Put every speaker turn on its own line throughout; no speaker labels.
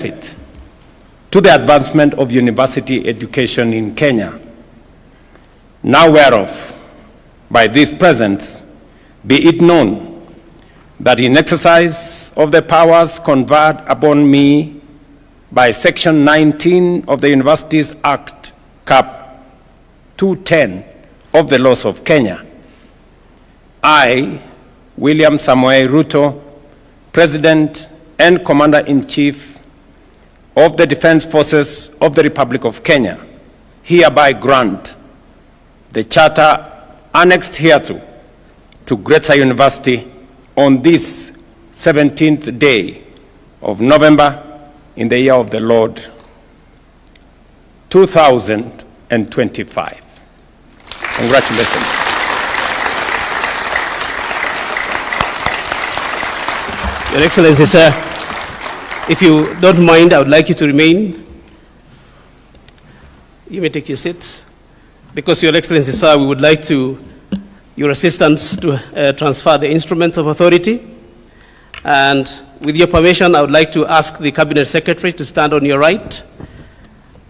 to the advancement of university education in Kenya. Now whereof, by these presents, be it known that in exercise of the powers conferred upon me by Section 19 of the Universities Act, Cap. 210 of the laws of Kenya, I, William Samoei Ruto, President and Commander-in-Chief of the Defense Forces of the Republic of Kenya, hereby grant the charter annexed hereto to Gretsa University on this 17th day of November in the year of the Lord 2025. Congratulations.
Your Excellency, sir, if you don't mind, I would like you to remain. You may take your seats. Because, Your Excellency, sir, we would like your assistance to transfer the instruments of authority. And with your permission, I would like to ask the Cabinet Secretary to stand on your right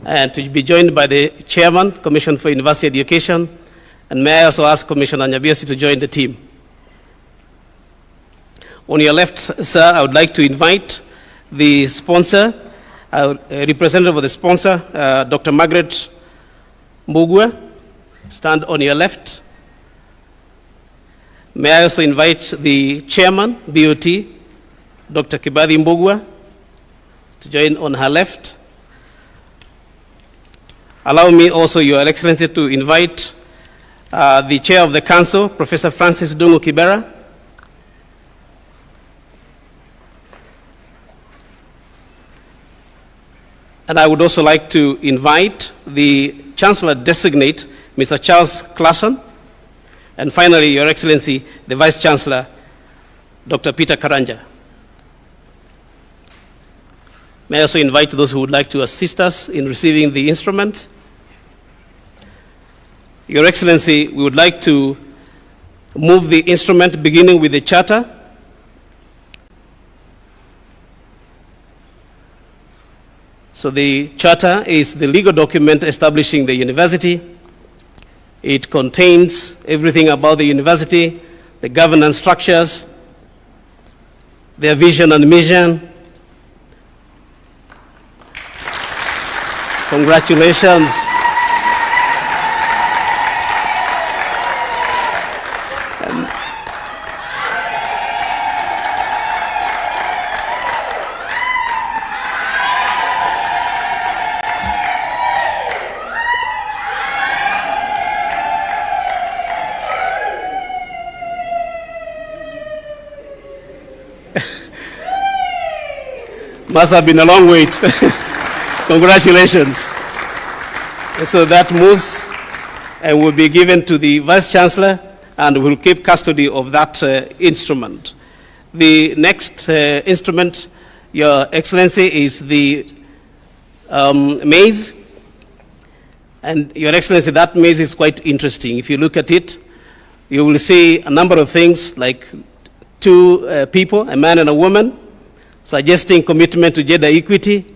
and to be joined by the Chairman, Commission for University Education. And may I also ask Commissioner Nyabiasi to join the team. On your left, sir, I would like to invite the sponsor, representative of the sponsor, Dr. Margaret Mbugua. Stand on your left. May I also invite the chairman, BOT, Dr. Kibadi Mbugua, to join on her left. Allow me also, Your Excellency, to invite the chair of the council, Professor Francis Dungu Kibera. And I would also like to invite the Chancellor-designate, Mr. Charles Clason. And finally, Your Excellency, the Vice-Chancellor, Dr. Peter Karanja. May I also invite those who would like to assist us in receiving the instruments. Your Excellency, we would like to move the instrument beginning with the charter. So the charter is the legal document establishing the university. It contains everything about the university, the governance structures, their vision and mission. Congratulations. Must have been a long wait. Congratulations. And so that moves and will be given to the Vice Chancellor and will keep custody of that instrument. The next instrument, Your Excellency, is the maize. And Your Excellency, that maize is quite interesting. If you look at it, you will see a number of things like two people, a man and a woman, suggesting commitment to gender equity.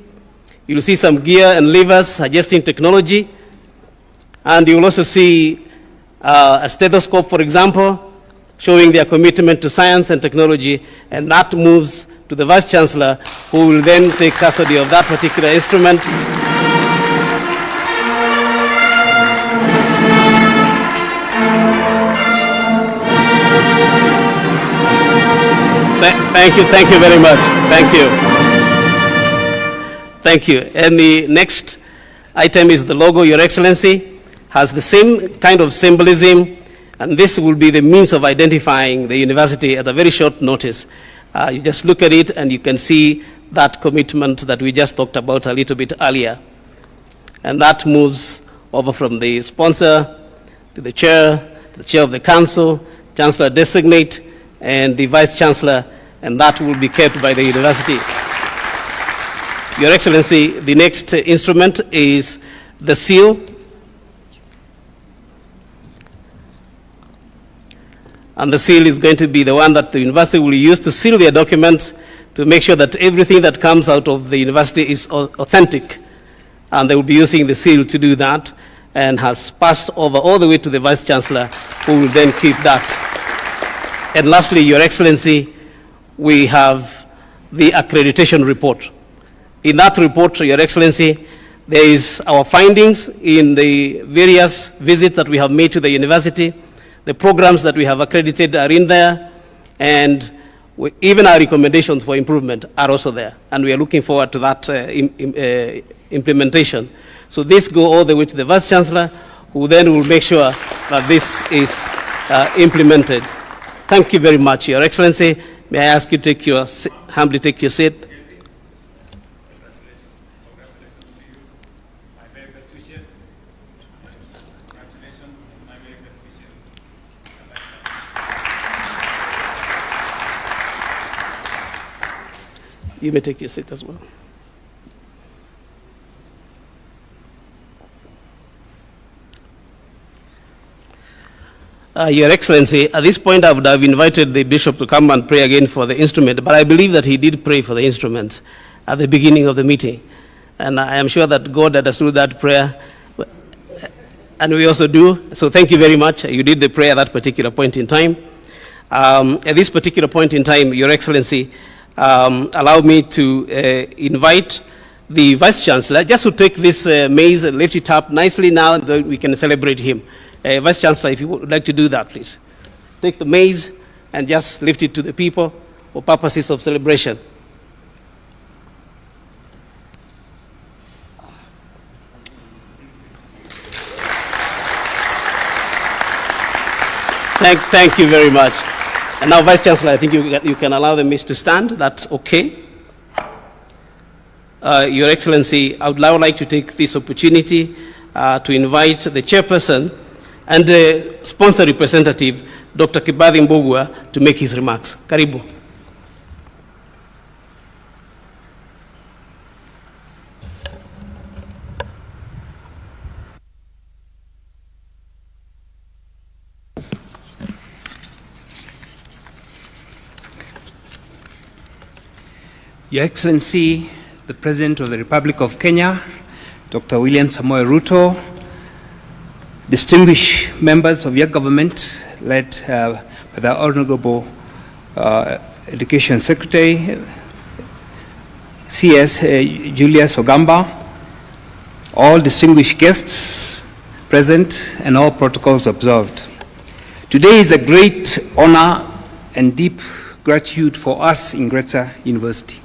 You'll see some gear and levers suggesting technology. And you'll also see a stethoscope, for example, showing their commitment to science and technology. And that moves to the Vice Chancellor, who will then take custody of that particular instrument. Thank you very much. Thank you. And the next item is the logo, Your Excellency, has the same kind of symbolism, and this will be the means of identifying the university at a very short notice. You just look at it and you can see that commitment that we just talked about a little bit earlier. And that moves over from the sponsor to the chair of the council, Chancellor designate, and the Vice Chancellor, and that will be kept by the university. Your Excellency, the next instrument is the seal. And the seal is going to be the one that the university will use to seal their documents. to make sure that everything that comes out of the university is authentic. And they will be using the seal to do that, and has passed over all the way to the Vice Chancellor, who will then keep that. And lastly, Your Excellency, we have the accreditation report. In that report, Your Excellency, there is our findings in the various visits that we have made to the university. The programs that we have accredited are in there, and even our recommendations for improvement are also there, and we are looking forward to that implementation. So this go all the way to the Vice Chancellor, who then will make sure that this is implemented. Thank you very much, Your Excellency. May I ask you to humbly take your seat? You may take your seat as well. Your Excellency, at this point I would have invited the Bishop to come and pray again for the instrument, but I believe that he did pray for the instrument at the beginning of the meeting. And I am sure that God understood that prayer, and we also do. So thank you very much. You did the prayer at that particular point in time. At this particular point in time, Your Excellency, allow me to invite the Vice Chancellor just to take this maize and lift it up nicely now, and we can celebrate him. Vice Chancellor, if you would like to do that, please. Take the maize and just lift it to the people for purposes of celebration. Thank you very much. And now, Vice Chancellor, I think you can allow the maize to stand. That's okay. Your Excellency, I would now like to take this opportunity to invite the chairperson and the sponsor representative, Dr. Kibathi Mbugua, to make his remarks. Karibu.
Your Excellency, the President of the Republic of Kenya, Dr. William Samoei Ruto, distinguished members of your government, led by the Honorable Education Secretary, CS Julius Ogamba, all distinguished guests present, and all protocols observed. Today is a great honor and deep gratitude for us in Gretsa University.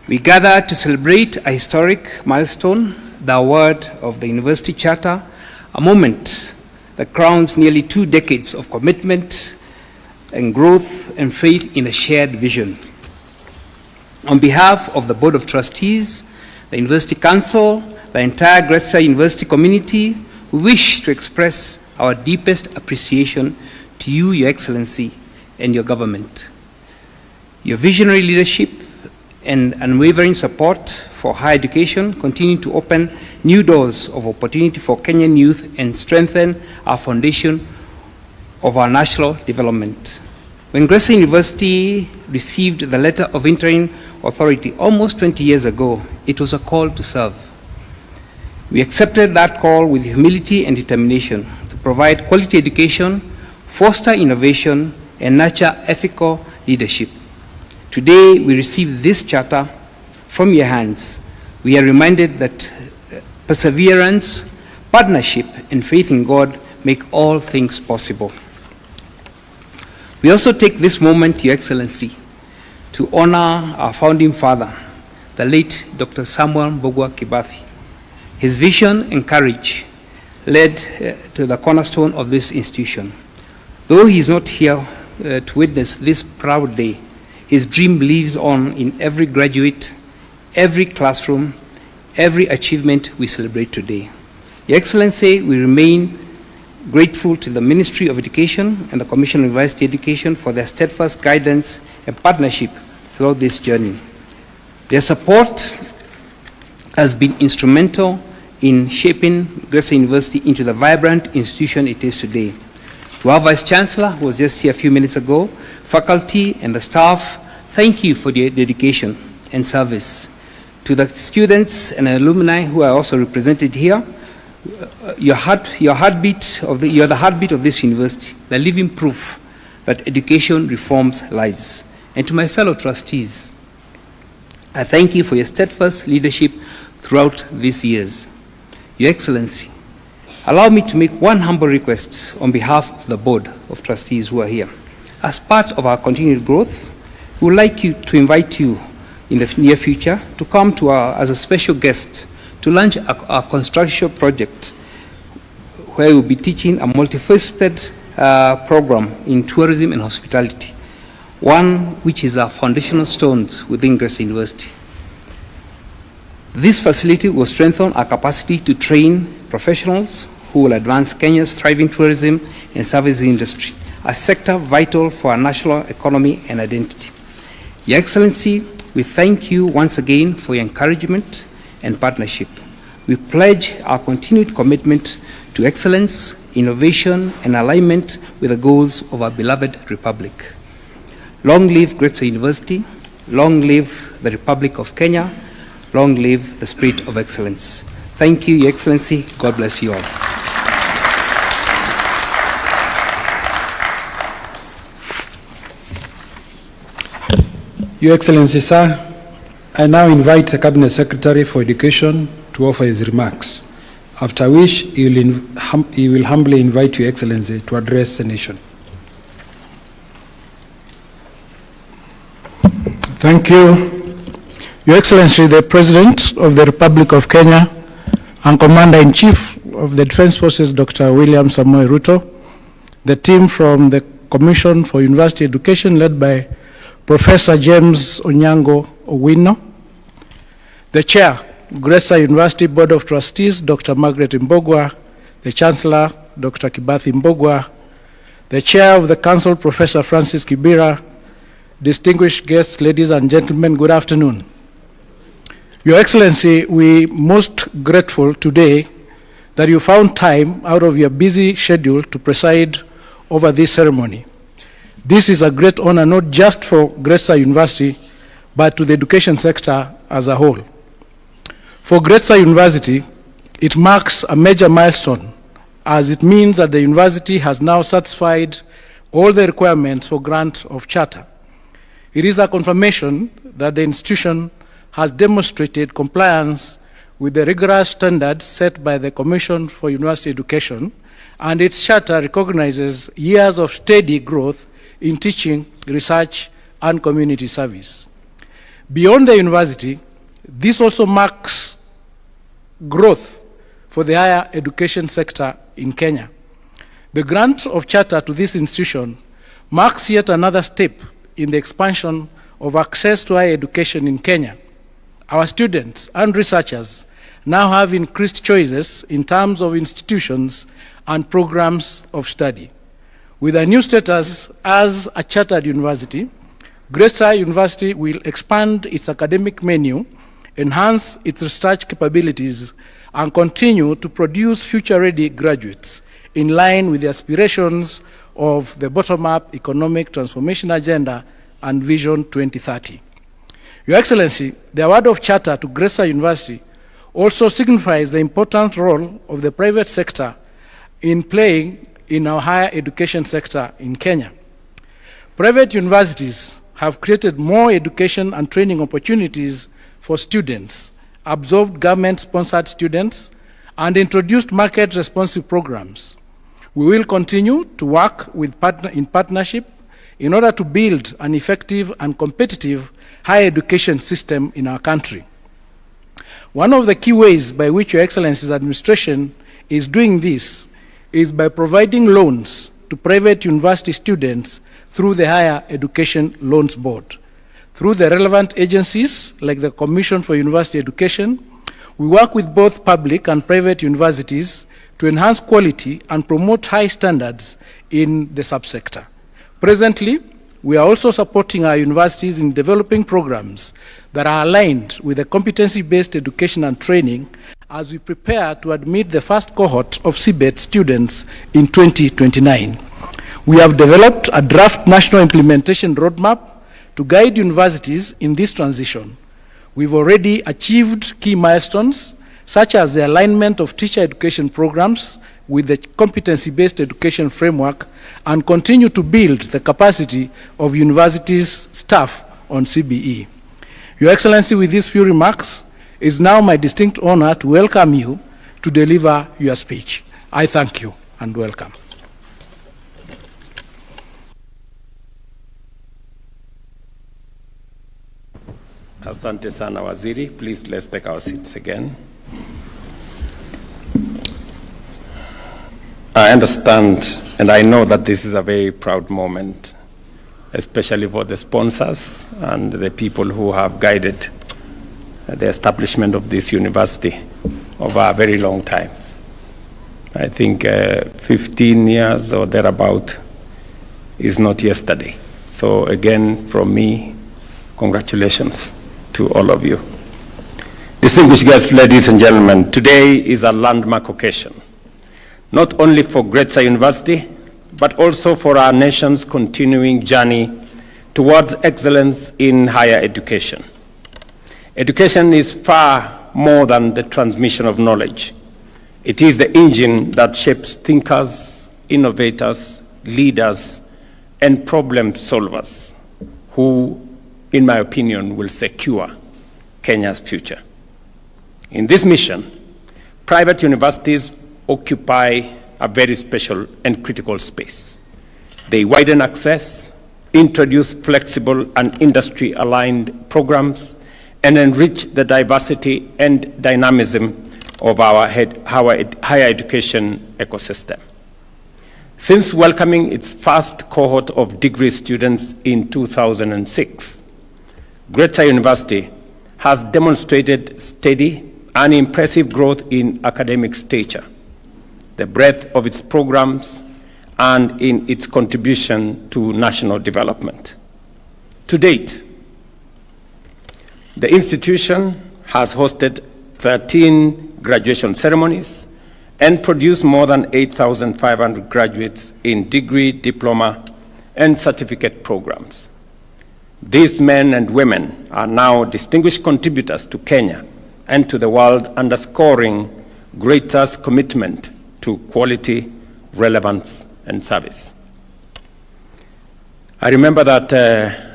We gather to celebrate a historic milestone, the award of the University Charter, a moment that crowns nearly 2 decades of commitment and growth and faith in a shared vision. On behalf of the Board of Trustees, the University Council, the entire Gretsa University community, we wish to express our deepest appreciation to you, Your Excellency, and your government. Your visionary leadership and unwavering support for higher education continue to open new doors of opportunity for Kenyan youth and strengthen our foundation of our national development. When Gretsa University received the letter of interim authority almost 20 years ago, it was a call to serve. We accepted that call with humility and determination to provide quality education, foster innovation, and nurture ethical leadership. Today, we receive this charter from your hands. We are reminded that perseverance, partnership, and faith in God make all things possible. We also take this moment, Your Excellency, to honor our founding father, the late Dr. Samuel Mbugua Kibathi. His vision and courage led to the cornerstone of this institution. Though he is not here to witness this proud day, his dream lives on in every graduate, every classroom, every achievement we celebrate today. Your Excellency, we remain grateful to the Ministry of Education and the Commission on University Education for their steadfast guidance and partnership throughout this journey. Their support has been instrumental in shaping Gretsa University into the vibrant institution it is today. To our Vice Chancellor, who was just here a few minutes ago, faculty and the staff, Thank you for your dedication and service. To the students and alumni who are also represented here, you're the heartbeat of this university, the living proof that education reforms lives. And to my fellow trustees, I thank you for your steadfast leadership throughout these years. Your Excellency, allow me to make one humble request on behalf of the Board of Trustees who are here. As part of our continued growth, we would like to invite you in the near future to come to as a special guest to launch our construction project where we'll be teaching a multifaceted program in tourism and hospitality, one which is our foundational stones within Gretsa University. This facility will strengthen our capacity to train professionals who will advance Kenya's thriving tourism and service industry, a sector vital for our national economy and identity. Your Excellency, we thank you once again for your encouragement and partnership. We pledge our continued commitment to excellence, innovation, and alignment with the goals of our beloved Republic. Long live Gretsa University, long live the Republic of Kenya, long live the spirit of excellence. Thank you, Your Excellency. God bless you all.
Your Excellency, sir, I now invite the Cabinet Secretary for Education to offer his remarks, after which he will humbly invite Your Excellency to address the nation.
Thank you. Your Excellency, the President of the Republic of Kenya and Commander-in-Chief of the Defense Forces, Dr. William Samoei Ruto, the team from the Commission for University Education led by Professor James Onyango Owino, the Chair, Gretsa University Board of Trustees, Dr. Margaret Mbogwa, the Chancellor, Dr. Kibathi Mbogwa, the Chair of the Council, Professor Francis Kibira, distinguished guests, ladies and gentlemen, good afternoon. Your Excellency, we are most grateful today that you found time out of your busy schedule to preside over this ceremony. This is a great honor not just for Gretsa University, but to the education sector as a whole. For Gretsa University, it marks a major milestone, as it means that the university has now satisfied all the requirements for grant of charter. It is a confirmation that the institution has demonstrated compliance with the rigorous standards set by the Commission for University Education, and its charter recognizes years of steady growth in teaching, research, and community service. Beyond the university, this also marks growth for the higher education sector in Kenya. The grant of charter to this institution marks yet another step in the expansion of access to higher education in Kenya. Our students and researchers now have increased choices in terms of institutions and programs of study. With a new status as a chartered university, Gretsa University will expand its academic menu, enhance its research capabilities, and continue to produce future-ready graduates in line with the aspirations of the bottom-up economic transformation agenda and Vision 2030. Your Excellency, the award of charter to Gretsa University also signifies the important role of the private sector in playing in our higher education sector in Kenya. Private universities have created more education and training opportunities for students, absorbed government-sponsored students, and introduced market-responsive programs. We will continue to work in partnership in order to build an effective and competitive higher education system in our country. One of the key ways by which Your Excellency's administration is doing this is by providing loans to private university students through the Higher Education Loans Board. Through the relevant agencies like the Commission for University Education, we work with both public and private universities to enhance quality and promote high standards in the subsector. Presently, we are also supporting our universities in developing programs that are aligned with the competency-based education and training as we prepare to admit the first cohort of CBET students in 2029. We have developed a draft national implementation roadmap to guide universities in this transition. We've already achieved key milestones, such as the alignment of teacher education programs with the competency-based education framework, and continue to build the capacity of universities' staff on CBE. Your Excellency, with these few remarks, it is now my distinct honor to welcome you to deliver your speech. I thank you and welcome.
Asante sana Waziri. Please, let's take our seats again. I understand and I know that this is a very proud moment, especially for the sponsors and the people who have guided the establishment of this university over a very long time. I think 15 years or thereabout is not yesterday. So again, from me, congratulations to all of you. Distinguished guests, ladies and gentlemen, today is a landmark occasion, not only for Gretsa University, but also for our nation's continuing journey towards excellence in higher education. Education is far more than the transmission of knowledge. It is the engine that shapes thinkers, innovators, leaders, and problem solvers who, in my opinion, will secure Kenya's future. In this mission, private universities occupy a very special and critical space. They widen access, introduce flexible and industry-aligned programs, and enrich the diversity and dynamism of our higher education ecosystem. Since welcoming its first cohort of degree students in 2006, Gretsa University has demonstrated steady and impressive growth in academic stature, the breadth of its programs, and in its contribution to national development. To date, the institution has hosted 13 graduation ceremonies and produced more than 8,500 graduates in degree, diploma, and certificate programs. These men and women are now distinguished contributors to Kenya and to the world, underscoring Gretsa's commitment to quality, relevance, and service. I remember that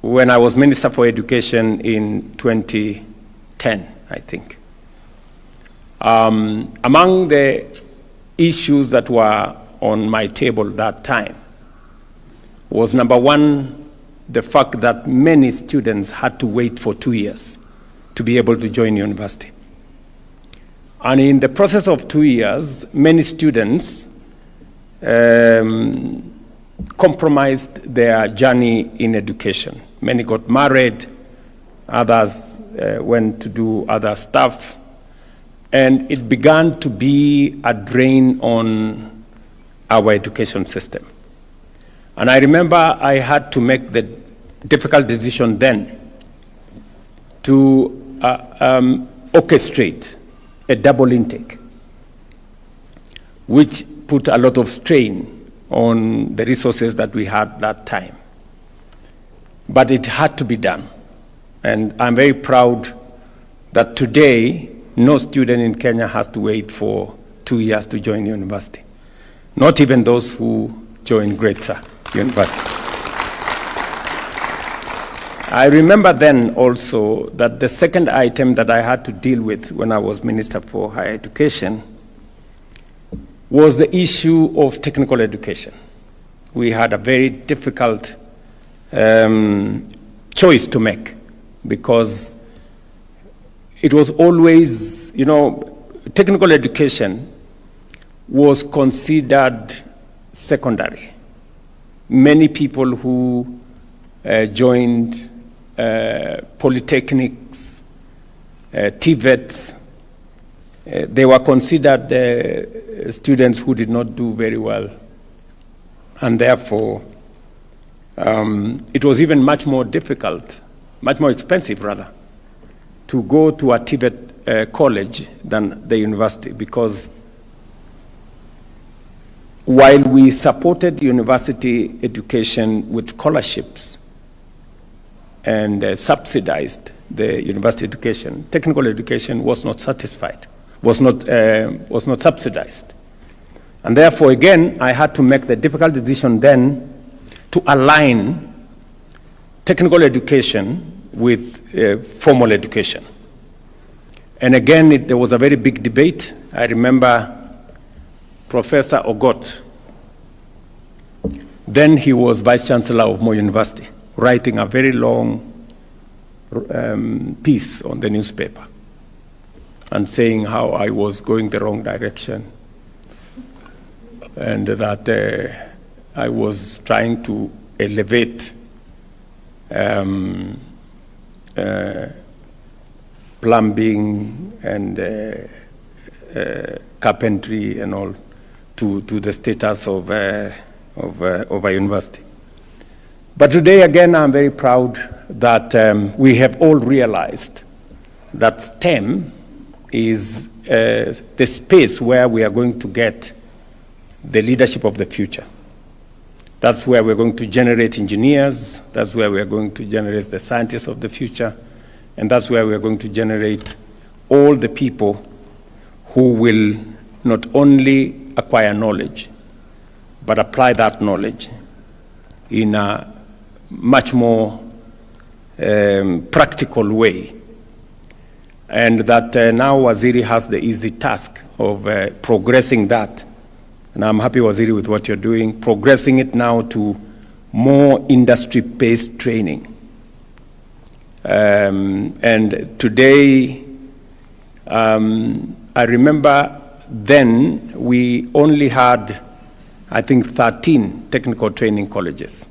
when I was Minister for Education in 2010, I think, among the issues that were on my table that time was, number one, the fact that many students had to wait for 2 years to be able to join university. And in the process of 2 years, many students compromised their journey in education. Many got married, others went to do other stuff, and it began to be a drain on our education system. And I remember I had to make the difficult decision then to orchestrate a double intake, which put a lot of strain on the resources that we had that time. But it had to be done. And I'm very proud that today, no student in Kenya has to wait for 2 years to join university. Not even those who join Gretsa University. I remember then also that the second item that I had to deal with when I was Minister for Higher Education was the issue of technical education. We had a very difficult choice to make because it was always, technical education was considered secondary. Many people who joined polytechnics, TVETs, they were considered students who did not do very well. And therefore, it was even much more difficult, much more expensive rather, to go to a TVET college than the university, because while we supported university education with scholarships and subsidized the university education, technical education was not satisfied, was not subsidized. And therefore, again, I had to make the difficult decision then to align technical education with formal education. And again, there was a very big debate. I remember Professor Ogot, then he was Vice Chancellor of Moi University, writing a very long piece on the newspaper and saying how I was going the wrong direction and that I was trying to elevate plumbing and carpentry and all to the status of a university. But today, again, I'm very proud that we have all realized that STEM is the space where we are going to get the leadership of the future. That's where we're going to generate engineers, that's where we're going to generate the scientists of the future, and that's where we're going to generate all the people who will not only acquire knowledge, but apply that knowledge in a much more practical way. And that now Waziri has the easy task of progressing that. And I'm happy, Waziri, with what you're doing, progressing it now to more industry-based training. And today, I remember then we only had, I think, 13 technical training colleges.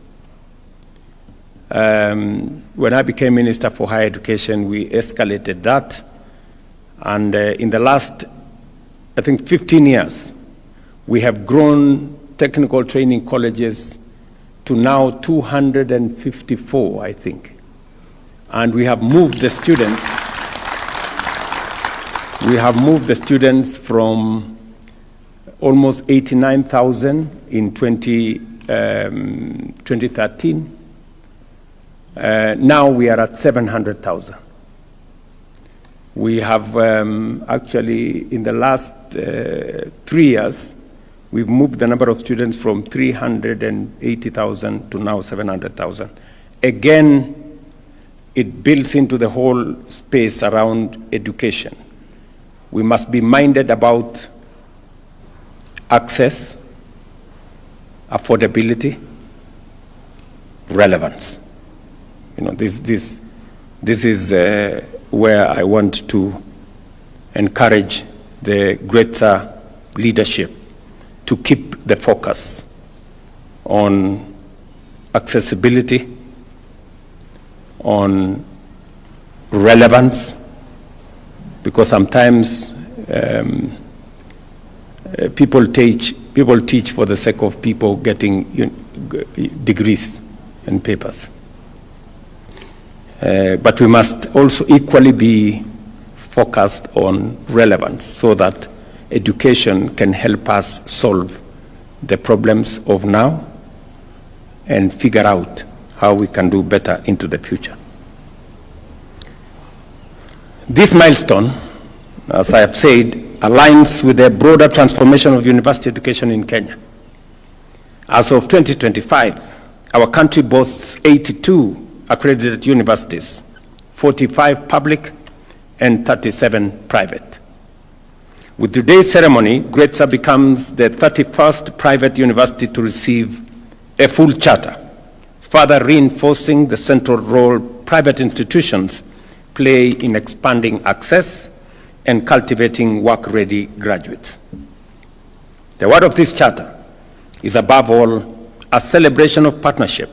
When I became Minister for Higher Education, we escalated that. And in the last, I think, 15 years, we have grown technical training colleges to now 254, I think. And we have moved the students. We have moved the students from almost 89,000 in 2013. Now we are at 700,000. We have actually, in the last 3 years, we've moved the number of students from 380,000 to now 700,000. Again, it builds into the whole space around education. We must be minded about access, affordability, relevance. You know, this is where I want to encourage the Gretsa leadership to keep the focus on accessibility, on relevance, because sometimes people teach for the sake of people getting degrees and papers. But we must also equally be focused on relevance so that education can help us solve the problems of now and figure out how we can do better into the future. This milestone, as I have said, aligns with the broader transformation of university education in Kenya. As of 2025, our country boasts 82 accredited universities, 45 public and 37 private. With today's ceremony, Gretsa becomes the 31st private university to receive a full charter, further reinforcing the central role private institutions play in expanding access and cultivating work-ready graduates. The word of this charter is above all a celebration of partnership,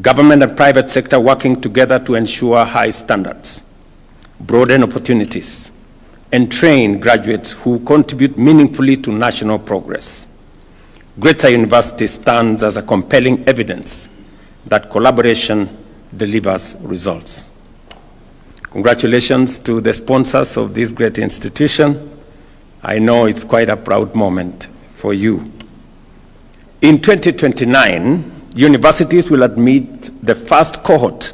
government and private sector working together to ensure high standards, broaden opportunities, and train graduates who contribute meaningfully to national progress. Gretsa University stands as a compelling evidence that collaboration delivers results. Congratulations to the sponsors of this great institution. I know it's quite a proud moment for you In 2029, universities will admit the first cohort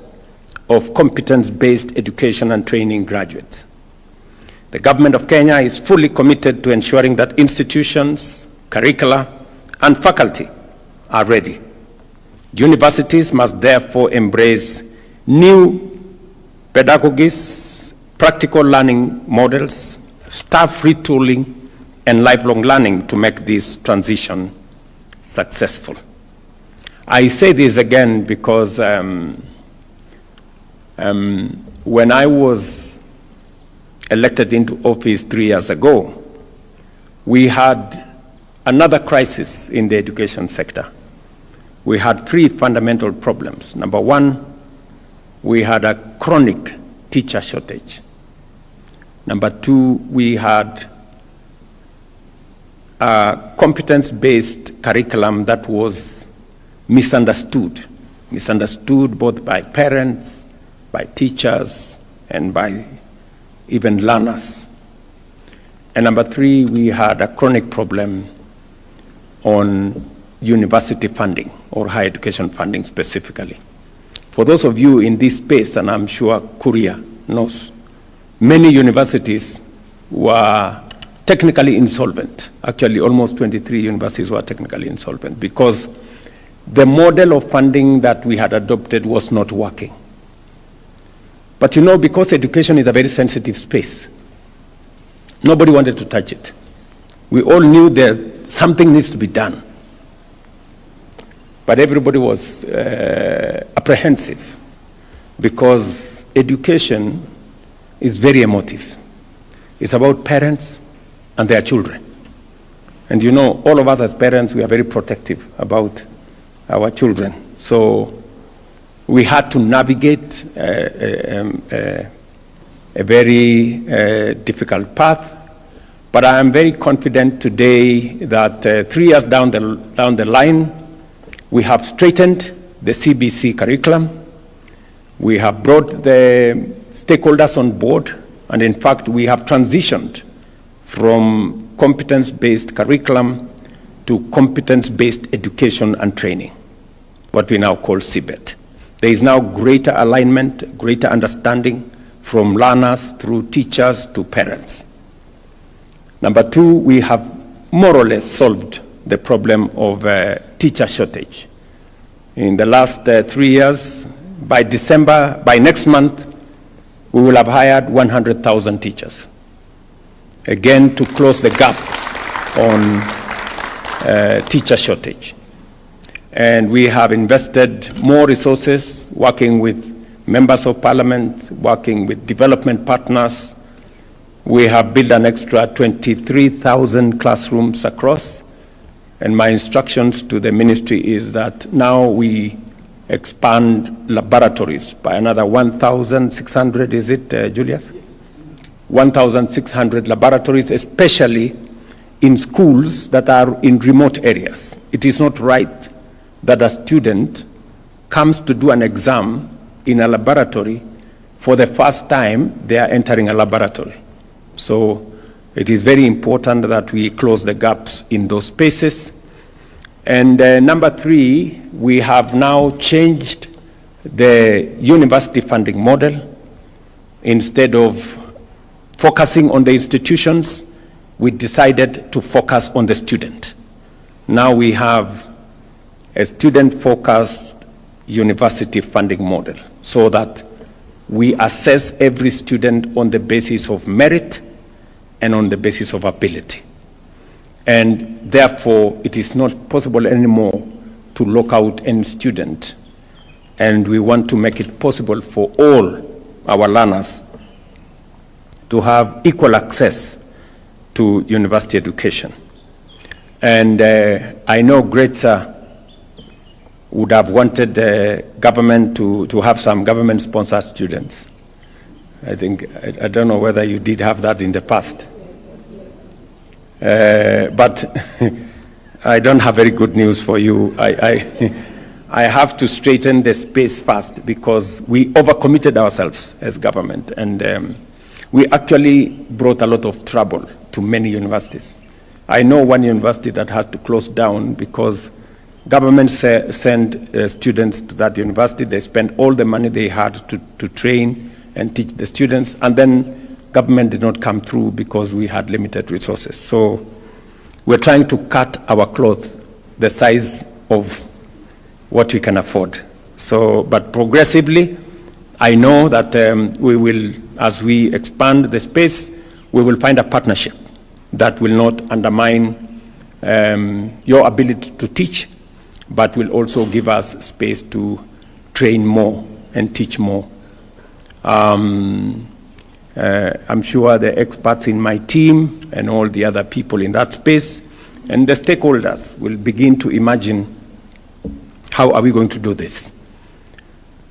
of competence-based education and training graduates. The government of Kenya is fully committed to ensuring that institutions, curricula, and faculty are ready. Universities must therefore embrace new pedagogies, practical learning models, staff retooling, and lifelong learning to make this transition successful. I say this again because when I was elected into office 3 years ago, we had another crisis in the education sector. We had 3 fundamental problems. Number 1, we had a chronic teacher shortage. Number 2, we had a competence-based curriculum that was misunderstood both by parents, by teachers, and by even learners. And number 3, we had a chronic problem on university funding, or higher education funding specifically. For those of you in this space, and I'm sure Kuria knows, many universities were technically insolvent. Actually, almost 23 universities were technically insolvent because the model of funding that we had adopted was not working. But you know, because education is a very sensitive space, nobody wanted to touch it. We all knew that something needs to be done. But everybody was apprehensive because education is very emotive. It's about parents and their children. And you know, all of us as parents, we are very protective about our children. So we had to navigate a very difficult path. But I am very confident today that 3 years down the line, we have straightened the CBC curriculum. We have brought the stakeholders on board. And in fact, we have transitioned from competence-based curriculum to competence-based education and training, what we now call CBET. There is now greater alignment, greater understanding from learners through teachers to parents. Number 2, we have more or less solved the problem of teacher shortage. In the last 3 years, by next month, we will have hired 100,000 teachers. Again, to close the gap on teacher shortage. And we have invested more resources, working with members of parliament, working with development partners. We have built an extra 23,000 classrooms across. And my instructions to the ministry is that now we expand laboratories by another 1,600, is it, Julius? Yes. 1,600 laboratories, especially in schools that are in remote areas. It is not right that a student comes to do an exam in a laboratory for the first time they are entering a laboratory. So it is very important that we close the gaps in those spaces. And number 3, we have now changed the university funding model. Instead of focusing on the institutions, we decided to focus on the student. Now we have a student-focused university funding model so that we assess every student on the basis of merit and on the basis of ability. And therefore, it is not possible anymore to lock out any student. And we want to make it possible for all our learners to have equal access to university education. And I know Gretsa would have wanted the government to have some government-sponsored students. I don't know whether you did have that in the past. But I don't have very good news for you. I have to straighten the space first because we overcommitted ourselves as government, and we actually brought a lot of trouble to many universities. I know one university that had to close down because Government sent students to that university. They spent all the money they had to train and teach the students, and then government did not come through because we had limited resources. So we're trying to cut our cloth the size of what we can afford. So, but progressively, I know that we will, as we expand the space, we will find a partnership that will not undermine your ability to teach, but will also give us space to train more and teach more. I'm sure the experts in my team and all the other people in that space and the stakeholders will begin to imagine how are we going to do this.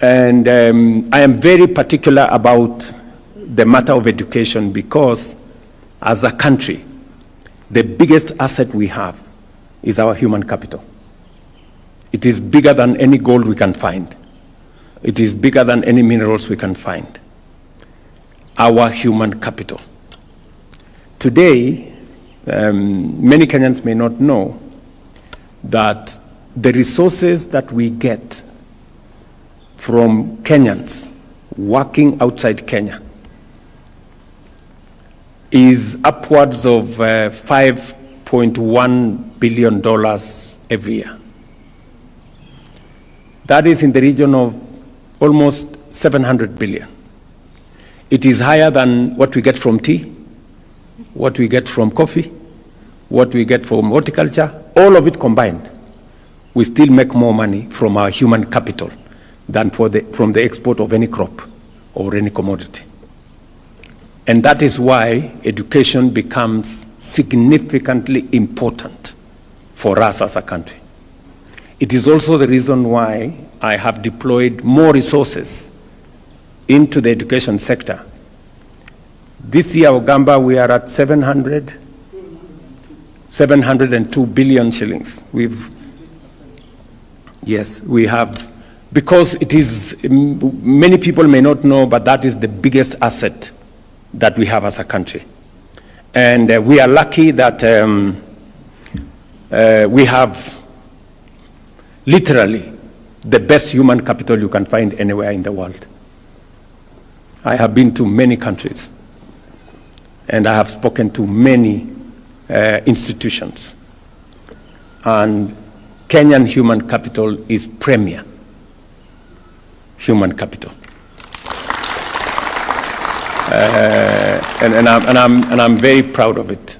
And I am very particular about the matter of education because as a country, the biggest asset we have is our human capital. It is bigger than any gold we can find. It is bigger than any minerals we can find. Our human capital. Today, many Kenyans may not know that the resources that we get from Kenyans working outside Kenya is upwards of $5.1 billion every year. That is in the region of almost 700 billion. It is higher than what we get from tea, what we get from coffee, what we get from horticulture, all of it combined. We still make more money from our human capital than from the export of any crop or any commodity. And that is why education becomes significantly important for us as a country. It is also the reason why I have deployed more resources into the education sector. This year, Ogamba, we are at 702 billion shillings. Yes, we have, because it is, many people may not know, but that is the biggest asset that we have as a country. And we are lucky that we have literally the best human capital you can find anywhere in the world. I have been to many countries, and I have spoken to many institutions. And Kenyan human capital is premier human capital. And I'm very proud of it.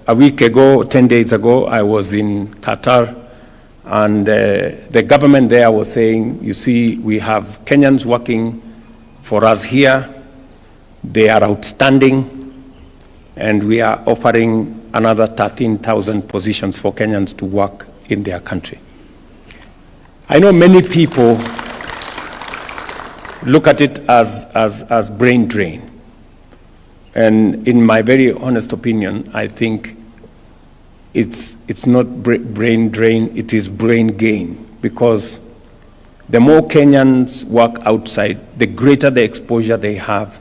A week ago, 10 days ago, I was in Qatar, and the government there was saying, you see, we have Kenyans working for us here. They are outstanding, and we are offering another 13,000 positions for Kenyans to work in their country. I know many people look at it as brain drain. And in my very honest opinion, I think it's not brain drain, it is brain gain. Because the more Kenyans work outside, the greater the exposure they have,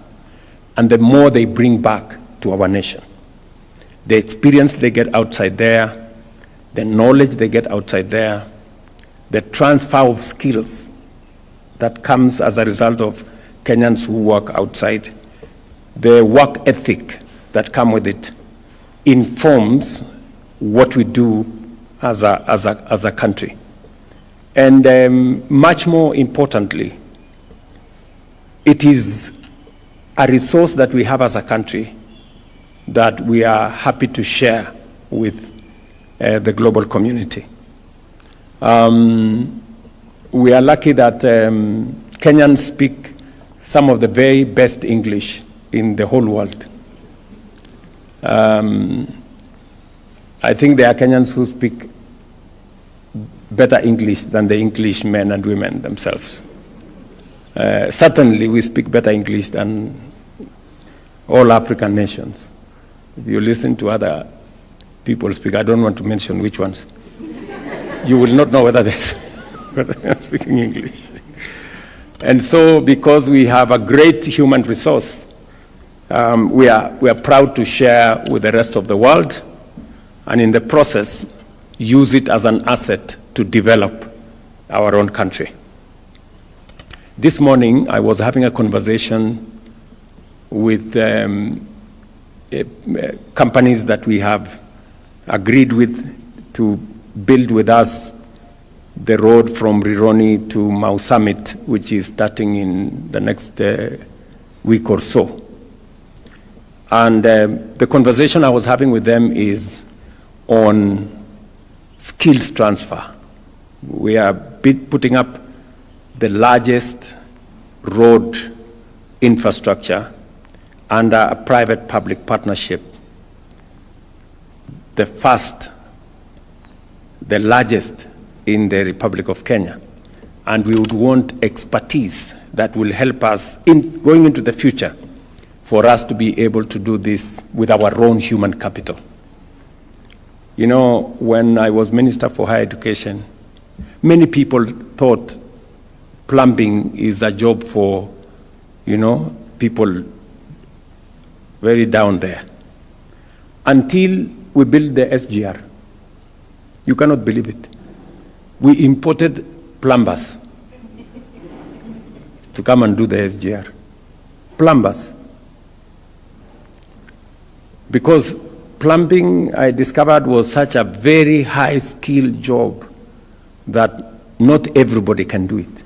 and the more they bring back to our nation. The experience they get outside there, the knowledge they get outside there, the transfer of skills that comes as a result of Kenyans who work outside, the work ethic that comes with it informs what we do as a country. And much more importantly, it is a resource that we have as a country that we are happy to share with the global community. We are lucky that Kenyans speak some of the very best English in the whole world. I think there are Kenyans who speak better English than the English men and women themselves. Certainly, we speak better English than all African nations. If you listen to other people speak, I don't want to mention which ones, you will not know whether they're speaking English. And so, because we have a great human resource, we are proud to share with the rest of the world, and in the process, use it as an asset to develop our own country. This morning, I was having a conversation with companies that we have agreed with to build with us the road from Rironi to Mau Summit, which is starting in the next week or so. And the conversation I was having with them is on skills transfer. We are putting up the largest road infrastructure under a private-public partnership, the first, the largest in the Republic of Kenya. And we would want expertise that will help us in going into the future for us to be able to do this with our own human capital. You know, when I was Minister for Higher Education, many people thought plumbing is a job for, people very down there. Until we built the SGR. You cannot believe it. We imported plumbers to come and do the SGR. Plumbers. Because plumbing, I discovered, was such a very high-skilled job that not everybody can do it.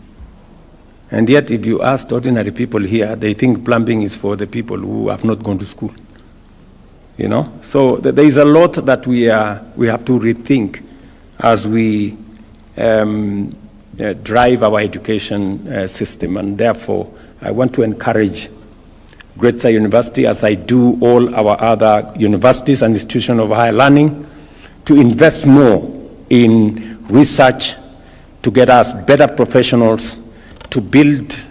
And yet, if you ask ordinary people here, they think plumbing is for the people who have not gone to school. So there is a lot that we have to rethink as we drive our education system. And therefore, I want to encourage Gretsa University, as I do all our other universities and institutions of higher learning, to invest more in research to get us better professionals, to build,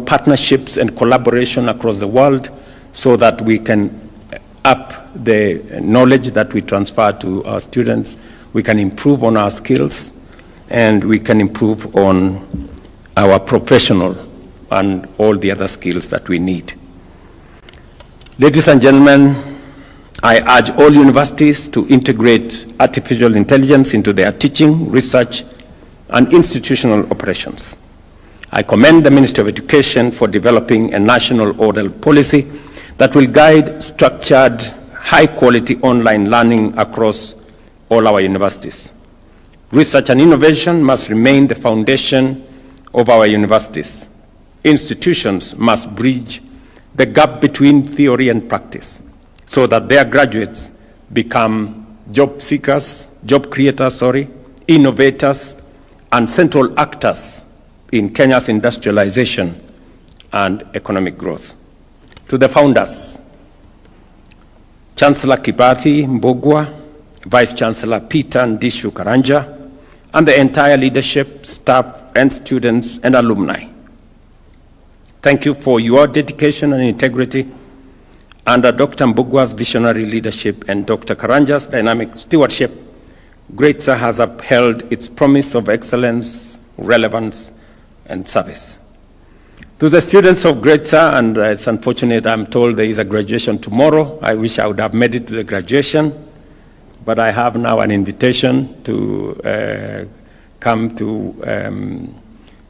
partnerships and collaboration across the world so that we can up the knowledge that we transfer to our students, we can improve on our skills, and we can improve on our professional and all the other skills that we need. Ladies and gentlemen, I urge all universities to integrate artificial intelligence into their teaching, research, and institutional operations. I commend the Ministry of Education for developing a national oral policy that will guide structured, high-quality online learning across all our universities. Research and innovation must remain the foundation of our universities. Institutions must bridge the gap between theory and practice so that their graduates become job creators, innovators, and central actors in Kenya's industrialization and economic growth. To the founders, Chancellor Kibathi Mbogwa, Vice Chancellor Peter Ndishu Karanja, and the entire leadership, staff, and students and alumni. Thank you for your dedication and integrity. Under Dr. Mbogwa's visionary leadership and Dr. Karanja's dynamic stewardship, Gretsa has upheld its promise of excellence, relevance, and service. To the students of Gretsa, and it's unfortunate I'm told there is a graduation tomorrow. I wish I would have made it to the graduation, but I have now an invitation to come to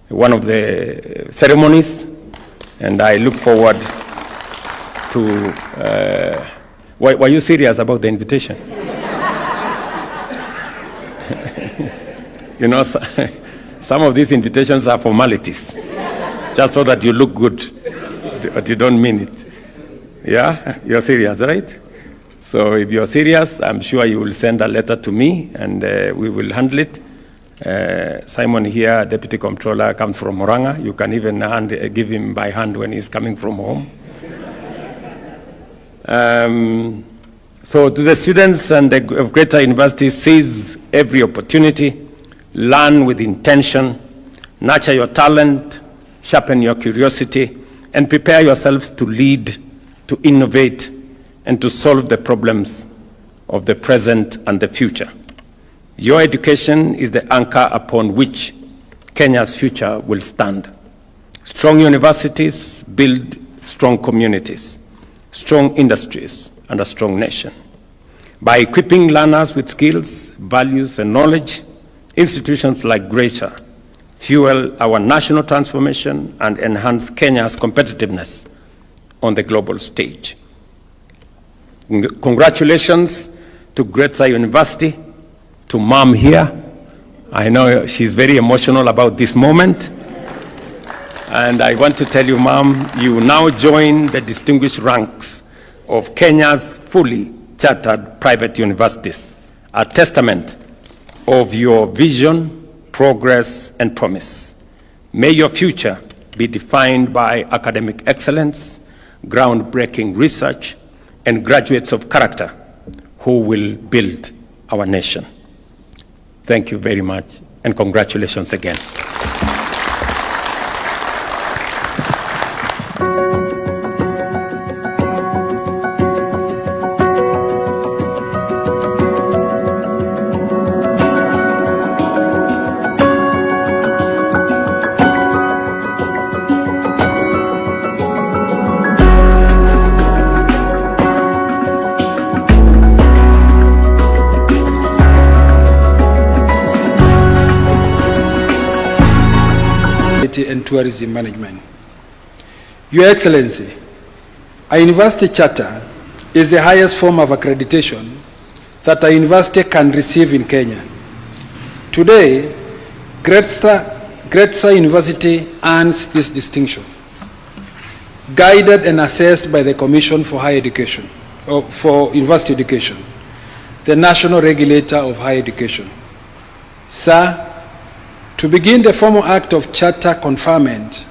one of the ceremonies, and I look forward to, were you serious about the invitation? Some of these invitations are formalities, just so that you look good, but you don't mean it. Yeah, you're serious, right? So if you're serious, I'm sure you will send a letter to me, and we will handle it. Simon here, Deputy Comptroller, comes from Moranga. You can even give him by hand when he's coming from home. So to the students of Gretsa University, seize every opportunity, learn with intention, nurture your talent, sharpen your curiosity, and prepare yourselves to lead, to innovate, and to solve the problems of the present and the future. Your education is the anchor upon which Kenya's future will stand. Strong universities build strong communities, strong industries, and a strong nation. By equipping learners with skills, values, and knowledge, institutions like Gretsa fuel our national transformation and enhance Kenya's competitiveness on the global stage. Congratulations to Gretsa University, to Mom here. I know she's very emotional about this moment. And I want to tell you, Mom, you now join the distinguished ranks of Kenya's fully chartered private universities, a testament of your vision, progress, and promise. May your future be defined by academic excellence, groundbreaking research, and graduates of character who will build our nation. Thank you very much, and congratulations again.
And tourism management. Your Excellency, a university charter is the highest form of accreditation that a university can receive in Kenya. Today, Gretsa University earns this distinction, guided and assessed by the Commission for Higher Education, or for University Education, the national regulator of higher education. Sir, to begin the formal act of charter conferment,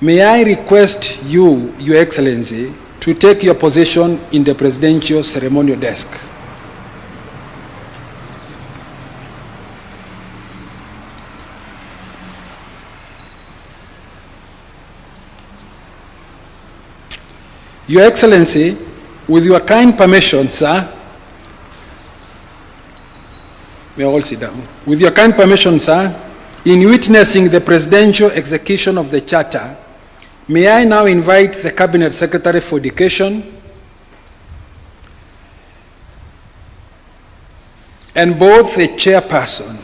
may I request you, Your Excellency, to take your position in the presidential ceremonial desk. Your Excellency, with your kind permission, sir, may all sit down. With your kind permission, sir, in witnessing the presidential execution of the charter, may I now invite the Cabinet Secretary for Education and both the chairperson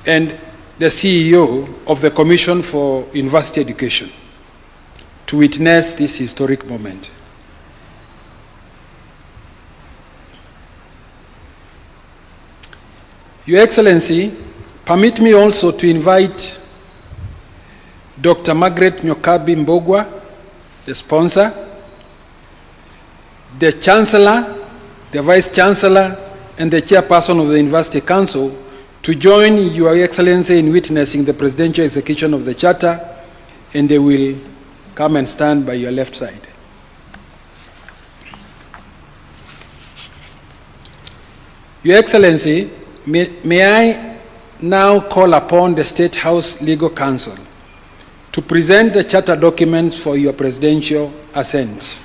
and the CEO of the Commission for University Education to witness this historic moment. Your Excellency, permit me also to invite Dr. Margaret Nyokabi Mbogwa, the sponsor, the Chancellor, the Vice Chancellor, and the Chairperson of the University Council to join Your Excellency in witnessing the presidential execution of the Charter, and they will come and stand by your left side. Your Excellency, may I now call upon the State House Legal Counsel to present the charter documents for your presidential assent.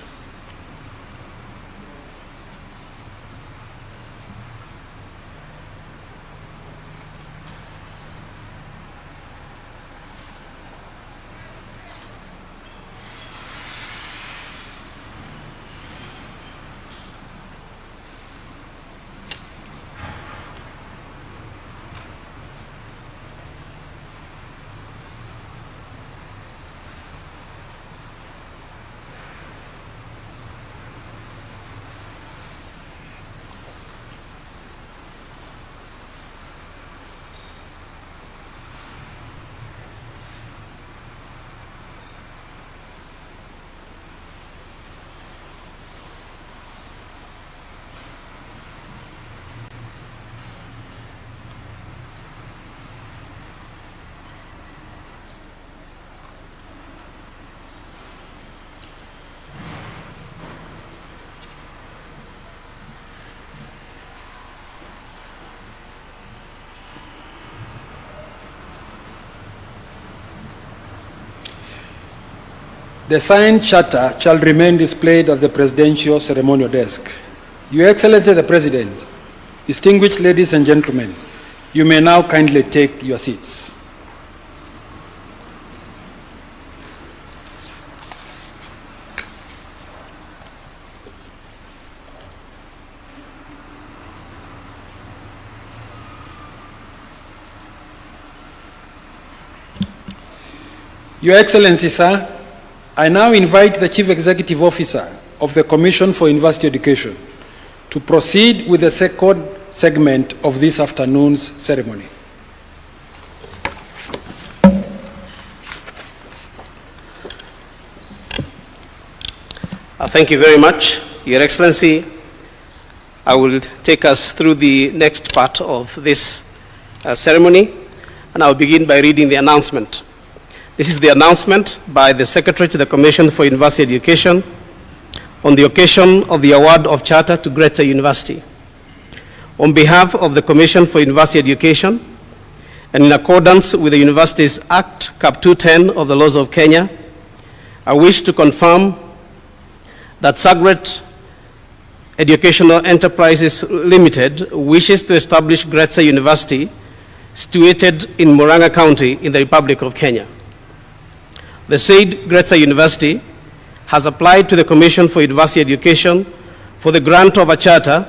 The signed charter shall remain displayed at the presidential ceremonial desk. Your Excellency the President, distinguished ladies and gentlemen, you may now kindly take your seats. Your Excellency, sir, I now invite the Chief Executive Officer of the Commission for University Education to proceed with the second segment of this afternoon's ceremony.
Thank you very much, Your Excellency. I will take us through the next part of this ceremony, and I'll begin by reading the announcement. This is the announcement by the Secretary to the Commission for University Education on the occasion of the award of charter to Gretsa University. On behalf of the Commission for University Education, and in accordance with the Universities Act, Cap 210 of the laws of Kenya, I wish to confirm that Sagret Educational Enterprises Limited wishes to establish Gretsa University, situated in Murang'a County in the Republic of Kenya. The said Gretsa University has applied to the Commission for University Education for the grant of a charter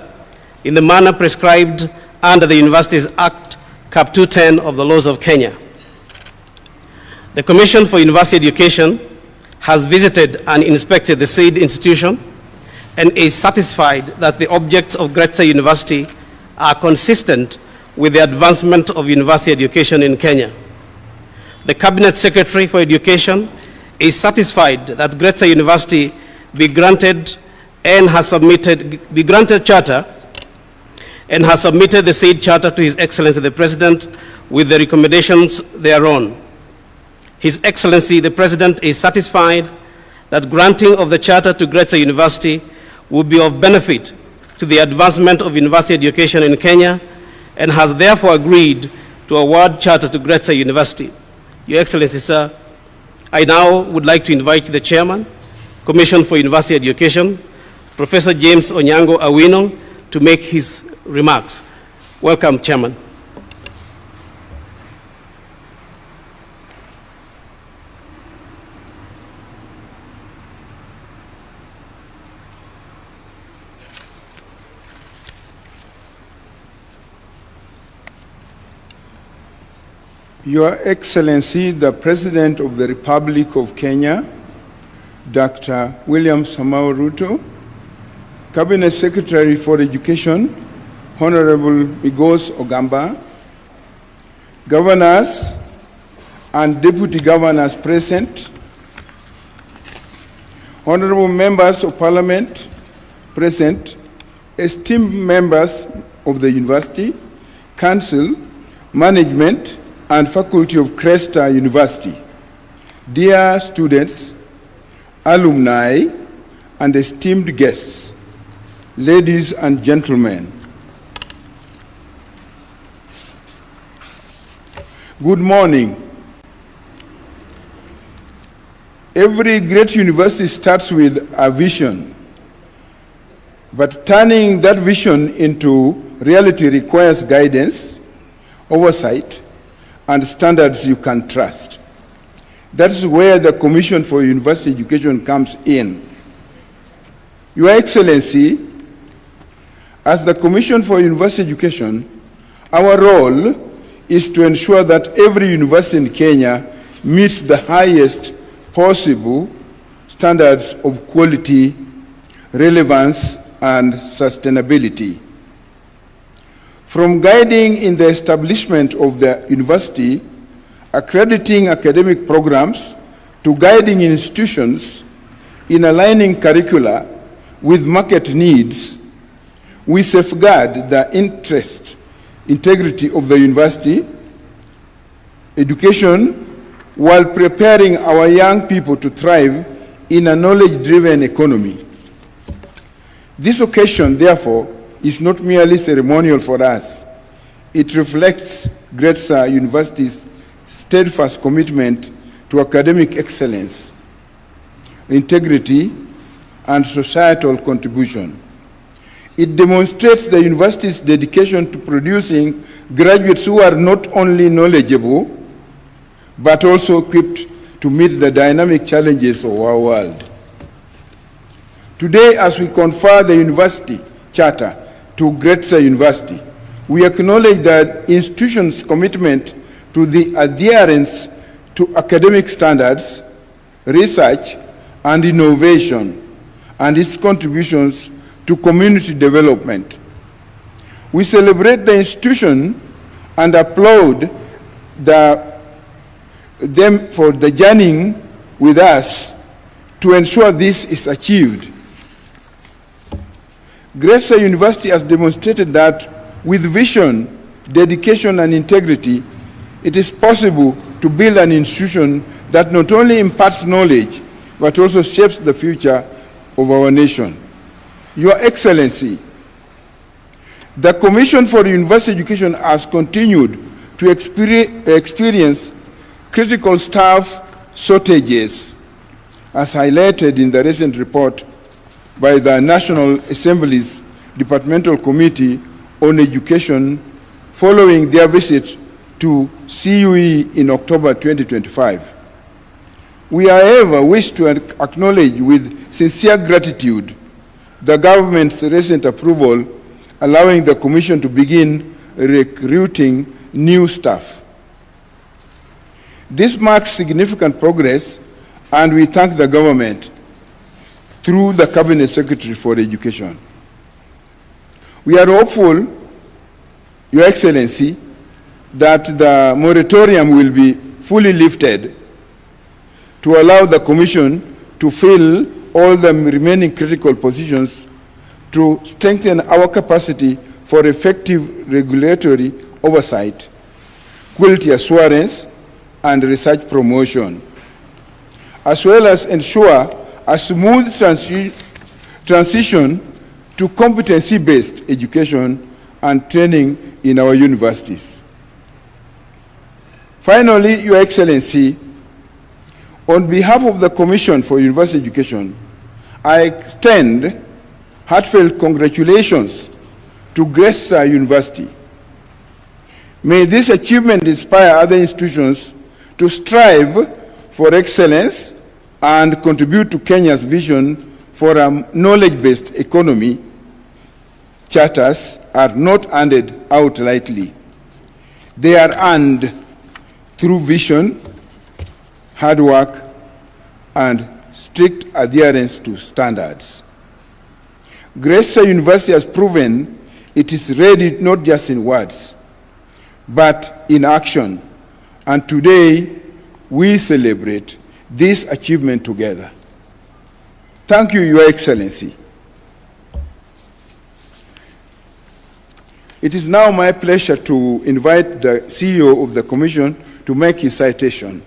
in the manner prescribed under the Universities Act, Cap 210 of the laws of Kenya. The Commission for University Education has visited and inspected the said institution and is satisfied that the objects of Gretsa University are consistent with the advancement of university education in Kenya. The Cabinet Secretary for Education is satisfied that Gretsa University be granted charter and has submitted the said charter to His Excellency the President with the recommendations thereon. His Excellency the President is satisfied that granting of the charter to Gretsa University will be of benefit to the advancement of university education in Kenya and has therefore agreed to award charter to Gretsa University. Your Excellency, sir, I now would like to invite the Chairman, Commission for University Education, Professor James Onyango Awino, to make his remarks. Welcome, Chairman.
Your Excellency, the President of the Republic of Kenya, Dr. William Samoei Ruto, Cabinet Secretary for Education, Honorable Migos Ogamba, Governors and Deputy Governors present, Honorable Members of Parliament present, esteemed members of the University, Council, Management, and Faculty of Gretsa University, dear students, alumni, and esteemed guests, ladies and gentlemen. Good morning. Every great university starts with a vision, but turning that vision into reality requires guidance, oversight, and standards you can trust. That's where the Commission for University Education comes in. Your Excellency, as the Commission for University Education, our role is to ensure that every university in Kenya meets the highest possible standards of quality, relevance, and sustainability. From guiding in the establishment of the university, accrediting academic programs, to guiding institutions in aligning curricula with market needs, we safeguard the integrity of the university education while preparing our young people to thrive in a knowledge-driven economy. This occasion, therefore, is not merely ceremonial for us. It reflects Gretsa University's steadfast commitment to academic excellence, integrity, and societal contribution. It demonstrates the university's dedication to producing graduates who are not only knowledgeable, but also equipped to meet the dynamic challenges of our world. Today, as we confer the university charter to Gretsa University, we acknowledge the institution's commitment to the adherence to academic standards, research, and innovation, and its contributions to community development. We celebrate the institution and applaud them for the journeying with us to ensure this is achieved. Gretsa University has demonstrated that with vision, dedication, and integrity, it is possible to build an institution that not only imparts knowledge, but also shapes the future of our nation. Your Excellency, the Commission for University Education has continued to experience critical staff shortages, as highlighted in the recent report by the National Assembly's Departmental Committee on Education following their visit to CUE in October 2025. We, however, wish to acknowledge with sincere gratitude the government's recent approval allowing the Commission to begin recruiting new staff. This marks significant progress, and we thank the government through the Cabinet Secretary for Education. We are hopeful, Your Excellency, that the moratorium will be fully lifted to allow the Commission to fill all the remaining critical positions to strengthen our capacity for effective regulatory oversight, quality assurance, and research promotion, as well as ensure a smooth transition to competency-based education and training in our universities. Finally, Your Excellency, on behalf of the Commission for University Education, I extend heartfelt congratulations to Gretsa University. May this achievement inspire other institutions to strive for excellence and contribute to Kenya's vision for a knowledge-based economy. Charters are not handed out lightly. They are earned through vision, hard work, and strict adherence to standards. Gretsa University has proven it is ready not just in words, but in action. And today, we celebrate this achievement together. Thank you, Your Excellency. It is now my pleasure to invite the CEO of the Commission to make his citation.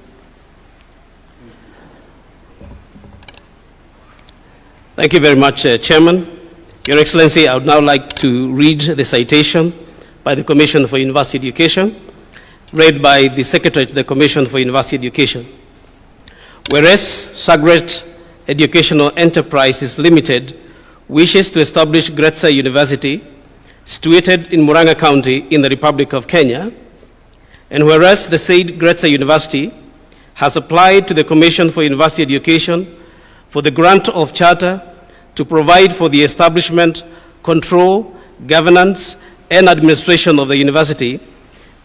Thank you very much, Chairman. Your Excellency, I would now like to read the citation by the Commission for University Education, read by the Secretary to the Commission for University Education. Whereas Sagret Educational Enterprises Limited wishes to establish Gretsa University, situated in Murang'a County in the Republic of Kenya, and whereas the said Gretsa University has applied to the Commission for University Education for the grant of charter to provide for the establishment, control, governance, and administration of the university,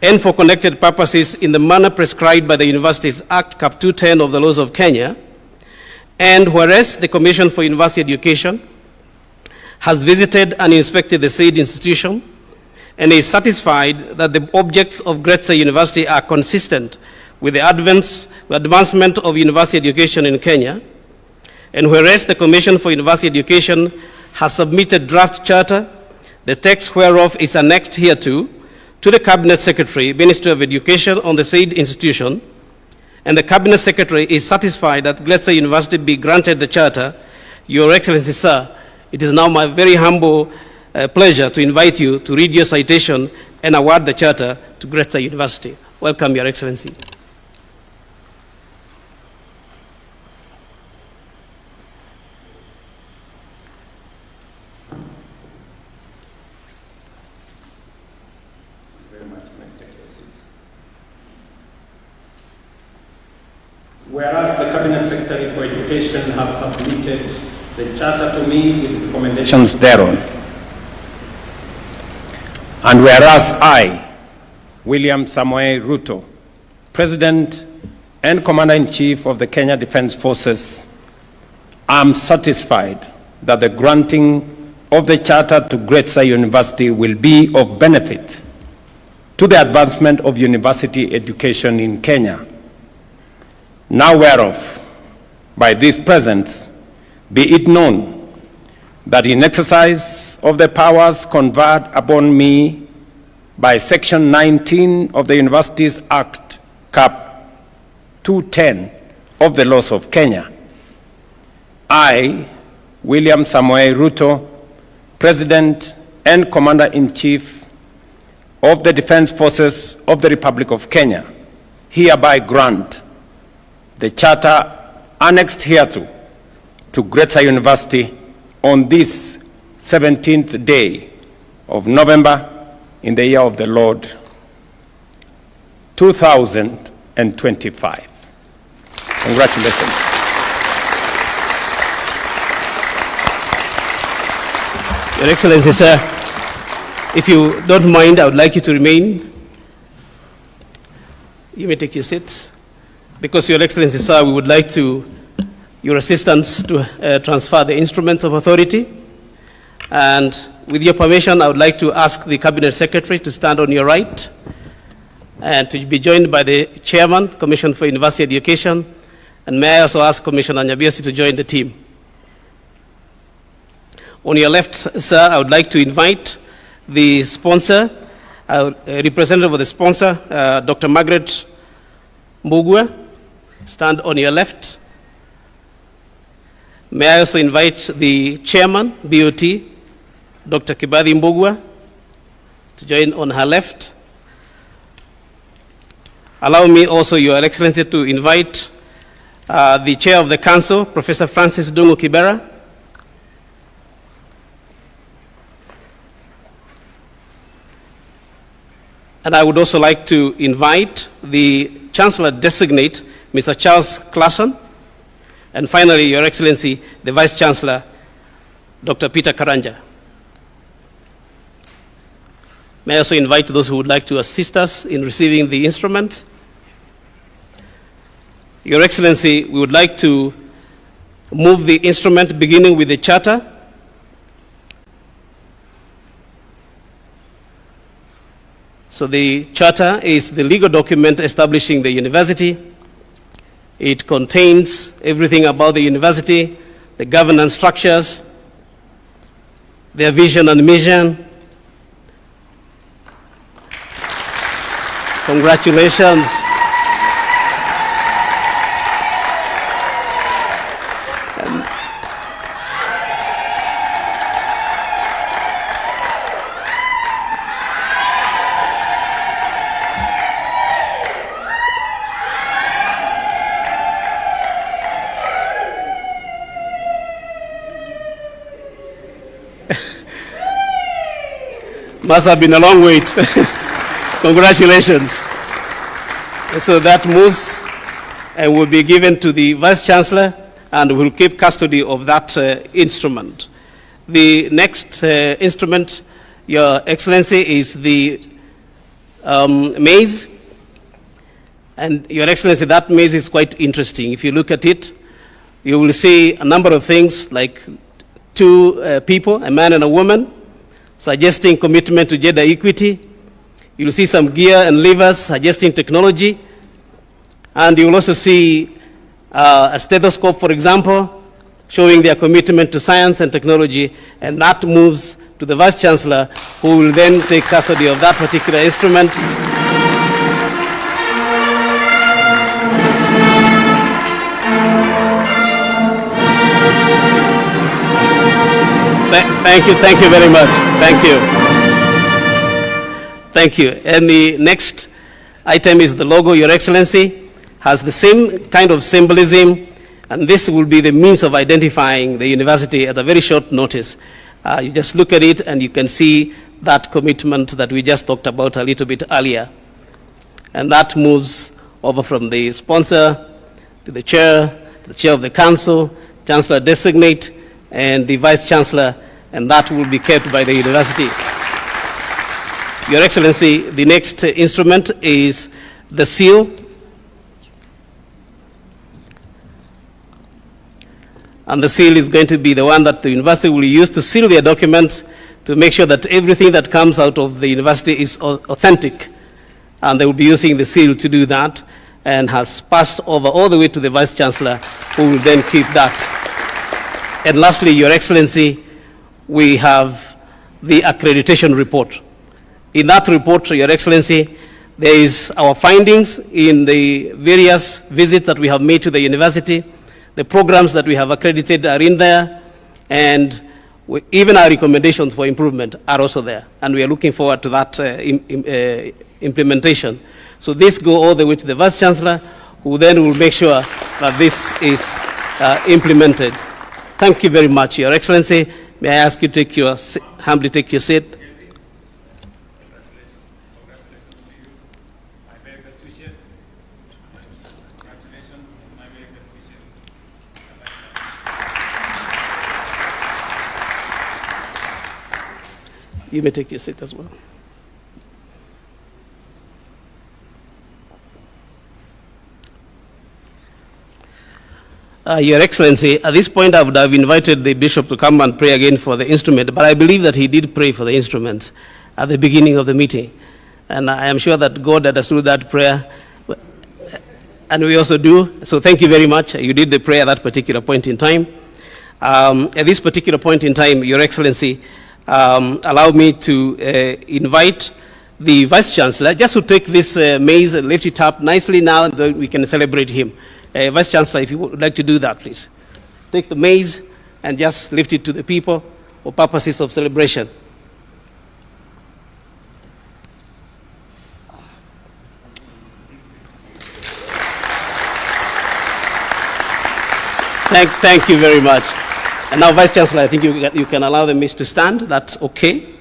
and for connected purposes in the manner prescribed by the Universities Act Cap 210 of the laws of Kenya, and whereas the Commission for University Education has visited and inspected the said institution and is satisfied that the objects of Gretsa University are consistent with the advancement of university education in Kenya, and whereas the Commission for University Education has submitted draft charter, the text whereof is annexed hereto, to the Cabinet Secretary, Ministry of Education on the said institution, and the Cabinet Secretary is satisfied that Gretsa University be granted the charter, Your Excellency, sir, it is now my very humble pleasure to invite you to read your citation and award the charter to Gretsa University. Welcome, Your Excellency.
Whereas the Cabinet Secretary for Education has submitted the charter to me with recommendations thereon, and whereas I, William Samoei Ruto, President and Commander-in-Chief of the Kenya Defense Forces, I am satisfied that the granting of the charter to Gretsa University will be of benefit to the advancement of university education in Kenya. Now whereof, by these presents, be it known that in exercise of the powers conferred upon me by Section 19 of the Universities Act, Cap 210 of the laws of Kenya, I, William Samoei Ruto, President and Commander-in-Chief of the Defense Forces of the Republic of Kenya, hereby grant the charter annexed hereto to Gretsa University on this 17th day of November in the year of the Lord 2025. Congratulations.
Your Excellency, sir, if you don't mind, I would like you to remain. You may take your seats. Because, Your Excellency, sir, we would like your assistance to transfer the instruments of authority. And with your permission, I would like to ask the Cabinet Secretary to stand on your right and to be joined by the Chairman, Commission for University Education. And may I also ask Commissioner Nyabiasi to join the team. On your left, sir, I would like to invite the sponsor, representative of the sponsor, Dr. Margaret Mbugua. Stand on your left. May I also invite the chairman, BOT, Dr. Kibadi Mbugua, to join on her left. Allow me also, Your Excellency, to invite the chair of the council, Professor Francis Dungu Kibera. And I would also like to invite the Chancellor-designate, Mr. Charles Clason, and finally, Your Excellency, the Vice-Chancellor, Dr. Peter Karanja. May I also invite those who would like to assist us in receiving the instruments. Your Excellency, we would like to move the instrument beginning with the charter. So the charter is the legal document establishing the university. It contains everything about the university, the governance structures, their vision and mission. Congratulations. Must have been a long wait. Congratulations. So that moves and will be given to the Vice Chancellor and will keep custody of that instrument. The next instrument, Your Excellency, is the maize. And Your Excellency, that maize is quite interesting. If you look at it, you will see a number of things like two people, a man and a woman, suggesting commitment to gender equity. You'll see some gear and levers suggesting technology. And you will also see a stethoscope, for example, showing their commitment to science and technology. And that moves to the Vice Chancellor, who will then take custody of that particular instrument. Thank you very much. Thank you. Thank you. And the next item is the logo, Your Excellency, has the same kind of symbolism, and this will be the means of identifying the university at a very short notice. You just look at it and you can see that commitment that we just talked about a little bit earlier. And that moves over from the sponsor to the chair of the council, Chancellor-designate, and the Vice-Chancellor, and that will be kept by the university. Your Excellency, the next instrument is the seal. And the seal is going to be the one that the university will use to seal their documents to make sure that everything that comes out of the university is authentic. And they will be using the seal to do that, and has passed over all the way to the Vice Chancellor, who will then keep that. And lastly, Your Excellency, we have the accreditation report. In that report, Your Excellency, there is our findings in the various visits that we have made to the university. The programs that we have accredited are in there, and even our recommendations for improvement are also there, and we are looking forward to that implementation. So this go all the way to the Vice Chancellor, who then will make sure that this is implemented. Thank you very much, Your Excellency. May I ask you to humbly take your seat? You may take your seat as well. Your Excellency, at this point I would have invited the Bishop to come and pray again for the instrument, but I believe that he did pray for the instrument at the beginning of the meeting. And I am sure that God understood that prayer, and we also do. So thank you very much. You did the prayer at that particular point in time. At this particular point in time, Your Excellency, allow me to invite the Vice Chancellor just to take this maize and lift it up nicely now, and then we can celebrate him. Vice Chancellor, if you would like to do that, please. Take the maize and just lift it to the people for purposes of celebration. Thank you very much. And now, Vice Chancellor, I think you can allow the maize to stand. That's okay.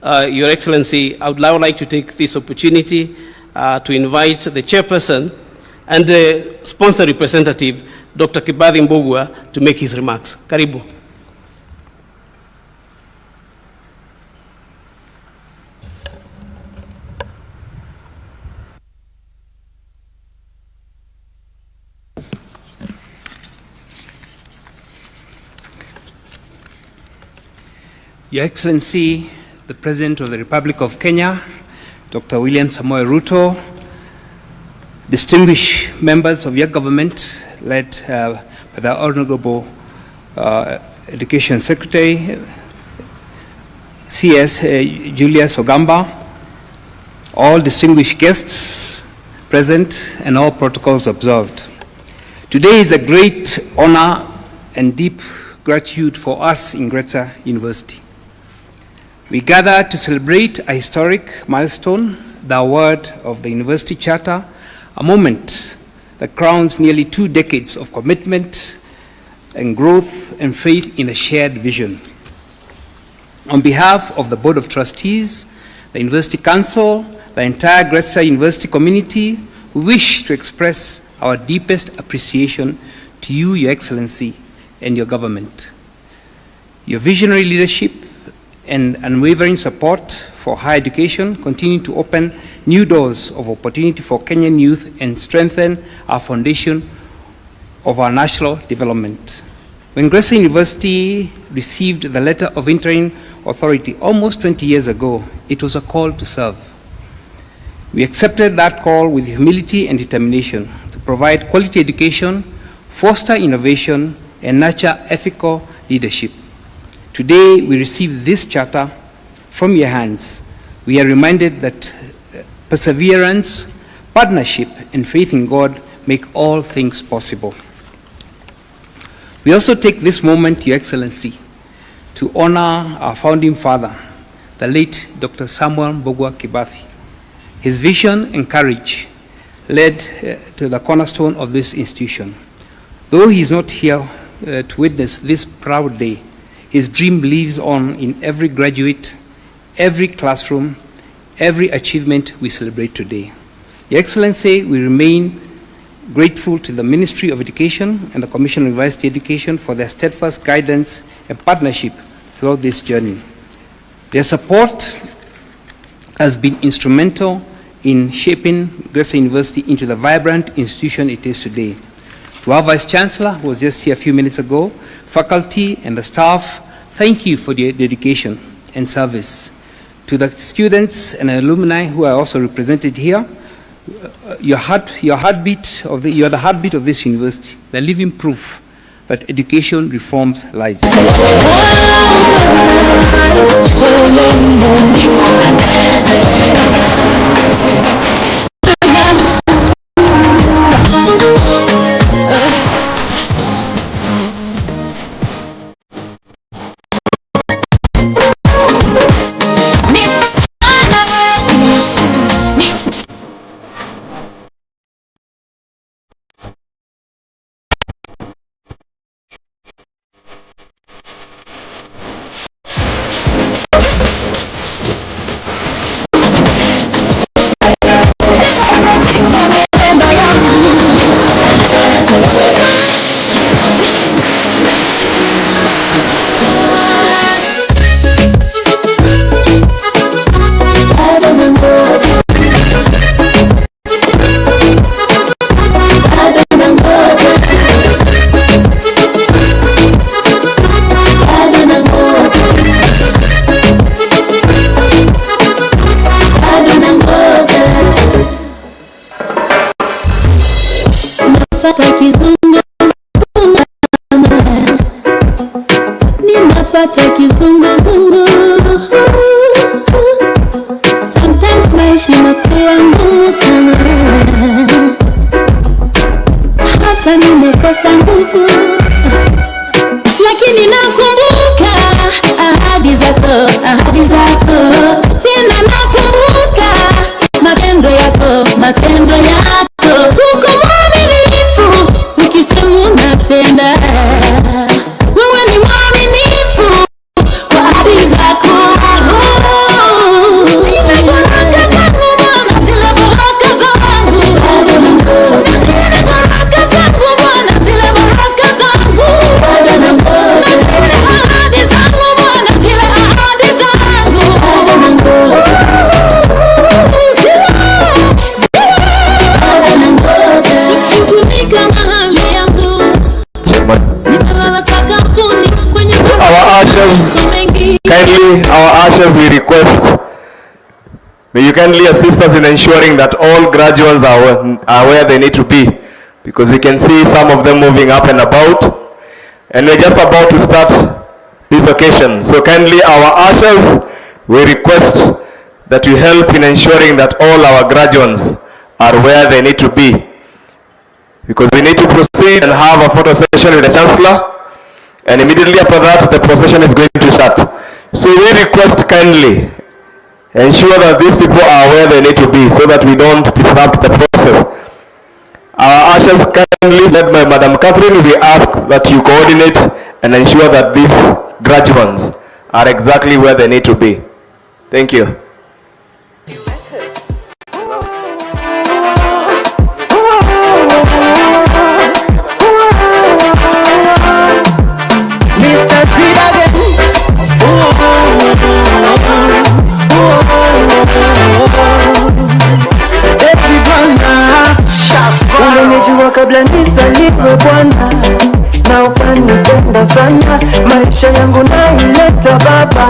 Your Excellency, I would now like to take this opportunity to invite the chairperson and the sponsor representative, Dr. Kibathi Mbugua, to make his remarks. Karibu.
Your Excellency, the President of the Republic of Kenya, Dr. William Samoei Ruto, distinguished members of your government, led by the Honorable Education Secretary, CS Julius Ogamba, all distinguished guests present, and all protocols observed. Today is a great honor and deep gratitude for us in Gretsa University. We gather to celebrate a historic milestone, the award of the University Charter, a moment that crowns nearly 2 decades of commitment and growth and faith in a shared vision. On behalf of the Board of Trustees, the University Council, the entire Gretsa University community, we wish to express our deepest appreciation to you, Your Excellency, and your government. Your visionary leadership and unwavering support for higher education continue to open new doors of opportunity for Kenyan youth and strengthen our foundation of our national development. When Gretsa University received the letter of interim authority almost 20 years ago, it was a call to serve. We accepted that call with humility and determination to provide quality education, foster innovation, and nurture ethical leadership. Today, we receive this charter from your hands. We are reminded that perseverance, partnership, and faith in God make all things possible. We also take this moment, Your Excellency, to honor our founding father, the late Dr. Samuel Mbugua Kibathi. His vision and courage led to the cornerstone of this institution. Though he is not here to witness this proud day, his dream lives on in every graduate, every classroom, every achievement we celebrate today. Your Excellency, we remain grateful to the Ministry of Education and the Commission on University Education for their steadfast guidance and partnership throughout this journey. Their support has been instrumental in shaping Gretsa University into the vibrant institution it is today. To our Vice Chancellor, who was just here a few minutes ago, faculty and the staff, thank you for your dedication and service. To the students and alumni who are also represented here, you are the heartbeat of this university, the living proof that education reforms lives.
Sometimes maisha inakuwa ngumu sana, hata nimekosa nguvu, lakini nakumbuka ahadi zako, tena nakumbuka matendo yako, uko mwaminifu, ukisema unatenda. Wewe ni mwaminifu kwa ahadi zako. Zile baraka zangu Bwana, zile baraka zangu. Zile baraka zangu Bwana, zile baraka zangu. Zile ahadi zangu Bwana, zile ahadi zangu. Usikunika mahali yangu, nimelala sakafuni kwenye
our ushers, kindly, our ushers, we request, may you kindly assist us in ensuring that all graduates are where they need to be, because we can see some of them moving up and about, and we're just about to start this occasion. So kindly, our ushers, we request that you help in ensuring that all our graduates are where they need to be, because we need to proceed and have a photo session with the Chancellor, and immediately after that the procession is going to start. So we request kindly ensure that these people are where they need to be, so that we don't disrupt the process. Our ushers, kindly led by Madam Catherine, we ask that you coordinate and ensure that these graduates are exactly where they need to be. Thank you.
Umenijua kabla nisaliwe Bwana, na ukanipenda sana. Maisha yangu naileta Baba,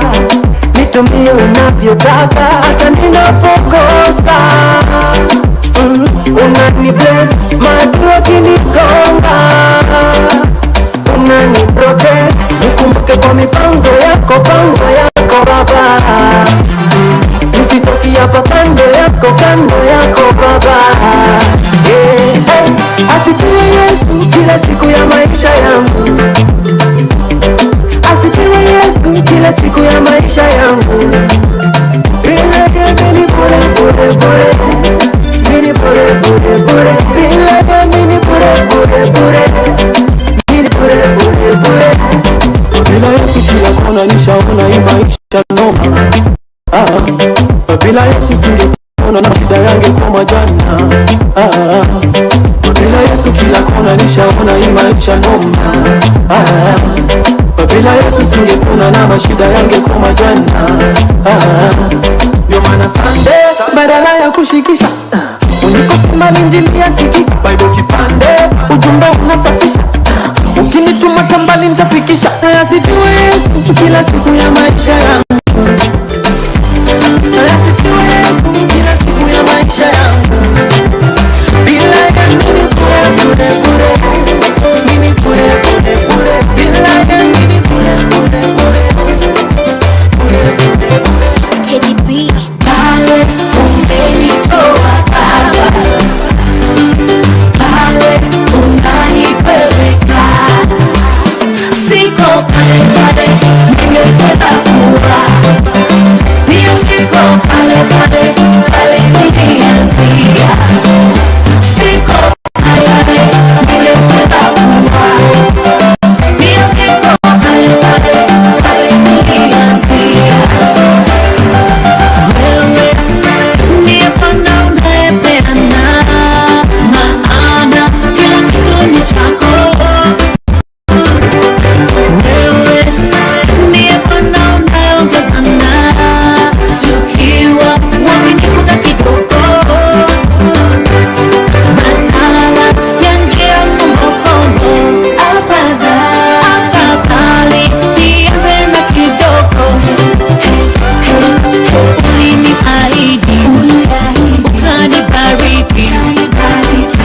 nitumie unavyotaka, hata ninapokosa unani bless, maadui wakinigonga unani protect, nikumbuke kwa mipango yako Baba, nisitoki hapa kando yako Baba. Asifiwe Yesu kila siku ya maisha yangu, asifiwe Yesu kila siku ya maisha yangu. Mini bure, mini bure, bila Yesu kila kona nishaona hii maisha noma. Bila Yesu singekuona na shida yangu kwa majana. Bila Yesu kila kona nishaona hii maisha noma. Bila Yesu singekuona na mashida yangu kwa majana. Ndio maana Sunday badala ya kushikisha unikosema injili ya sikika Bible kipande ujumbe unasa Asifiwe Yesu kila siku ya maisha yangu. Asifiwe Yesu kila siku ya maisha yangu. Bila yeye mimi bure bure bure. Mimi bure bure bure. Bila yeye mimi bure bure bure. Bure bure bure.
Teddy B.
Pale umenitoa Baba. Pale unanipeleka. Siko pale pale ningependa kuwa. Pia siko pale pale pale nilianzia. Siko pale pale ningependa kuwa. Pia siko pale pale pale nilianzia. Wewe ndiye Bwana unayepeana, maana kila kitu ni chako. Wewe ndiye Bwana unayeongezana, tukiwa waaminifu na kidogo. Badala ya njia ngumu, afadhali nianze na kidogo. Uliniahidi utanibariki,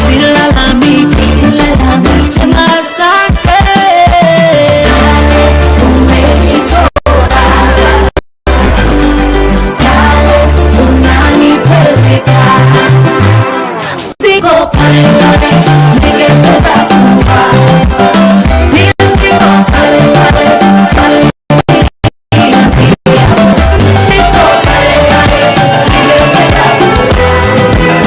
silalamiki, nasema asante. Umenitoa pale unanipeleka. Siko pale pale ningependa kuwa. Pia siko pale pale pale nilianzia. Siko pale pale ningependa kuwa.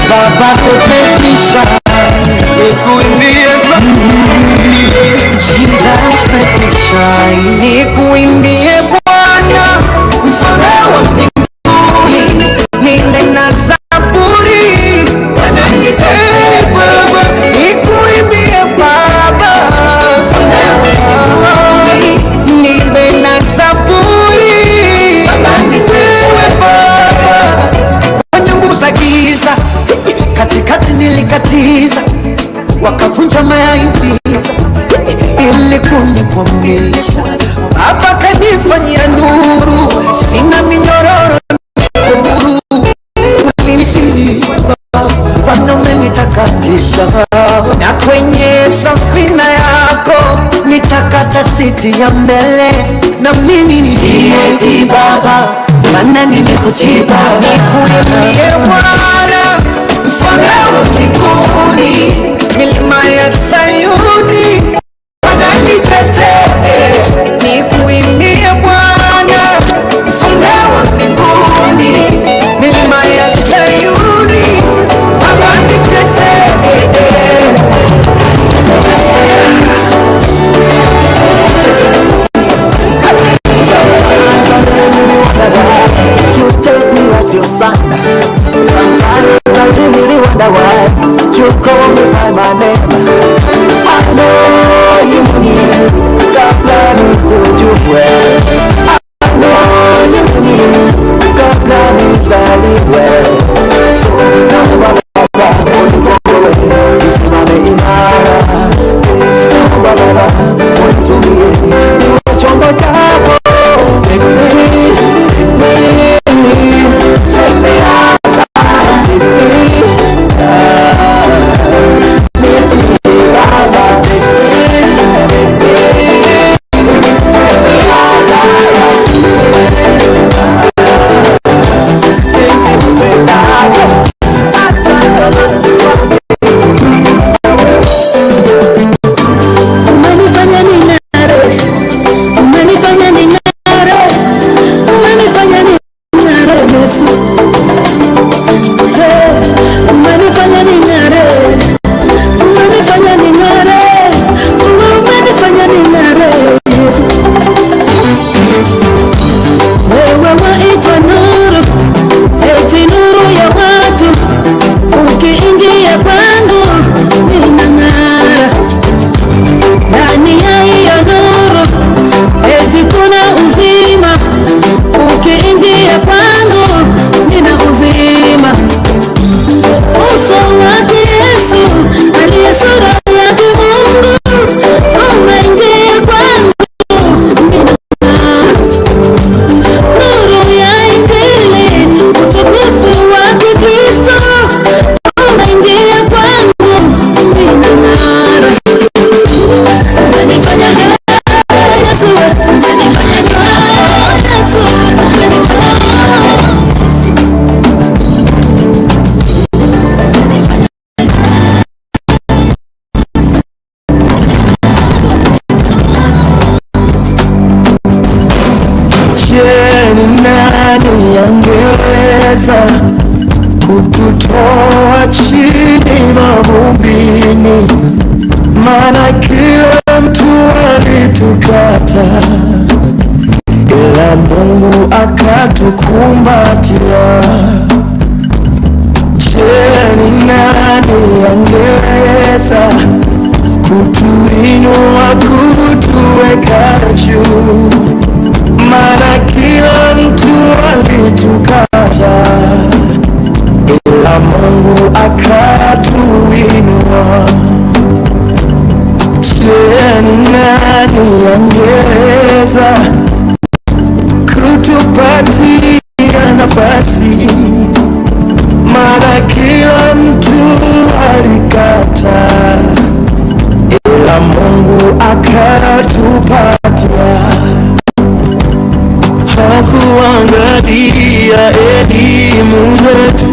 Baba kupepisha nikuimbie zaburi. Jesus make me shine. Nikuimbie Bwana mfalme wa mbinguni. Ninde na zaburi. Baba nikuimbie Baba mfalme wa mbinguni. Ninde na zaburi. Baba kwenye nguvu za giza katikati nilikatiza, wakavunja mayaimbiza ili kunipomisha. Baba kanifanyia nuru, sina minyororo huru. Ulinisiba, Bwana umenitakatisha, na kwenye safina yako nitakata siti ya mbele. Na mimi ni VIP Baba, maana nimekutiba. Nikuimbie Bwana mfalme wa mbinguni, milima ya Sayuni wananitetee. Nikuimbie Bwana mfalme wa mbinguni, milima ya Sayuni wananitetee. You take me as your son. Sometimes I really wonder why you call me kutukumbatia. Je, ni nani angeweza kutuinua, kutuweka juu? Maana kila mtu alitukata, ila Mungu akatuinua. Je, ni nani angeweza kutupatia nafasi? Maana kila mtu alikata, ila Mungu akatupatia. Hakuangalia elimu zetu,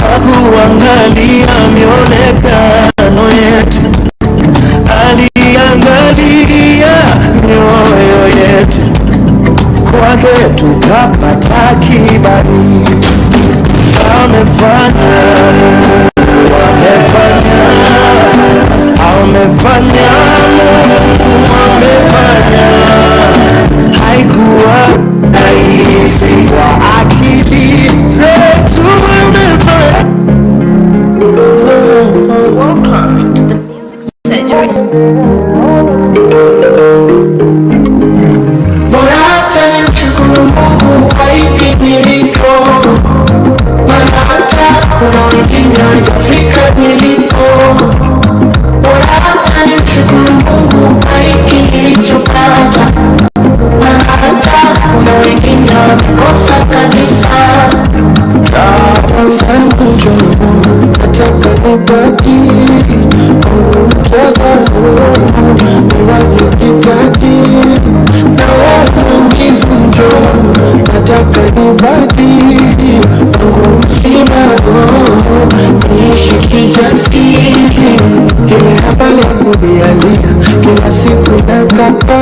hakuangalia mionekano yetu, aliangalia mioyo yetu. Kwake tukapata kibali. Amefanya, amefanya, amefanya, amefanya. Haikuwa rahisi kwa akili zetu, amefanya.
Welcome to the music surgery.
Bora hata nimshukuru Mungu kwa hivi nilivyo, maana hata kuna wengine hawajafika nilipo. Bora hata nimshukuru Mungu kwa hiki nilichopata, maana hata kuna wengine wamekosa kabisa. Dawa zangu njoo, nataka nibadili Mungu mtazamo, niwazikitaji na maumivu njoo, nataka nibadili Mungu msimamo, niishi kijasiri. Ile habari ya kulialia kila siku nakata,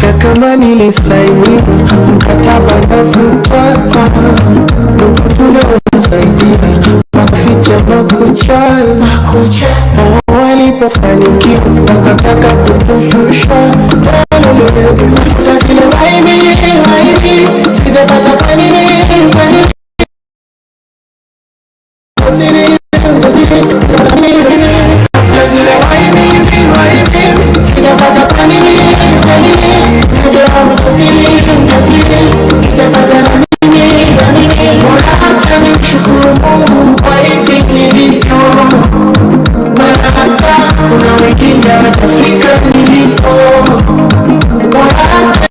na kama nilisainiwa mkataba nafuta. Ndugu tunawasaidia wakuficha makucha, walipofanikiwa wakataka kutushusha. Nafuta zile waibi, sijapata kwa nini, kwa nini? Nafuta zile waibi, sijapata kwa nini, kwa nini? Bora hata nimshukuru Mungu kwa hivi nilivyo, maana hata kuna wengine hawajafika nilipo. Bora hata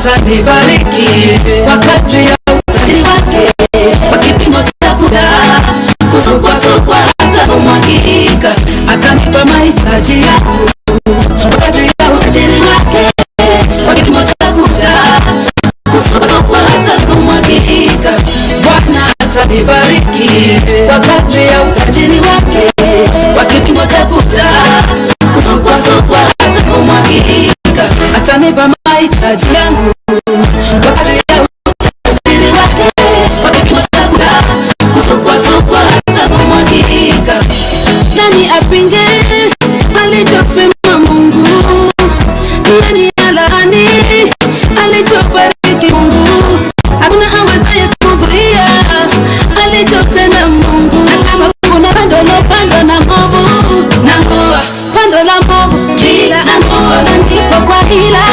atanibariki kwa kadri ya utajiri wake, kwa kipimo cha kuta kusukwasukwa hata kumwagika. Atanipa mahitaji yangu kwa kadri ya utajiri wake, kwa kipimo cha kuta kusukwasukwa hata kumwagika. Bwana atanibariki kwa kadri ya utajiri wake, kwa kipimo cha kuta kusukwasukwa hata kumwagika. Atanipa mahitaji yangu kwa kadri ya utajiri wake, kwa kipimo cha kuta kusukwasukwa hata kumwagika. Nani apinge alichosema Mungu? Nani alaani alichobariki Mungu? Hakuna awezaye kuzuia alichotenda Mungu. Kuna pando na movu, na ngoa pando la movu, kila angoa andiko kwa hila,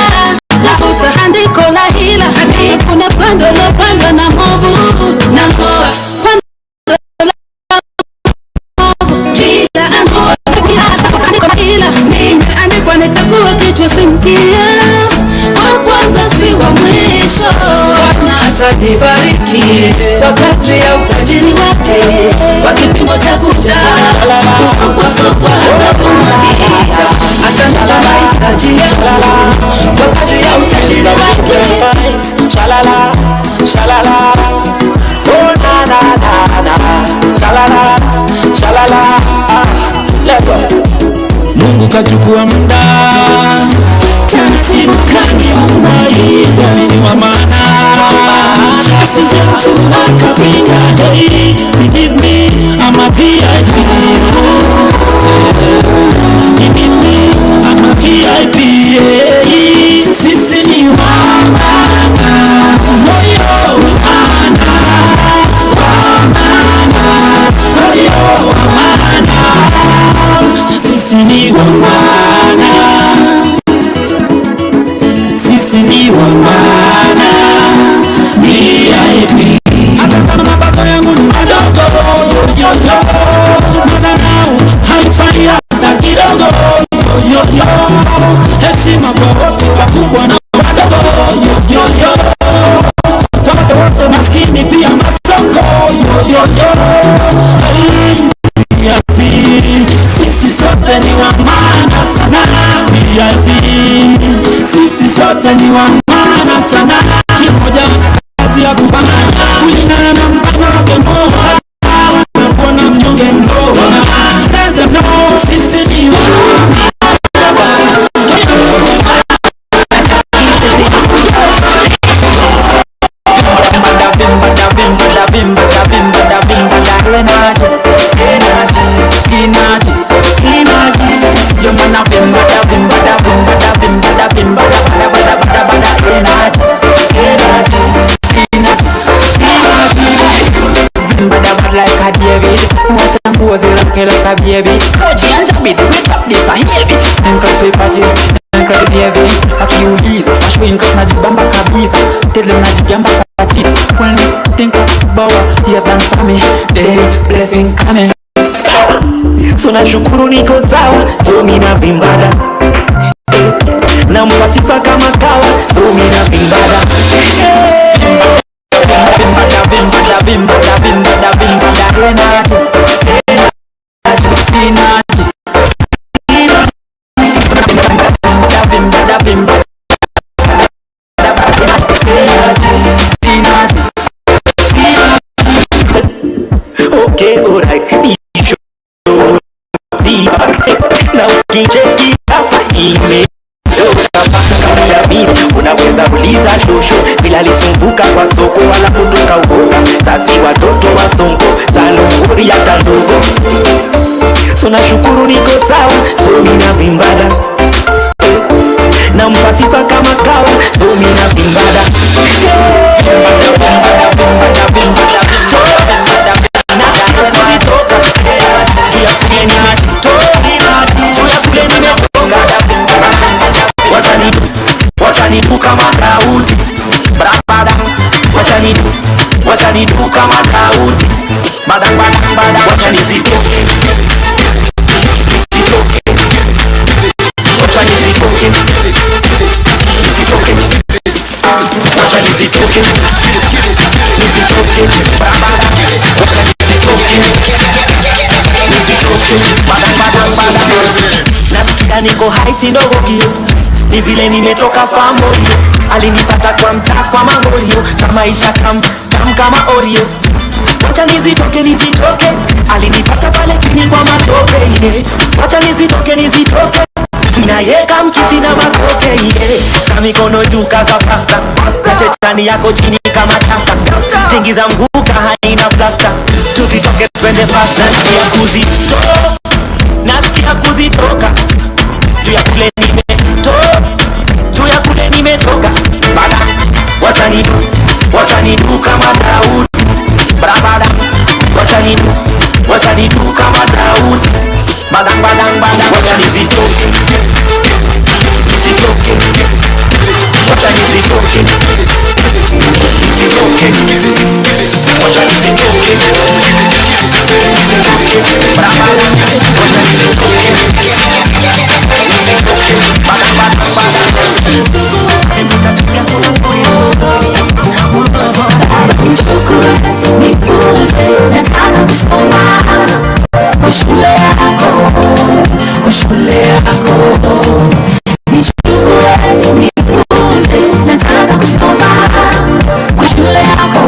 nafuta andiko la hila. Kuna pando na movu, na ngoa pando la movu, kila angoa nafuta andiko la hila. Mimi andikwa nitakuwa kichwa simkia, wa kwanza si wa mwisho. Bwana atanibariki kwa kadri ya utajiri wake, kwa kipimo cha kuta kusukwasukwa hata kumwagika. Atanipa mahitaji yangu kwa kadri ya utajiri wake.
Shalala, shalala, oh na na na na, shalala, shalala, let go. Mungu kachukua muda taratibu kaniumba hivyo mimi wa maana, asije mtu akapinga. Hey, believe me, I'm a VIP. Believe me, I'm a VIP. Hey, sisi ni wa maana, moyo wa maana, wa maana, moyo wa maana, sisi ni wa maana, sisi ni wa maana, VIP. Hata kama mapato yangu ni madogo, yo yo yo, madharau haifai hata kidogo, yo yo yo. Heshima kwa wote wakubwa na wadogo, yo yo yo. Watoto wote maskini pia masoko, yo yo yo. VIP, sisi sote ni wa maana sana. VIP, sisi sote ni wa maana sana. Kila mmoja ana kazi ya kufanya kulingana na mpango wake Mola, na kuona mnyonge mdogo. Let them know sisi ni wa maana. Like a baby, Ojianja me do it up this a heavy. Inclusive party, inclusive baby. Akiuliza, mashu inclusive najibamba kabisa. Tell them najibamba party. When you think about what he has done for me, the blessings coming. So nashukuru niko sawa, so mina vimbada. Na mpasifa kama kawa, so mina vimbada. Vimbada, vimbada, vimbada, vimbada, vimbada, energy. Okay, alright. Now kicheki hapa imetoka mpaka ya mimi. Unaweza uliza shosho bila lisumbuka kwa soko alafu tukauoga. Sasi watoto wa songo salunguri ya kandogo. So nashukuru niko sawa, so mina vimbada. Na mpasifa kama kawa, so mina vimbada. Wachanidu kama Daudi, brabada. Wachanidu kama Daudi, badang badang badang. Wachanizitoke, zitoke. Wachanizitoke, zitoke. wacha nisitoke, nisitoke, barabara, wacha nisitoke, nisitoke, badang. Nasikia niko high sindogo gio, ni vile nimetoka famorio, alinipata kwa mtaa kwa mangorio, za maisha kama Oreo. Wacha nisitoke, alinipata pale chini kwa matope, yeah. Wacha nisitoke, ninayeka mkisi na matoke, yeah. Sa mikono juu kaza fasta, na shetani yako chini kama tasta, tingiza mguka haina plasta, tusitoke twende fast. Nasikia kuzitoka, juu ya kule nimetoka, bada, wacha nidu kama Daudi, bada, wacha nidu kama Daudi, badang, wacha nisitoke, wacha nisitoke, wacha nisitoke, bada, wacha nisitoke, nataka kusoma kwa shule yako, nichukue nifunze, nataka kusoma kwa shule yako,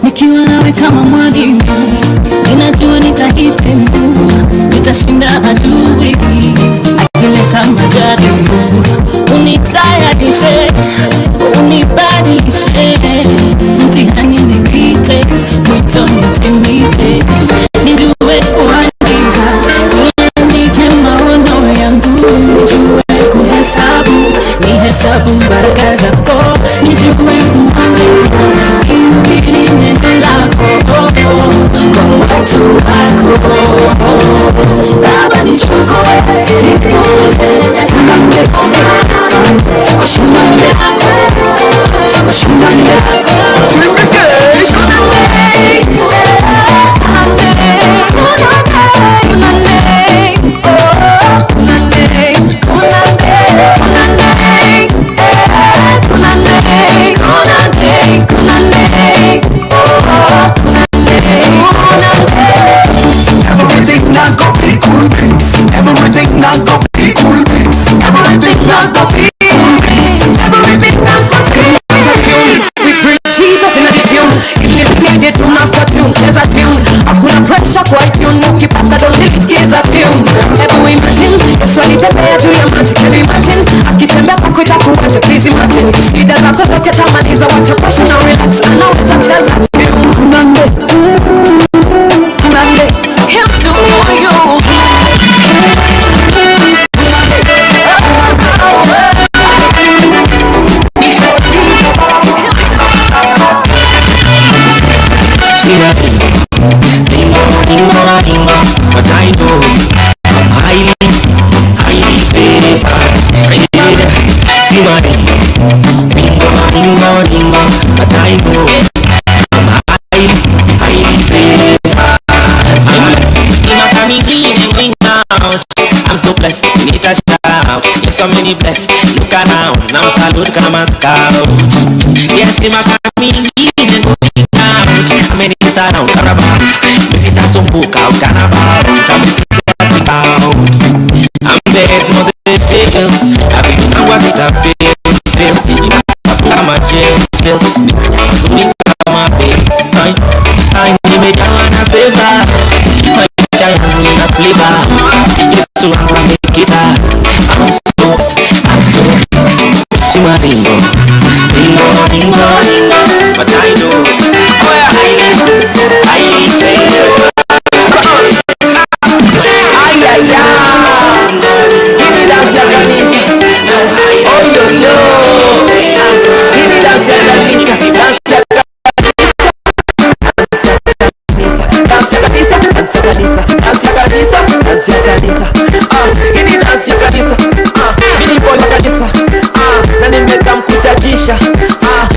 nikiwa nawe kama mwalimu, ninajua nitahitimu, nitashinda adui akileta majaribu, unitayarishe, unibadilishe, mtihani nipite, mwito nitimize, nijue kuandika, niandike maono yangu, nijue kuhesabu, nihesabu baraka zako, nijue kuandika, nihubiri neno lako kwa watu wako. Baba nichukue, nifunze, nataka kusoma kwa shule yako, hakuna pressure kwa tune, ukipata don't nilisikiza tune. Hebu imagine, Yesu alitembea juu ya maji, can you imagine? Akitembea kwako itakuwaje, please imagine. Shida zako zote tamaliza, wacha pressure na relax, anaweza cheza tune. Kunande, he'll do for you. Ringo, but I know I'm highly favored. See my ringo, but I know I'm highly favored. I'm so blessed, need a shout. Yes, so many blessed. Look around, now salute come and scout. Yes, in my family, many around Carabao. Visit us on book out and about. I'm dead, no the sales. I've been some was it a fail. I'm a jail. So we come up big. I need me down a favor. My child in a flavor. Yes, so I'm gonna make it out. I'm so Ringo, but I know highly favored.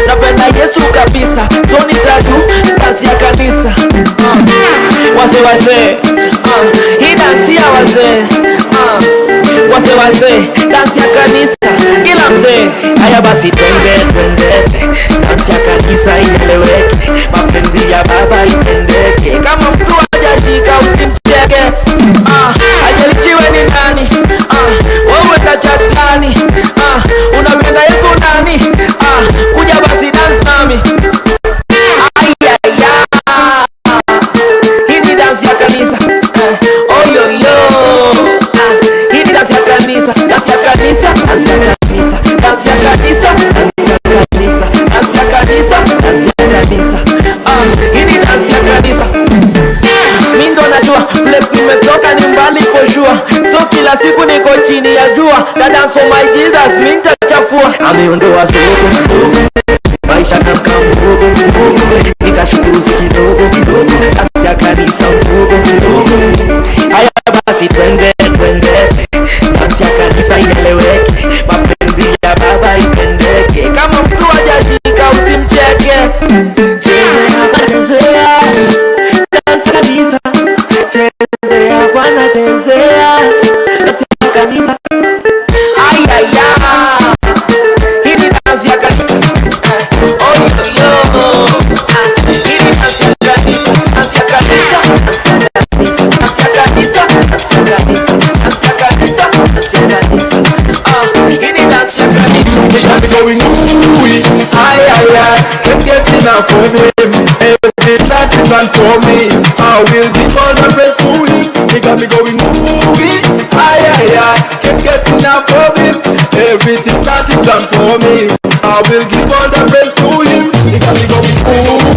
Napenda Yesu kabisa, so nitaju dansi ya kanisa. Wase hii dansi ya wase dansi ya kanisa. basi twende dansi ya kanisa ieleweke, mapenzi ya baba itendeke, kama mtu hajashika usimcheke. Ajalichiwe ni nani, wewe na church gani, unapenda Yesu nani, kuja basi dance nami. Hii ni dance ya kanisa, oh yo yo. Hii ni dance ya kanisa, dance ya kanisa, dance ya kanisa, dance ya kanisa, dance ya kanisa, dance ya kanisa. Hii ni dance ya kanisa. Mimi ndo najua place nimetoka ni mbali for sure, so kila siku niko chini ya jua, na dance for my Jesus mimi nitachafua. Ameondoa soko maisha kama mdogo, nikashukuru kidogo dance ya kanisa mdogo. Haya basi twende dance ya kanisa ieleweke, mapenzi ya baba itendeke, kama mtu hajashika usimcheke. Chezea dance kanisa, chezea Bwana, chezea dance kanisa. Hii ni dance ya kanisa, oh yo. Hii ni dance ya kanisa, dance ya kanisa, dance ya kanisa, dance ya kanisa, dance ya kanisa, dance ya kanisa. Hii ni dance ya kanisa.
They got me going ooh, can't get enough of him. Everything that is done for me, I will give all the praise to him. They got me going ooh, can't get enough of him. Everything that is done for me, I will give all the praise to him. They got me going ooh,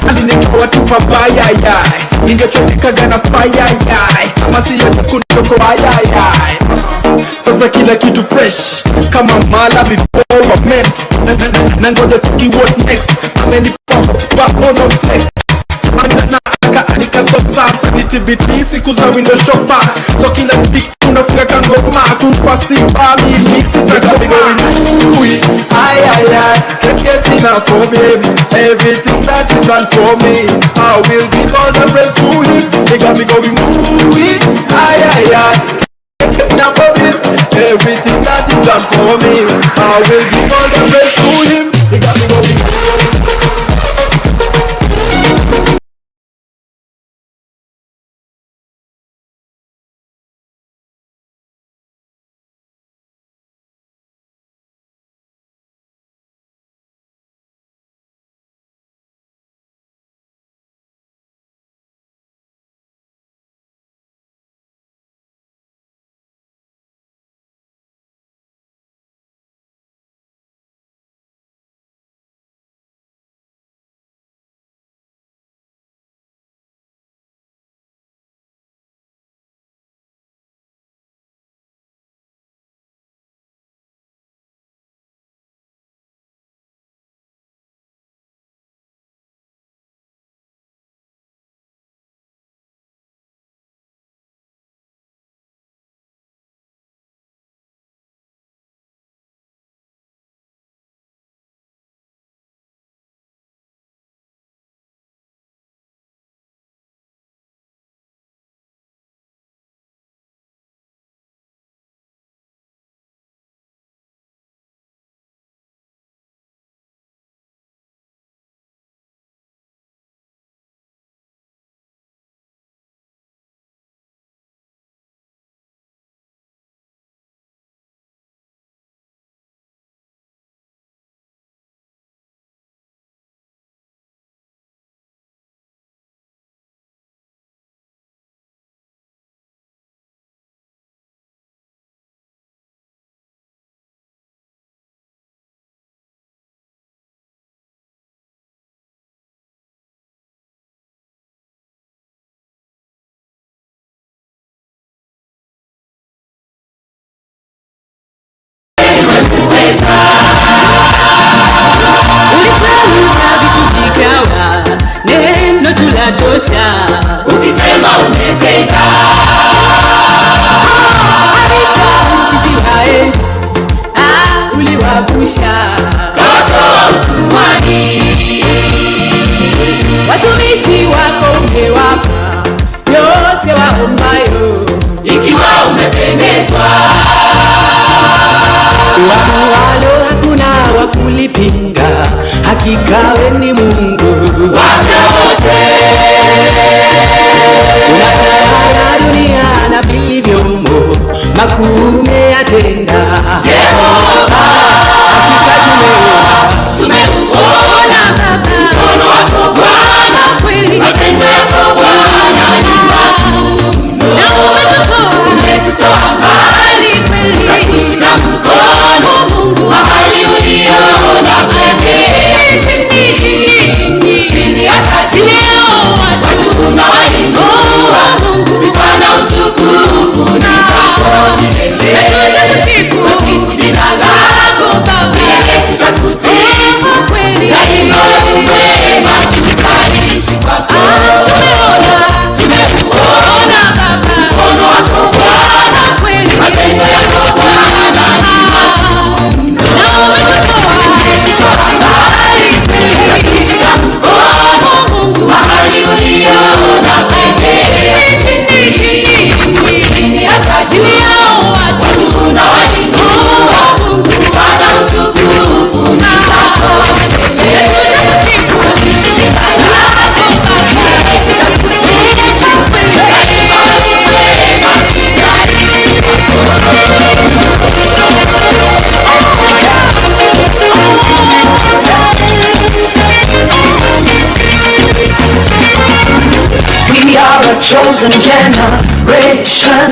alinitoa tu pabaya, ningechomeka gana fire, ama siya kutoko sasa kila kitu fresh kama mala before I met, nangoja tuki what next, amenipa ono flex, na aka sasa nitibiti siku za window shopper, so kila speak unafunga kangoma kupasi bali mix itakabigowi can't get enough of him. Everything that is done for me, I will give all the praise to him. They got me going can't get enough of him. Everything that is done for me, I will give all the praise to him. They got me going
ukisema umetenda. Uliwavusha katoa utumwani, watumishi wako umewapa yote waombayo, ikiwa umependezwa.
tumeyatenda. Jehova, hakika tumeuona mkono wako Bwana, kweli matendo yako Bwana ni makuu mno. Na umetutoa mbali kweli, ukatushika mkono Mungu mahali uliona pekee. Chini ya taji watu unawainua Mungu, sifa na utukufu ni zako milele. Wasifu jina lako Baba, tutakusifu kweli, daima umema, tutaishi kwako. Tumeuona Baba mkono wako Bwana, kweli matendo yako Bwana ni makuu mno. Na umetutoa mbali kweli, ukatushika mkono Mungu mahali uliona pekee. Chini ya taji watu unawainua Mungu, sifa na utukufu ni zako milele. Wasifu jina lako Baba, tutakusifu kweli, daima umema, tutaishi kwako. We are a chosen generation,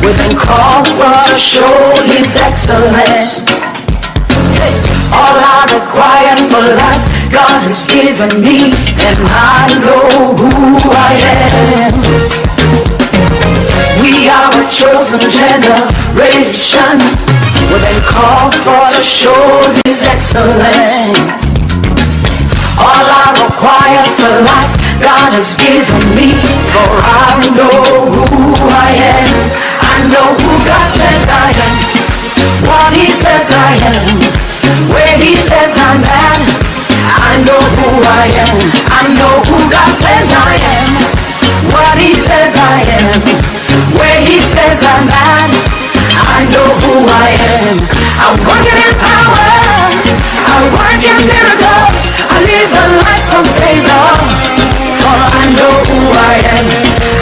we've been called for to show His excellence. All I require for life, God has given me, and I know who I am. We are a chosen generation, we've been called for to show His excellence. All I require for life, God has given me, for I know who I am. I know who God says I am, what He says I am, where He says I'm at. I know who I am, I know who God says I am, what He says I am, where He says I'm at. I know who I am. I'm working in power, I work in miracles, I live a life of favor, for I know who I am.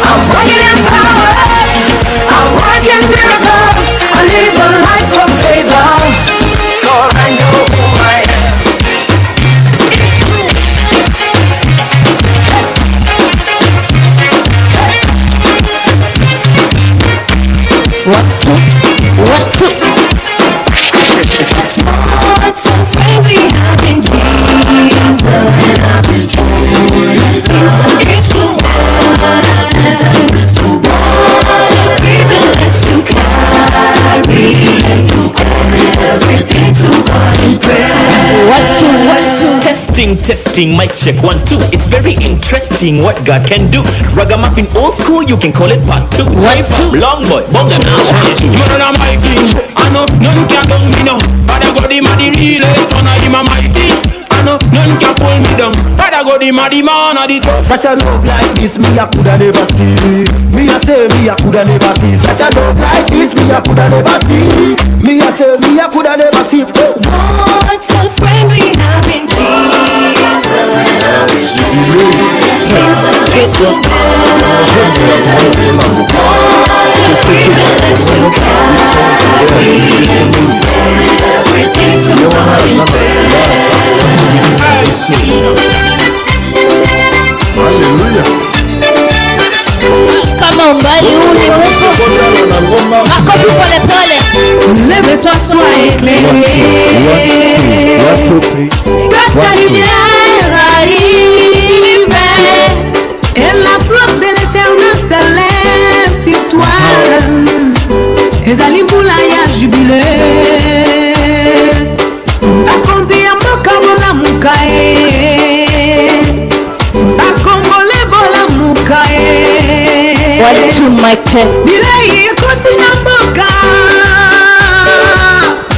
I'm working in power, I work in miracles, I live a life of favor, for I know who I am. What's so crazy? I'm in Jesus. It's the privilege to carry everything to God in prayer.
What to testing, mic check 1 2. It's very interesting what God can do. Ragamuffin old school, you can call it part 2. Long boy, bonga now.
You're not my king, I know none can done me now. Father God, him a the real son of him a mighty. I know none can pull me down. Father God, him a the man of the top.
Such a love like this, me I coulda never see. Me I say, me I coulda never see. Such a love like this, me I coulda never see. Me I say, me I coulda never see.
What's a friend we have in Jesus? Seems a gift to God. Privilege to carry everything to God in prayer.
Hallelujah.
Kama umbali ule huko, makofi pole pole.
Lève-toi, sois éclairé. Que ta lumière arrive et la gloire de l'Éternel s'élève sur toi. Ezali mbula ya jubilé. Bakonzi ya mboka bolamuka bakombole bolamuka
What to my test?
bilei ekoti na mboka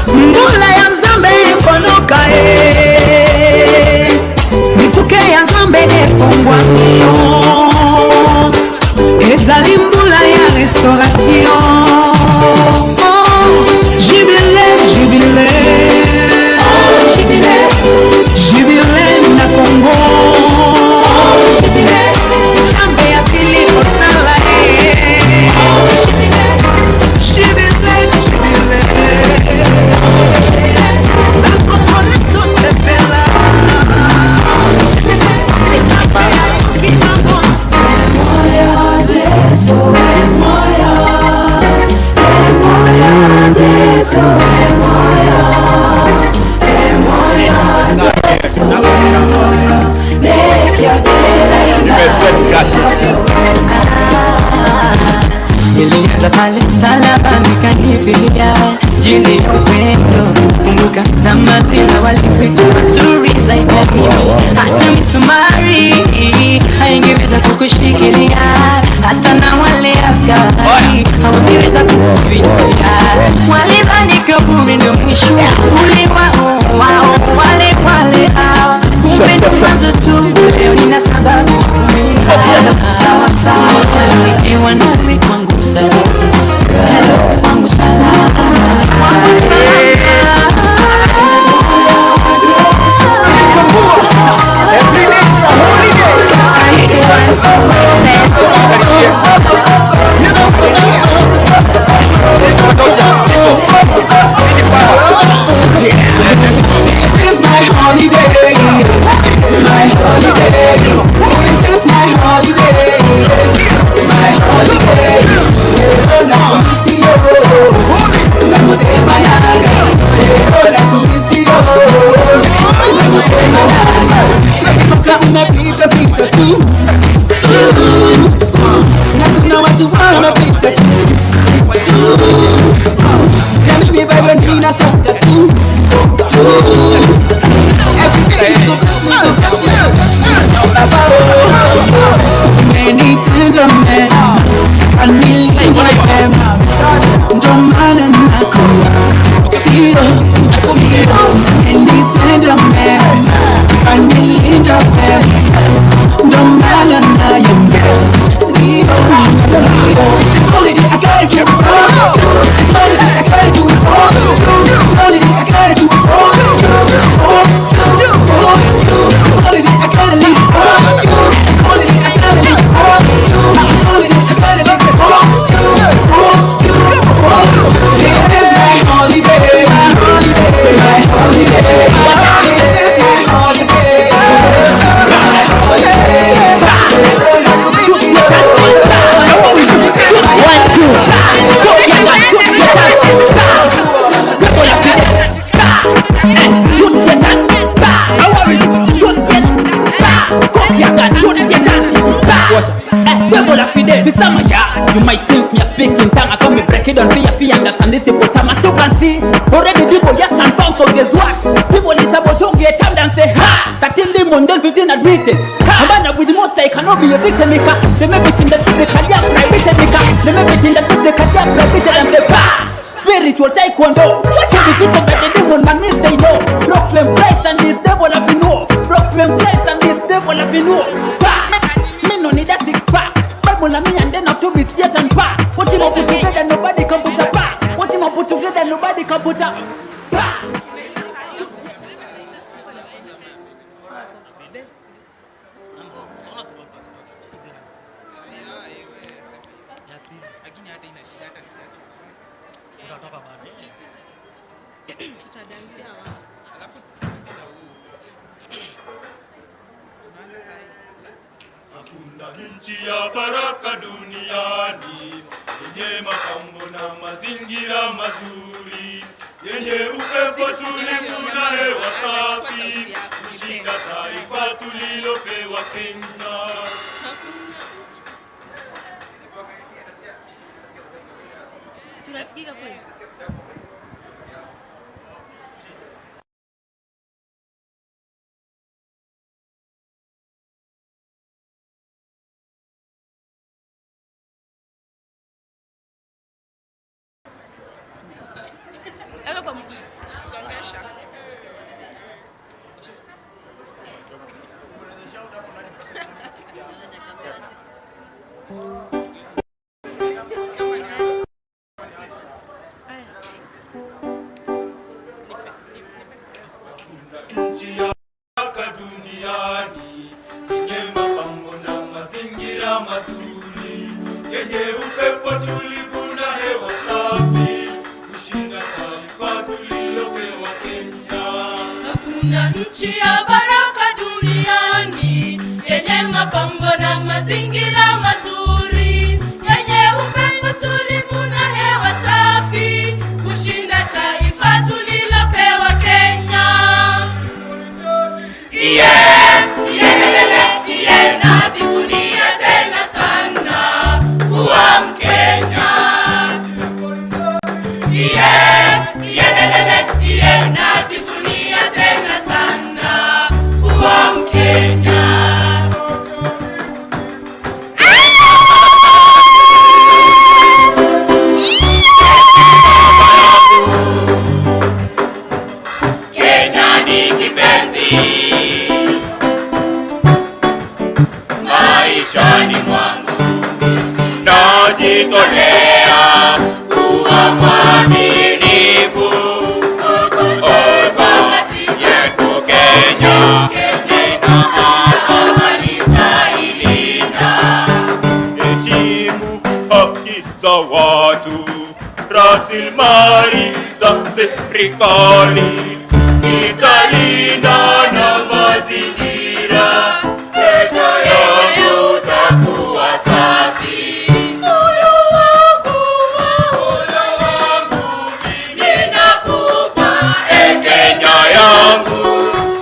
mbula ya nzambe ekonoka bikuke ya nzambe efongwami ezali mbula ya restauration. Jubilé, jubilé, jubilé, jubilé na Congo. Jubilé, Zambé asili kosala. Jubilé. ajili ya upendo. Kumbuka zama zile walikuita mazuri zaidi ya mimi. Hata misumari haingeweza kukushikilia, hata na wale askari hawangeweza kukuzuia. Walidhani kaburi ndio mwisho uliwao wao, wale hao. Kumbe ndo mwanzo tu, leo nina sababu kuimba. Sawa sawa, ikiwa nawe kwangu salama. Hello, kwangu salama. Every day is a holiday. This is my holiday. My holiday. This is my holiday. My holiday. La comisión. La modema naga. La comisión. La modema naga. Unapita pita tu. Na kuna watu wanapita tu. Na mimi bado ninasonga tu. Many tender men and million them. Don't man and I see many tender men and million them. Don't man and I am this holiday I gotta get wrong. This holiday I gotta do it wrong. This holiday I gotta do it wrong. This holiday I gotta leave it wrong. This holiday I gotta leave it wrong. This holiday I gotta leave it wrong. This is my holiday. My holiday. This is my holiday. My holiday.
You might think me a speaking tongue, so me break it down for you understand this hypotamus. You can see already people just stand firm, so guess what? People is about to get up and say ha! 13 demon, then 15 admitted. A man with the most I cannot be a victim maker. They make it in that the career private maker. They make it in that the career private and say pa! Spiritual taekwondo. What you defeated by the demon, man me say no. Proclaim Christ and this devil have been no. Proclaim Christ and this devil have been no. Pa! Me no need a six pack. Bible and me and then have to be Satan pa! What him up put together nobody can put a pa! What him up put together nobody can put a pa!
Nchi ya baraka duniani yenye mapambo na mazingira mazuri, yenye upepo tulivu na hewa safi, kushinda taifa tulilopewa Kenya.
Tunasikika kweli?
Songesha.
Nchi ya baraka duniani yenye mapambo na mazingira mazuri, yenye upepo tulivu na hewa safi, kushinda taifa tulilopewa Kenya.
Hakuna nchi ya baraka duniani yenye mapambo na mazingira mazuri, yenye upepo tulivu na hewa safi, kushinda taifa tulilopewa Kenya. Najivunia tena sana kuwa Mkenya.
watu, rasilimali za serikali, italinda na mazingira, kesho yangu itakuwa safi. Moyo wangu ninakupa, Kenya yangu,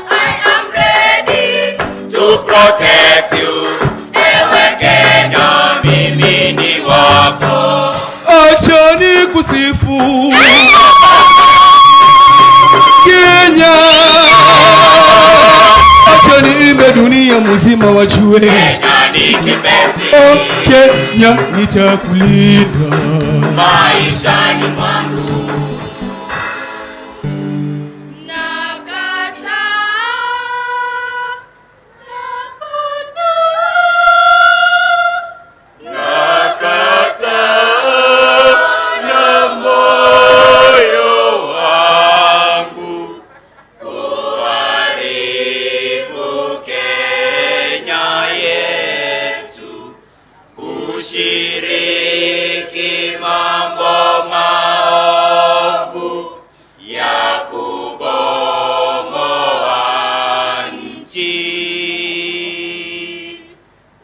I am ready to protect you. Ewe Kenya, mimi ni wako.
Acha nikusifu Kenya, acha niimbe dunia mzima wajue
Kenya ni kipenzi.
Oh, Kenya nitakulinda
maishani mwangu. Kushiriki mambo maovu ya kubomoa nchi.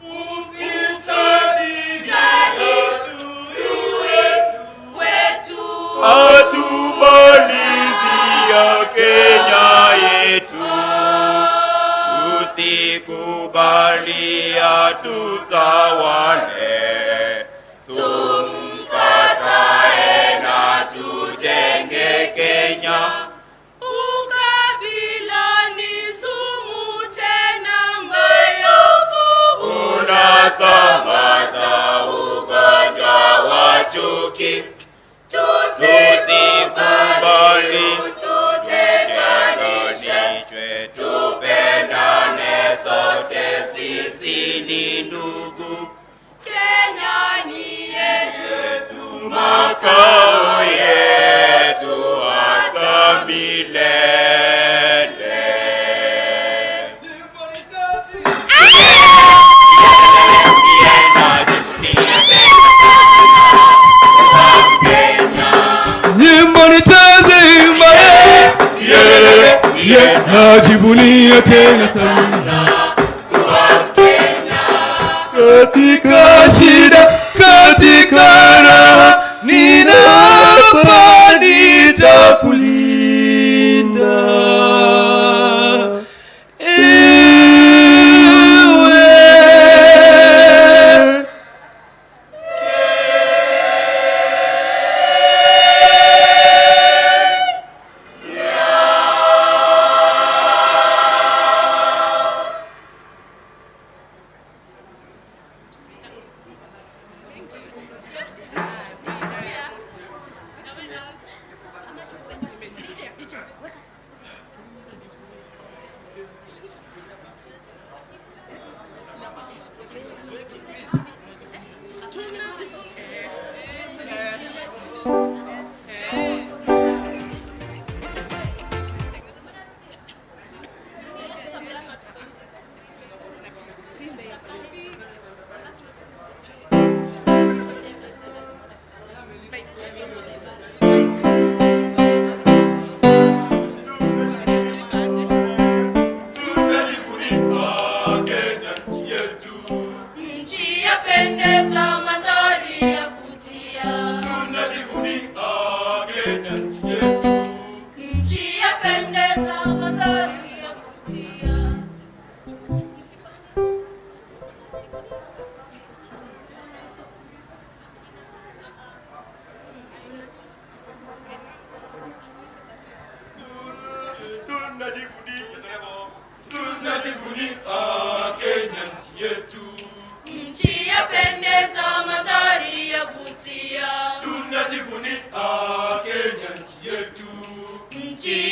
Ufisadi wetu hatubalizia Kenya yetu, usikubalia tutawale, tumkatae na tujenge Kenya. Ukabila ni sumu tena mbaya, unasambaza ugonjwa wa chuki. Tusikubali tutenganishwe, tupendane sote, sisi ni ndugu. Kenya ni yetu, makao yetu hata milele.
nyimbo nitaziimba, najivunia tena sana katika shida, katika raha, ninapa nitakulinda.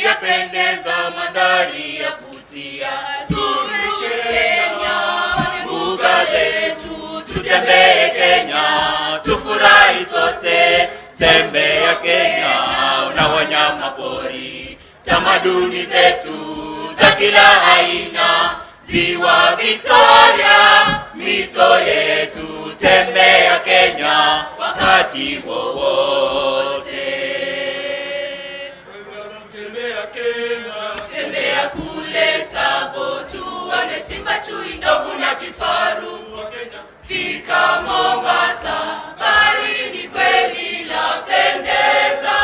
Yapendeza, mandhari ya kutia. Zuru Kenya, mbuga zetu, tutembee Kenya, tufurahi sote. Tembea Kenya na wanyama pori, tamaduni zetu za kila aina, ziwa Victoria, mito yetu. Tembea Kenya wakati wowote. Tembea kule Tsavo tuone simba, chui, ndovu na kifaru. Fika Mombasa, bahari ni kweli lapendeza.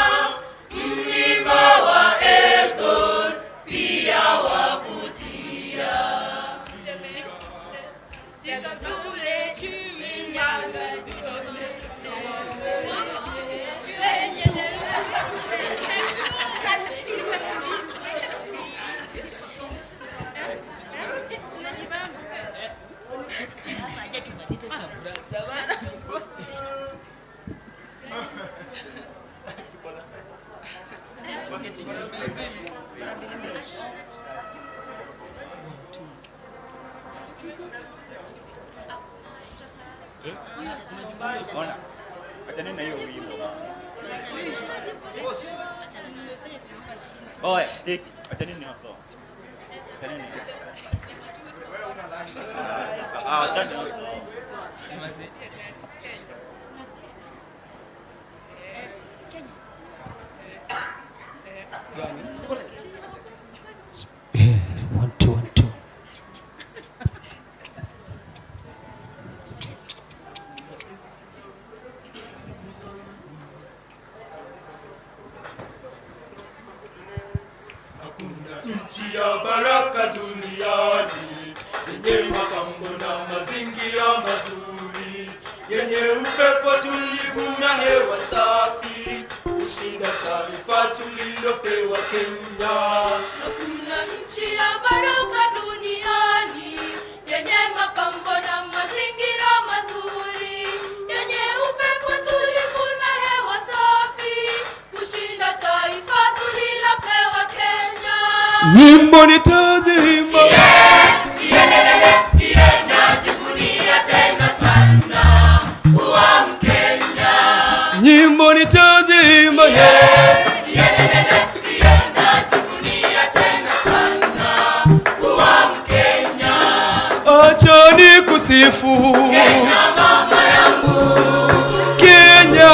Mlima wa Elgon pia wavutia. Fika kule Minyaga,
Ona, achana na hiyo wimbo. Oye, achana na hiyo.
One, two, one, two.
Nchi ya baraka duniani, yenye mapambo na mazingira mazuri, yenye upepo tulivu na hewa safi, kushinda taarifa tulilopewa Kenya.
Hakuna nchi ya baraka duniani, yenye mapambo na mazingira mazuri, yenye upepo tulivu na hewa safi, kushinda taifa tulilopewa Kenya.
Nyimbo nitaziimba,
najivunia tena sana kuwa Mkenya.
nyimbo nitaziimba,
najivunia tena sana kuwa Mkenya.
acha nikusifu
Kenya mama yangu,
Kenya,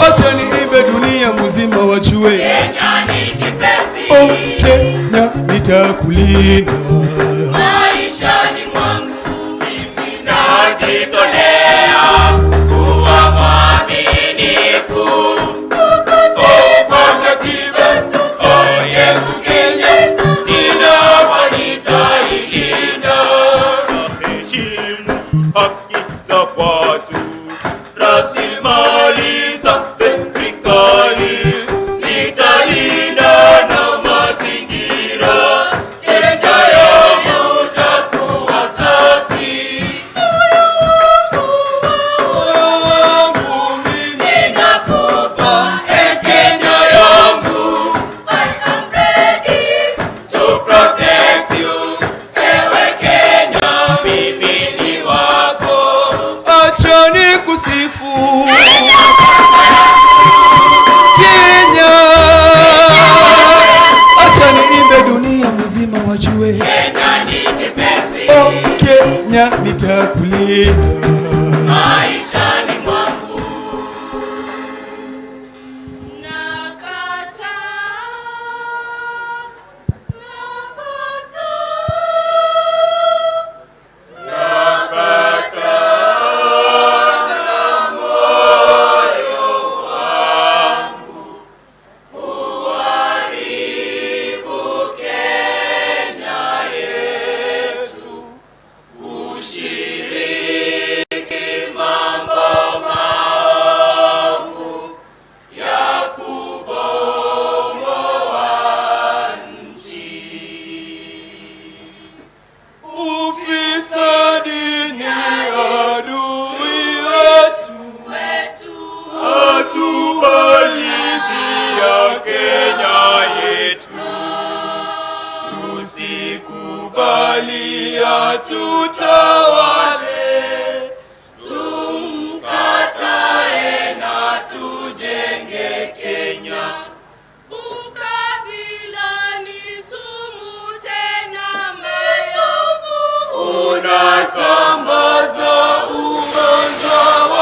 acha niimbe dunia mzima wajue
Kenya ni kipenzi.
Oh, Kenya nitakulinda
Maishani mwangu mimi najitolea kuwa mwaminifu. Oh, kwa katiba, oh Yesu Kenya, ninaapa nitailinda.
Heshimu haki za watu, rasilimali za serikali, nitalinda na mazingira. Kenya yangu itakuwa safi.
moyo wangu mimi
Ninakupa
Kenya yangu
I am ready
to protect you,
ewe Kenya.
mimi ni wako, acha nikusifu Kenya, acha niimbe dunia mzima wajue
Kenya ni kipenzi.
oh, Kenya nitakulinda
Maishani mwangu nakata
ufisadi ni adui wetu,
Hatubalizia Kenya yetu,
tusikubali atutawale,
tumkatae na tujenge Kenya. Ukabila ni sumu tena mbaya,
unasambaza ugonjwa wa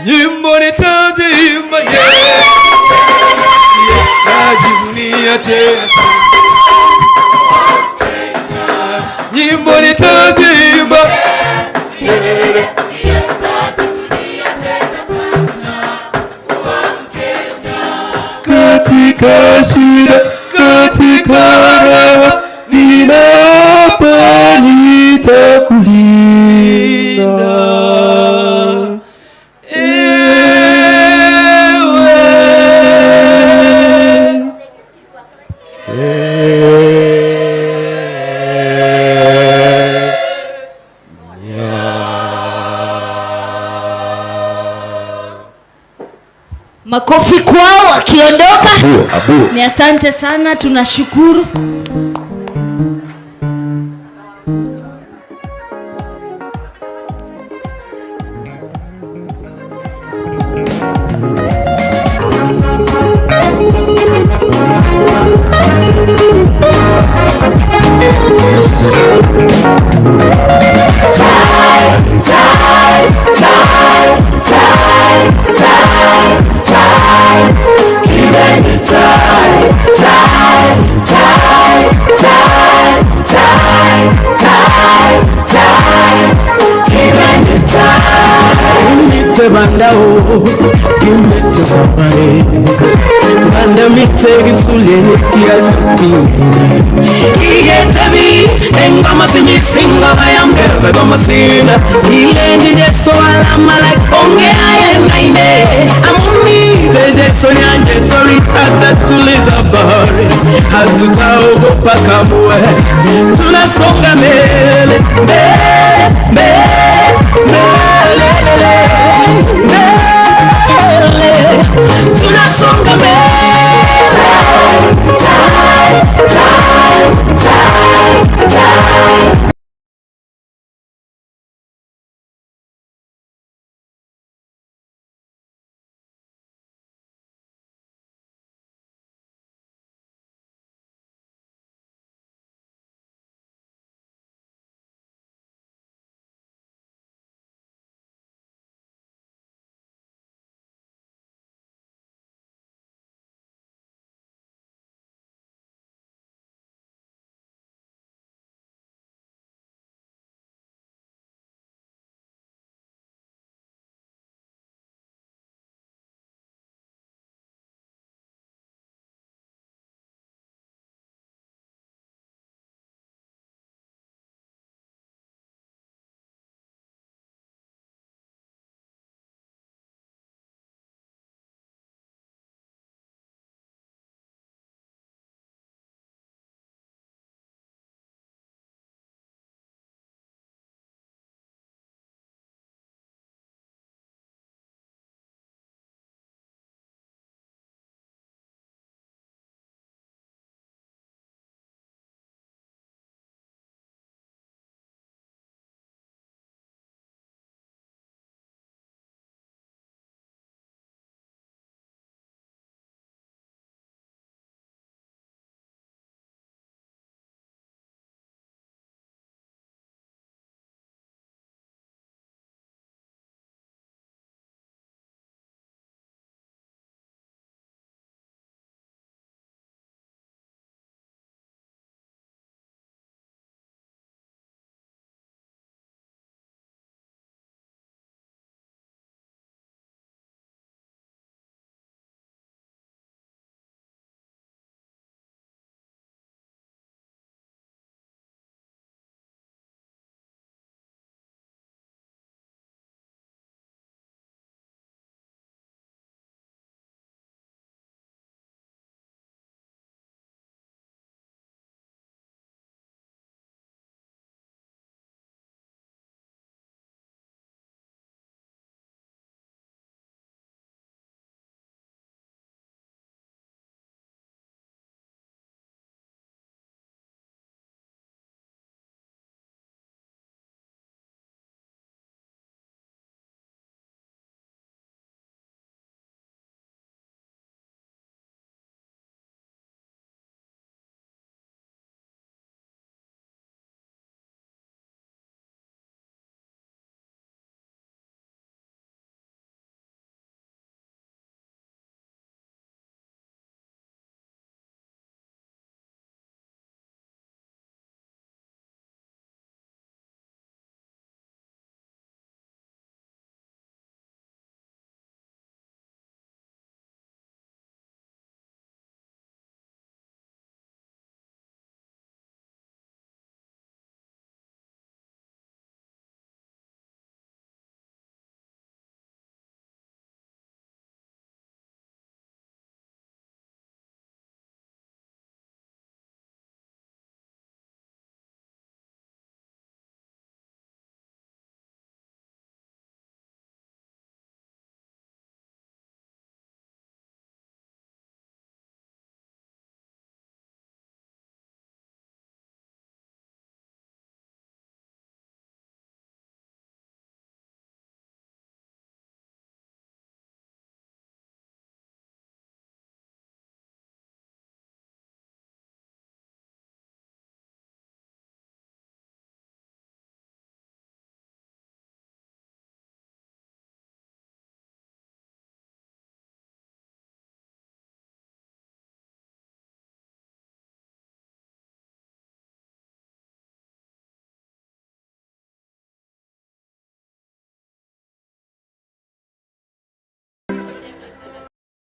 nyimbo nitaziimba, najivunia tena nyimbo nitaziimba, katika shida, katika raha, ninaapa nitakulinda.
Makofi kwao wakiondoka. Ni asante sana, tunashukuru.
Bandao, kimete safari, banda mitegi suleni kiasati. Igetami, engama sini singa bayam kerbe goma sina. Ilendi jeso alama like onge aye naine. Amumi tejeso nyanje tori ata tuliza bahari. Hatutao gopa kamwe, tunasonga mbele, mbele, mbele, mbele. Tunasonga mbele.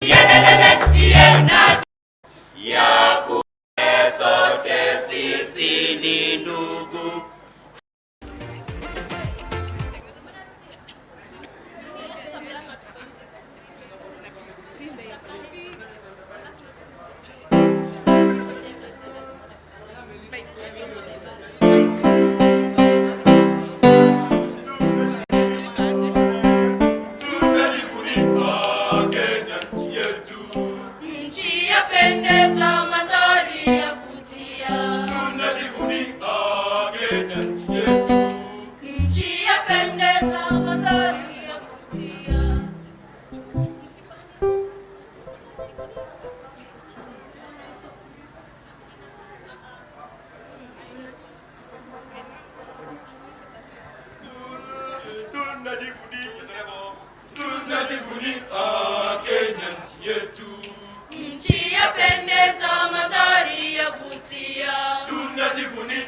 Yelelele, yena ya kuwe sote sisi ni ndugu. Nchi yapendeza, mandhari ya kutia. Tunajivunia Kenya nchi yetu. Nchi yapendeza, mandhari ya kutia. Tunajivunia Kenya nchi yetu. Nchi yapendeza, mandhari ya kutia. Tunajivunia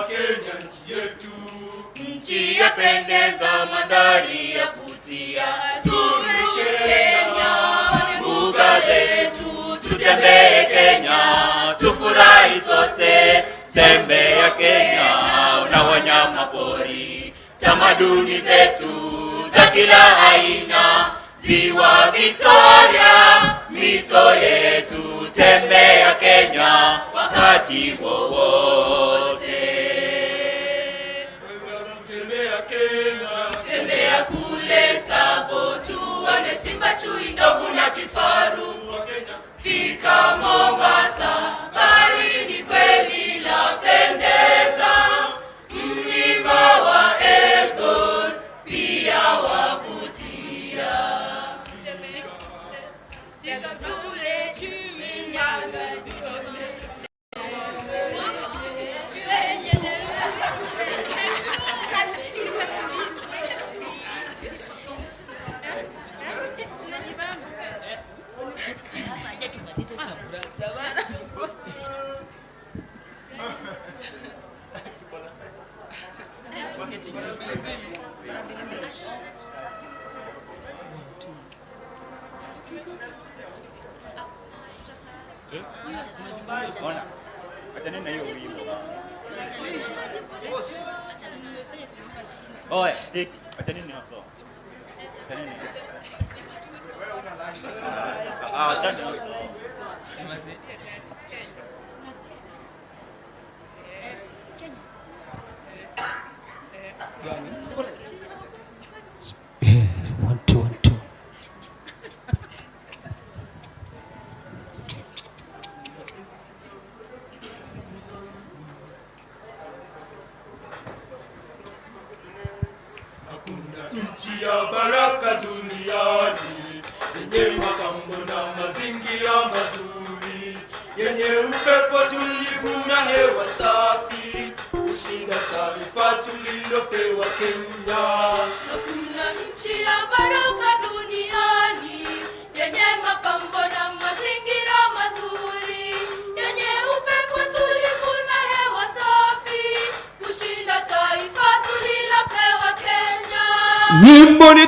Kenya nchi yetu. Nchi yapendeza, mandhari ya kutia. Zuru Kenya, mbuga zetu, tutembee Kenya, tufurahi sote. Tembea Kenya na wanyama pori, tamaduni zetu za kila aina, ziwa Victoria, mito yetu. Tembea Kenya wakati wowote. Tembea kule Tsavo, tuone simba, chui, ndovu na kifaru. Fika Mombasa, baridi kweli lapendeza. Mlima wa Elgon pia wavutia. Fika kule Minyaga,
Oye, Dick, achanini haso. Achanini. Achanini.
One, two, one, two.
Nchi ya baraka duniani, yenye mapambo na mazingira mazuri, yenye upepo tulivu na hewa safi, kushinda taarifa tulilopewa Kenya.
hakuna nchi ya baraka duniani, yenye mapambo na mazingira mazuri, yenye upepo tulivu na hewa safi, kushinda taifa tulilopewa Kenya.
Nyimbo ni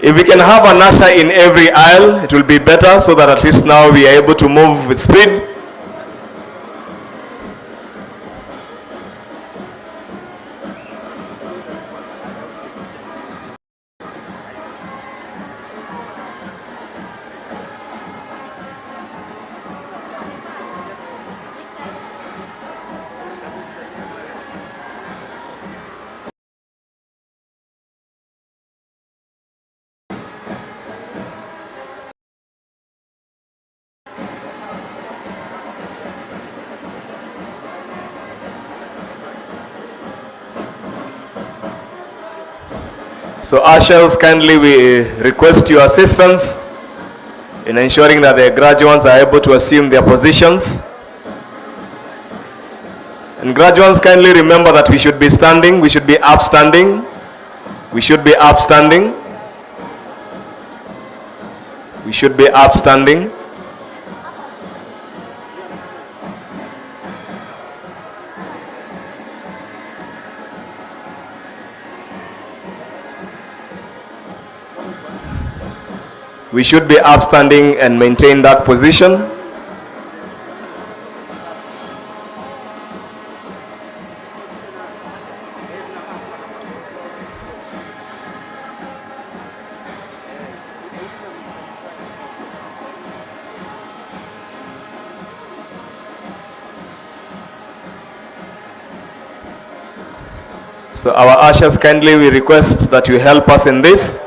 If we can have an usher in every aisle, it will be better, so that at least now we are able to move with speed. So ushers, kindly we request your assistance in ensuring that the graduands are able to assume their positions. And graduands, kindly remember that we should be standing, we should be upstanding, we should be upstanding, we should be upstanding. We should be upstanding and maintain that position. So our ushers, kindly we request that you help us in this,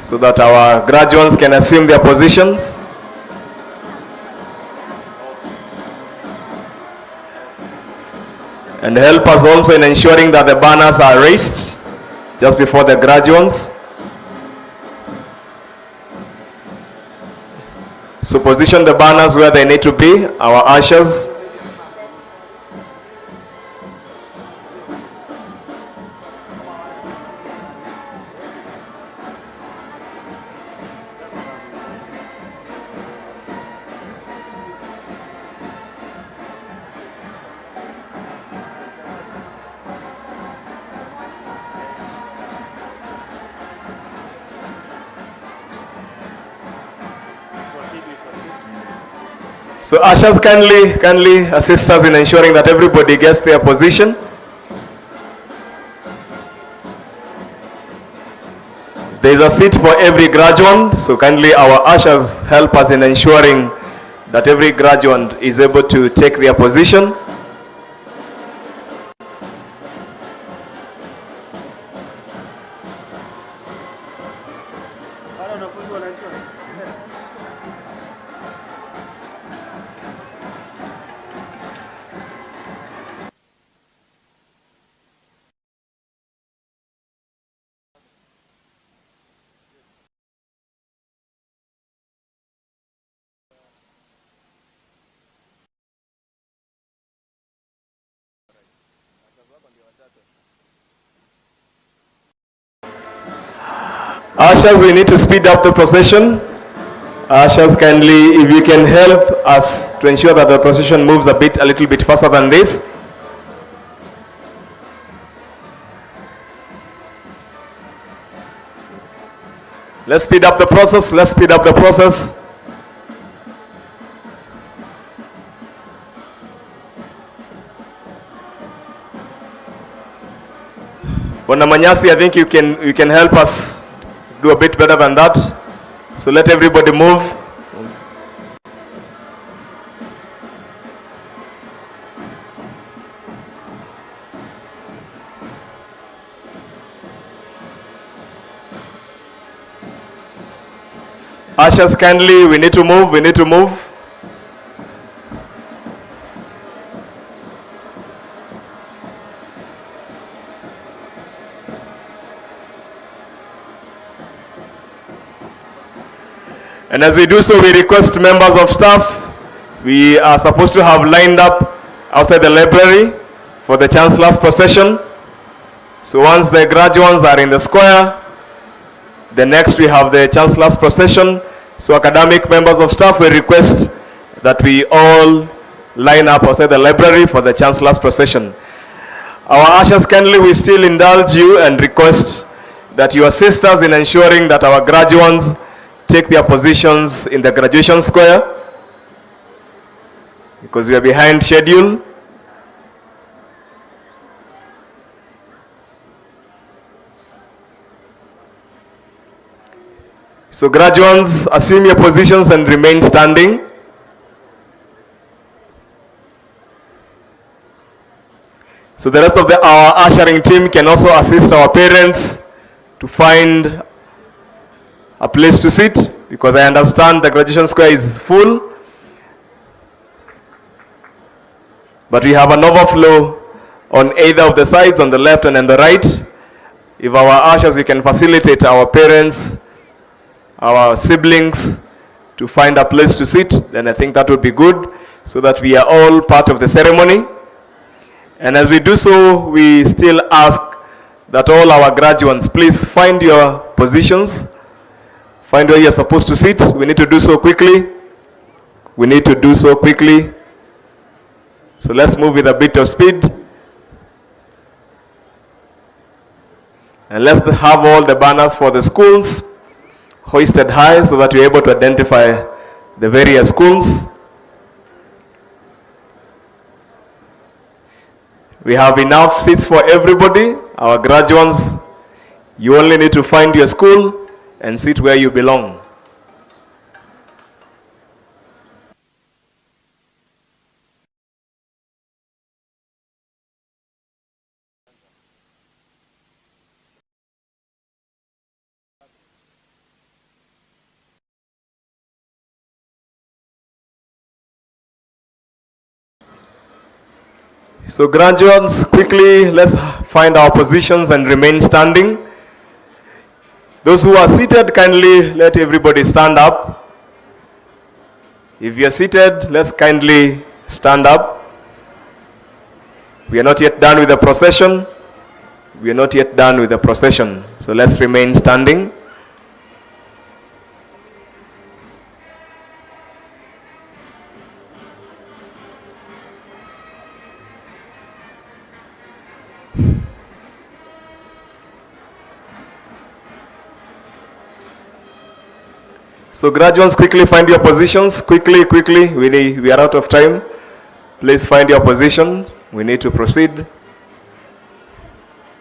so that our graduates can assume their positions. And help us also in ensuring that the banners are raised just before the graduates. So position the banners where they need to be, our ushers. So ushers, kindly assist us in ensuring that everybody gets their position. There is a seat for every graduate, so kindly our ushers help us in ensuring that every graduate is able to take their position. Ushers, we need to speed up the procession. Ushers, kindly, if you can help us to ensure that the procession moves a little bit faster than this. Let's speed up the process. Let's speed up the process. Bonamanyasi, I think you can help us do a bit better than that. So let everybody move. Ushers, kindly, we need to move, we need to move. And as we do so, we request members of staff, we are supposed to have lined up outside the library for the Chancellor's procession. So once the graduates are in the square, the next we have the Chancellor's procession. So academic members of staff, we request that we all line up outside the library for the Chancellor's procession. Our ushers, kindly, we still indulge you and request that you assist us in ensuring that our graduands take their positions in the graduation square, because we are behind schedule. So graduands, assume your positions and remain standing. So the rest of our ushering team can also assist our parents to find a place to sit, because I understand the graduation square is full. But we have an overflow on either of the sides, on the left and on the right. If our ushers, you can facilitate our parents, our siblings to find a place to sit, then I think that would be good, so that we are all part of the ceremony. And as we do so, we still ask that all our graduates, please find your positions, find where you're supposed to sit. We need to do so quickly. We need to do so quickly. So let's move with a bit of speed. And let's have all the banners for the schools hoisted high, so that we're able to identify the various schools. We have enough seats for everybody. Our graduates, you only need to find your school and sit where you belong. So graduates, quickly, let's find our positions and remain standing. Those who are seated, kindly let everybody stand up. If you're seated, let's kindly stand up. We are not yet done with the procession. We are not yet done with the procession. So let's remain standing. So graduates, quickly find your positions. Quickly, we are out of time. Please find your positions. We need to proceed.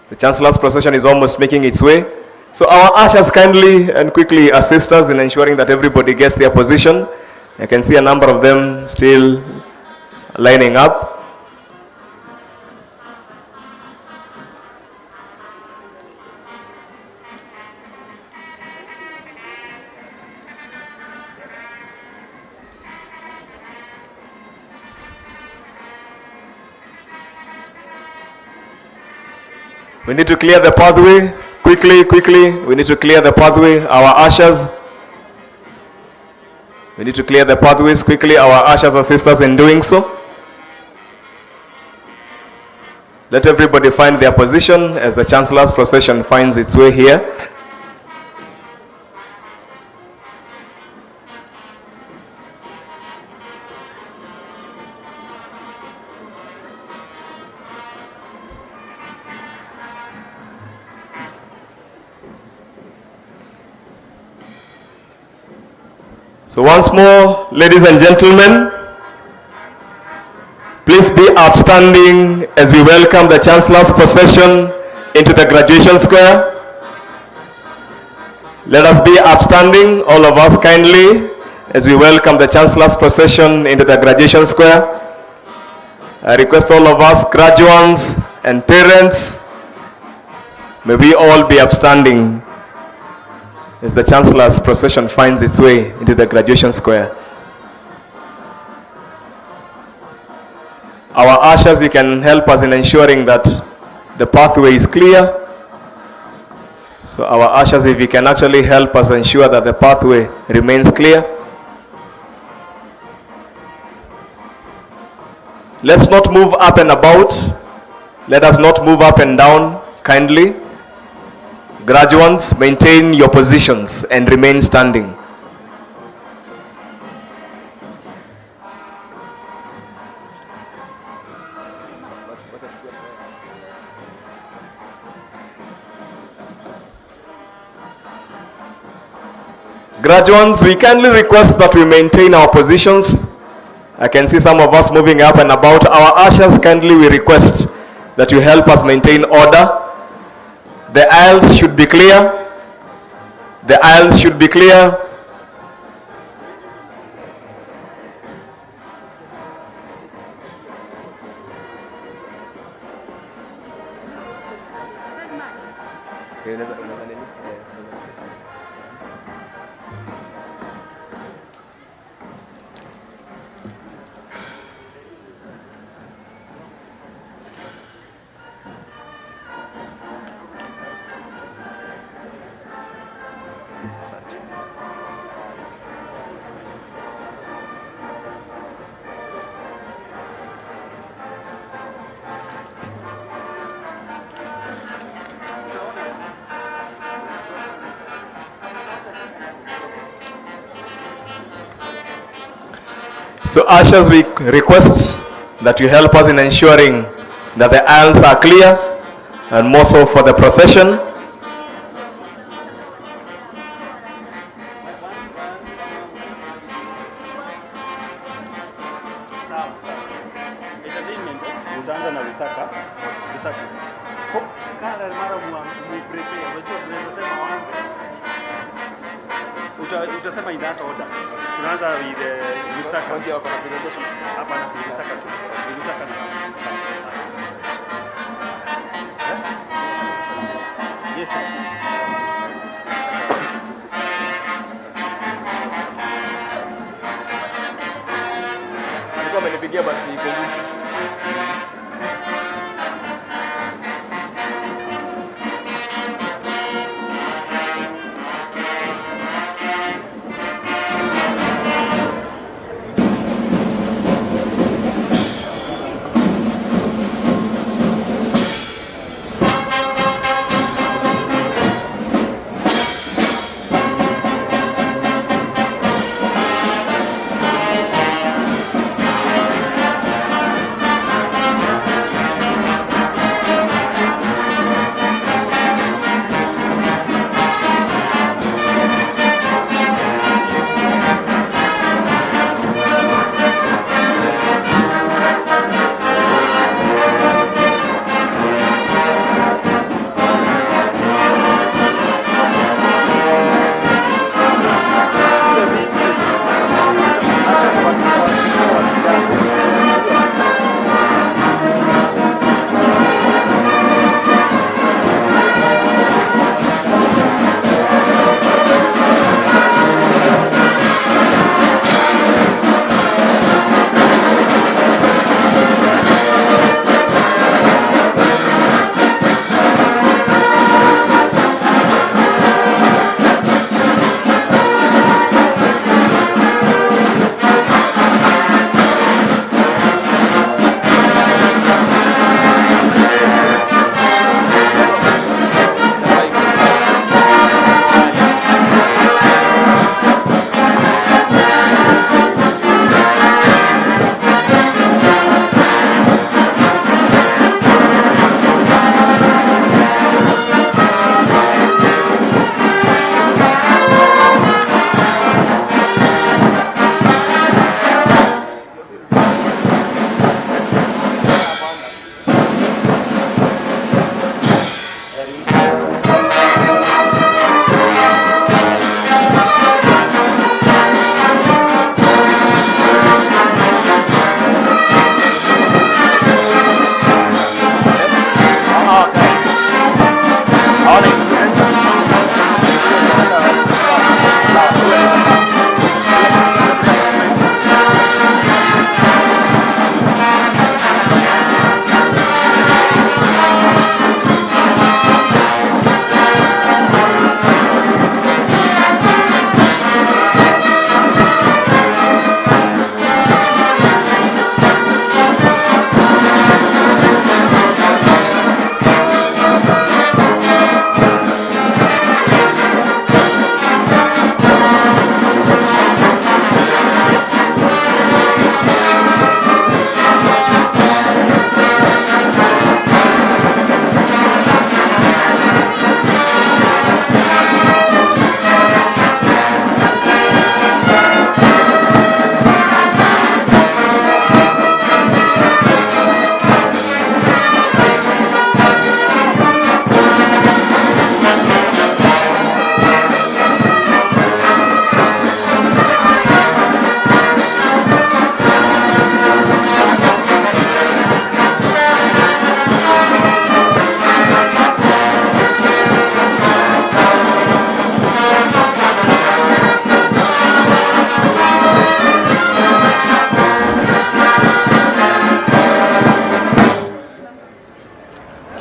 The Chancellor's procession is almost making its way. So our ushers, kindly and quickly assist us in ensuring that everybody gets their position. I can see a number of them still lining up. We need to clear the pathway. Quickly, we need to clear the pathway. Our ushers, we need to clear the pathways quickly. Our ushers assist us in doing so. Let everybody find their position as the Chancellor's procession finds its way here. So once more, ladies and gentlemen, please be upstanding as we welcome the Chancellor's procession into the graduation square. Let us be upstanding, all of us kindly, as we welcome the Chancellor's procession into the graduation square. I request all of us, graduands and parents, may we all be upstanding as the Chancellor's procession finds its way into the graduation square. Our ushers, you can help us in ensuring that the pathway is clear. So our ushers, if you can actually help us ensure that the pathway remains clear. Let's not move up and about. Let us not move up and down, kindly. Graduates, maintain your positions and remain standing. Graduands, we kindly request that we maintain our positions. I can see some of us moving up and about. Our ushers, kindly we request that you help us maintain order. The aisles should be clear. The aisles should be clear. So ushers, we request that you help us in ensuring that the aisles are clear, and more so for the procession.
Utasema in that order. Tunaanza with Lusaka. Hapa na Lusaka tu. Lusaka na. Yes.
Alikuwa amenipigia basi iko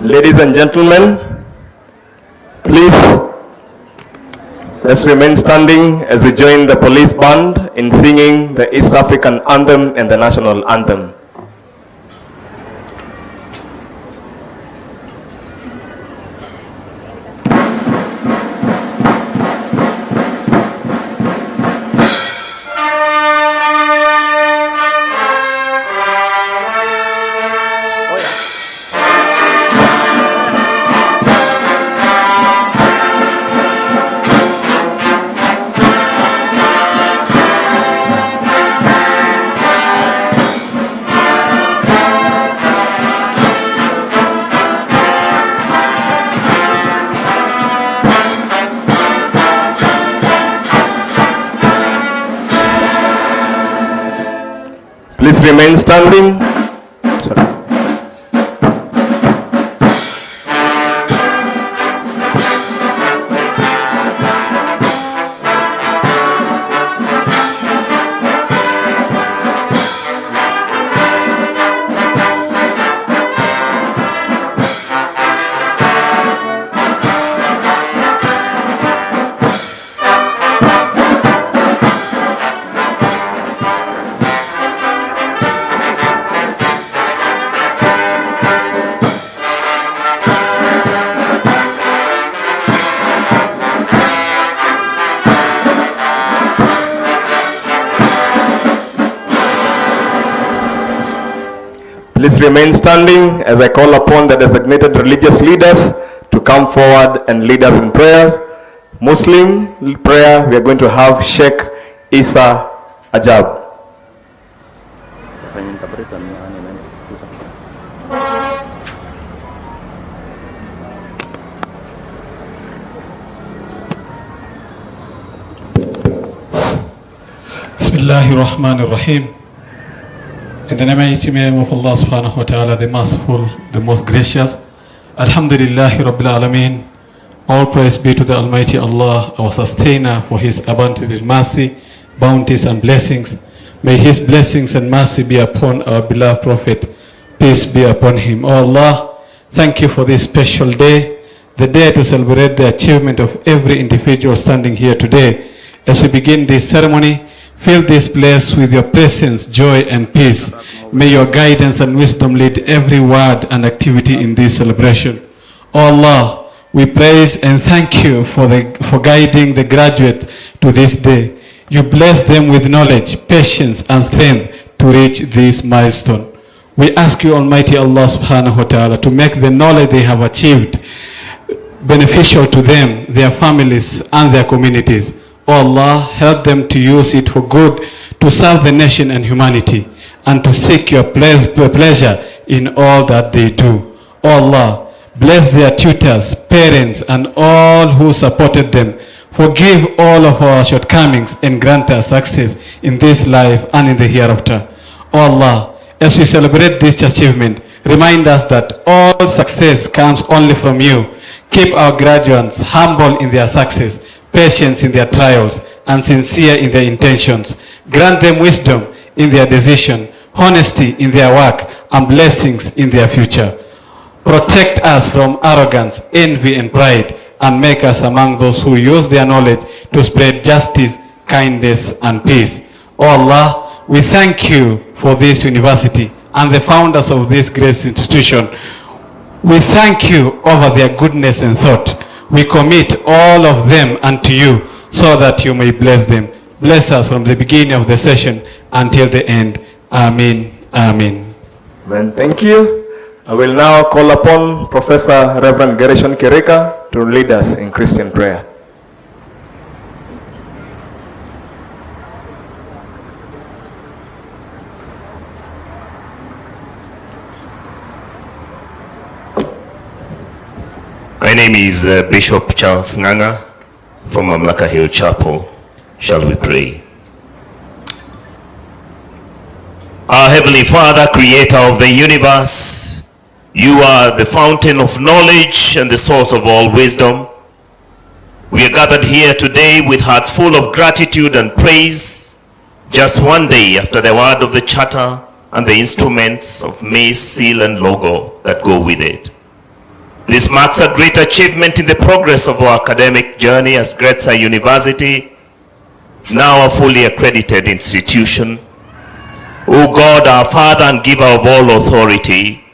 Ladies and gentlemen, please, let's remain standing as we join the police band in singing the East African anthem and the national anthem. Please remain standing. Please remain standing as I call upon the designated religious leaders to come forward and lead us in prayers. Muslim prayer, we are going to have Sheikh Isa Ajab.
Bismillahirrahmanirrahim. In the mighty name of Allah subhanahu wa ta'ala, the merciful, the most gracious. Alhamdulillahi Rabbil Alameen. All praise be to the Almighty Allah, our sustainer, for His abundant mercy, bounties and blessings. May His blessings and mercy be upon our beloved Prophet. Peace be upon him. Oh Allah, thank you for this special day, the day to celebrate the achievement of every individual standing here today. As we begin this ceremony, fill this place with your presence, joy and peace. May your guidance and wisdom lead every word and activity in this celebration. Oh Allah, we praise and thank you for guiding the graduates to this day. You bless them with knowledge, patience and strength to reach this milestone. We ask you, Almighty Allah subhanahu wa ta'ala, to make the knowledge they have achieved beneficial to them, their families and their communities. Oh Allah, help them to use it for good, to serve the nation and humanity, and to seek your pleasure in all that they do. Oh Allah, bless their tutors, parents, and all who supported them. Forgive all of our shortcomings and grant us success in this life and in the hereafter. Oh Allah, as we celebrate this achievement, remind us that all success comes only from you. Keep our graduates humble in their success, patience in their trials, and sincere in their intentions. Grant them wisdom in their decision, honesty in their work, and blessings in their future. Protect us from arrogance, envy, and pride, and make us among those who use their knowledge to spread justice, kindness, and peace. Oh Allah, we thank you for this university and the founders of this great institution. We thank you over their goodness and thought. We commit all of them unto you so that you may bless them. Bless us from the beginning of the session until the end. Amen. Amen.
Amen. Thank you. I will now call upon Professor Reverend Gershon Kereka to lead us in Christian prayer.
My name is Bishop Charles Nganga from Mamlaka Hill Chapel. Shall we pray? Our Heavenly Father, Creator of the universe, you are the fountain of knowledge and the source of all wisdom. We are gathered here today with hearts full of gratitude and praise, just one day after the word of the charter and the instruments of mace, seal, and logo that go with it. This marks a great achievement in the progress of our academic journey as Gretsa University, now a fully accredited institution. O God, our Father and giver of all authority,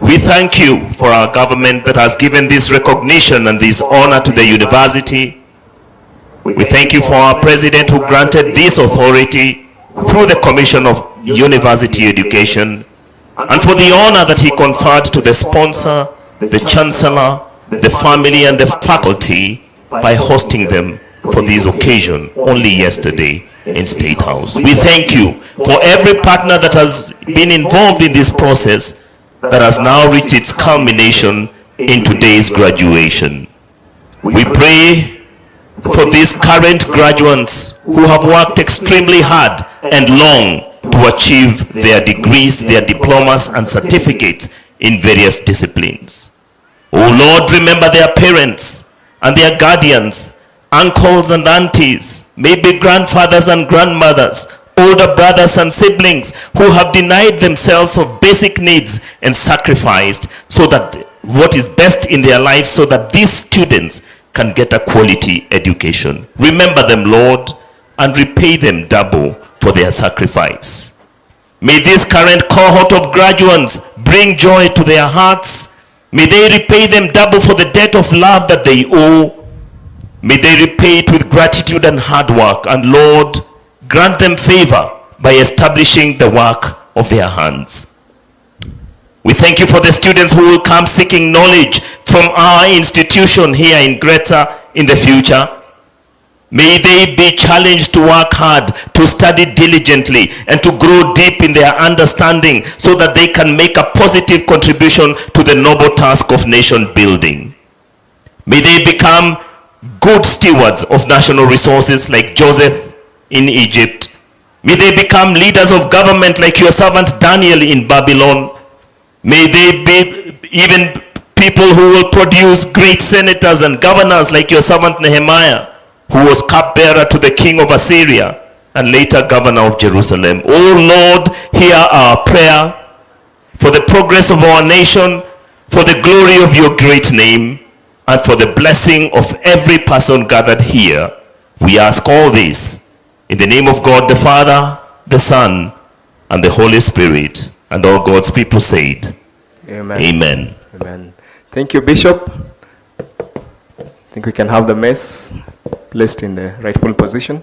we thank you for our government that has given this recognition and this honor to the university. We thank you for our president who granted this authority through the Commission of University Education, and for the honor that he conferred to the sponsor, the chancellor, the family and the faculty by hosting them for this occasion only yesterday in State House. We thank you for every partner that has been involved in this process that has now reached its culmination in today's graduation. We pray for these current graduands who have worked extremely hard and long to achieve their degrees, their diplomas and certificates in various disciplines. O Lord, remember their parents and their guardians, uncles and aunties, maybe grandfathers and grandmothers, older brothers and siblings who have denied themselves of basic needs and sacrificed so that what is best in their lives so that these students can get a quality education. Remember them, Lord, and repay them double for their sacrifice. May this current cohort of graduands bring joy to their hearts. May they repay them double for the debt of love that they owe. May they repay it with gratitude and hard work. And Lord, grant them favor by establishing the work of their hands. We thank you for the students who will come seeking knowledge from our institution here in Gretsa in the future. May they be challenged to work hard, to study diligently, and to grow deep in their understanding so that they can make a positive contribution to the noble task of nation building. May they become good stewards of national resources like Joseph in Egypt. May they become leaders of government like your servant Daniel in Babylon. May they be even people who will produce great senators and governors like your servant Nehemiah, who was cupbearer to the king of Assyria and later governor of Jerusalem. Oh Lord, hear our prayer for the progress of our nation, for the glory of your great name, and for the blessing of every person gathered here. We ask all this in the name of God the Father, the Son, and the Holy Spirit. And all God's people said,
Amen.
Amen.
Amen. Thank you, Bishop. I think we can have the mess placed in the rightful position.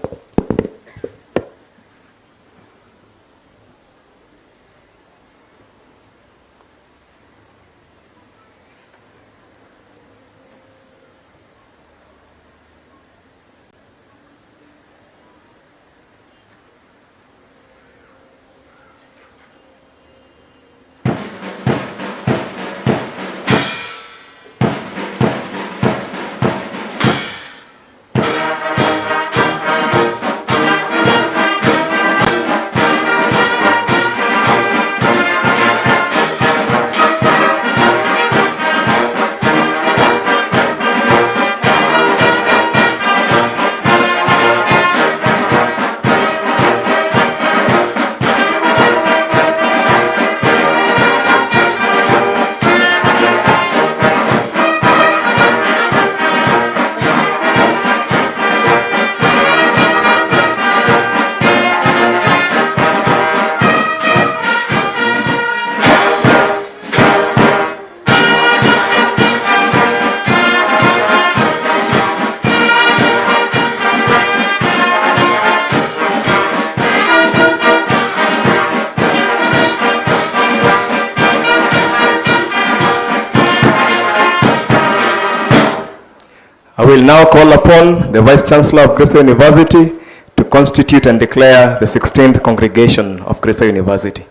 I will now call upon the Vice Chancellor of Gretsa University to constitute and declare the 16th congregation of Gretsa University.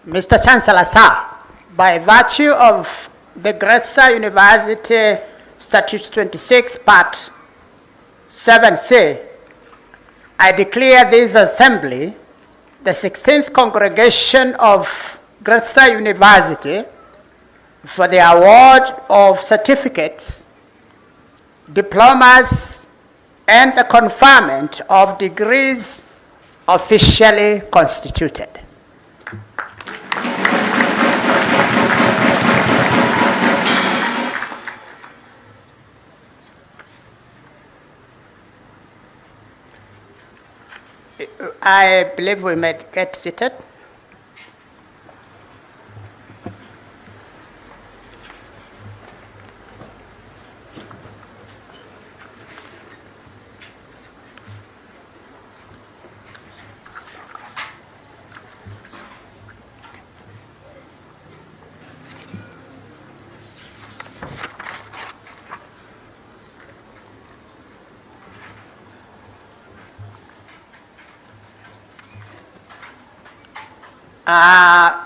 Mr. Chancellor, sir, by virtue of the Gretsa University Statute 26, Part 7C, I declare this assembly the 16th congregation of Gretsa University for the award of certificates, diplomas, and the conferment of degrees officially constituted. I believe we may get seated.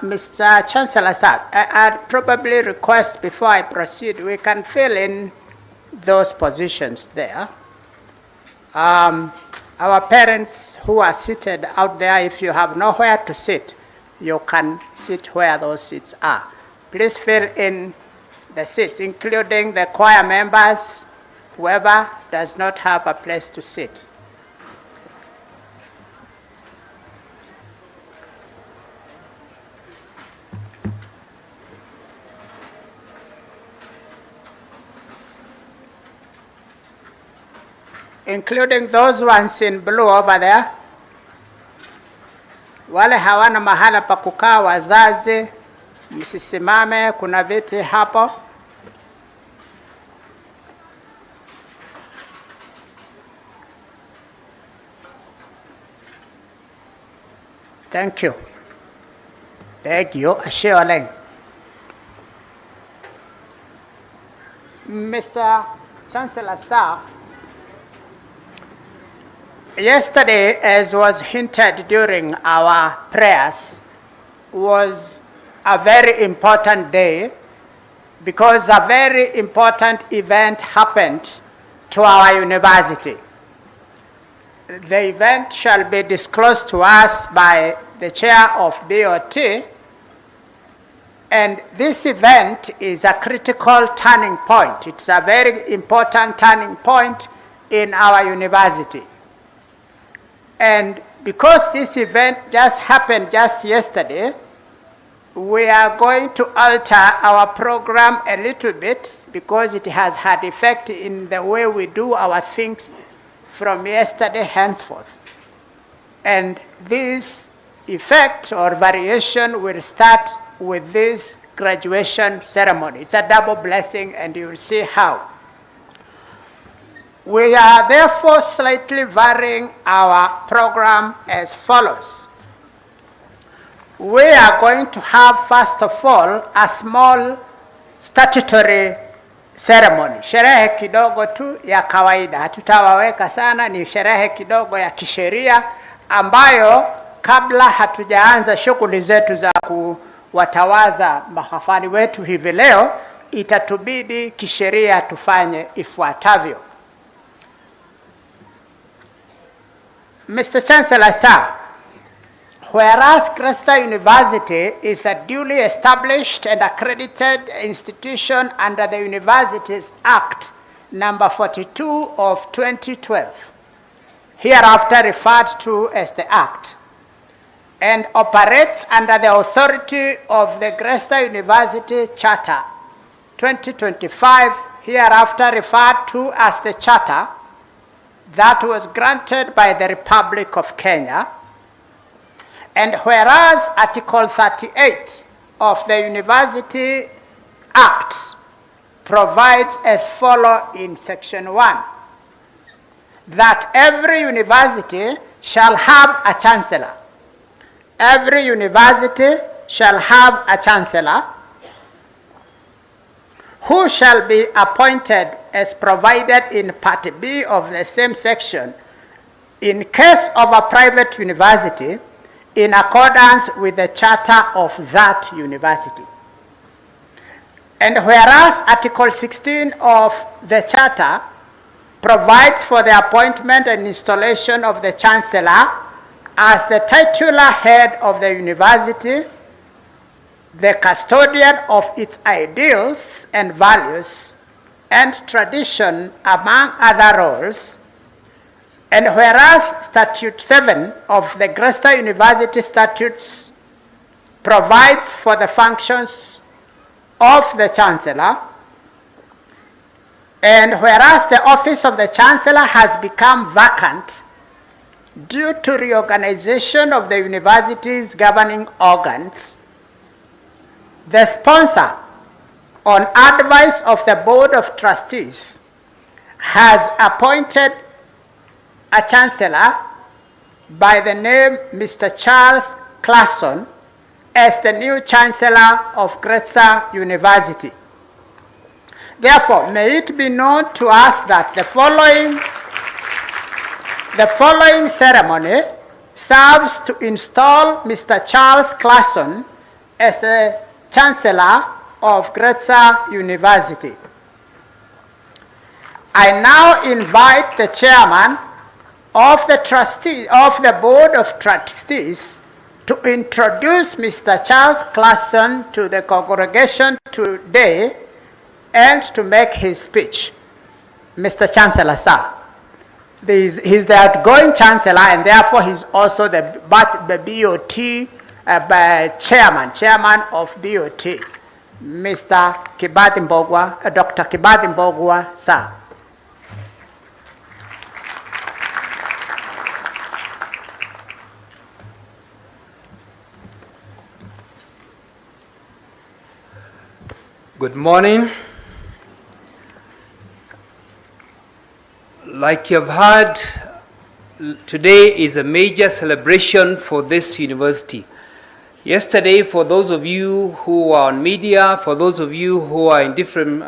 Mr. Chancellor, sir, I'd probably request before I proceed, we can fill in those positions there. Our parents who are seated out there, if you have nowhere to sit, you can sit where those seats are. Please fill in the seats, including the choir members, whoever does not have a place to sit. Including those ones in blue over there. Wale hawana mahala pa kukaa, wazazi, msisimame, kuna viti hapo. Thank you. Thank you. Ashe. Mr. Chancellor, sir, yesterday, as was hinted during our prayers, was a very important day because a very important event happened to our university. The event shall be disclosed to us by the chair of BOT, and this event is a critical turning point. It's a very important turning point in our university. And because this event just happened just yesterday, we are going to alter our program a little bit because it has had effect in the way we do our things from yesterday henceforth. And this effect or variation will start with this graduation ceremony. It's a double blessing, and you will see how. We are therefore slightly varying our program as follows. We are going to have, first of all, a small statutory ceremony. Sherehe kidogo tu ya kawaida. Hatutawaweka sana, ni sherehe kidogo ya kisheria ambayo kabla hatujaanza shughuli zetu za kuwatawaza mahafali wetu hivi leo, itatubidi kisheria tufanye ifuatavyo. Mr. Chancellor, sir, whereas Gretsa University is a duly established and accredited institution under the Universities Act number 42 of 2012, hereafter referred to as the Act, and operates under the authority of the Gretsa University Charter 2025, hereafter referred to as the Charter, that was granted by the Republic of Kenya. And whereas Article 38 of the University Act provides as follows in Section 1, that every university shall have a chancellor. Every university shall have a chancellor who shall be appointed as provided in Part B of the same section in case of a private university in accordance with the charter of that university. And whereas Article 16 of the charter provides for the appointment and installation of the chancellor as the titular head of the university, the custodian of its ideals and values and tradition, among other roles, And whereas Statute 7 of the Gretsa University Statutes provides for the functions of the Chancellor, and whereas the office of the Chancellor has become vacant due to reorganization of the university's governing organs, the sponsor, on advice of the Board of Trustees, has appointed a Chancellor by the name Mr. Charles Classon as the new Chancellor of Gretsa University. Therefore, may it be known to us that the following ceremony serves to install Mr. Charles Classon as the Chancellor of Gretsa University. I now invite the Chairman of the Board of Trustees to introduce Mr. Charles Classon to the congregation today and to make his speech. Mr. Chancellor, sir. He's the outgoing Chancellor, and therefore he's also the BOT chairman of BOT. Mr. Kibati Mbogwa, Dr. Kibati Mbogwa, sir.
Good morning. Like you've heard, today is a major celebration for this university. Yesterday, for those of you who are on media, for those of you who are in different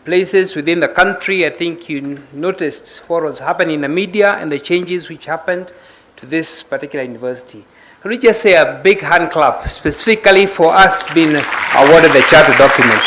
places within the country, I think you noticed what was happening in the media and the changes which happened to this particular university. Can we just say a big hand clap specifically for us being awarded the charter document?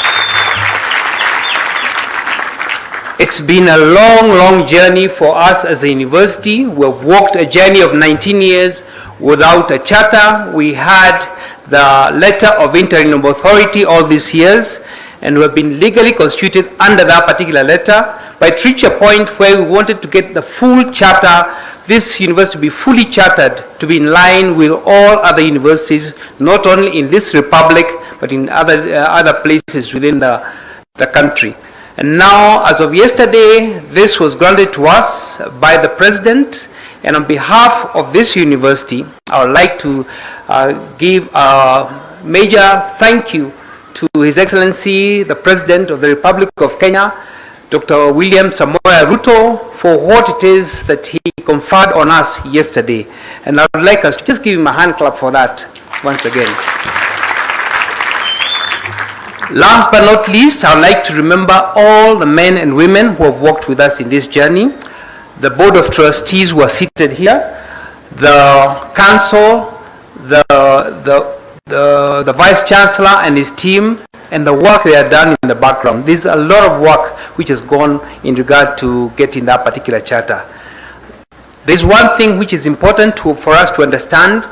It's been a long journey for us as a university. We've walked a journey of 19 years without a charter. We had the letter of interim authority all these years, and we've been legally constituted under that particular letter. But it reached a point where we wanted to get the full charter, this university to be fully chartered, to be in line with all other universities, not only in this republic, but in other places within the country. And now, as of yesterday, this was granted to us by the President, and on behalf of this university, I would like to give a major thank you to His Excellency, the President of the Republic of Kenya, Dr. William Samoei Ruto, for what it is that he conferred on us yesterday. And I would like us to just give him a hand clap for that once again. Last but not least, I would like to remember all the men and women who have worked with us in this journey, the Board of Trustees who are seated here, the Council, the Vice Chancellor and his team, and the work they have done in the background. There's a lot of work which has gone in regard to getting that particular charter. There's one thing which is important for us to understand.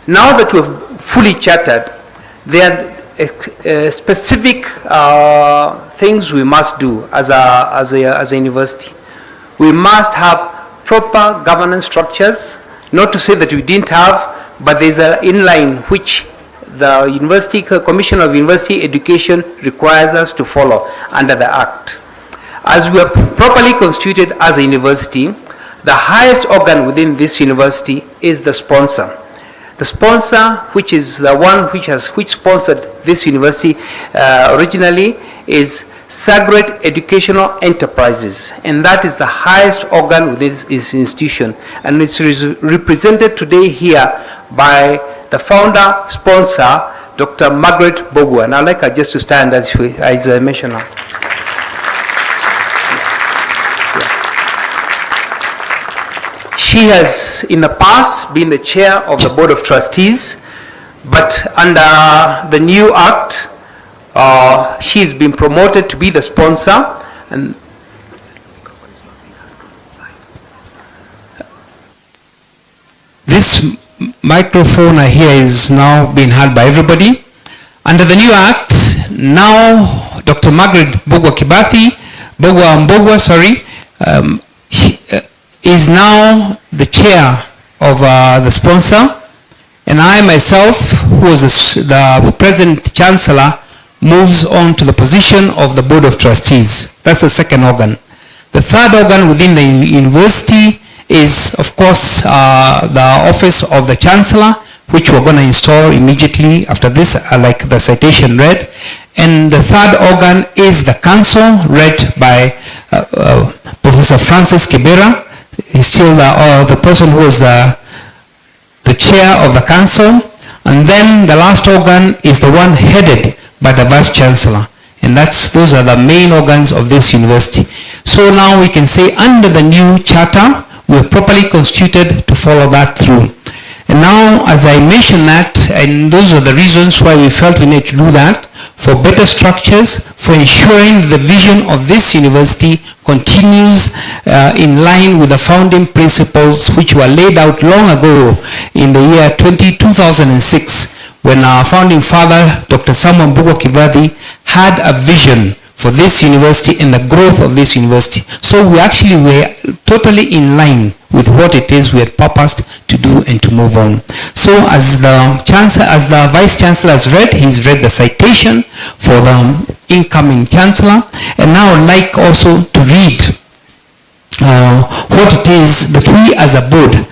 Now that we've fully chartered, there are specific things we must do as a university. We must have proper governance structures, not to say that we didn't have, but there's an inline which the University Commission of University Education requires us to follow under the Act. As we are properly constituted as a university, the highest organ within this university is the sponsor. The sponsor, which is the one which sponsored this university originally, is Sacred Educational Enterprises, and that is the highest organ within this institution, and it's represented today here by the founder sponsor, Dr. Margaret Bogwa. And I'd like her just to stand as I mentioned now. She has in the past been the chair of the Board of Trustees, but under the new act, she's been promoted to be the sponsor. And this microphone I hear is now being held by everybody. Under the new act, now Dr. Margaret Mbogwa, is now the chair of the sponsor, and I myself, who was the present chancellor, moves on to the position of the board of trustees. That's the second organ. The third organ within the university is, of course, the office of the chancellor, which we're going to install immediately after this, like the citation read. And the third organ is the council, read by Professor Francis Kibera. He's still the person who is the chair of the council. And then the last organ is the one headed by the vice chancellor. And those are the main organs of this university. So now we can say under the new charter, we're properly constituted to follow that through. And now, as I mentioned that, and those are the reasons why we felt we need to do that, for better structures, for ensuring the vision of this university continues in line with the founding principles which were laid out long ago in the year 2006, when our founding father, Dr. Samuel Mbugo Kibadi, had a vision for this university and the growth of this university. So we actually were totally in line with what it is we had purposed to do and to move on. So as the vice chancellor has read, he's read the citation for the incoming chancellor, and now I'd like also to read what it is that we as a board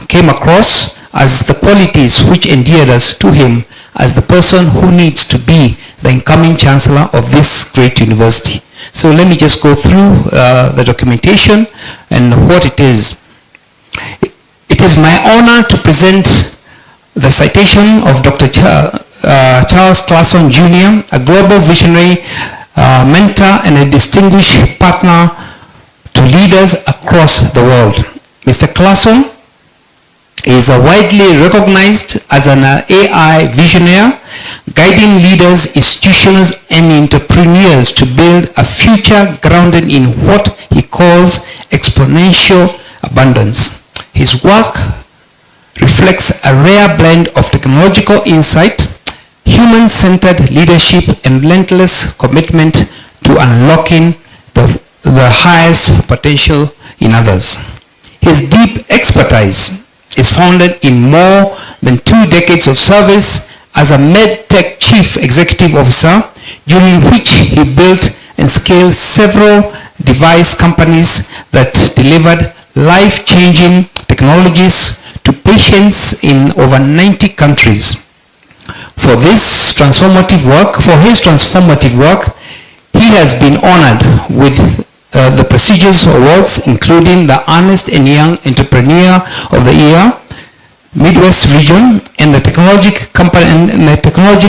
came across as the qualities which endeared us to him as the person who needs to be the incoming chancellor of this great university. So let me just go through the documentation and what it is. It is my honor to present the citation of Dr. Charles Clason Jr., a global visionary, mentor, and a distinguished partner to leaders across the world. Mr. Clason is widely recognized as an AI visionary, guiding leaders, institutions, and entrepreneurs to build a future grounded in what he calls exponential abundance. His work reflects a rare blend of technological insight, human-centered leadership, and relentless commitment to unlocking the highest potential in others. His deep expertise is founded in more than 2 decades of service as a MedTech Chief Executive Officer, during which he built and scaled several device companies that delivered life-changing technologies to patients in over 90 countries. For his transformative work, he has been honored with the prestigious awards, including the Ernst & Young Entrepreneur of the Year, Midwest Region, and the Technology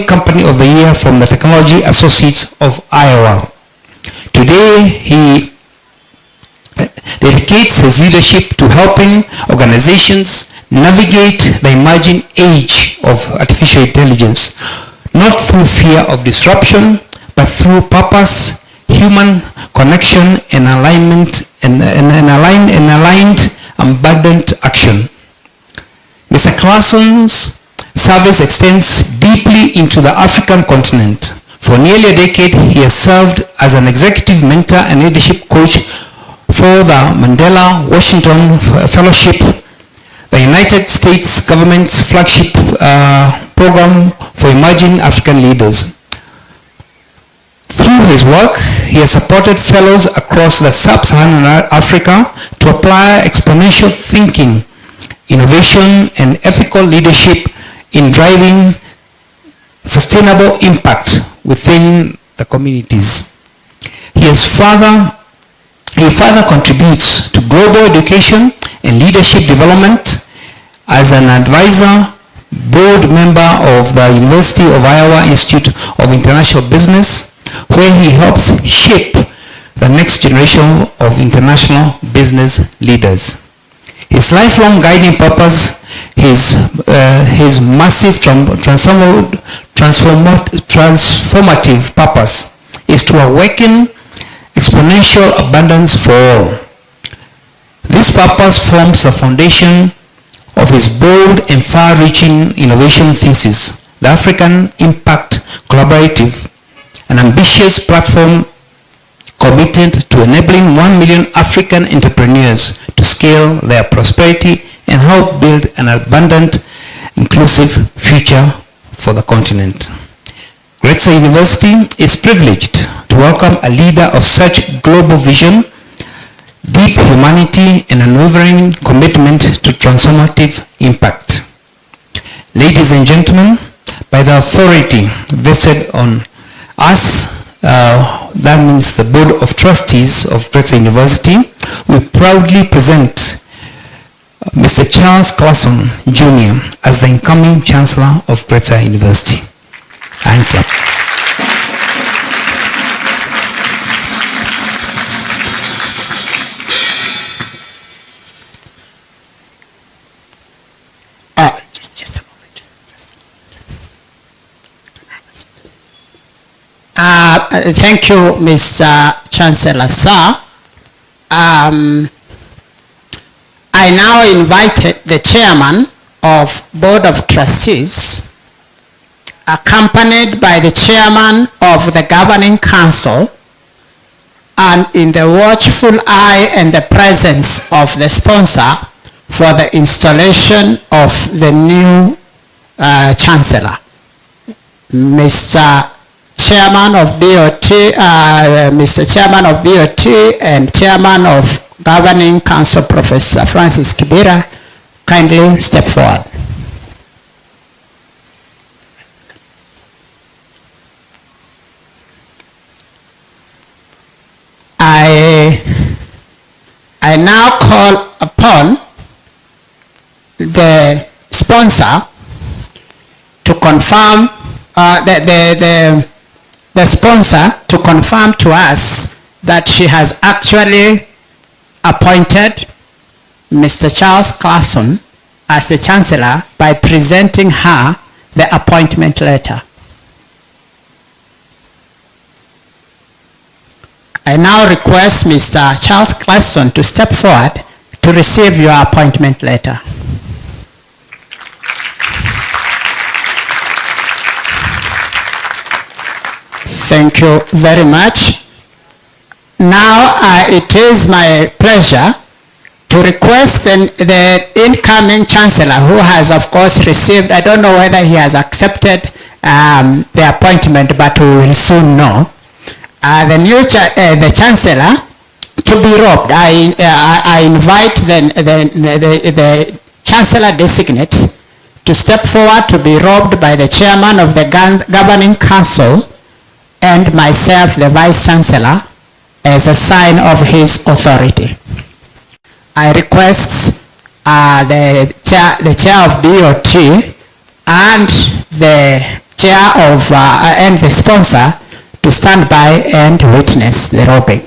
Company of the Year from the Technology Associates of Iowa. Today, he dedicates his leadership to helping organizations navigate the emerging age of artificial intelligence, not through fear of disruption, but through purpose, human connection, and aligned abundant action. Mr. Clason's service extends deeply into the African continent. For nearly a decade, he has served as an executive mentor and leadership coach for the Mandela Washington Fellowship, the United States government's flagship program for emerging African leaders. Through his work, he has supported fellows across the sub-Saharan Africa to apply exponential thinking, innovation, and ethical leadership in driving sustainable impact within the communities. He further contributes to global education and leadership development as an advisor, board member of the University of Iowa Institute of International Business, where he helps shape the next generation of international business leaders. His lifelong guiding purpose, his massive transformative purpose, is to awaken exponential abundance for all. This purpose forms the foundation of his bold and far-reaching innovation thesis, the African Impact Collaborative, an ambitious platform committed to enabling 1 million African entrepreneurs to scale their prosperity and help build an abundant, inclusive future for the continent. Gretsa University is privileged to welcome a leader of such global vision, deep humanity, and unwavering commitment to transformative impact. Ladies and gentlemen, by the authority vested on us, that means the Board of Trustees of Gretsa University, we proudly present Mr. Charles Clason Jr. as the incoming Chancellor of Gretsa University. Thank you.
Just a moment. Thank you, Mr. Chancellor, sir. I now invite the chairman of Board of Trustees, accompanied by the chairman of the Governing Council, and in the watchful eye and the presence of the sponsor, for the installation of the new Chancellor. Mr. Chairman of BOT, Mr. Chairman of BOT and Chairman of Governing Council, Professor Francis Kibira, kindly step forward. I now call upon the sponsor to confirm the sponsor to confirm to us that she has actually appointed Mr. Charles Clason as the Chancellor by presenting her the appointment letter. I now request Mr. Charles Clason to step forward to receive your appointment letter. Thank you very much. Now it is my pleasure to request the incoming Chancellor, who has of course received, I don't know whether he has accepted the appointment, but we will soon know. The Chancellor to be robed. I invite the Chancellor designate to step forward to be robed by the Chairman of the Governing Council and myself, the Vice Chancellor, as a sign of his authority. I request the Chair of BOT and the Chair of and the sponsor to stand by and witness the robing.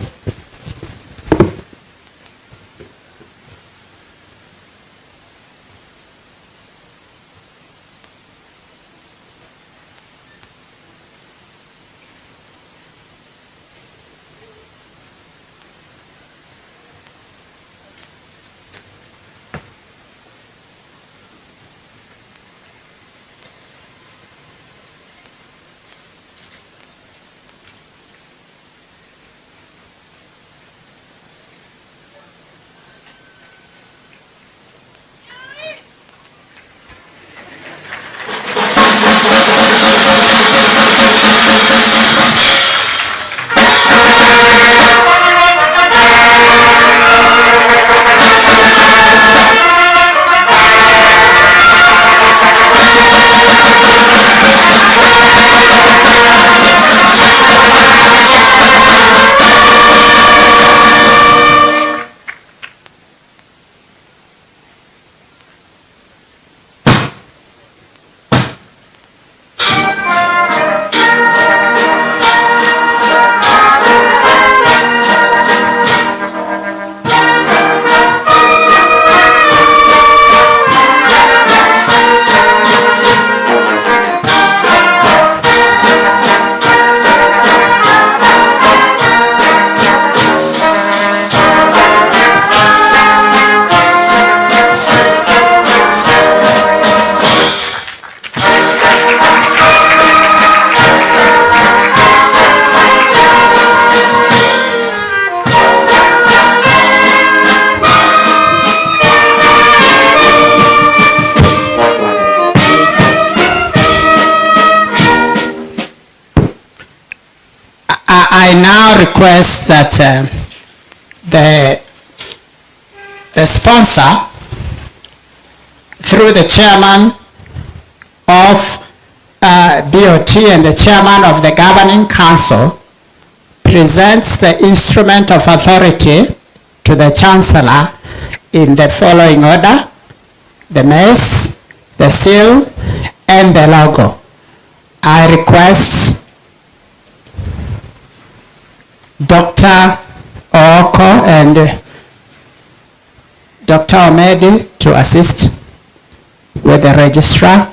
I now request that the sponsor, through the chairman of BOT and the chairman of the governing council, presents the instrument of authority to the chancellor in the following order: the mace, the seal, and the logo. I request Dr. Ooko and Dr. Omedi to assist with the registrar.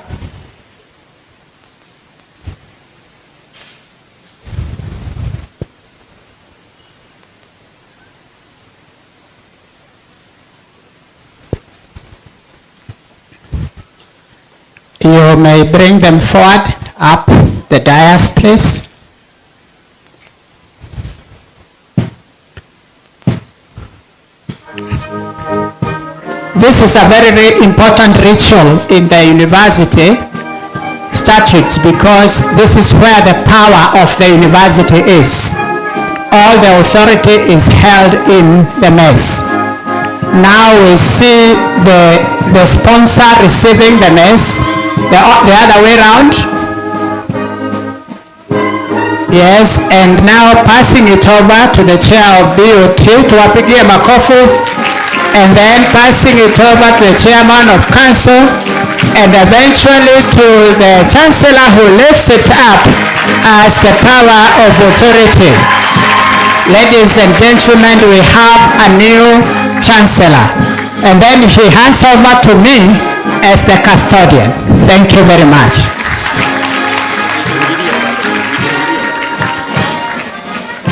You may bring them forward up the dais, please. This is a very important ritual in the university statutes because this is where the power of the university is. All the authority is held in the mace. Now we see the sponsor receiving the mace, the other way around. Yes, and now passing it over to the chair of BOT, tuwapigie makofi, and then passing it over to the chairman of council, and eventually to the chancellor who lifts it up as the power of authority. Ladies and gentlemen, we have a new chancellor, and then he hands over to me as the custodian. Thank you very much.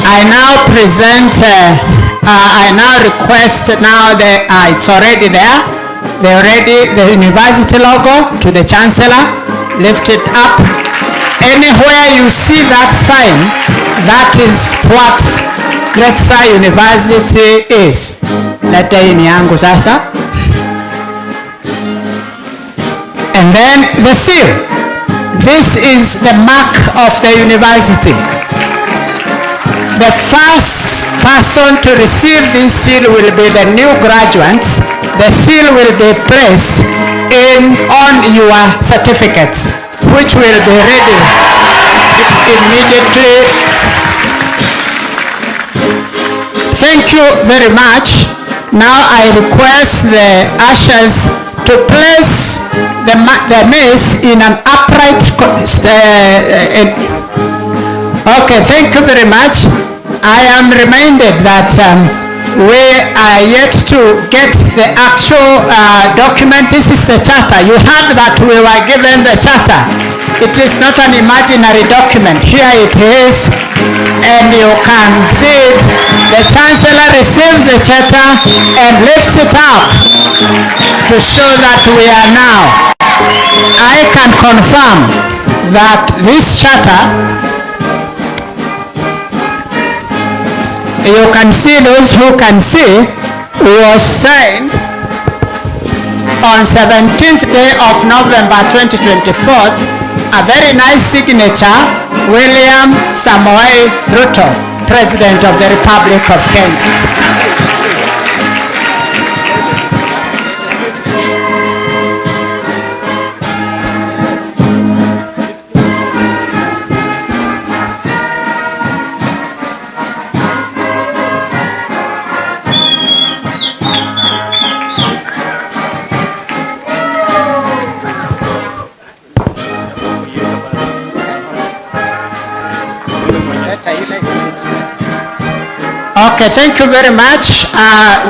I now present, I now request now that it's already there, the university logo to the chancellor, lift it up. Anywhere you see that sign, that is what Gretsa University is. Leta hii ni yangu sasa. And then the seal. This is the mark of the university. The first person to receive this seal will be the new graduates. The seal will be placed on your certificates, which will be ready immediately. Thank you very much. Now I request the ushers to place the mace in an upright. Okay, thank you very much. I am reminded that we are yet to get the actual document. This is the charter. You heard that we were given the charter. It is not an imaginary document. Here it is, and you can see it. The chancellor receives the charter and lifts it up to show that we are now. I can confirm that this charter, you can see, those who can see, was signed on 17th day of November 2024. A very nice signature, William Samoei Ruto, President of the Republic of Kenya. Okay, thank you very much.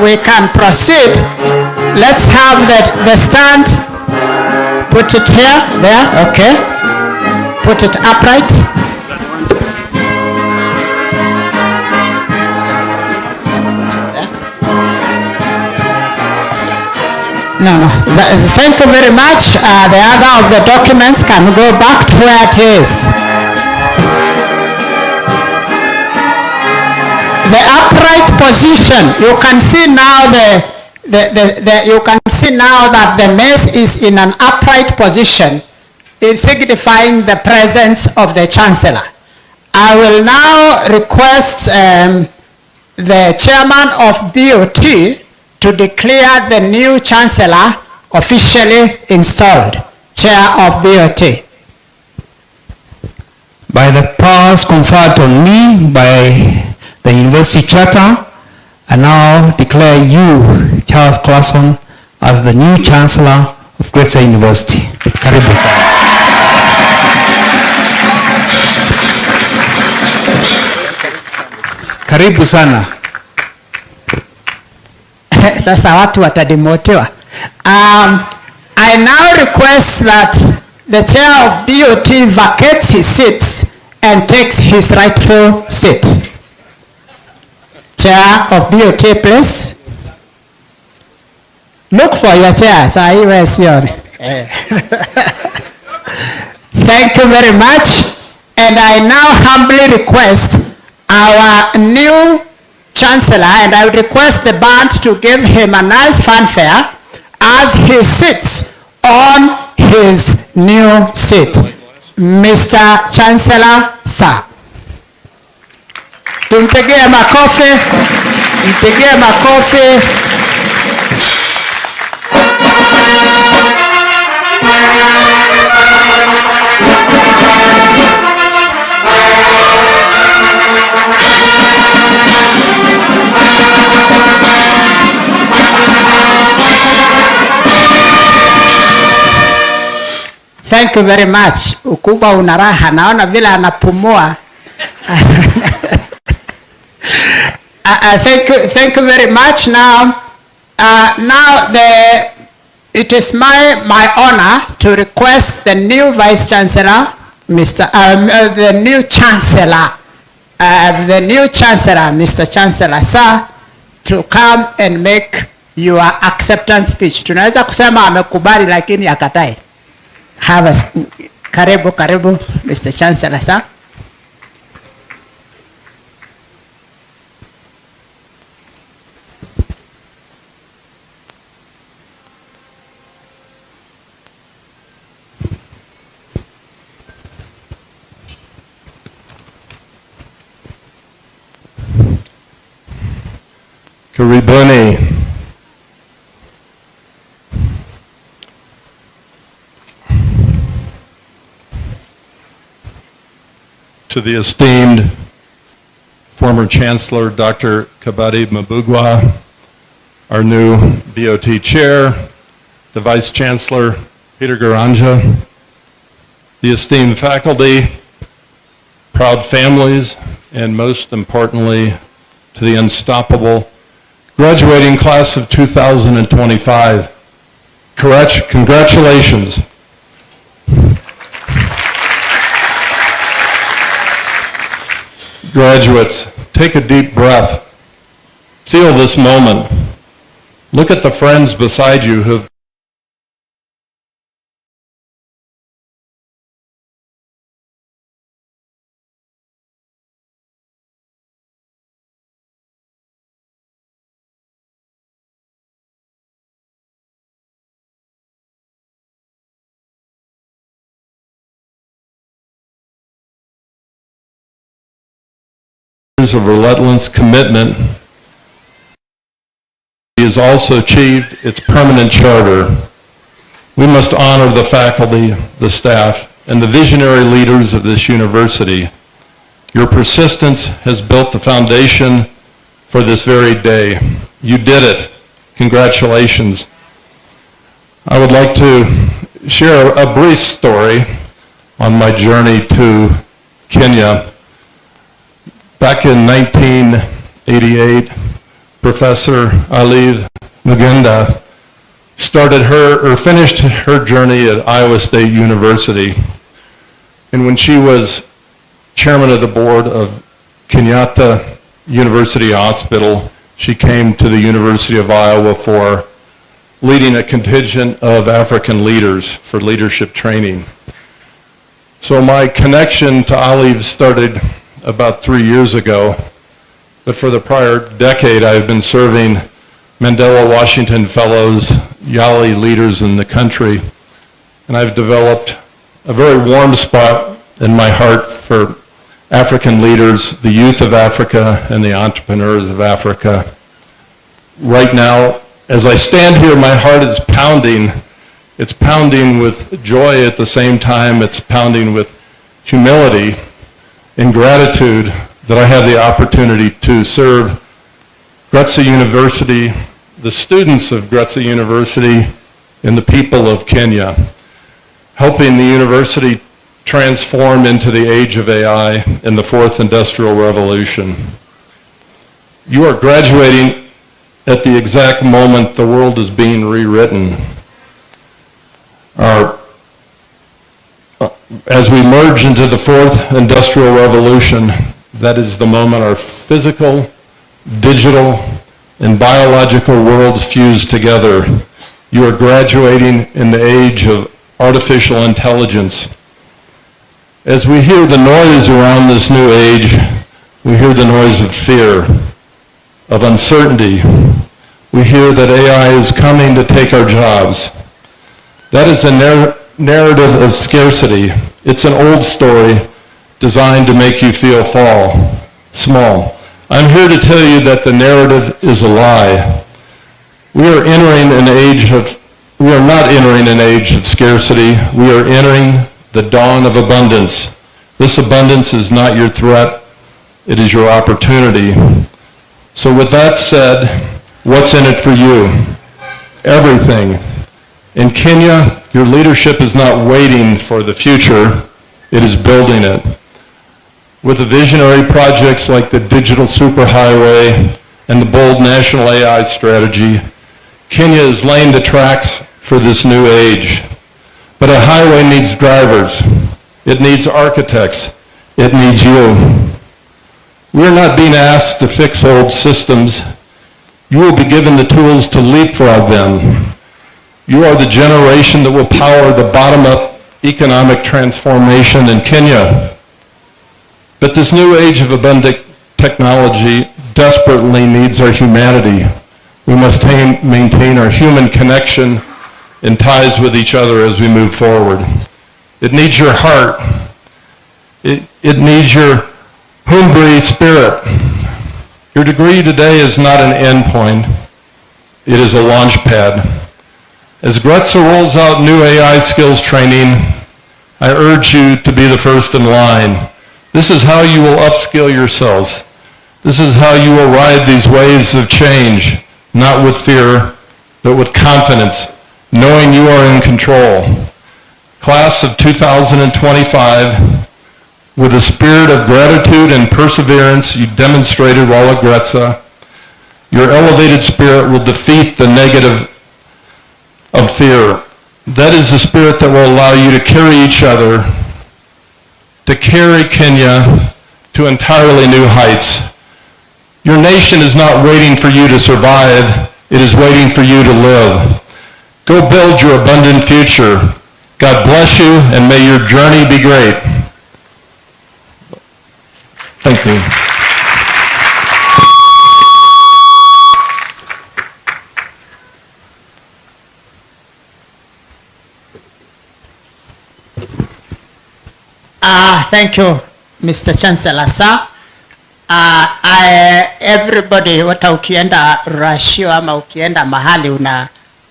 We can proceed. Let's have the stand. Put it here, there, okay. Put it upright. No. Thank you very much. The other of the documents can go back to where it is. The upright position, you can see now you can see now that the mace is in an upright position, signifying the presence of the chancellor. I will now request the chairman of BOT to declare the new chancellor officially installed. Chair of BOT.
By the powers conferred on me by the university charter, I now declare you, Charles Clason, as the new chancellor of Gretsa University. Karibu sana. Karibu sana.
Sasa watu watademotewa. I now request that the chair of BOT vacates his seat and takes his rightful seat. Chair of BOT, please. Look for your chair. Thank you very much. And I now humbly request our new chancellor, and I would request the band to give him a nice fanfare as he sits on his new seat. Mr. Chancellor, sir. Tumpigie makofi. Mpigie makofi. Thank you very much. Ukubwa una raha, naona vile anapumua. Thank you very much. Now it is my honor to request the new vice chancellor, the new chancellor, Mr. Chancellor, sir, to come and make your acceptance speech. Tunaweza kusema amekubali lakini akatai. Karibu, Mr. Chancellor, sir.
Karibuni. To the esteemed former Chancellor, Dr. Kabadi Mabugwa, our new BOT Chair, the Vice Chancellor, Peter Garanja, the esteemed faculty, proud families, and most importantly, to the unstoppable graduating class of 2025. Congratulations. Graduates, take a deep breath. Feel this moment. Look at the friends beside you who've of relentless commitment. It has also achieved its permanent charter. We must honor the faculty, the staff, and the visionary leaders of this university. Your persistence has built the foundation for this very day. You did it. Congratulations. I would like to share a brief story on my journey to Kenya. Back in 1988, Professor Alive Mugenda finished her journey at Iowa State University. And when she was chairman of the board of Kenyatta University Hospital, she came to the University of Iowa for leading a contingent of African leaders for leadership training. So my connection to Alive started about 3 years ago, but for the prior decade I've been serving Mandela Washington Fellows, Yali leaders in the country, and I've developed a very warm spot in my heart for African leaders, the youth of Africa, and the entrepreneurs of Africa. Right now, as I stand here, my heart is pounding. It's pounding with joy at the same time. It's pounding with humility and gratitude that I have the opportunity to serve Gretsa University, the students of Gretsa University, and the people of Kenya, helping the university transform into the age of AI and the fourth industrial revolution. You are graduating at the exact moment the world is being rewritten. As we merge into the fourth industrial revolution, that is the moment our physical, digital, and biological worlds fuse together. You are graduating in the age of artificial intelligence. As we hear the noise around this new age, we hear the noise of fear, of uncertainty. We hear that AI is coming to take our jobs. That is a narrative of scarcity. It's an old story designed to make you feel small. I'm here to tell you that the narrative is a lie. We are not entering an age of scarcity. We are entering the dawn of abundance. This abundance is not your threat, it is your opportunity. So with that said, what's in it for you? Everything. In Kenya, your leadership is not waiting for the future, it is building it. With the visionary projects like the digital superhighway and the bold national AI strategy, Kenya is laying the tracks for this new age. But a highway needs drivers, it needs architects, it needs you. We are not being asked to fix old systems. You will be given the tools to leapfrog them. You are the generation that will power the bottom-up economic transformation in Kenya. But this new age of abundant technology desperately needs our humanity. We must maintain our human connection and ties with each other as we move forward. It needs your heart. It needs your hungry spirit. Your degree today is not an endpoint. It is a launch pad. As Gretsa rolls out new AI skills training, I urge you to be the first in line. This is how you will upskill yourselves. This is how you will ride these waves of change, not with fear, but with confidence, knowing you are in control. Class of 2025, with a spirit of gratitude and perseverance you demonstrated while at Gretsa, your elevated spirit will defeat the negative of fear. That is the spirit that will allow you to carry each other, to carry Kenya to entirely new heights. Your nation is not waiting for you to survive, it is waiting for you to live. Go build your abundant future. God bless you, and may your journey be great. Thank you.
Thank you, Mr. Chancellor, sir. Everybody, hata ukienda Russia ama ukienda mahali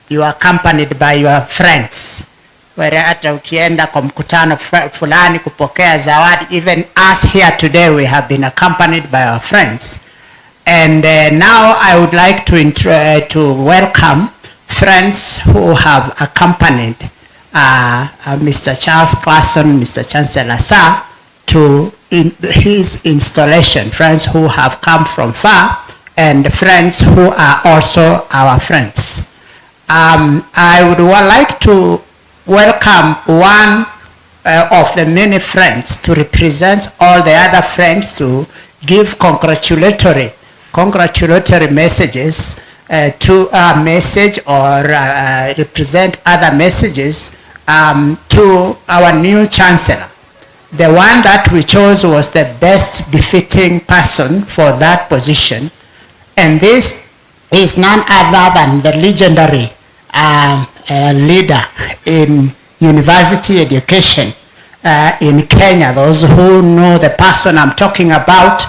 you are accompanied by your friends. Where hata ukienda kwa mkutano fulani kupokea zawadi, even us here today we have been accompanied by our friends. And now I would like to welcome friends who have accompanied Mr. Charles Clason, Mr. Chancellor, sir, to his installation. Friends who have come from far and friends who are also our friends. I would like to welcome one of the many friends to represent all the other friends to give congratulatory messages to our message or represent other messages to our new Chancellor. The one that we chose was the best befitting person for that position, and this is none other than the legendary leader in university education, in Kenya. Those who know the person I'm talking about,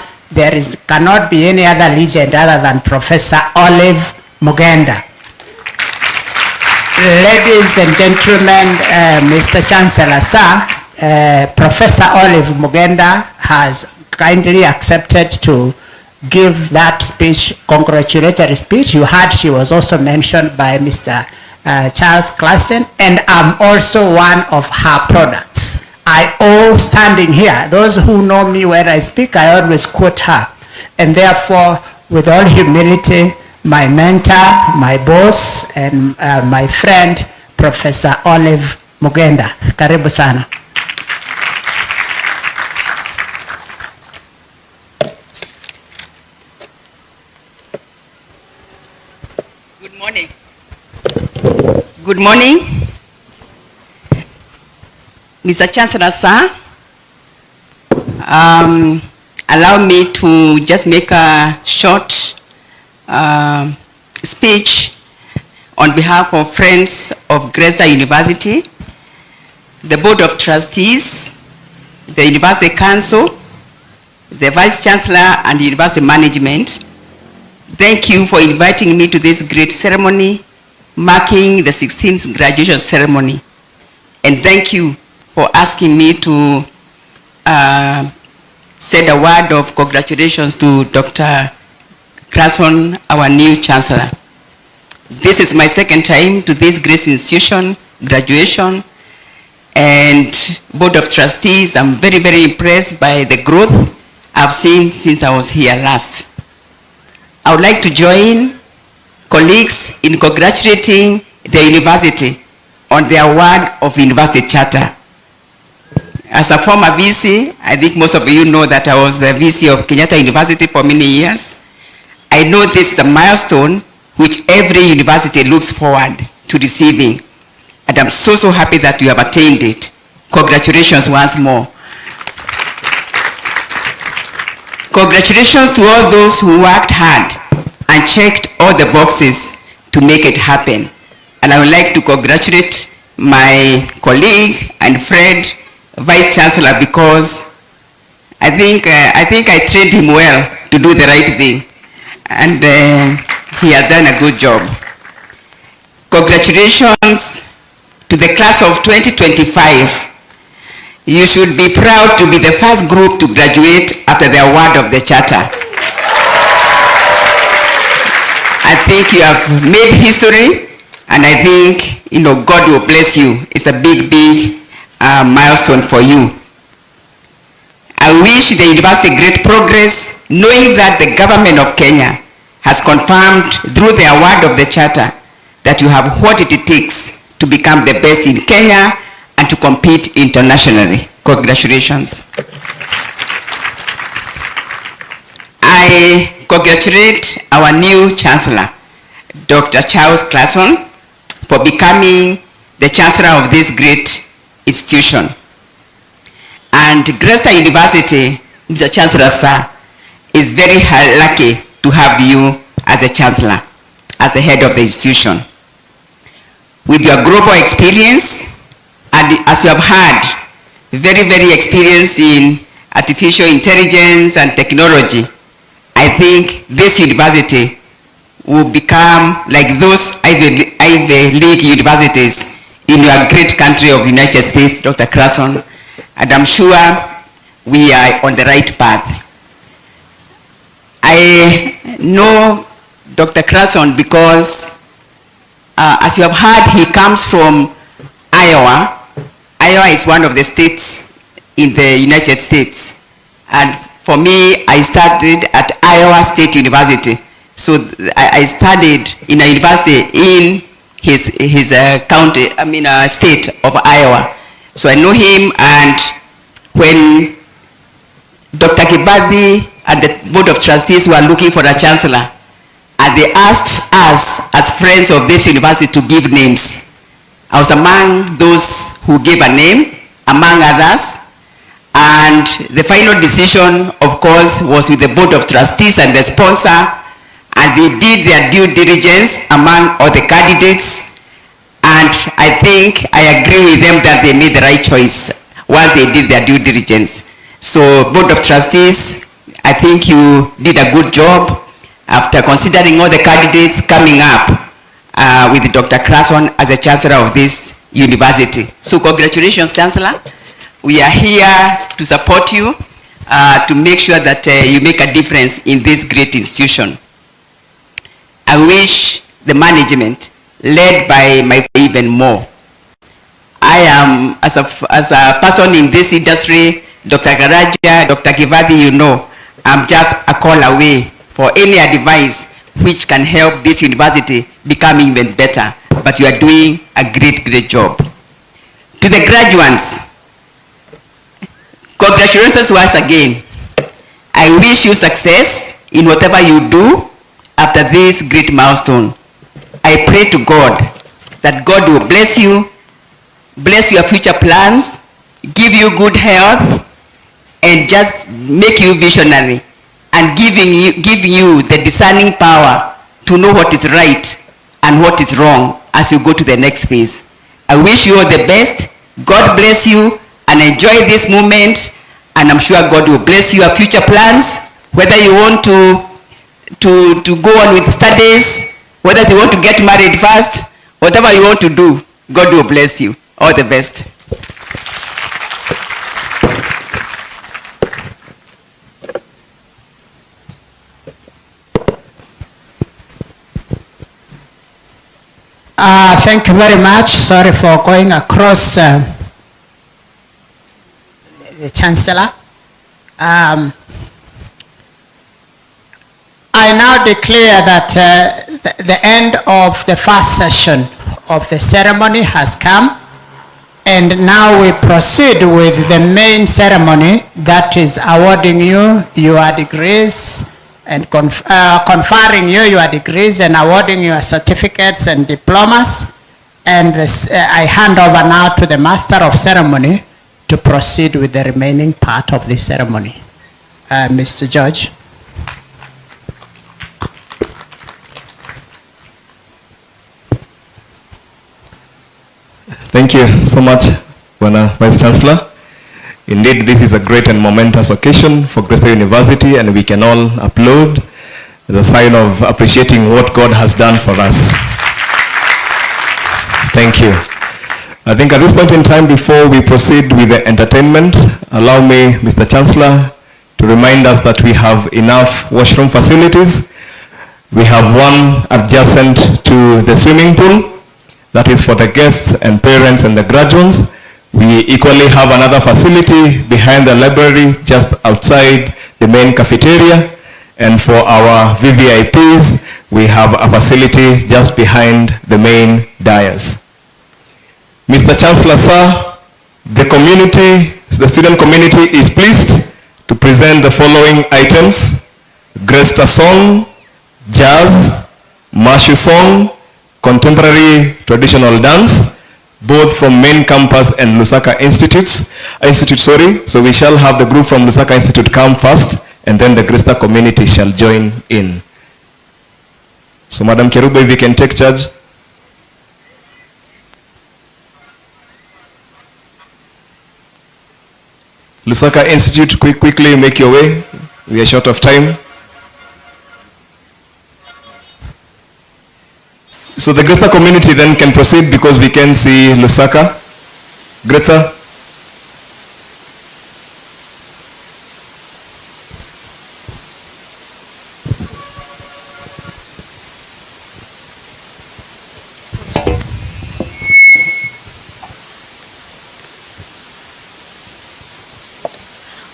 cannot be any other legend other than Professor Olive Mugenda. Ladies and gentlemen, Mr. Chancellor, sir, Professor Olive Mugenda has kindly accepted to give that speech, congratulatory speech. You heard she was also mentioned by Mr. Charles Klassen, and I'm also one of her products. I owe standing here. Those who know me when I speak, I always quote her. And therefore, with all humility, my mentor, my boss, and my friend, Professor Olive Mugenda. Karibu sana.
Good morning. Good morning. Mr. Chancellor, sir, allow me to just make a short speech on behalf of friends of Gretsa University, the Board of Trustees, the University Council, the Vice Chancellor and the University Management. Thank you for inviting me to this great ceremony marking the 16th graduation ceremony. And thank you for asking me to say a word of congratulations to Dr. Klassen, our new Chancellor. This is my second time to this great institution, graduation, and Board of Trustees. I'm very, very impressed by the growth I've seen since I was here last. I would like to join colleagues in congratulating the university on the award of University Charter. As a former VC, I think most of you know that I was a VC of Kenyatta University for many years. I know this is a milestone which every university looks forward to receiving. And I'm so, so happy that you have attained it. Congratulations once more. Congratulations to all those who worked hard and checked all the boxes to make it happen. And I would like to congratulate my colleague and friend, Vice Chancellor, because I think I trained him well to do the right thing. And he has done a good job. Congratulations to the class of 2025. You should be proud to be the first group to graduate after the award of the Charter. I think you have made history, and I think, God will bless you. It's a big, big milestone for you. I wish the university great progress, knowing that the government of Kenya has confirmed through the award of the Charter that you have what it takes to become the best in Kenya and to compete internationally. Congratulations. I congratulate our new Chancellor, Dr. Charles Klassen, for becoming the Chancellor of this great institution. And Gretsa University, Mr. Chancellor, sir, is very lucky to have you as a Chancellor, as the head of the institution. With your global experience, and as you have had, very, very experienced in artificial intelligence and technology, I think this university will become like those Ivy League universities in your great country of the United States, Dr. Klassen, and I'm sure we are on the right path. I know Dr. Klassen because, as you have heard, he comes from Iowa. Iowa is one of the states in the United States. And for me, I studied at Iowa State University. So I studied in a university in his county, state of Iowa. So I know him, and when Dr. Kibadi and the Board of Trustees were looking for a chancellor, and they asked us as friends of this university to give names, I was among those who gave a name, among others, and the final decision, of course, was with the Board of Trustees and the sponsor, and they did their due diligence among all the candidates, and I think I agree with them that they made the right choice once they did their due diligence. So, Board of Trustees, I think you did a good job after considering all the candidates coming up with Dr. Krason as the Chancellor of this university. So congratulations, Chancellor. We are here to support you, to make sure that you make a difference in this great institution. I wish the management, led by my even more. I am, as a person in this industry, Dr. Garaja, Dr. Kivadi, you know, I'm just a call away for any advice which can help this university become even better. But you are doing a great, great job. To the graduands, congratulations once again. I wish you success in whatever you do after this great milestone. I pray to God that God will bless you, bless your future plans, give you good health, and just make you visionary, and give you the discerning power to know what is right and what is wrong as you go to the next phase. I wish you all the best. God bless you, and enjoy this moment, and I'm sure God will bless your future plans, whether you want to go on with studies, whether you want to get married first, whatever you want to do, God will bless you. All the best.
Thank you very much. Sorry for going across the Chancellor. I now declare that the end of the first session of the ceremony has come, and now we proceed with the main ceremony, that is awarding you your degrees and conferring you your degrees and awarding your certificates and diplomas. And I hand over now to the Master of Ceremony to proceed with the remaining part of the ceremony. Mr. Judge.
Thank you so much, Vice Chancellor. Indeed, this is a great and momentous occasion for Gretsa University, and we can all applaud as a sign of appreciating what God has done for us. Thank you. I think at this point in time, before we proceed with the entertainment, allow me, Mr. Chancellor, to remind us that we have enough washroom facilities. We have one adjacent to the swimming pool, that is for the guests and parents and the graduates. We equally have another facility behind the library, just outside the main cafeteria. And for our VVIPs, we have a facility just behind the main dais. Mr. Chancellor, sir, the student community is pleased to present the following items: Gretsa song, jazz, martial song, contemporary traditional dance, both from main campus and Lusaka Institute. So we shall have the group from Lusaka Institute come first, and then the Gretsa community shall join in. So Madam Kerubo, if you can take charge. Lusaka Institute, quickly make your way. We are short of time. So the Gretsa community then can proceed because we can see Lusaka. Gretsa.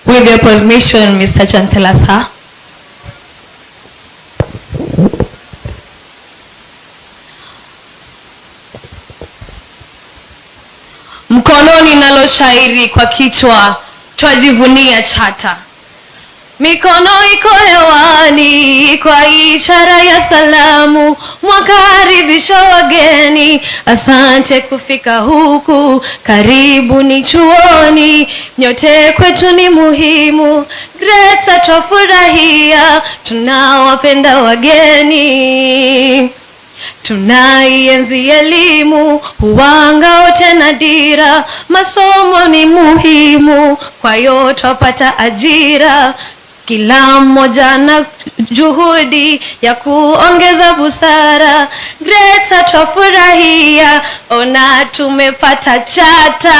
With your permission, Mr. Chancellor, sir. Mkononi nalo shairi kwa kichwa twajivunia chata. Mikono iko hewani kwa ishara ya salamu, mwakaribisha wageni, asante kufika huku, karibu ni chuoni, nyote kwetu ni muhimu, Gretsa twafurahia, tunawapenda wageni. Tunaienzi elimu, huwanga wote na dira. Masomo ni muhimu, kwa hiyo twapata ajira. Kila mmoja na juhudi ya kuongeza busara. Gretsa twafurahia, ona tumepata chata.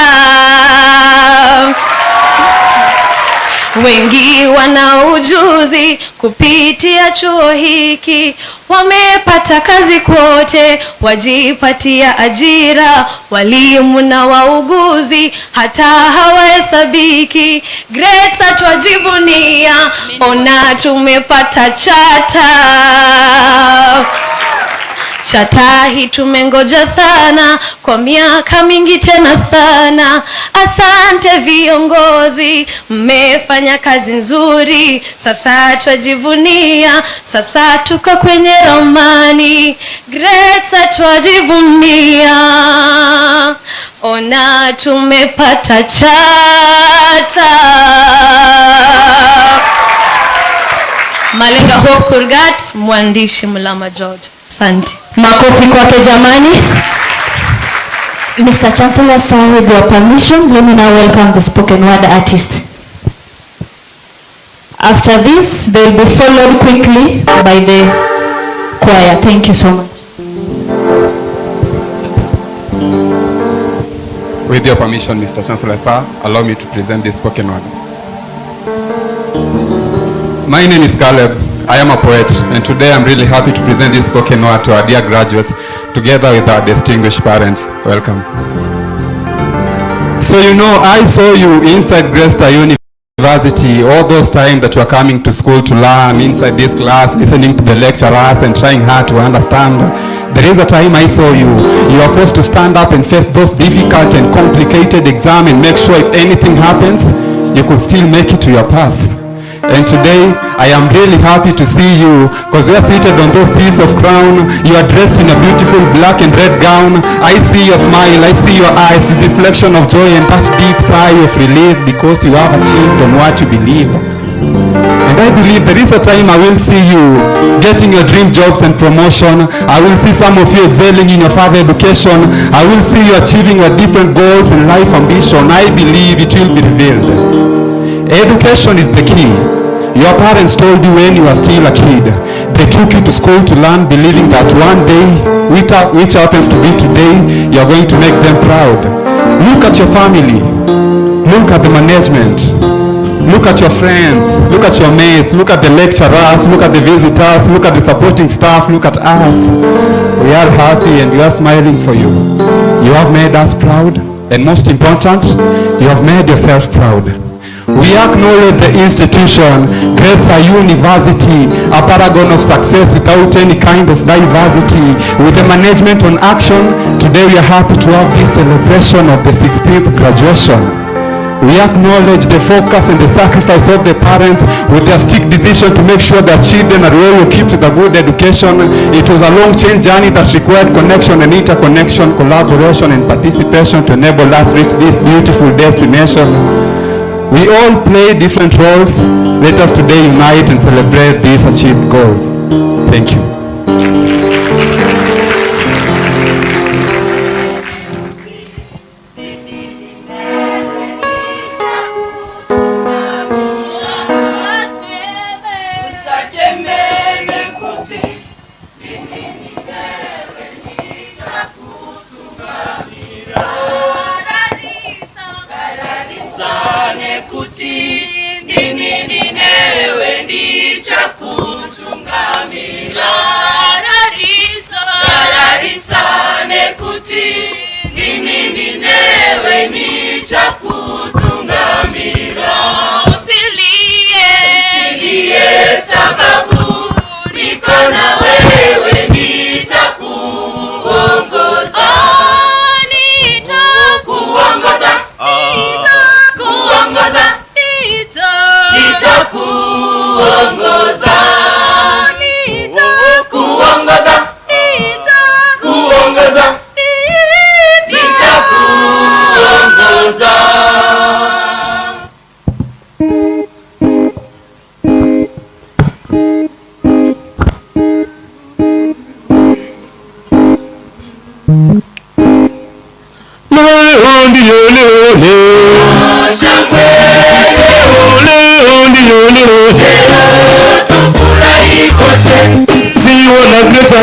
Wengi wana ujuzi kupitia chuo hiki, wamepata kazi kote, wajipatia ajira. Walimu na wauguzi hata hawahesabiki. Gretsa twajivunia, ona tumepata chata. Chata hii tumengoja sana, kwa miaka mingi tena sana. Asante viongozi, mmefanya kazi nzuri. Sasa twajivunia, sasa tuko kwenye ramani. Gretsa twajivunia, ona tumepata chata. Malenga Hope Kurgat, mwandishi Mulama George. Asante.
Makofi kwake jamani. Mr. Chancellor, sir, with your permission, let me now welcome the spoken word artist. After this, they will be followed quickly by the choir. Thank you so much.
With your permission, Mr. Chancellor, sir, allow me to present this spoken word. My name is Caleb. I am a poet, and today I'm really happy to present this spoken word to our dear graduates, together with our distinguished parents. Welcome. So you know, I saw you inside Gretsa University, all those times that you are coming to school to learn, inside this class, listening to the lecturers and trying hard to understand. There is a time I saw you. You are forced to stand up and face those difficult and complicated exams and make sure if anything happens, you could still make it to your pass. And today, I am really happy to see you, because you are seated on those seats of crown. You are dressed in a beautiful black and red gown. I see your smile, I see your eyes, the reflection of joy and that deep sigh of relief, because you have achieved on what you believe. And I believe there is a time I will see you getting your dream jobs and promotion. I will see some of you excelling in your further education. I will see you achieving your different goals and life ambition. I believe it will be revealed. Education is the key. Your parents told you when you were still a kid. They took you to school to learn, believing that one day, which happens to be today, you are going to make them proud. Look at your family. Look at the management. Look at your friends. Look at your mates. Look at the lecturers. Look at the visitors. Look at the supporting staff. Look at us. We are happy and we are smiling for you. You have made us proud, and most important, you have made yourself proud. We acknowledge the institution, Gretsa University, a paragon of success without any kind of diversity. With the management on action, today we are happy to have this celebration of the 16th graduation. We acknowledge the focus and the sacrifice of the parents with their strict decision to make sure their children are well equipped with a good education. It was a long chain journey that required connection and interconnection, collaboration and participation to enable us reach this beautiful destination. We all play different roles. Let us today unite and celebrate these achieved goals. Thank you.
Nitakuongoza
Siona Gretsa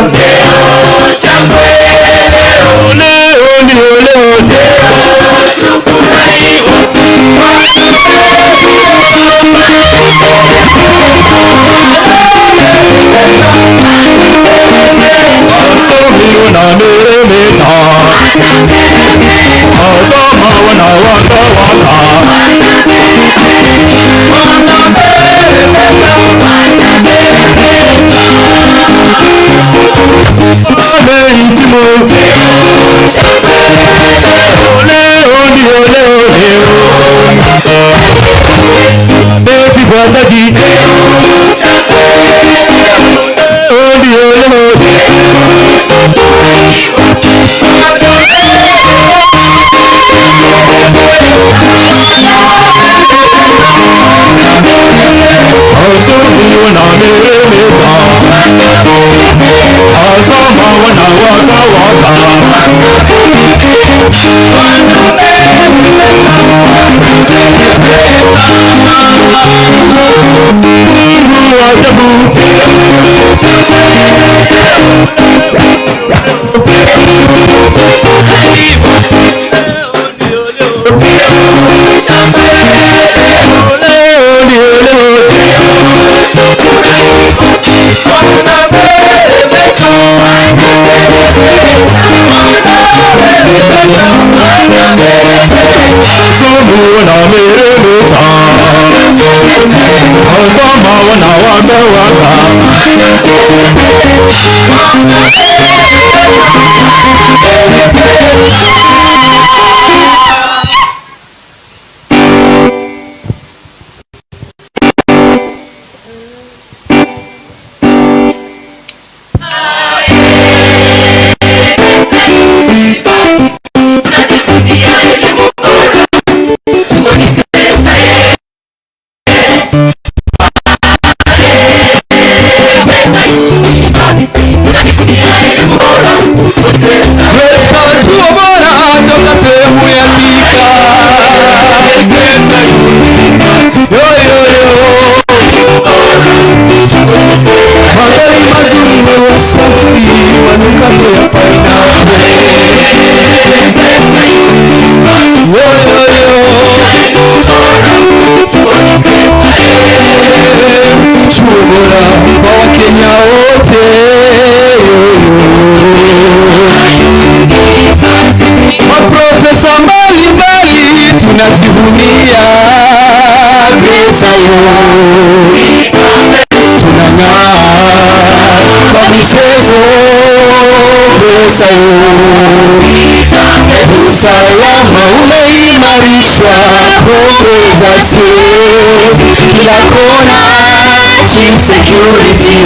security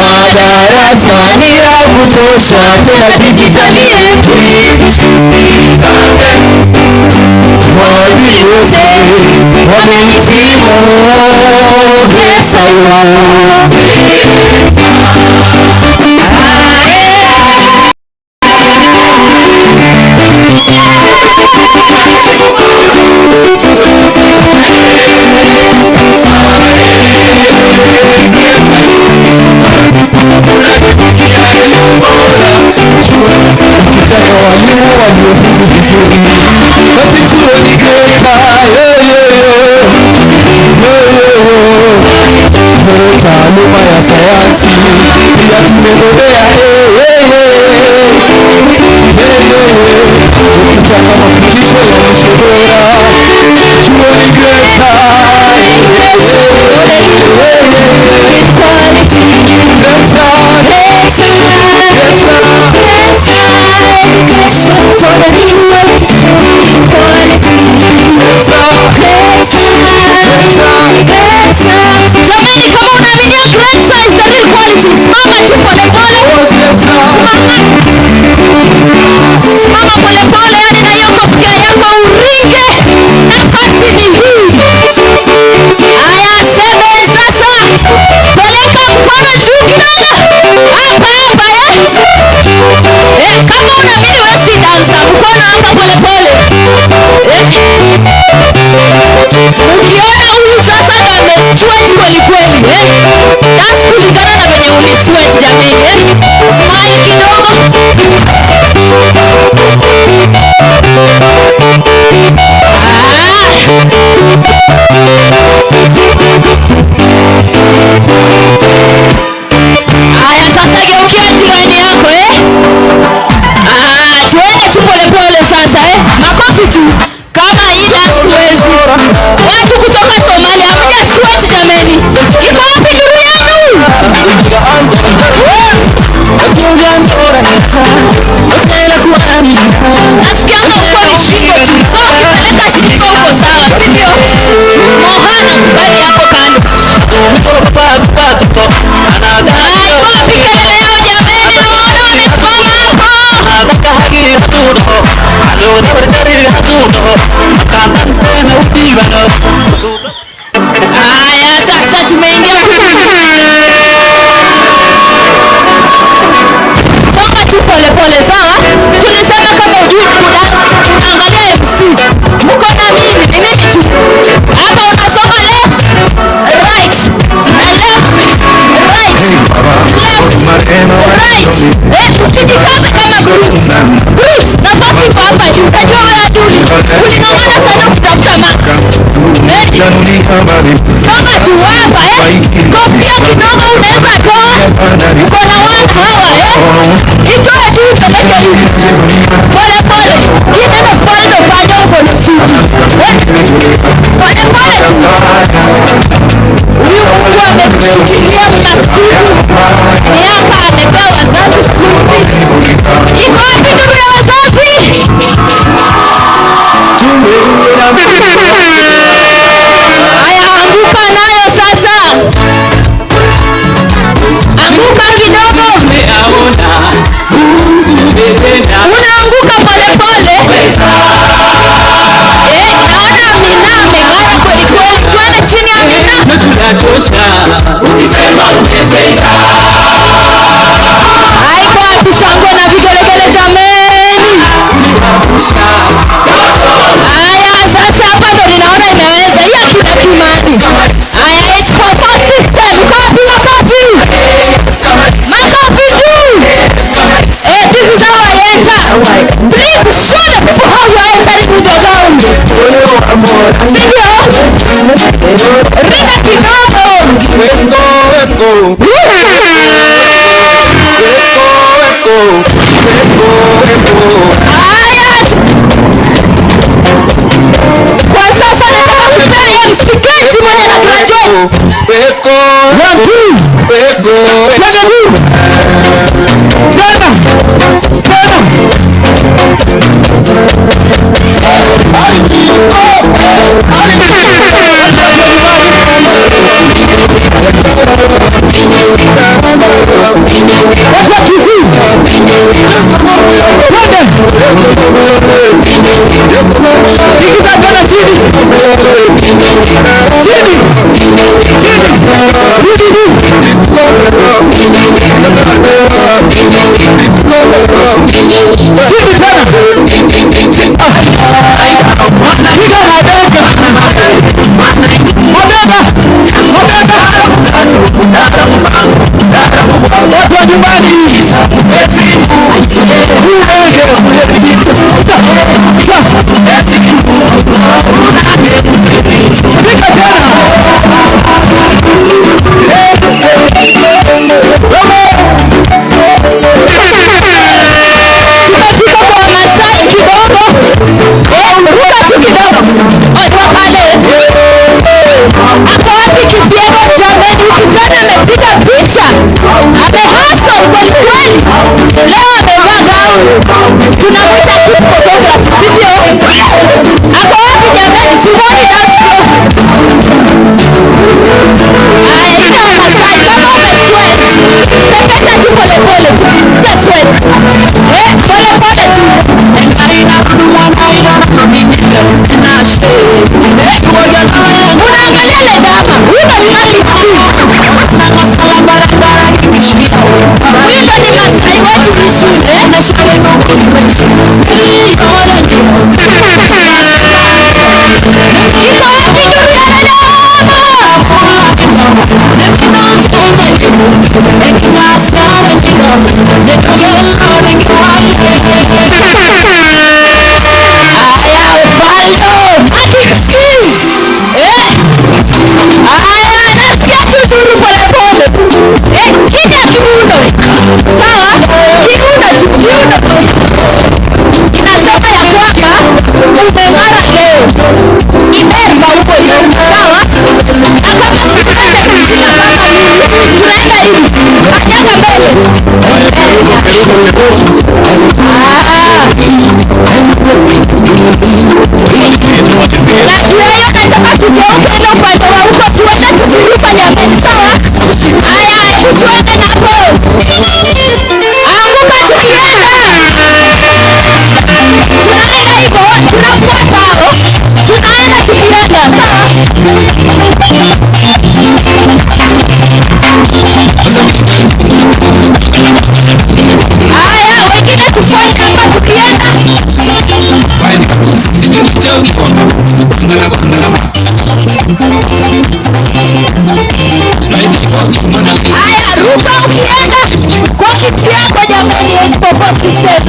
madarasani ya kutosha tena digitally equipped walimu wote wamehitimu Gretsa taaluma ya sayansi pia tumebobea ukitaka mapitisho ya lishe bora chuo ni Gretsa
Jamani, kama unaaminia Gretsa is the real quality, simama tu pole pole. Simama pole pole, yani na hiyo kofia yako uringe. Nafasi ni hii. Aya, sebe sasa. Peleka mkono juu kidogo. Hapa hapa kama unaamini wewe si dansa, mkono hapa pole kulingana na venye ulisweat jameni, smile kidogo. Aya, sasa geukia jirani yako tuende tu polepole sasa makofi tu kama hii dance wezi. Watu kutoka Somalia hamja sweat jameni. Iko wapi nuru yenu? Nasikianga uko ni shingo tu. So ukipeleka shingo uko sawa, si ndio? Mohana kubali hapo kando. Iko wapi kelele yao jameni? Naona wamesimama hapo. Aya, sasa tumeingia songa tu pole pole, sawa? Tulisema kama ujui kudance, angalia MC. Mko na mimi, ni mimi tu. Hapa unasonga left, right, left, right, left, right. Tusijikaze kama Bruce. Bruce, nafasi iko hapa juu. Unajua wewe aduli. Uling'ang'ana sana kutafuta max. Songa tu hapa kofia kidogo unaweza toa. Uko na watu hawa itoe tu upeleke hivi. Pole pole. Hii neno foldo bado uko na suti. Pole pole tu. Huyu Mungu ametushikilia mnasibu. Miaka amepea wazazi school fees. Iko wapi nuru ya wazazi? Aya, anguka nayo sasa. Anguka kidogo. Unaanguka pole pole. Naona Amina ameng'ara kweli kweli. Tuende chini Amina. Haiko wapi shangwe na vigelegele jameni? Aya, sasa hapa ndo ninaona imeweza. Hii hakuna kimani. Aya, it's for system. Copy your copy. Makofi juu. This is how I enter. Please show the people how you are entering with your sound. Sindio? Rika kidogo. Kwa sasa nataka kupea msikaji mwenye na graduate. Tunakuja tu photography, sivyo? Ako wapi jamani? Simoni dance floor. Aya, ita Masai kama umesweat. Pepeta tu pole pole. Utasweat. Pole pole tu. Unaangalia le dama. Una mali tu. Huyu ndo ni Masai wetu vizuri. Iko wapi nuru ya dada?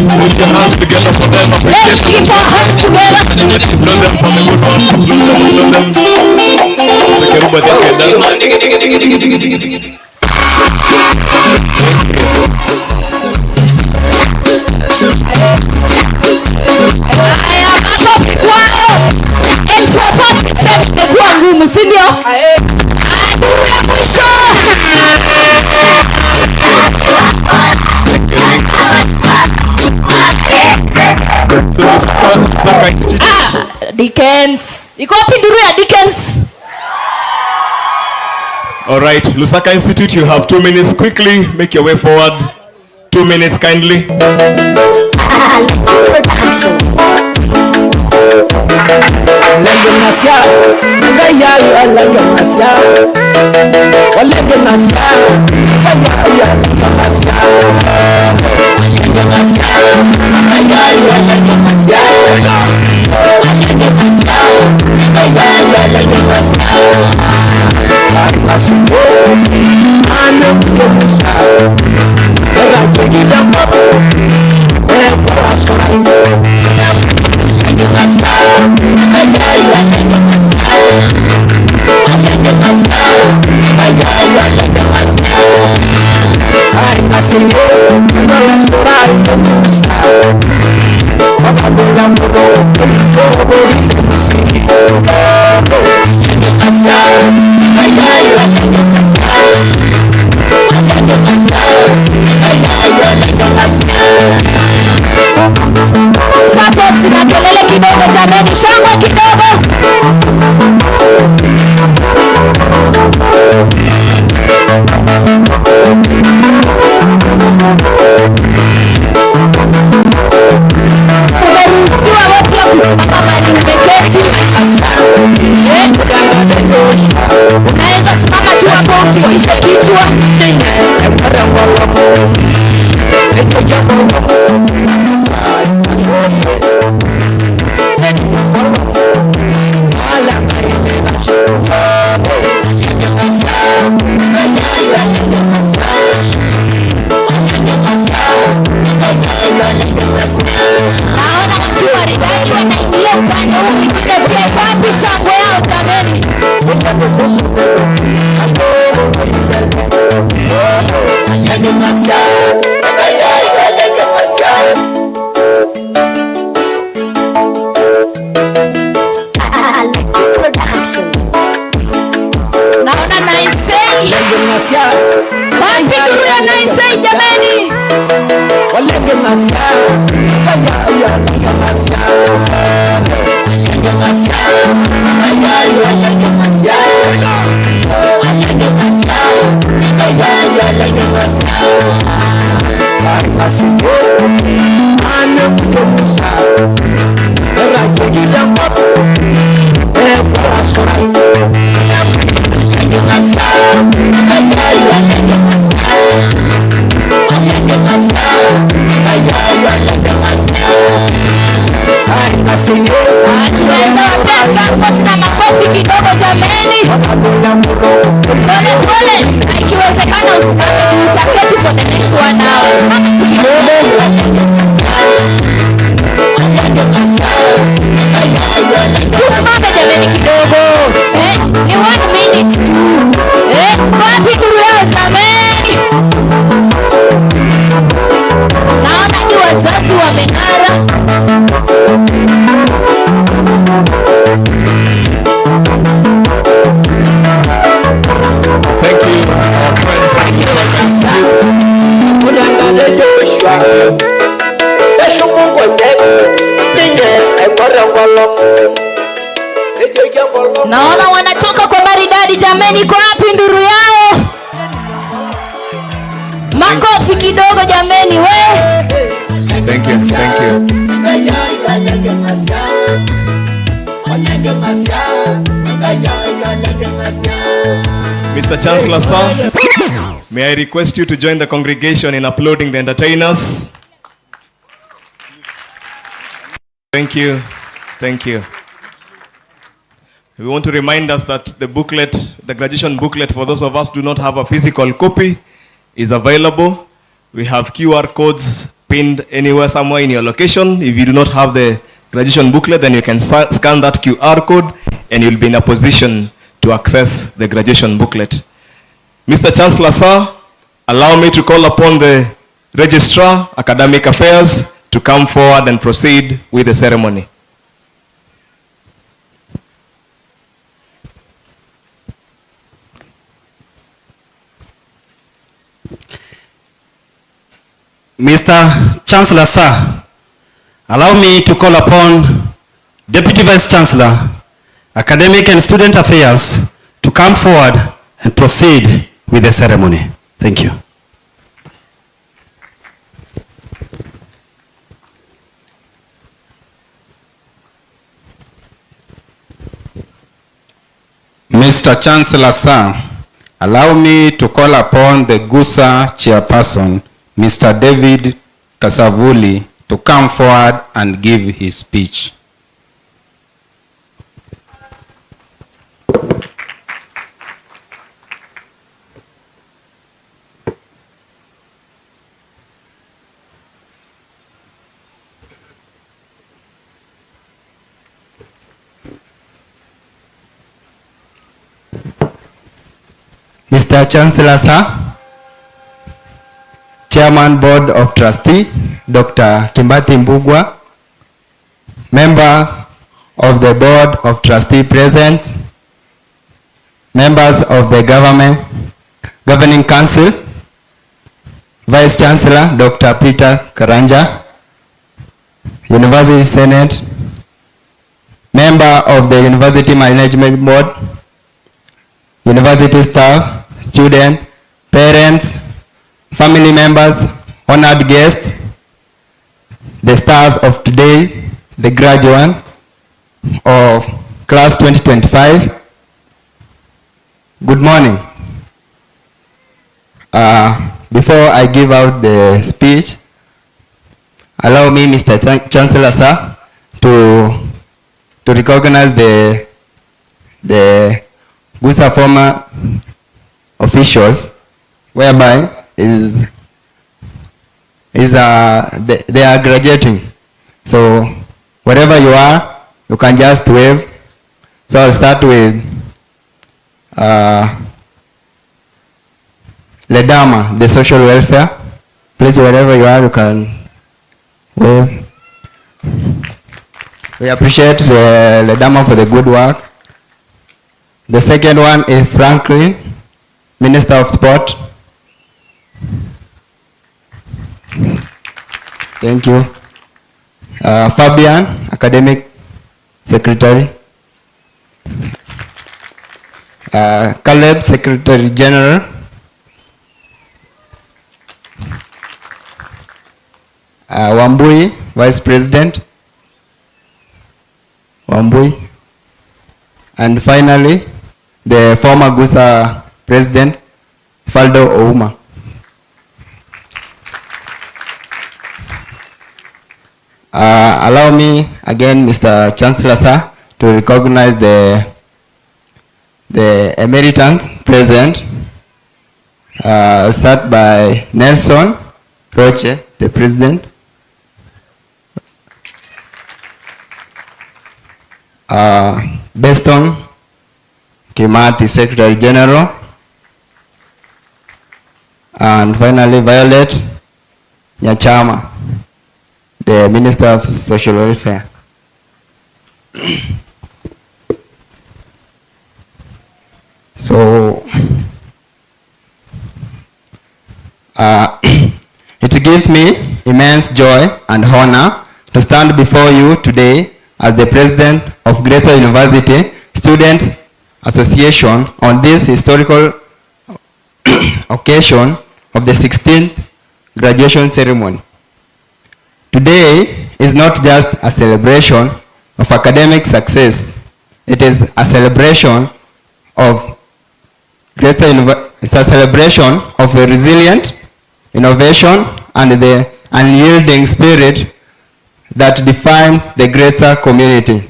Put your hands together for them.
Let's keep our hands together.
Blow them for the good one. Blow them. Sekeruba
ngumu, si ndio? Dickens. Iko wapi nduru ya Dickens?
All right, Lusaka Institute, you have 2 minutes. Quickly, make your way forward. 2 minutes, kindly.
support na makofi kidogo jameni. Pole pole, ikiwezekana usimame, utaketi for the next 1 hour. Tusimame jameni kidogo. Ni 1 minute tu. Kwa pindu yao jameni. Naona ni wazazi wameng'ara.
Thank you, our friends and
Naona wanatoka kwa maridadi jameni, kwa wapi nduru yao? Makofi kidogo jameni we.
Thank you, thank you. Mr. Chancellor, sir, may I request you to join the congregation in applauding the entertainers? Thank you, thank you. We want to remind us that the booklet, the graduation booklet, for those of us who do not have a physical copy, is available. We have QR codes pinned anywhere, somewhere in your location. If you do not have the graduation booklet, then you can scan that QR code and you'll be in a position to access the graduation booklet. Mr. Chancellor, sir, allow me to call upon the Registrar, Academic Affairs, to come forward and proceed with the ceremony.
Mr. Chancellor, sir, allow me to call upon Deputy Vice Chancellor, Academic and Student Affairs, to come forward and proceed with the ceremony. Thank you.
Mr. Chancellor, sir, allow me to call upon the GUSA chairperson, Mr. David Kasavuli, to come forward and give his speech.
Mr. Chancellor, sir, Chairman Board of Trustee, Dr. Kimbati Mbugwa, member of the Board of Trustee present, members of the Governing Council, Vice Chancellor, Dr. Peter Karanja, University Senate, member of the University Management Board, university staff, students, parents, family members, honored guests, the stars of today, the graduates of class 2025. Good morning. Before I give out the speech, allow me, Mr. Chancellor, sir, to recognize the GUSA former officials, whereby they are graduating. So wherever you are, you can just wave. So I'll start with Ledama, the social welfare. Please, wherever you are, you can wave. We appreciate Ledama for the good work. The second one is Franklin, Minister of Sport. Thank you. Fabian, Academic Secretary. Caleb, Secretary General. Wambui, Vice President. Wambui. And finally, the former GUSA President, Faldo Ouma. Allow me again, Mr. Chancellor, sir,
to recognize the emeritus present. I'll start by Nelson Roche, the president. Beston Kimathi, Secretary General. And finally, Violet Nyachama, the Minister of Social Welfare. So, it gives me immense joy and honor to stand before you today as the President of Gretsa University Students Association on this historical occasion of the 16th graduation ceremony. Today is not just a celebration of academic success, it is a celebration of it's a celebration of a resilient innovation and the unyielding spirit that defines the Gretsa community.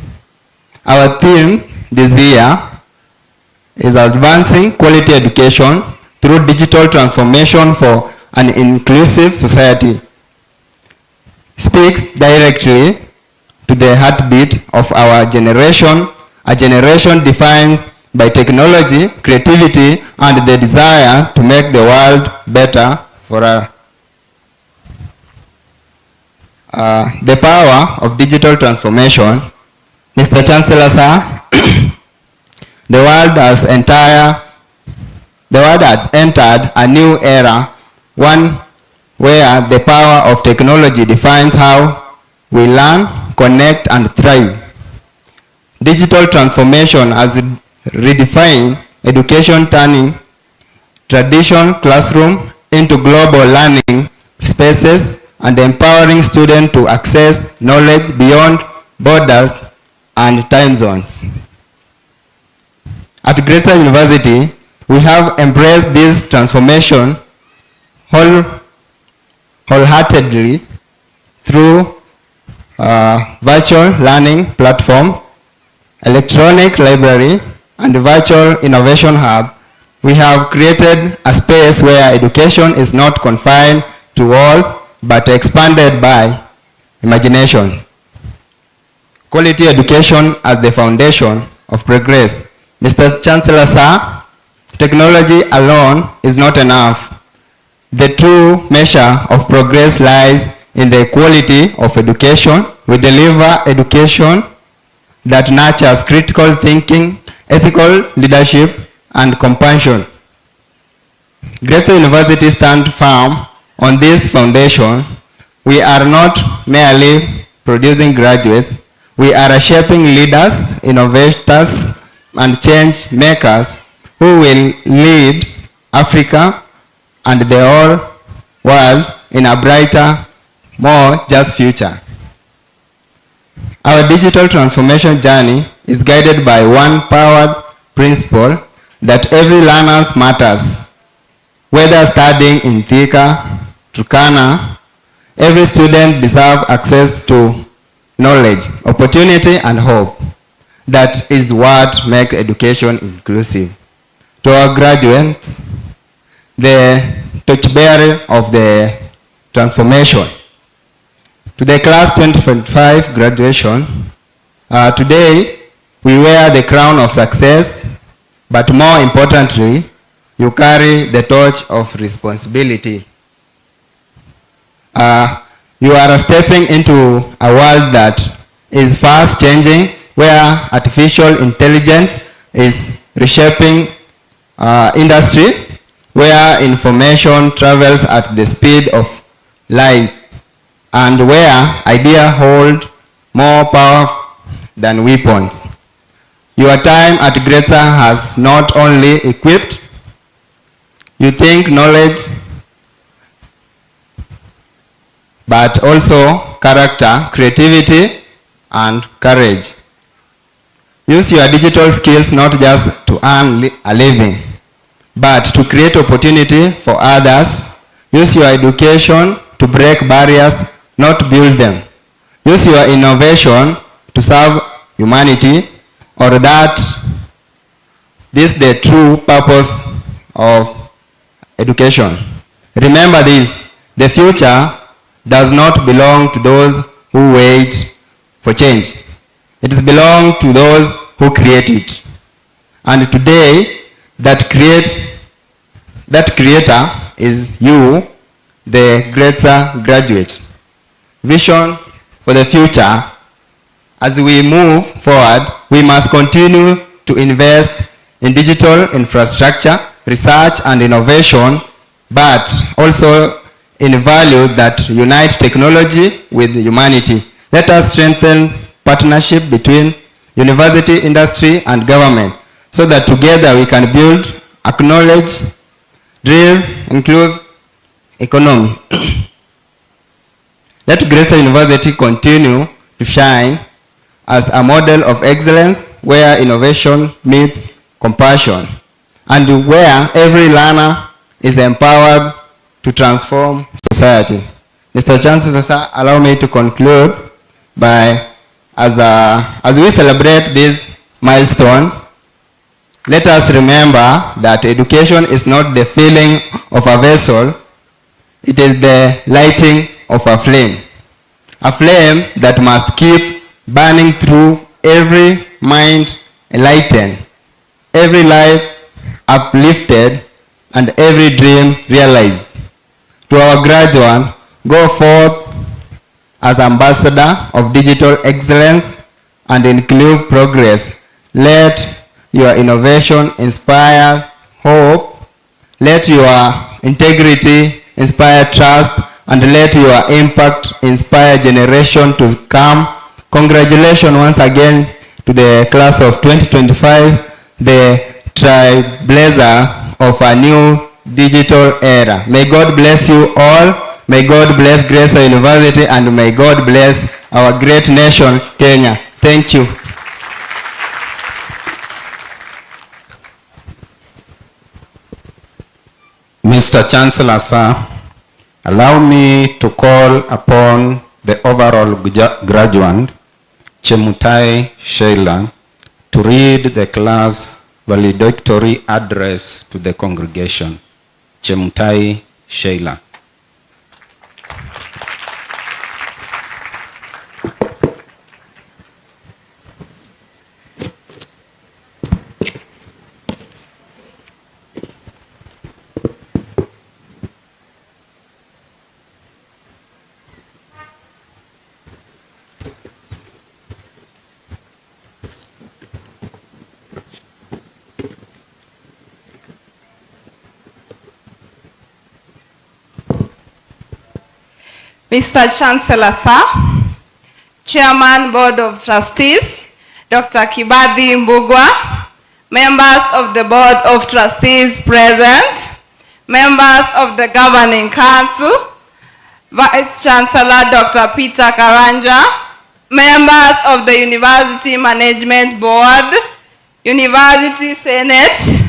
Our theme this year is advancing quality education through digital transformation for an inclusive society. Speaks directly to the heartbeat of our generation, a generation defined by technology, creativity, and the desire to make the world better for us. The power of digital transformation. Mr. Chancellor, sir, the world has entered a new era, one where the power of technology defines how we learn, connect, and thrive. Digital transformation has redefined education, turning traditional classroom into global learning spaces and empowering students to access knowledge beyond borders and time zones. At Gretsa University, we have embraced this transformation wholeheartedly through virtual learning platform, electronic library, and virtual innovation hub. We have created a space where education is not confined to walls but expanded by imagination. Quality education as the foundation of progress. Mr. Chancellor, sir, technology alone is not enough. The true measure of progress lies in the quality of education. We deliver education that nurtures critical thinking, ethical leadership, and compassion. Gretsa University stands firm on this foundation. We are not merely producing graduates, we are shaping leaders, innovators, and change makers who will lead Africa and the whole world in a brighter, more just future. Our digital transformation journey is guided by one powered principle that every learner matters. Whether studying in Thika, Turkana, every student deserves access to knowledge, opportunity, and hope. That is what makes education inclusive. To our graduates, the torchbearer of the transformation. To the class 2025 graduation, today we wear the crown of success, but more importantly, you carry the torch of responsibility. You are stepping into a world that is fast changing, where artificial intelligence is reshaping industry, where information travels at the speed of light, and where ideas hold more power than weapons. Your time at Gretsa has not only equipped you think knowledge, but also character, creativity, and courage. Use your digital skills not just to earn a living, but to create opportunity for others. Use your education to break barriers, not build them. Use your innovation to serve humanity, or that this is the true purpose of education. Remember this, the future does not belong to those who wait for change. It belongs to those who create it. And today, that creator is you, the Gretsa graduate. Vision for the future. As we move forward, we must continue to invest in digital infrastructure, research and innovation, but also in value that unite technology with humanity. Let us strengthen partnership between university, industry and government so that together we can build, acknowledge, drill, include economy. Let Gretsa University continue to shine as a model of excellence where innovation meets compassion and where every learner is empowered to transform society. Mr. Chancellor, sir, allow me to conclude by, as we celebrate this milestone, let us remember that education is not the filling of a vessel, it is the lighting of a flame that must keep burning through every mind enlightened, every life uplifted, and every dream realized. To our graduates, go forth as ambassador of digital excellence and include progress. Let your innovation inspire hope. Let your integrity inspire trust, and let your impact inspire generation to come. Congratulations once again to the class of 2025, the trailblazer of a new digital era. May God bless you all. May God bless Gretsa University, and may God bless our great nation, Kenya. Thank you.
Mr. Chancellor, sir, allow me to call upon the overall graduand, Chemutai Sheila, to read the class valedictory address to the congregation. Chemutai Sheila.
Mr. Chancellor, sir, Chairman, Board of Trustees, Dr. Kibadi Mbugwa, members of the Board of Trustees present, members of the Governing Council, Vice Chancellor Dr. Peter Karanja, members of the University Management Board, University Senate,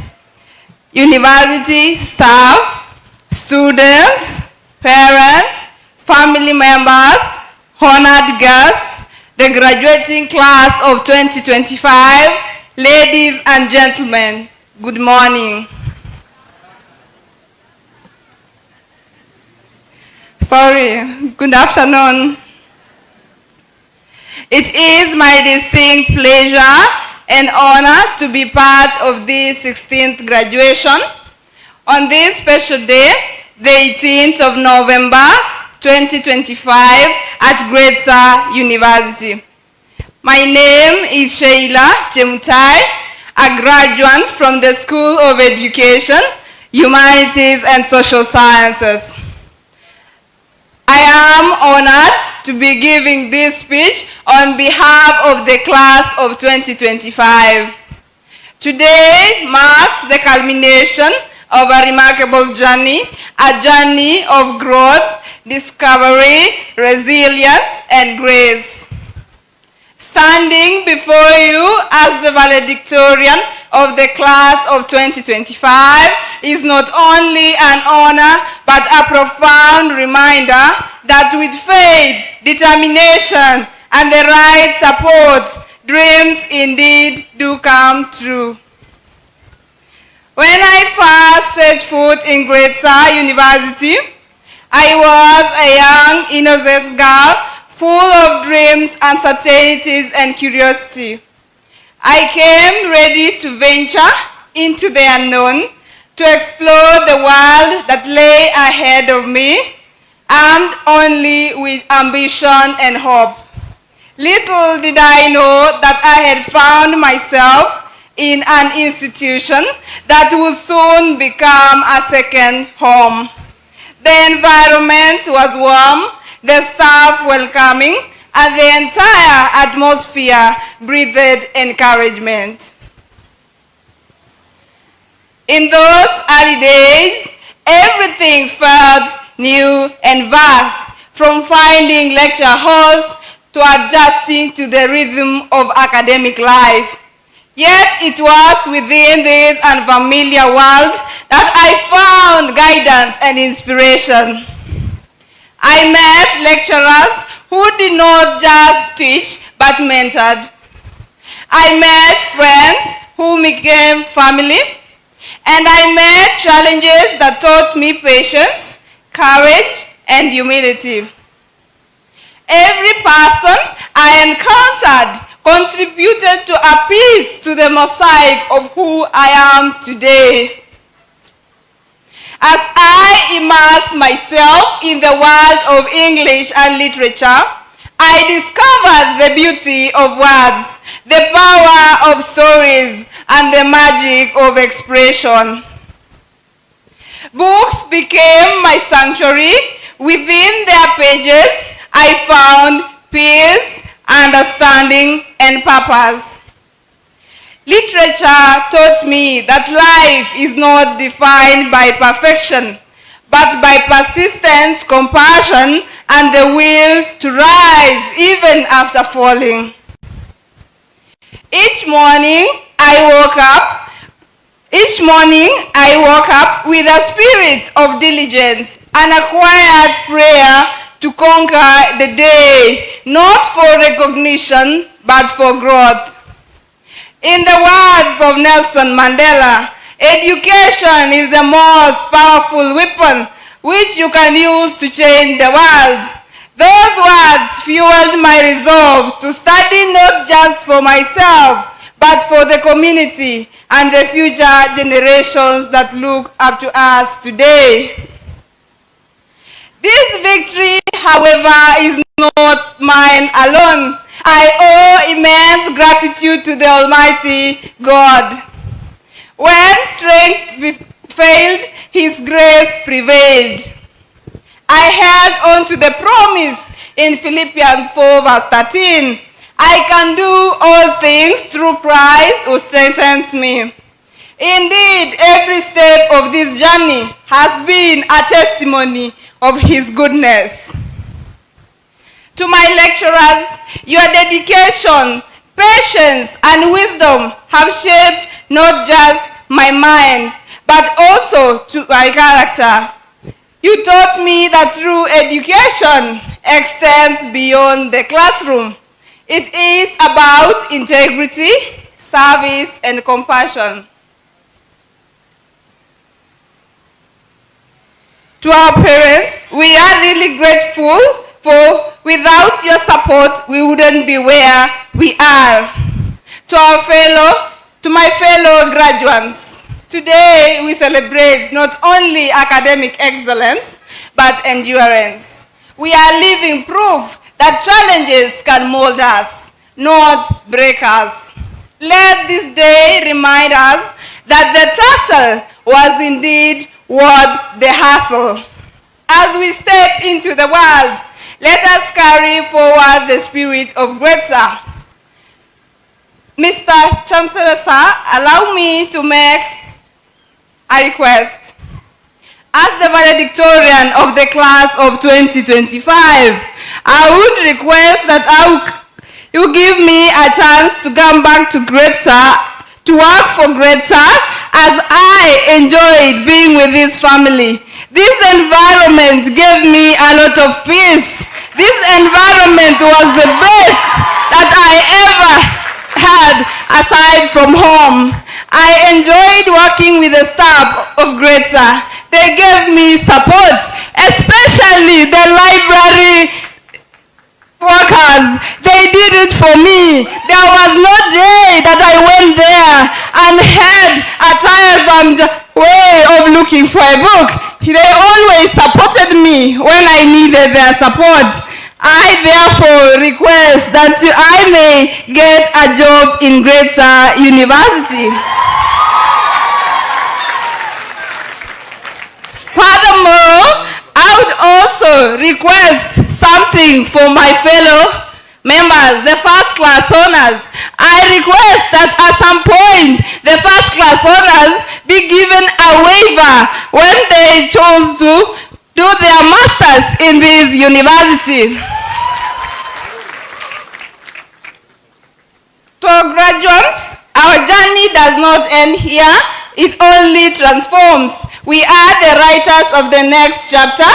university staff, students, parents, family members, honored guests, the graduating class of 2025, ladies and gentlemen, good morning. Good afternoon. It is my distinct pleasure and honor to be part of this 16th graduation on this special day, the 18th of November, 2025 at Gretsa University. My name is Sheila Chemutai, a graduate from the School of Education, Humanities and Social Sciences. I am honored to be giving this speech on behalf of the class of 2025. Today marks the culmination of a remarkable journey, a journey of growth, discovery, resilience, and grace. Standing before you as the valedictorian of the class of 2025 is not only an honor, but a profound reminder that with faith, determination, and the right support, dreams indeed do come true. When I first set foot in Gretsa University, I was a young, innocent girl, full of dreams, uncertainties, and curiosity. I came ready to venture into the unknown, to explore the world that lay ahead of me, armed only with ambition and hope. Little did I know that I had found myself in an institution that would soon become a second home. The environment was warm, the staff welcoming, and the entire atmosphere breathed encouragement. In those early days, everything felt new and vast, from finding lecture halls to adjusting to the rhythm of academic life. Yet it was within this unfamiliar world that I found guidance and inspiration. I met lecturers who did not just teach but mentored. I met friends who became family, and I met challenges that taught me patience, courage, and humility. Every person I encountered contributed to a piece to the mosaic of who I am today. As I immersed myself in the world of English and literature, I discovered the beauty of words, the power of stories, and the magic of expression. Books became my sanctuary. Within their pages, I found peace, understanding, and purpose. Literature taught me that life is not defined by perfection, but by persistence, compassion, and the will to rise even after falling. Each morning I woke up with a spirit of diligence and a quiet prayer to conquer the day, not for recognition, but for growth. In the words of Nelson Mandela, education is the most powerful weapon which you can use to change the world. Those words fueled my resolve to study not just for myself, but for the community and the future generations that look up to us today. This victory, however, is not mine alone. I owe immense gratitude to the Almighty God. When strength failed, His grace prevailed. I held on to the promise in Philippians 4 verse 13. I can do all things through Christ who strengthens me. Indeed, every step of this journey has been a testimony of His goodness. To my lecturers, your dedication, patience, and wisdom have shaped not just my mind, but also to my character. You taught me that true education extends beyond the classroom. It is about integrity, service, and compassion. To our parents, we are really grateful, for without your support, we wouldn't be where we are. To my fellow graduands, today we celebrate not only academic excellence, but endurance. We are living proof that challenges can mold us, not break us. Let this day remind us that the tussle was indeed worth the hustle. As we step into the world, let us carry forward the spirit of Gretsa. Mr. Chancellor, sir, allow me to make a request. As the valedictorian of the class of 2025, I would request that you give me a chance to come back to Gretsa, to work for Gretsa, as I enjoyed being with this family. This environment gave me a lot of peace. This environment was the best that I ever had aside from home. I enjoyed working with the staff of Gretsa. They gave me support, especially the library workers. They did it for me. There was no day that I went there and had a tiresome way of looking for a book. They always supported me when I needed their support. I therefore request that I may get a job in Gretsa University. Furthermore, I would also request something for my fellow members, the first class honors. I request that at some point, the first class honors be given a waiver when they chose to do their masters in this university. To graduates, our journey does not end here. It only transforms. We are the writers of the next chapter,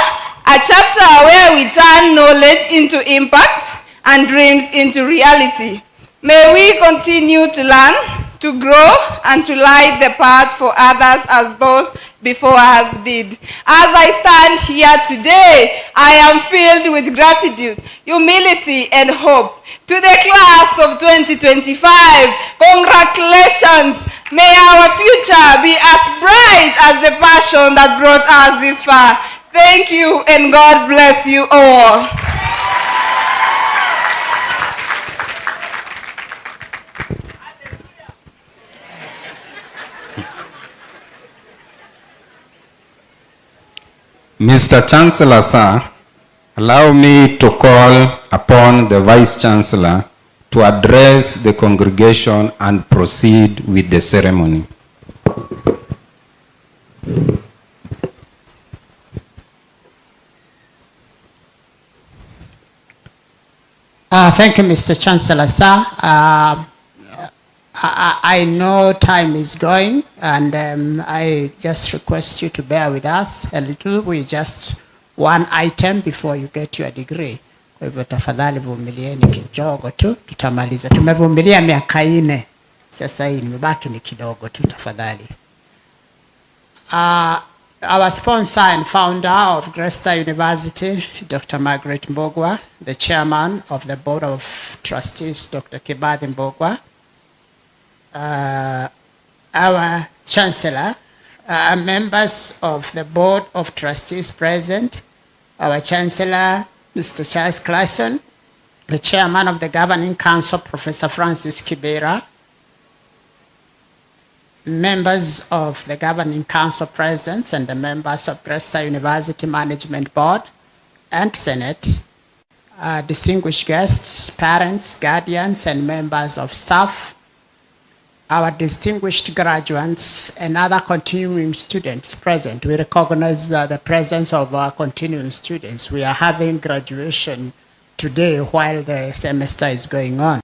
a chapter where we turn knowledge into impact and dreams into reality. May we continue to learn, to grow, and to light the path for others as those before us did. As I stand here today, I am filled with gratitude, humility, and hope. To the class of 2025, congratulations. May our future be as bright as the passion that brought us this far. Thank you, and God bless you all.
Mr. Chancellor, sir, allow me to call upon the Vice Chancellor to address the congregation and proceed with the ceremony.
Thank you, Mr. Chancellor, sir. I know time is going, and I just request you to bear with us a little. We just one item before you get your degree. Kwa hivyo tafadhali vumilieni kidogo tu, tutamaliza. Tumevumilia miaka 4. Sasa hii nimebaki ni kidogo tu, tafadhali. Our sponsor and founder of Gretsa University, Dr. Margaret Mbogwa, the chairman of the Board of Trustees, Dr. Kibadi Mbogwa, our Chancellor, members of the Board of Trustees present, our Chancellor, Mr. Charles Clason, the Chairman of the Governing Council, Professor Francis Kibera, members of the Governing Council present and the members of Gretsa University Management Board and Senate, distinguished guests, parents, guardians, and members of staff, our distinguished graduates and other continuing students present. We recognize the presence of our continuing students. We are having graduation today while the semester is going on.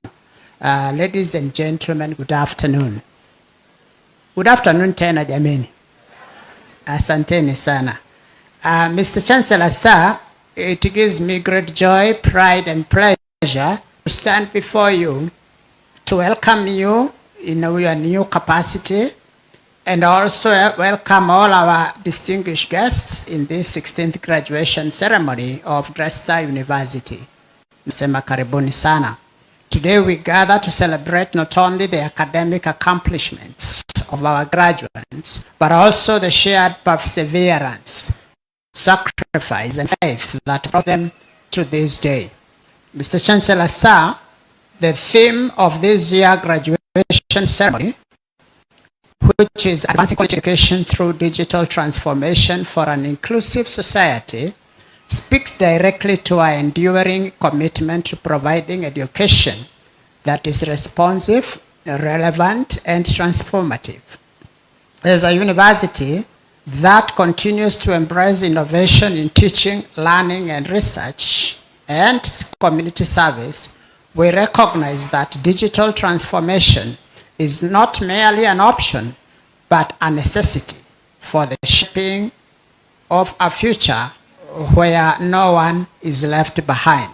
Ladies and gentlemen, good afternoon. Good afternoon tena jameni. Asanteni sana. Mr. Chancellor, sir, it gives me great joy, pride, and pleasure to stand before you to welcome you in your new capacity, and also welcome all our distinguished guests in this 16th graduation ceremony of Gretsa University. Nasema karibuni sana. Today we gather to celebrate not only the academic accomplishments of our graduates, but also the shared perseverance, sacrifice, and faith that brought them to this day. Mr. Chancellor, sir, the theme of this year's graduation ceremony, which is advancing college education through digital transformation for an inclusive society, speaks directly to our enduring commitment to providing education that is responsive, relevant, and transformative. As a university that continues to embrace innovation in teaching, learning, and research, and community service, we recognize that digital transformation is not merely an option, but a necessity for the shaping of a future where no one is left behind.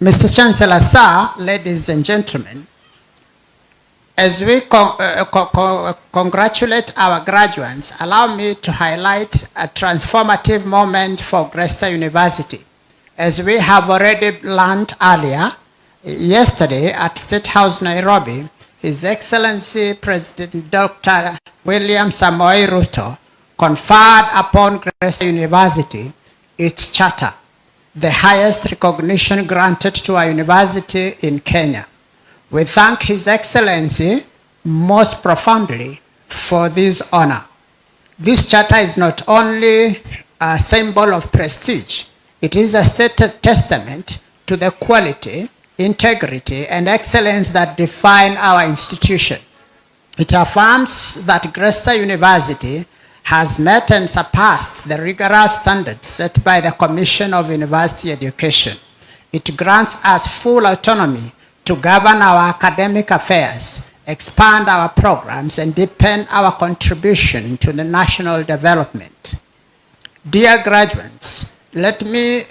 Mr. Chancellor, sir, ladies and gentlemen, as we congratulate our graduates, allow me to highlight a transformative moment for Gretsa University. As we have already learned earlier, yesterday at State House, Nairobi, His Excellency President Dr. William Samoei Ruto conferred upon Gretsa University its charter, the highest recognition granted to a university in Kenya. We thank His Excellency most profoundly for this honor. This charter is not only a symbol of prestige, it is a testament to the quality, integrity, and excellence that define our institution. It affirms that Gretsa University has met and surpassed the rigorous standards set by the Commission of University Education. It grants us full autonomy to govern our academic affairs, expand our programs, and deepen our contribution to the national development. Dear graduates, let me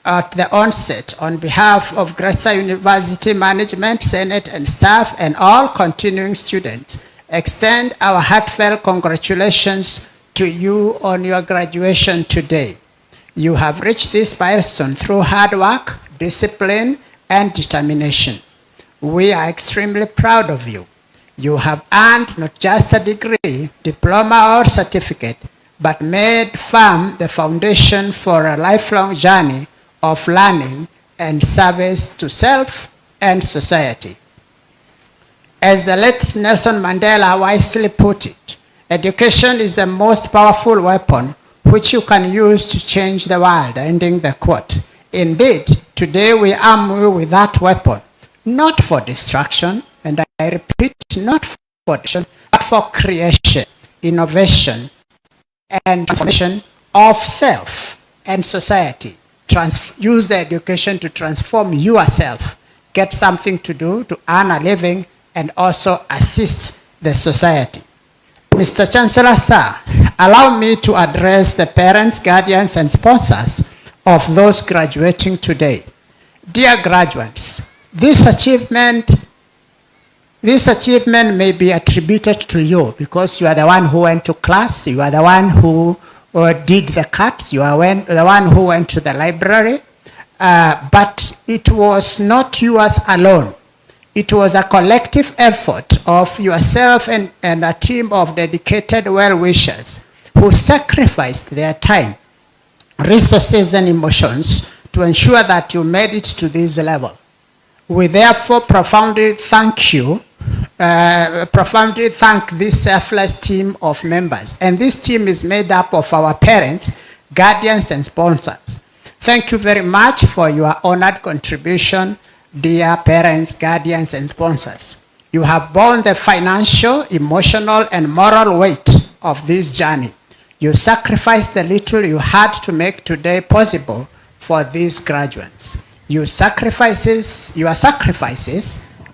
at the onset, on behalf of Gretsa University Management, Senate, and staff, and all continuing students, extend our heartfelt congratulations to you on your graduation today. You have reached this milestone through hard work, discipline, and determination. We are extremely proud of you. You have earned not just a degree, diploma, or certificate, but made firm the foundation for a lifelong journey of learning and service to self and society. As the late Nelson Mandela wisely put it, education is the most powerful weapon which you can use to change the world, ending the quote. Indeed, today we arm you with that weapon, not for destruction, and I repeat, not for destruction, but for creation, innovation, and transformation of self and society. Use the education to transform yourself, get something to do, to earn a living, and also assist the society. Mr. Chancellor, sir, allow me to address the parents, guardians, and sponsors of those graduating today. Dear graduates, this achievement may be attributed to you because you are the one who went to class, you are the one who did the cuts, you are the one who went to the library, but it was not yours alone. It was a collective effort of yourself and a team of dedicated well-wishers who sacrificed their time, resources, and emotions to ensure that you made it to this level. We therefore profoundly thank this selfless team of members. And this team is made up of our parents, guardians, and sponsors. Thank you very much for your honored contribution, dear parents, guardians, and sponsors. You have borne the financial, emotional, and moral weight of this journey. You sacrificed the little you had to make today possible for these graduates. Your sacrifices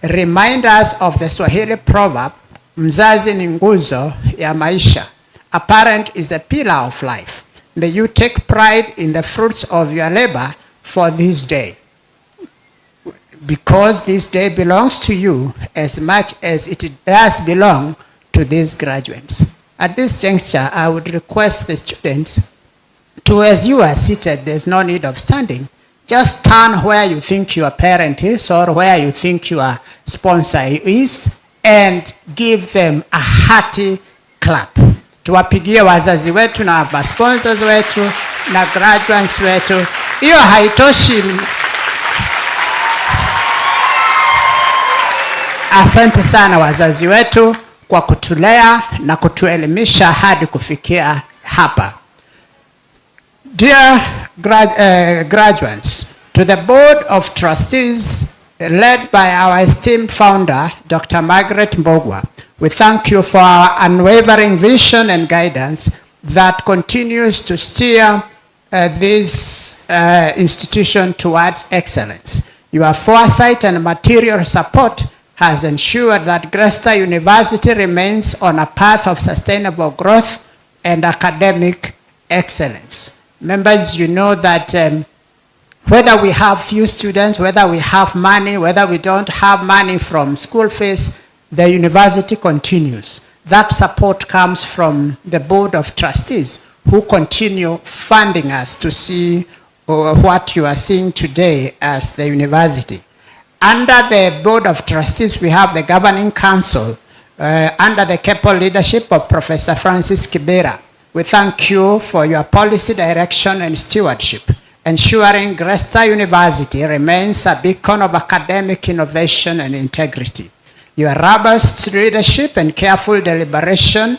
remind us of the Swahili proverb, mzazi ni nguzo ya maisha. A parent is the pillar of life. May you take pride in the fruits of your labor for this day, because this day belongs to you as much as it does belong to these graduates. At this juncture, I would request the students to, as you are seated, there's no need of standing, just turn where you think your parent is or where you think your sponsor is and give them a hearty clap. Tuwapigie wazazi wetu na sponsors wetu na graduates wetu. Hiyo haitoshi. Asante sana wazazi wetu kwa kutulea na kutuelimisha hadi kufikia hapa. Dear graduates, to the Board of Trustees led by our esteemed founder, Dr. Margaret Mbogwa, we thank you for our unwavering vision and guidance that continues to steer this institution towards excellence. Your foresight and material support has ensured that Gretsa University remains on a path of sustainable growth and academic excellence. Members, you know that Whether we have few students, whether we have money, whether we don't have money from school fees, the university continues. That support comes from the Board of Trustees, who continue funding us to see what you are seeing today as the university. Under the Board of Trustees, we have the Governing Council, under the capable leadership of Professor Francis Kibera. We thank you for your policy direction and stewardship, ensuring Gretsa University remains a beacon of academic innovation and integrity. Your robust leadership and careful deliberation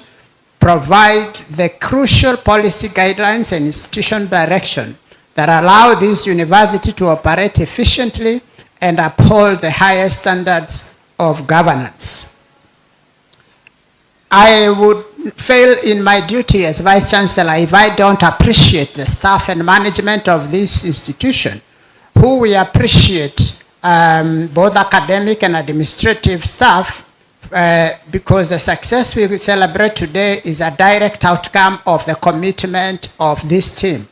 provide the crucial policy guidelines and institution direction that allow this university to operate efficiently and uphold the highest standards of governance. I would fail in my duty as Vice Chancellor if I don't appreciate the staff and management of this institution, who we appreciate both academic and administrative staff, because the success we celebrate today is a direct outcome of the commitment of this team.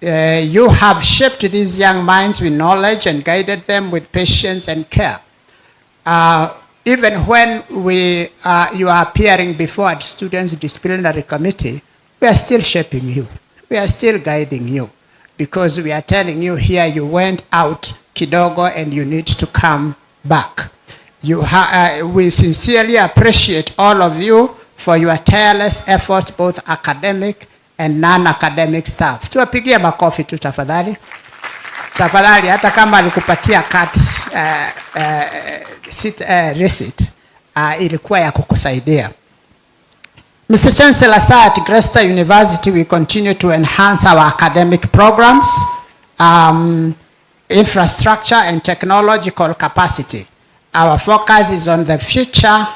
You have shaped these young minds with knowledge and guided them with patience and care. Even when you are appearing before a students' disciplinary committee, we are still shaping you. We are still guiding you, because we are telling you here you went out kidogo and you need to come back. We sincerely appreciate all of you for your tireless efforts, both academic and non-academic staff. Tuwapigie makofi tu tafadhali. Tafadhali, hata kama alikupatia receipt, ilikuwa ya kukusaidia. Mr. Chancellor, sir, at Gretsa University, we continue to enhance our academic programs, infrastructure and technological capacity. Our focus is on the future,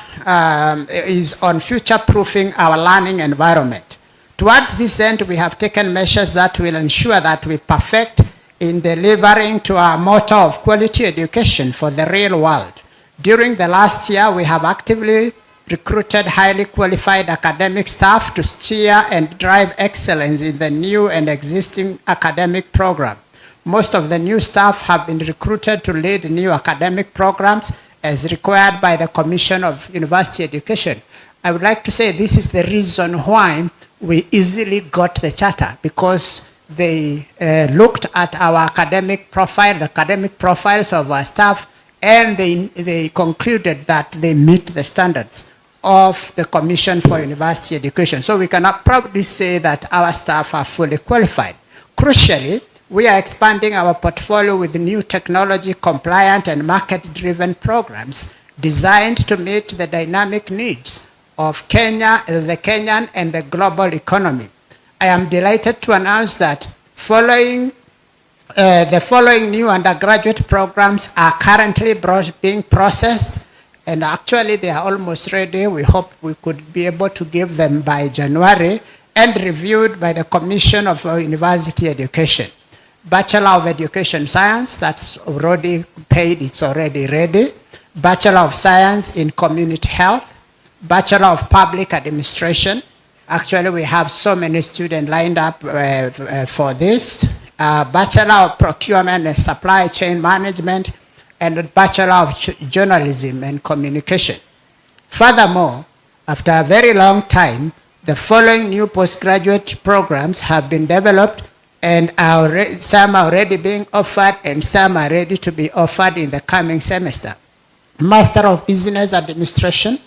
future-proofing our learning environment. Towards this end, we have taken measures that will ensure that we perfect in delivering to our motto of quality education for the real world. During the last year, we have actively recruited highly qualified academic staff to steer and drive excellence in the new and existing academic program. Most of the new staff have been recruited to lead new academic programs as required by the Commission of University Education. I would like to say this is the reason why we easily got the charter, because they looked at our academic profile, the academic profiles of our staff, and they concluded that they meet the standards of the Commission for University Education. So we cannot proudly say that our staff are fully qualified. Crucially, we are expanding our portfolio with new technology compliant and market-driven programs designed to meet the dynamic needs of Kenya, the Kenyan and the global economy. I am delighted to announce that the following new undergraduate programs are currently being processed, and actually they are almost ready. We hope we could be able to give them by January and reviewed by the Commission of University Education. Bachelor of Education Science, that's already paid, it's already ready. Bachelor of Science in Community Health. Bachelor of Public Administration. Actually, we have so many students lined up for this. Bachelor of Procurement and Supply Chain Management, and a Bachelor of Journalism and Communication. Furthermore, after a very long time, the following new postgraduate programs have been developed, and some are already being offered and some are ready to be offered in the coming semester. Master of Business Administration,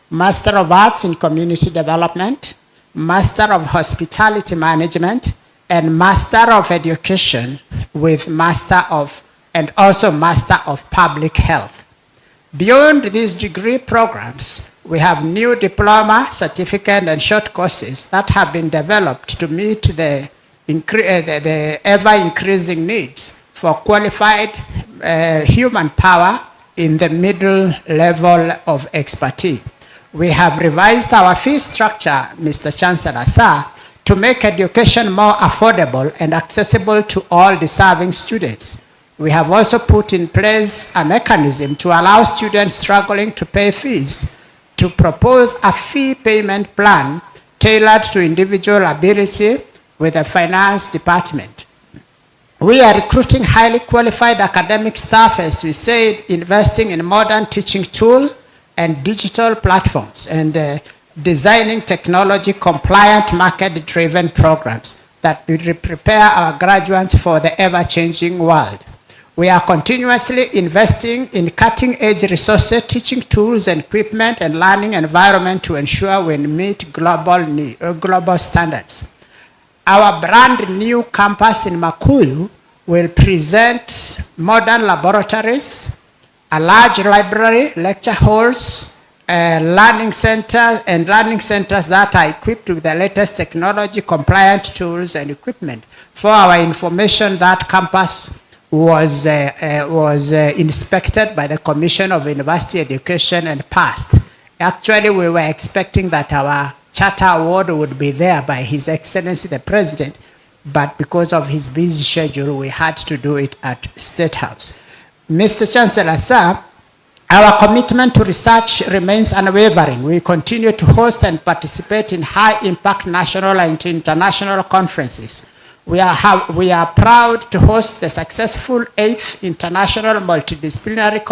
Master of Arts in Community Development, Master of Hospitality Management, and Master of Education with and also Master of Public Health. Beyond these degree programs, we have new diploma, certificate, and short courses that have been developed to meet the ever-increasing needs for qualified human power in the middle level of expertise. We have revised our fee structure, Mr. Chancellor, sir, to make education more affordable and accessible to all deserving students. We have also put in place a mechanism to allow students struggling to pay fees to propose a fee payment plan tailored to individual ability with the finance department. We are recruiting highly qualified academic staff, as we said, investing in modern teaching tool and digital platforms, and designing technology compliant market driven programs that will prepare our graduates for the ever-changing world. We are continuously investing in cutting-edge resources, teaching tools and equipment, and learning environment to ensure we meet global standards. Our brand new campus in Makuyu will present modern laboratories, a large library, lecture halls, learning centers that are equipped with the latest technology, compliant tools and equipment. For our information, that campus was inspected by the Commission of University Education and passed. Actually, we were expecting that our charter award would be there by His Excellency the President, but because of his busy schedule, we had to do it at State House. Mr. Chancellor, sir, our commitment to research remains unwavering. We continue to host and participate in high-impact national and international conferences. We are proud to host the successful 8th International Multidisciplinary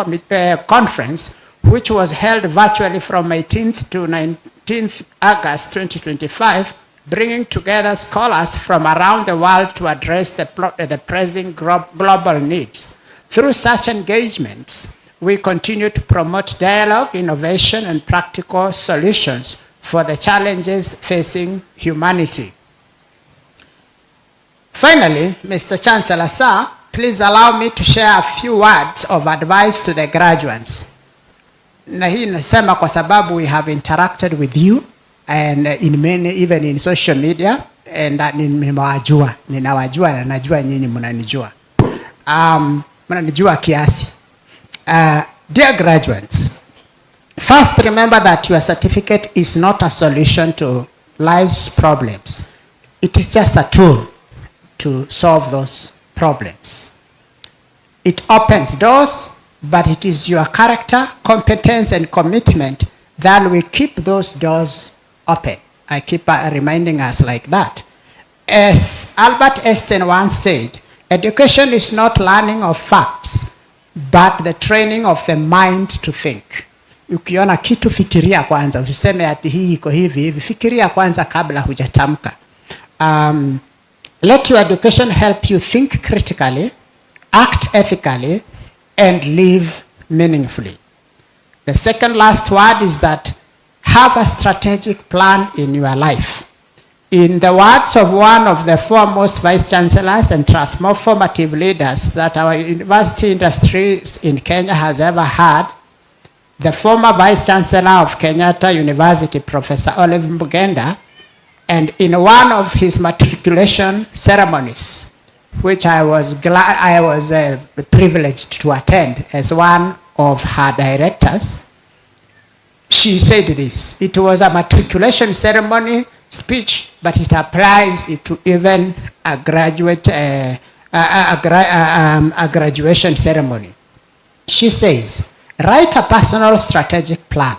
Conference, which was held virtually from 18th to 19th August 2025, bringing together scholars from around the world to address the pressing global needs. Through such engagements, we continue to promote dialogue, innovation, and practical solutions for the challenges facing humanity. Finally, Mr. Chancellor, sir, please allow me to share a few words of advice to the graduates. Na hii nasema kwa sababu we have interacted with you and in many, even in social media, and ninawajua na najua nyinyi mnanijua. Mnanijua kiasi. Dear graduates, first remember that your certificate is not a solution to life's problems. It is just a tool to solve those problems. It opens doors, but it is your character, competence, and commitment that will keep those doors open. I keep reminding us like that. As Albert Einstein once said, education is not learning of facts, but the training of the mind to think. Ukiona kitu fikiria kwanza, usiseme ati hii iko hivi, fikiria kwanza kabla hujatamka. Let your education help you think critically, act ethically, and live meaningfully. The second last word is that have a strategic plan in your life. In the words of one of the foremost vice chancellors and transformative leaders that our university industry in Kenya has ever had, the former vice chancellor of Kenyatta University, Professor Olive Mbugenda, and in one of his matriculation ceremonies, which I was privileged to attend as one of her directors, she said this: it was a matriculation ceremony speech, but it applies to even a graduation ceremony. She says, write a personal strategic plan.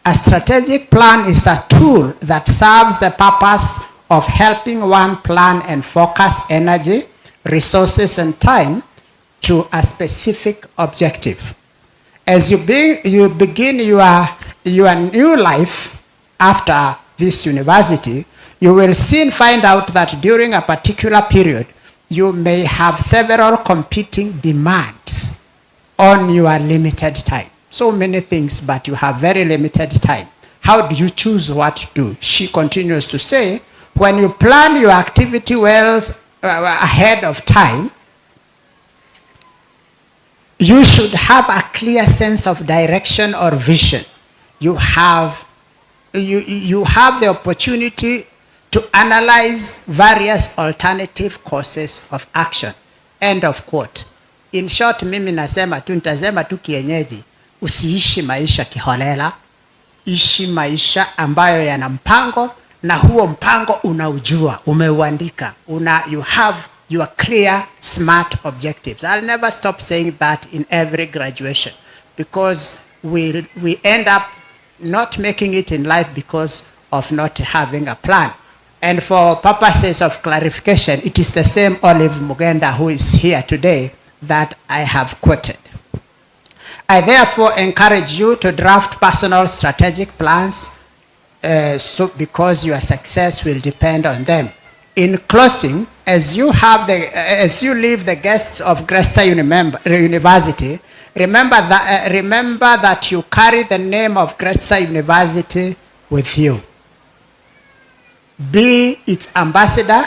A strategic plan is a tool that serves the purpose of helping one plan and focus energy, resources, and time to a specific objective. As you begin your new life after this university, you will soon find out that during a particular period, you may have several competing demands on your limited time. So many things, but you have very limited time. How do you choose what to do? She continues to say, when you plan your activity well ahead of time, you should have a clear sense of direction or vision. You have the opportunity to analyze various alternative courses of action. End of quote. In short, mimi nasema tu, nitazema tu kienyeji, usiishi maisha kiholela, ishi maisha ambayo yana mpango, na huo mpango unaujua, umeuandika, you have your clear, smart objectives. I'll never stop saying that in every graduation, because we end up not making it in life because of not having a plan. And for purposes of clarification, it is the same Olive Mugenda who is here today that I have quoted. I therefore encourage you to draft personal strategic plans because your success will depend on them. In closing, as you leave the guests of Gretsa University, remember that you carry the name of Gretsa University with you. Be its ambassador.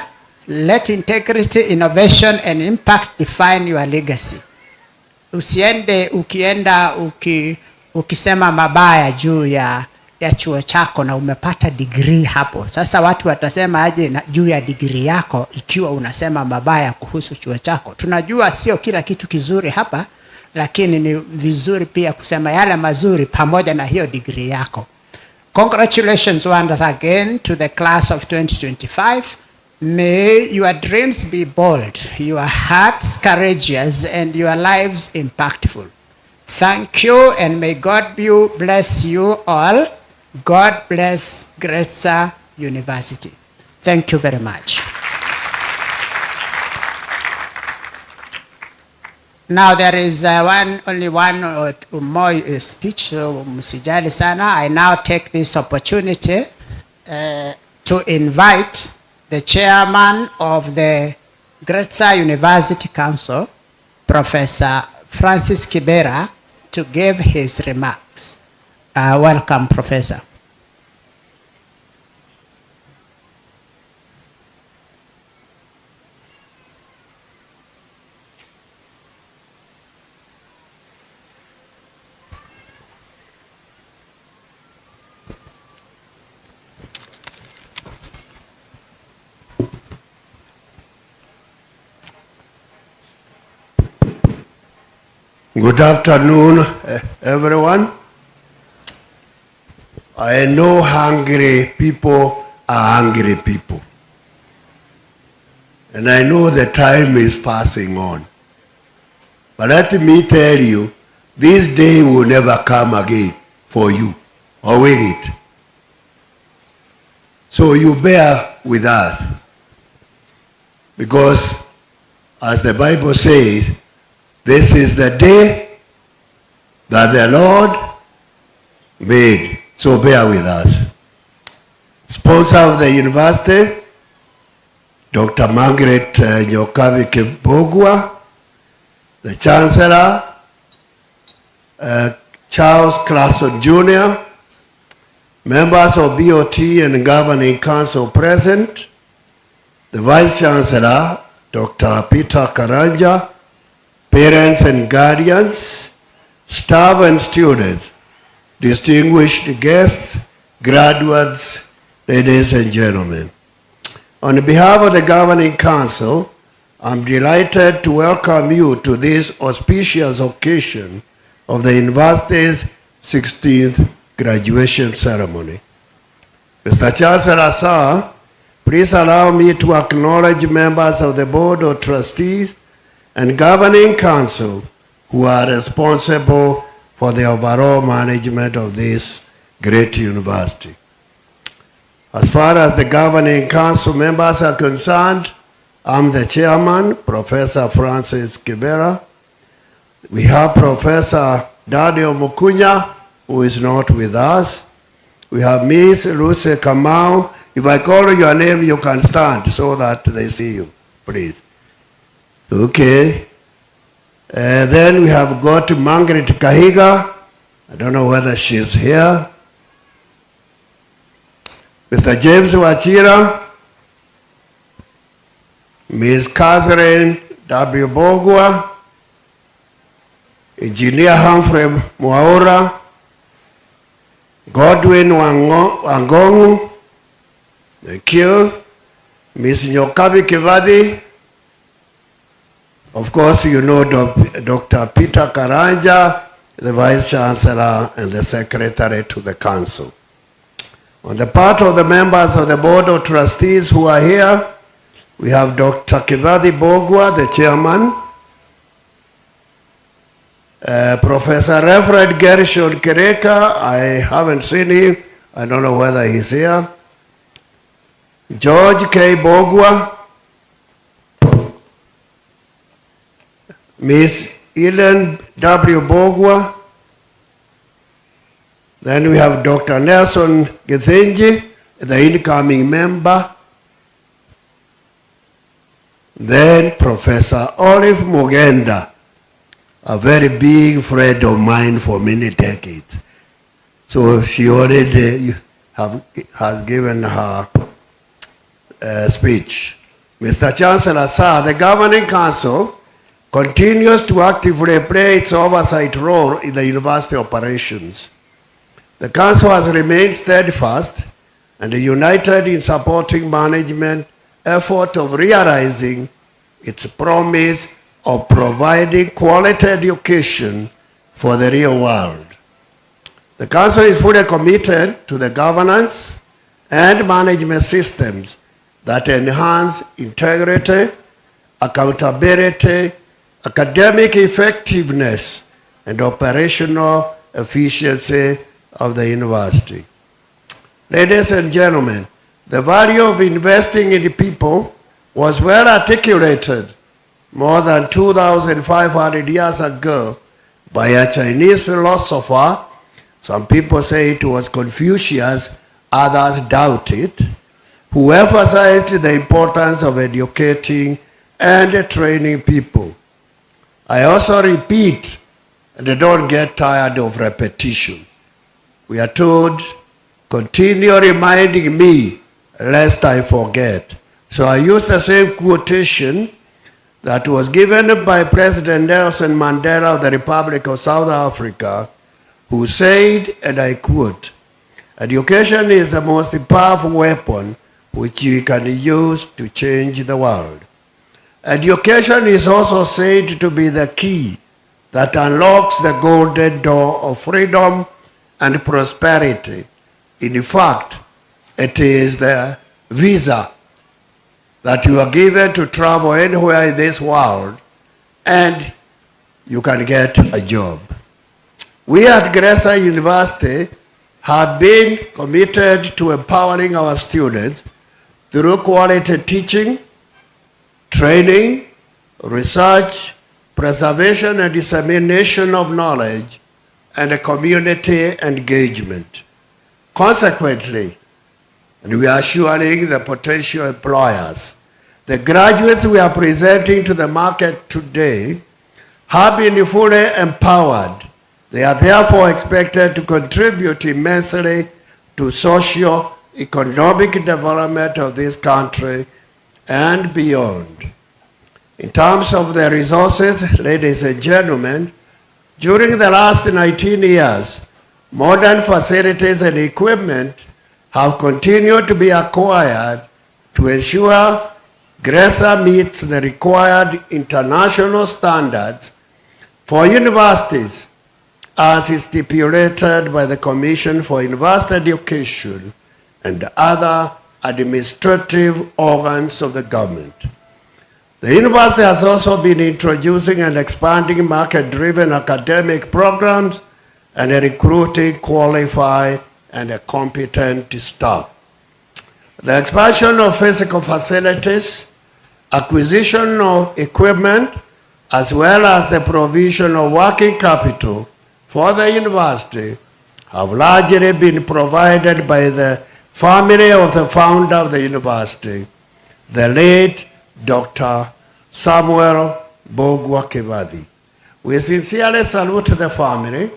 Let integrity, innovation, and impact define your legacy. Usiende ukienda ukisema mabaya juu ya chuo chako na umepata degree hapo. Sasa watu watasema aje juu ya degree yako ikiwa unasema mabaya kuhusu chuo chako. Tunajua sio kila kitu kizuri hapa, lakini ni vizuri pia kusema yale mazuri pamoja na hiyo degree yako. Congratulations once again to the class of 2025. May your dreams be bold, your hearts courageous, and your lives impactful. Thank you, and may God bless you all. God bless Gretsa University. Thank you very much. Now there is only one or more speech, so msijali sana. I now take this opportunity to invite the chairman of the Gretsa University Council, Professor Francis Kibera, to give his remarks. Welcome, Professor.
Good afternoon, everyone. I know hungry people are hungry people. And I know the time is passing on. But let me tell you, this day will never come again for you, or will it? So you bear with us. Because as the Bible says, this is the day that the Lord made. So bear with us. Sponsor of the university, Dr. Margaret Nyokabi Kibogwa, the Chancellor, Charles Clason Jr., members of BOT and Governing Council present, the Vice Chancellor, Dr. Peter Karanja, parents and guardians, staff and students, distinguished guests, graduates, ladies and gentlemen. On behalf of the Governing Council, I'm delighted to welcome you to this auspicious occasion of the university's 16th graduation ceremony. Mr. Chancellor, sir, please allow me to acknowledge members of the Board of Trustees and Governing Council who are responsible for the overall management of this great university. As far as the Governing Council members are concerned, I'm the chairman, Professor Francis Kibera. We have Professor Daniel Mukunya, who is not with us. We have Miss Lucy Kamau. If I call your name, you can stand so that they see you, please. Okay. Then we have got Margaret Kahiga. I don't know whether she's here. Mr. James Wachira. Ms. Catherine W. Bogwa. Engineer Humphrey Mwaura. Godwin Wangongu. Thank you. Ms. Nyokabi Kivadi. Of course, you know Dr. Peter Karanja, the Vice Chancellor and the Secretary to the Council. On the part of the members of the Board of Trustees who are here, we have Dr. Kivadi Bogwa, the Chairman, Professor Reverend Gershon Kereka, I haven't seen him, I don't know whether he's here. George K. Bogwa, Miss Ellen W. Bogwa. Then we have Dr. Nelson Githinji, the incoming member. Then Professor Olive Mugenda, a very big friend of mine for many decades. So she already has given her speech. Mr. Chancellor, sir, the Governing Council continues to actively play its oversight role in the university operations. The Council has remained steadfast and united in supporting management effort of realizing its promise of providing quality education for the real world. The Council is fully committed to the governance and management systems that enhance integrity, accountability, academic effectiveness, and operational efficiency of the university. Ladies and gentlemen, the value of investing in people was well articulated more than 2,500 years ago by a Chinese philosopher. Some people say it was Confucius, others doubt it, who emphasized the importance of educating and training people. I also repeat, and don't get tired of repetition. We are told, continue reminding me lest I forget. So I use the same quotation that was given by President Nelson Mandela of the Republic of South Africa, who said, and I quote, "Education is the most powerful weapon which we can use to change the world." Education is also said to be the key that unlocks the golden door of freedom and prosperity. In fact, it is the visa that you are given to travel anywhere in this world and you can get a job. We at Gretsa University have been committed to empowering our students through quality teaching, training, research, preservation and dissemination of knowledge, and community engagement. Consequently, and we are assuring the potential employers, the graduates we are presenting to the market today have been fully empowered. They are therefore expected to contribute immensely to socio-economic development of this country and beyond. In terms of the resources, ladies and gentlemen, during the last 19 years, modern facilities and equipment have continued to be acquired to ensure Gretsa meets the required international standards for universities as is stipulated by the Commission for University Education and other administrative organs of the government. The university has also been introducing and expanding market-driven academic programs and recruiting qualified and competent staff. The expansion of physical facilities, acquisition of equipment, as well as the provision of working capital for the university have largely been provided by the family of the founder of the university, the late Dr. Samuel Bogwa Kibadi. We sincerely salute the family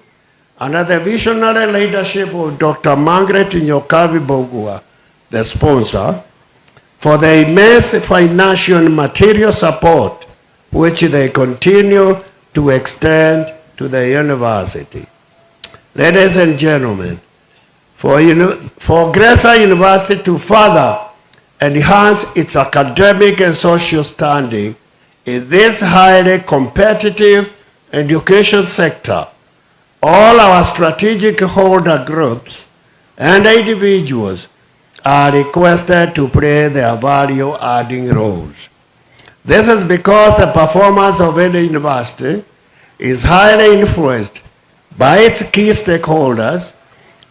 under the visionary leadership of Dr. Margaret Nyokabi Bogwa, the sponsor, for the immense financial and material support which they continue to extend to the university. Ladies and gentlemen, for Gretsa University to further enhance its academic and social standing in this highly competitive education sector, all our strategic holder groups and individuals are requested to play their value-adding roles. This is because the performance of any university is highly influenced by its key stakeholders,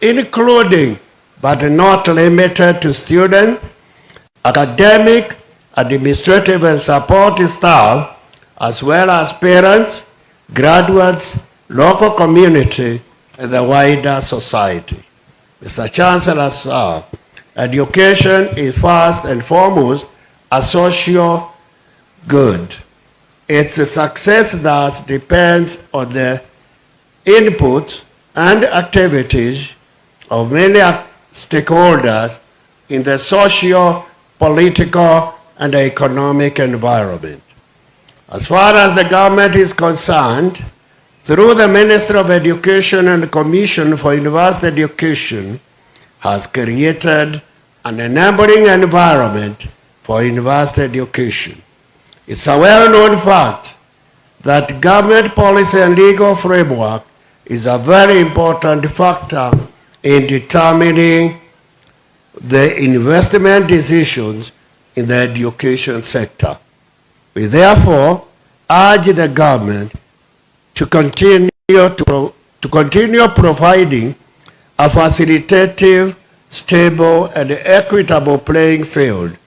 including but not limited to students, academic, administrative, and support staff, as well as parents, graduates, local community, and the wider society. Mr. Chancellor, sir, education is first and foremost a social good. Its success thus depends on the inputs and activities of many stakeholders in the socio, political, and economic environment. As far as the government is concerned, through the Ministry of Education and Commission for University Education, has created an enabling environment for university education. It's a well-known fact that government policy and legal framework is a very important factor in determining the investment decisions in the education sector. We therefore urge the government to continue providing a facilitative, stable, and equitable playing field.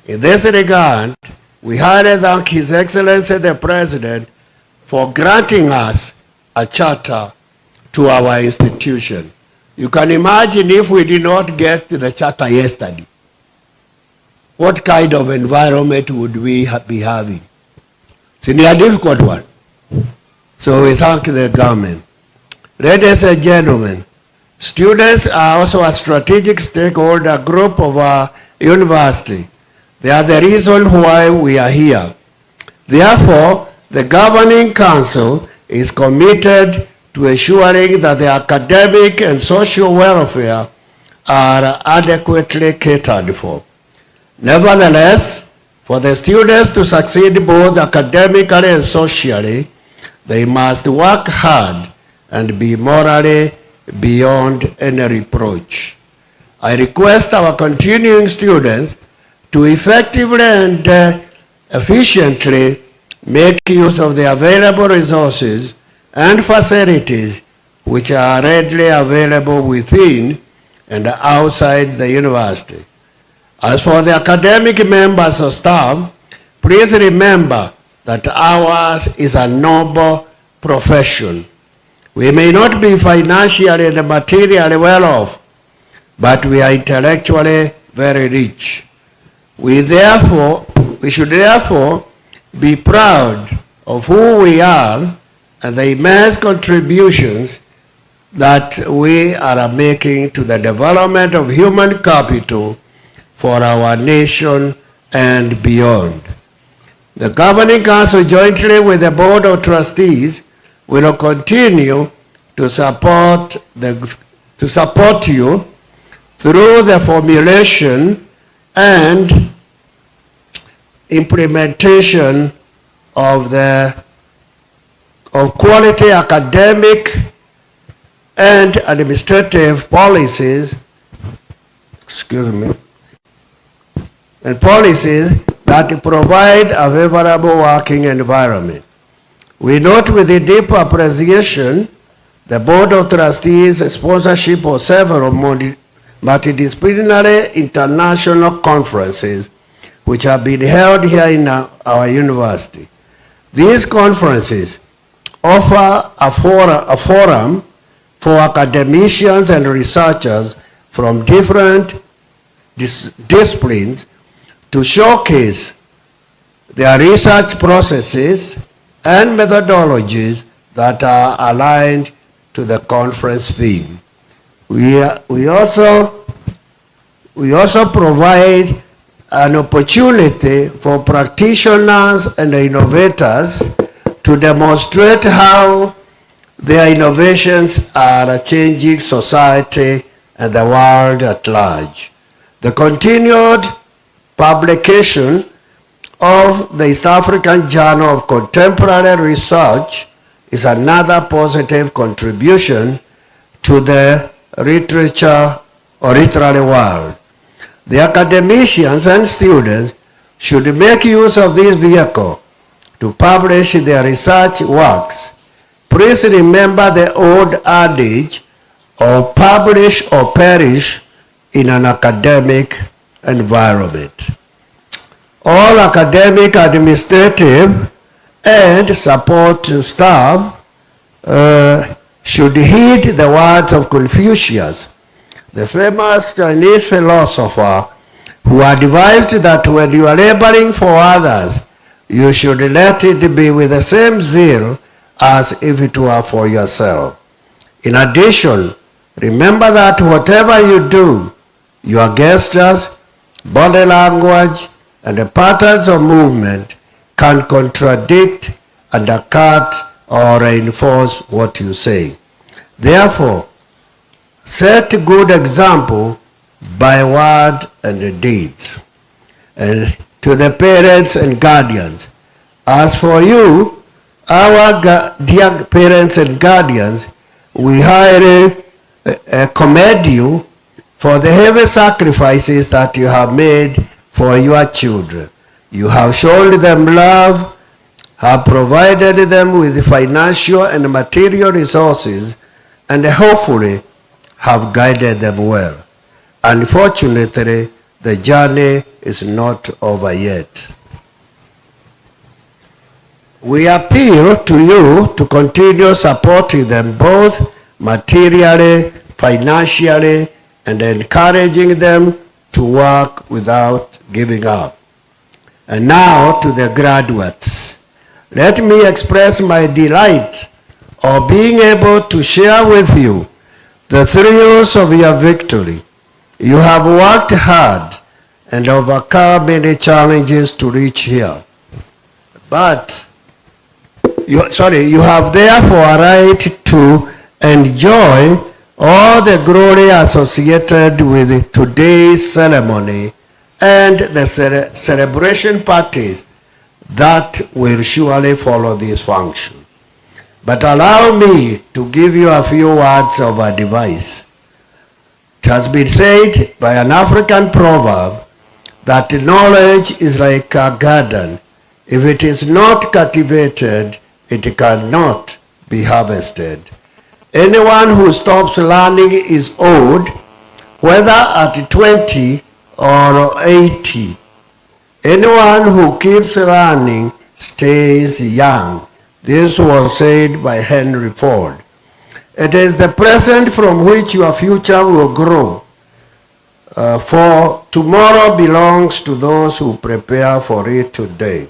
In this regard, we highly thank His Excellency the President for granting us a charter to our institution. You can imagine if we did not get the charter yesterday, what kind of environment would we be having? It's a difficult one. So we thank the government. Ladies and gentlemen, students are also a strategic stakeholder group of our university. They are the reason why we are here. Therefore, the Governing Council is committed to ensuring that the academic and social welfare are adequately catered for. Nevertheless, for the students to succeed both academically and socially, they must work hard and be morally beyond any reproach. I request our continuing students to effectively and efficiently make use of the available resources and facilities which are readily available within and outside the university. As for the academic members of staff, please remember that ours is a noble profession. We may not be financially and materially well off, but we are intellectually very rich. We should therefore be proud of who we are and the immense contributions that we are making to the development of human capital for our nation and beyond. The Governing Council, jointly with the Board of Trustees, will continue to support you through the formulation and implementation of quality academic and administrative policies, and policies that provide a favorable working environment. We note with a deep appreciation the Board of Trustees' sponsorship of several multidisciplinary international conferences which have been held here in our university. These conferences offer a forum for academicians and researchers from different disciplines to showcase their research processes and methodologies that are aligned to the conference theme. We also provide an opportunity for practitioners and innovators to demonstrate how their innovations are changing society and the world at large. The continued publication of the East African Journal of Contemporary Research is another positive contribution to the literature or literary world. The academicians and students should make use of this vehicle to publish their research works. Please remember the old adage of publish or perish in an academic environment. all academic, administrative, and support staff should heed the words of Confucius, the famous Chinese philosopher, who advised that when you are laboring for others, you should let it be with the same zeal as if it were for yourself. In addition, remember that whatever you do, your gestures, body language, and the patterns of movement can contradict, undercut, or reinforce what you say. Therefore, set good example by word and deeds. And to the parents and guardians, as for you, our dear parents and guardians, we highly commend you for the heavy sacrifices that you have made for your children. You have shown them love, have provided them with financial and material resources, and hopefully have guided them well. Unfortunately, the journey is not over yet. We appeal to you to continue supporting them both materially, financially, and encouraging them to work without giving up. And now to the graduates. Let me express my delight of being able to share with you the thrills of your victory. You have worked hard and overcome many challenges to reach here. But you have therefore a right to enjoy all the glory associated with today's ceremony and the celebration parties that will surely follow this function. But allow me to give you a few words of advice. It has been said by an African proverb that knowledge is like a garden. If it is not cultivated, it cannot be harvested. Anyone who stops learning is old, whether at 20 or 80. Anyone who keeps learning stays young. This was said by Henry Ford. It is the present from which your future will grow. For tomorrow belongs to those who prepare for it today.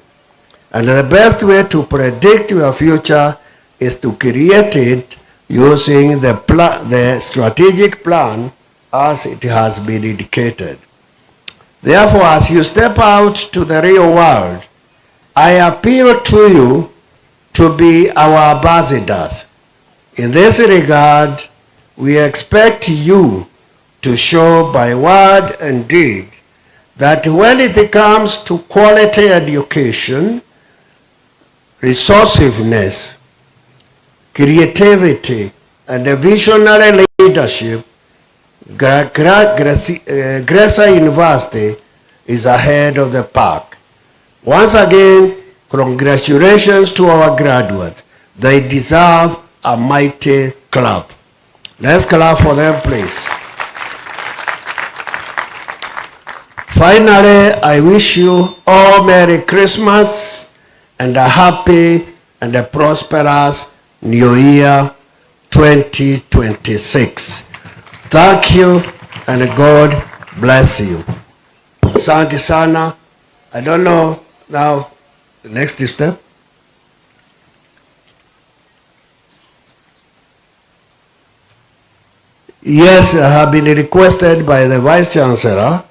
And the best way to predict your future is to create it using the strategic plan as it has been indicated. Therefore, as you step out to the real world, I appeal to you to be our ambassadors. In this regard, we expect you to show by word and deed that when it comes to quality education, resourcefulness, creativity, and visionary leadership, Gretsa University is ahead of the pack. Once again, congratulations to our graduates. They deserve a mighty clap. Let's clap for them, please. Finally, I wish you all Merry Christmas and a happy and a prosperous New Year 2026. Thank you and God bless you. Asante sana. I don't know now the next step. Yes, I have been requested by the Vice Chancellor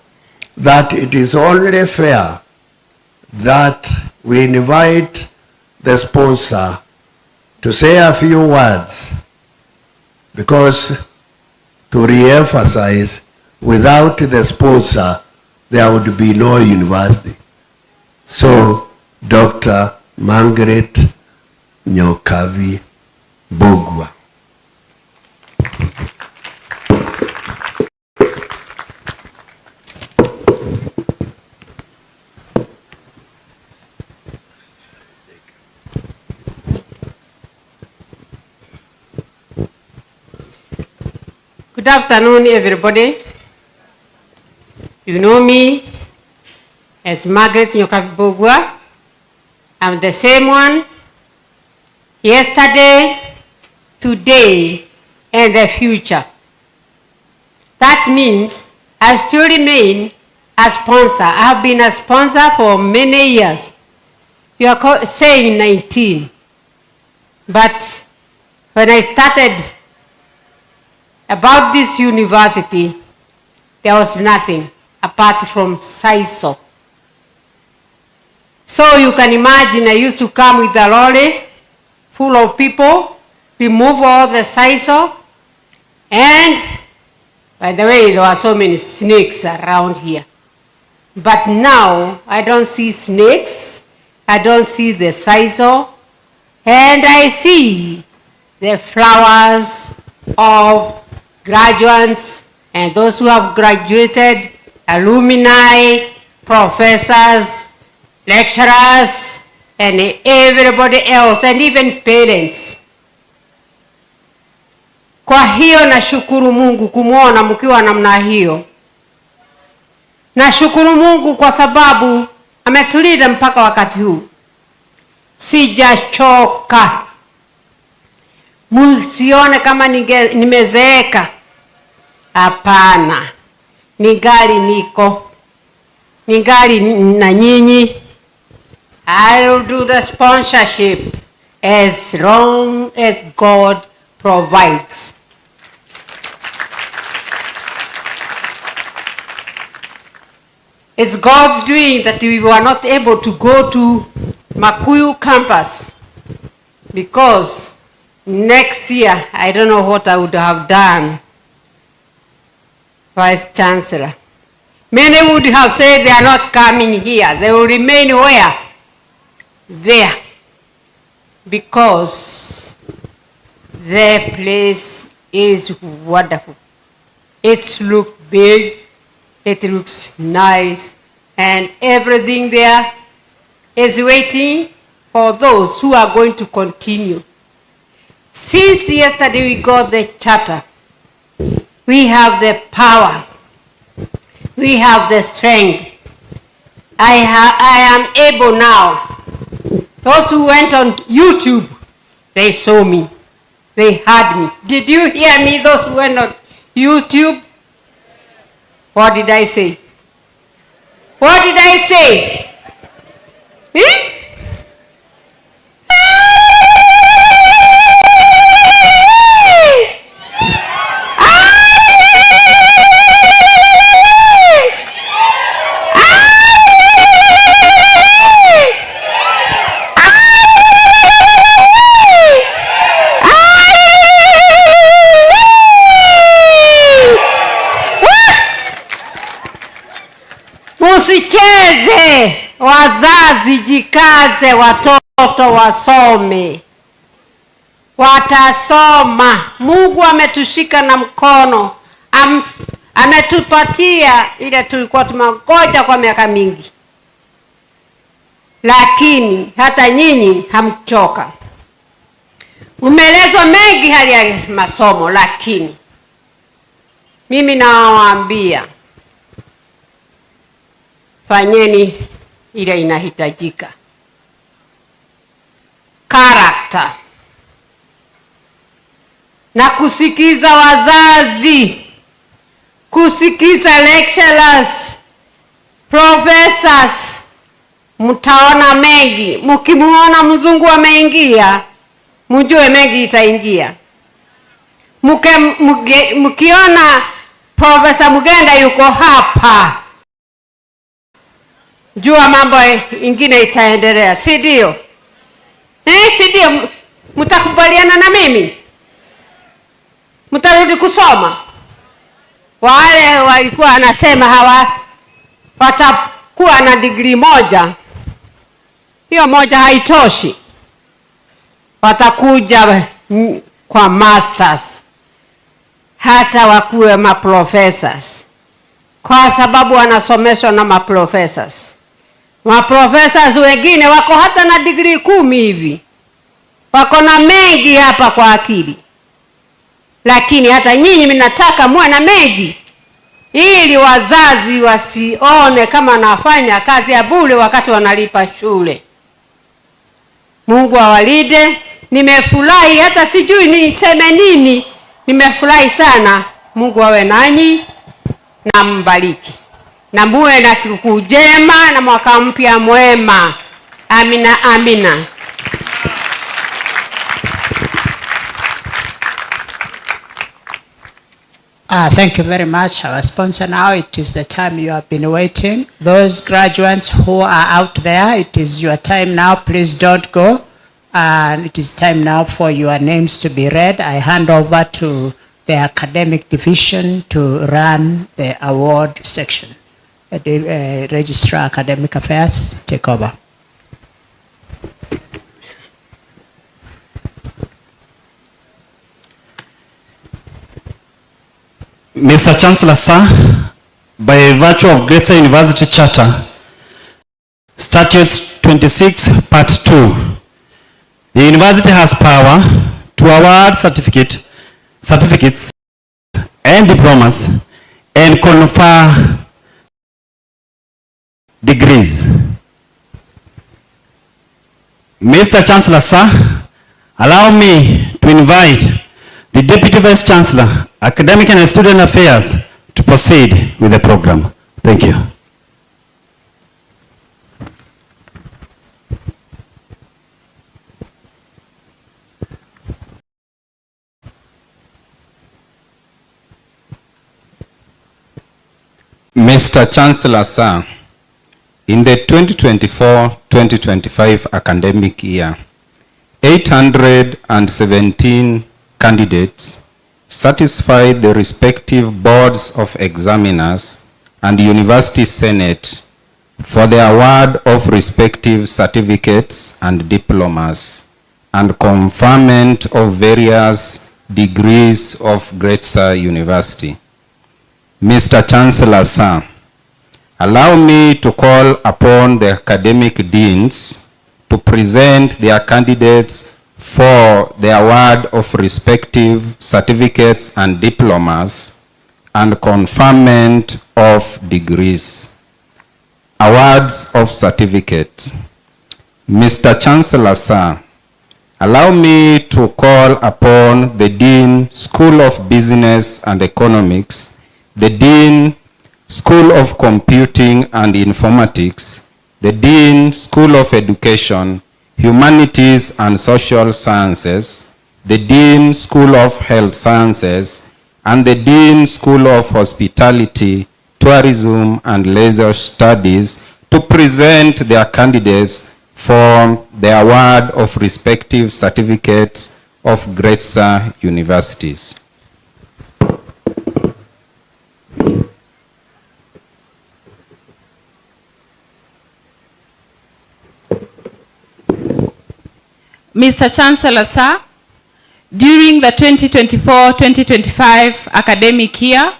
that it is only fair that we invite the sponsor to say a few words, because to re-emphasize, without the sponsor, there would be no university. So, Dr. Margaret Nyokavi Bogwa.
Good afternoon, everybody. You know me. as Margaret Nyokabugwa. I'm the same one yesterday, today, and the future. That means I still remain a sponsor. I have been a sponsor for many years. You are saying 19. But when I started about this university, there was nothing apart from SISO. So you can imagine I used to come with a lorry full of people, remove all the SISO, and by the way, there were so many snakes around here. But now I don't see snakes, I don't see the SISO, and I see the flowers of graduates and those who have graduated, alumni, professors, lecturers, and everybody else, and even parents. Kwa hiyo nashukuru Mungu kumuona mkiwa namna hiyo. Nashukuru Mungu kwa sababu ametulinda mpaka wakati huu. Sijachoka. Msione kama nimezeeka. Hapana. Ningali niko. Ningali na nyinyi. I will do the sponsorship as long as God provides. It's God's doing that we were not able to go to Makuyu campus, because next year, I don't know what I would have done, Vice Chancellor. Many would have said they are not coming here. They will remain where? There. Because the place is wonderful. It looks big, it looks nice, and everything there is waiting for those who are going to continue. Since yesterday we got the charter, we have the power, we have the strength. I am able now. Those who went on YouTube, they saw me, they heard me. Did you hear me, those who went on YouTube? What did I say? What did I say? Usicheze, wazazi jikaze, watoto wasome. Watasoma. Mungu ametushika na mkono. Ametupatia ile tulikuwa tumengoja kwa miaka mingi. Lakini hata nyinyi hamchoka. Umeelezwa mengi hali ya masomo, lakini mimi nawaambia fanyeni ile inahitajika. Character. Na kusikiza wazazi. Kusikiza lecturers, professors. Mtaona mengi. Mkimuona mzungu ameingia, mjue mengi itaingia. Mkiona Professor Mugenda yuko hapa, jua mambo ingine itaendelea, si ndio? Si ndio? Mtakubaliana na mimi? Mtarudi kusoma? Wale walikuwa anasema watakuwa na degree moja, hiyo moja haitoshi. Watakuja kwa masters, hata wakuwe maprofessors, kwa sababu wanasomeshwa na maprofessors. Maprofessors wengine wako hata na degree 10 hivi, wako na mengi hapa kwa akili. Lakini hata nyinyi mnataka muwe na mengi. ili wazazi wasione kama nafanya kazi ya bure wakati wanalipa shule. Mungu awalinde. Nimefurahi, hata sijui niseme nini. Nimefurahi sana. Mungu awe nanyi na mbariki, na muwe na siku njema na mwaka mpya mwema. Amina, amina.
Thank you very much, our sponsor. Now it is the time you have been waiting. Those graduates who are out there, it is your time now. Please don't go. And it is time now for your names to be read. I hand over to the academic division to run the award section. The Registrar Academic Affairs, take over.
Mr. Chancellor, sir, by virtue of Gretsa University Charter, Statutes 26, Part 2, the university has power to award certificates and diplomas and confer degrees. Mr. Chancellor, sir, allow me to invite the Deputy Vice Chancellor, Academic and Student Affairs, to proceed with the program. Thank you.
Mr. Chancellor, sir, in the 2024-2025 academic year, 817 candidates satisfied the respective boards of examiners and university senate for the award of respective certificates and diplomas and conferment of various degrees of Gretsa University. Mr. Chancellor, sir, allow me to call upon the academic deans to present their candidates for the award of respective certificates and diplomas and conferment of degrees. Awards of certificates. Mr. Chancellor, sir, allow me to call upon the Dean, School of Business and Economics, the Dean, School of Computing and Informatics, the Dean, School of Education, Humanities and Social Sciences, the Dean, School of Health Sciences, and the Dean, School of Hospitality, Tourism and Leisure Studies to present their candidates for the award of respective certificates of Gretsa Universities.
Mr. Chancellor, sir, during the 2024-2025 academic year,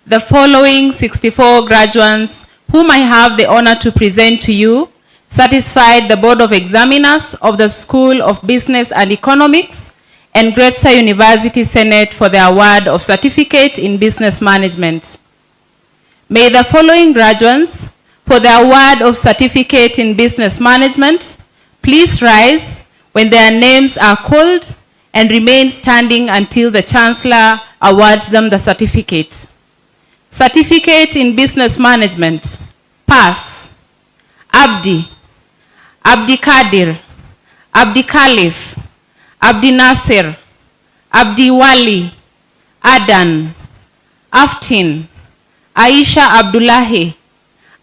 the following 64 graduates whom I have the honor to present to you satisfied the Board of Examiners of the School of Business and Economics and Gretsa University Senate for the award of Certificate in Business Management. May the following graduates for the award of Certificate in Business Management please rise when their names are called and remain standing until the Chancellor awards them the certificate. Certificate in Business Management. Pass. Abdi. Abdi Kadir. Abdi Khalif. Abdi Nasir. Abdi Wali. Adan. Aftin. Aisha Abdullahi.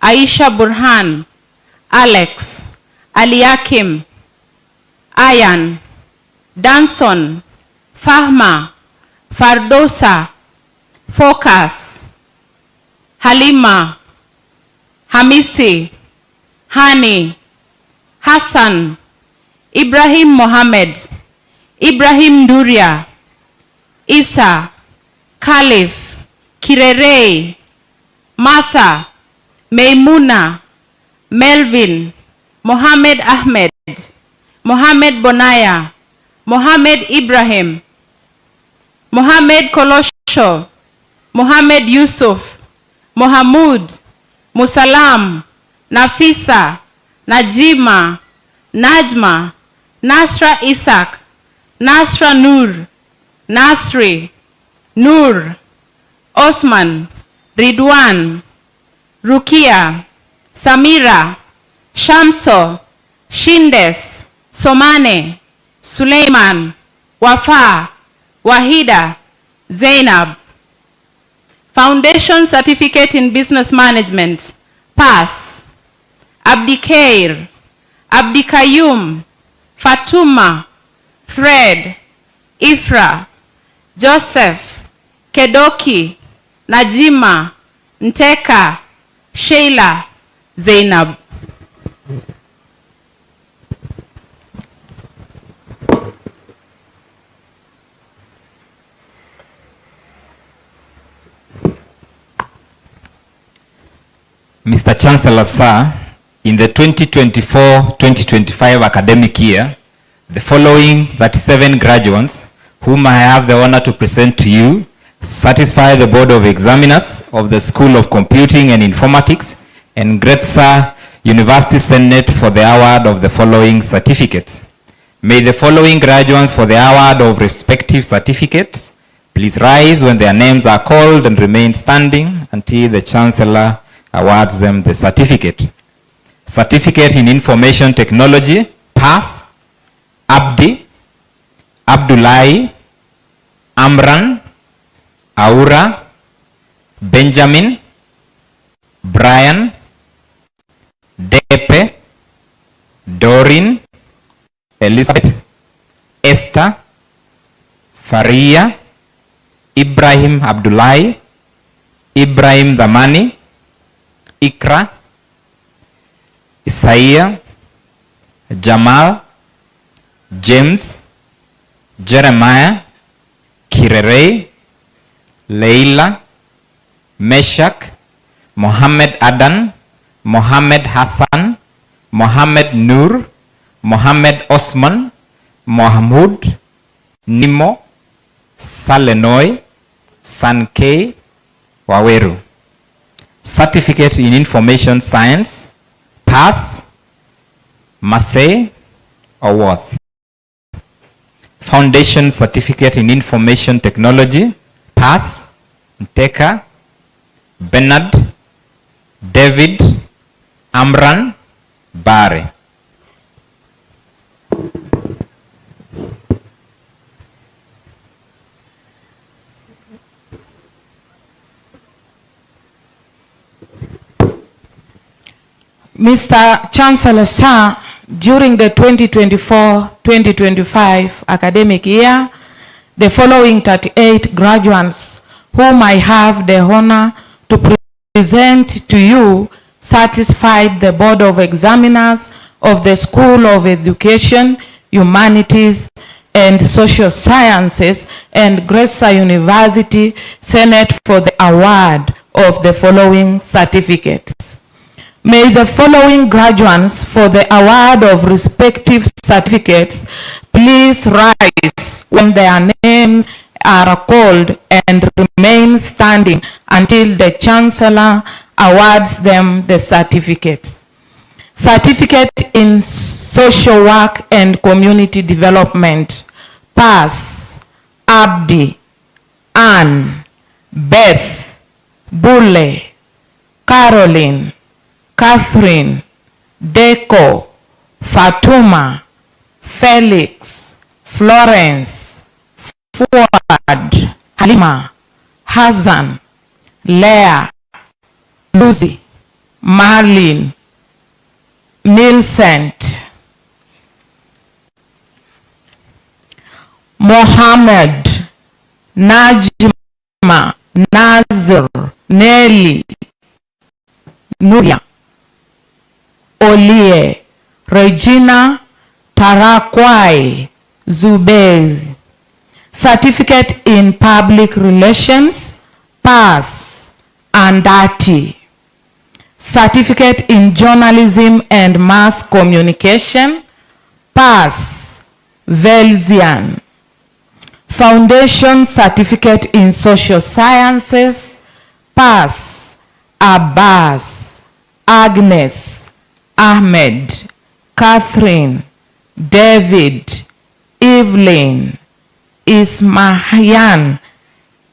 Aisha Burhan. Alex. Aliakim. Ayan, Danson, Fahma, Fardosa, Focus, Halima, Hamisi, Hani, Hassan, Ibrahim Mohammed, Ibrahim Duria, Isa, Khalif, Kirerei, Martha, Maimuna, Melvin, Mohammed Ahmed, Mohammed Bonaya, Mohammed Ibrahim, Mohammed Kolosho, Mohammed Yusuf, Mohamud, Musalam, Nafisa, Najima, Najma, Nasra Isaac, Nasra Nur, Nasri, Nur, Osman, Ridwan, Rukia, Samira, Shamso, Shindes, Somane, Suleiman, Wafa, Wahida, Zainab. Foundation Certificate in Business Management, PASS. Abdikair, Abdikayum, Fatuma, Fred, Ifra, Joseph, Kedoki, Najima, Nteka, Sheila, Zainab.
Mr. Chancellor, sir, in the 2024-2025 academic year, the following 37 graduates, whom I have the honor to present to you, satisfy the Board of Examiners of the School of Computing and Informatics and Gretsa University Senate for the award of the following certificates. May the following graduates for the award of respective certificates please rise when their names are called and remain standing until the Chancellor awards them the certificate. Certificate in Information Technology, PASS, Abdi, Abdullahi, Amran, Aura, Benjamin, Brian, Depe, Dorin, Elizabeth, Esther, Faria, Ibrahim Abdullahi, Ibrahim Damani, Ikra, Isaiah, Jamal, James, Jeremiah, Kirere, Leila, Meshach, Mohammed Adan, Mohammed Hassan, Mohammed Nur, Mohammed Osman, Mohamud, Nimo, Salenoy, Sankei, Waweru. Certificate in Information Science, PASS, Masay, Awarth. Foundation Certificate in Information Technology, PASS, Nteka, Bernard, David, Amran, Bare.
Mr. Chancellor, sir, during the 2024-2025 academic year, the following 38 graduates whom I have the honor to present to you satisfied the Board of Examiners of the School of Education, Humanities, and Social Sciences and Gretsa University Senate for the award of the following certificates. May the following graduates for the award of respective certificates please rise when their names are called and remain standing until the Chancellor awards them the certificates. Certificate in Social Work and Community Development, PASS, Abdi, Anne, Beth, Bule, Caroline, Catherine, Deco, Fatuma, Felix, Florence, Fuad, Halima, Hassan, Leah, Lucy, Marlene, Milcent, Mohammed, Najma, Nazir, Nelly, Nuria, Olie, Regina, Tarakwai, Zubair. Certificate in Public Relations, PASS, Andati. Certificate in Journalism and Mass Communication, PASS, Velzian. Foundation Certificate in Social Sciences, PASS,
Abbas, Agnes, Ahmed, Catherine, David, Evelyn, Ismahian,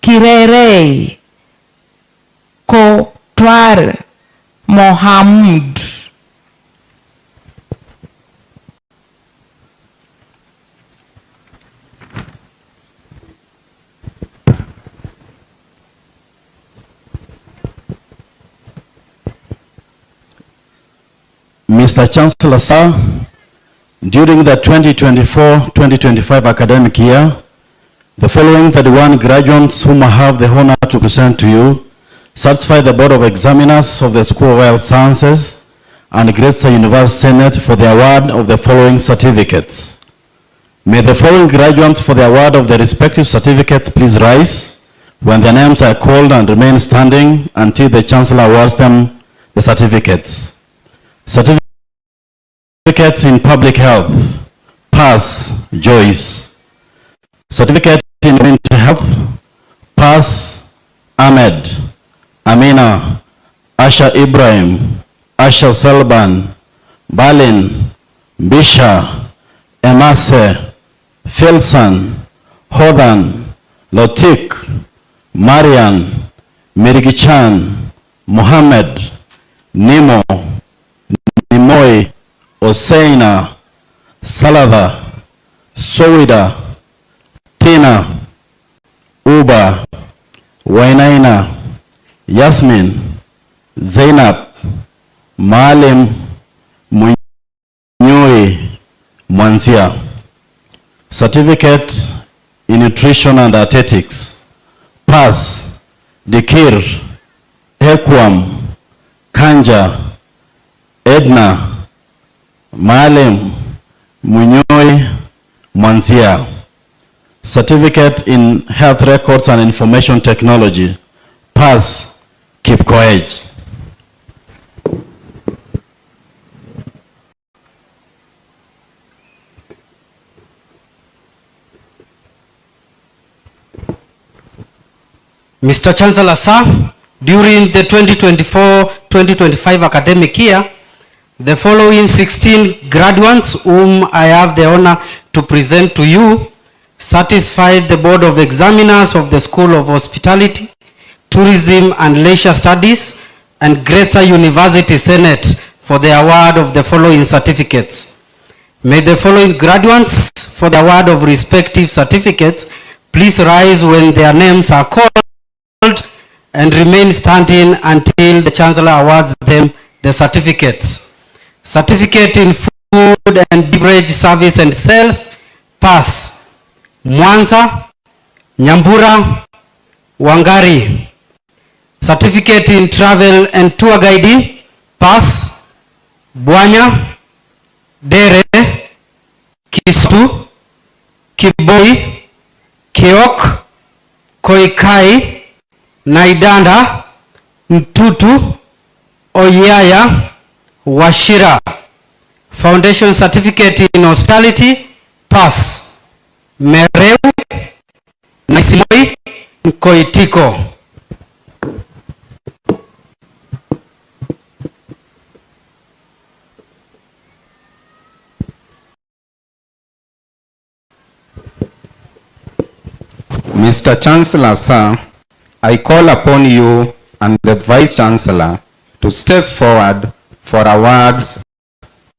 Kirere, Kotwar, Mohammed.
Mr. Chancellor, sir, during the 2024-2025 academic year, the following 31 graduates whom I have the honor to present to you satisfy the Board of Examiners of the School of Health Sciences and Gretsa University Senate for the award of the following certificates. May the following graduates for the award of the respective certificates please rise when their names are called and remain standing until the Chancellor awards them the certificates. Certificates in Public Health, Pass, Joyce. Certificate in Mental Health, Pass, Ahmed, Amina, Asha Ibrahim, Asha Salban, Balin, Bisha, Emase, Filson, Hodan, Lotik, Marian, Mirigichan, Mohammed, Nemo, Nimoy, Oseina, Salada, Sowida, Tina, Uba, Wainaina, Yasmin, Zainab, Maalim, Munyoi, Mwanzia. Certificate in Nutrition and Athletics, Pass, Dikir, Hekwam, Kanja, Edna, Maalim, Munyoi, Mwanzia. Certificate in Health Records and Information Technology, Pass, Kipkoech. Mr. Chancellor, sir, during the 2024-2025 academic year, the following 16 graduates whom I have the honor to present to you satisfied the Board of Examiners of the School of Hospitality, Tourism and Leisure Studies and Gretsa University Senate for the award of the following certificates. May the following graduates for the award of respective certificates please rise when their names are called and remain standing until the Chancellor awards them the certificates. Certificate in Food and Beverage Service and Sales, Pass, Mwanza, Nyambura, Wangari. Certificate in Travel and Tour Guiding, Pass, Bwanya, Dere, Kistu, Kiboi, Kiok, Koikai, Naidanda, Mtutu, Oyaya, Washira. Foundation Certificate in Hospitality, Pass, Mereu, Nasimoi, Koitiko.
Mr. Chancellor, sir, I call upon you and the Vice Chancellor to step forward for awards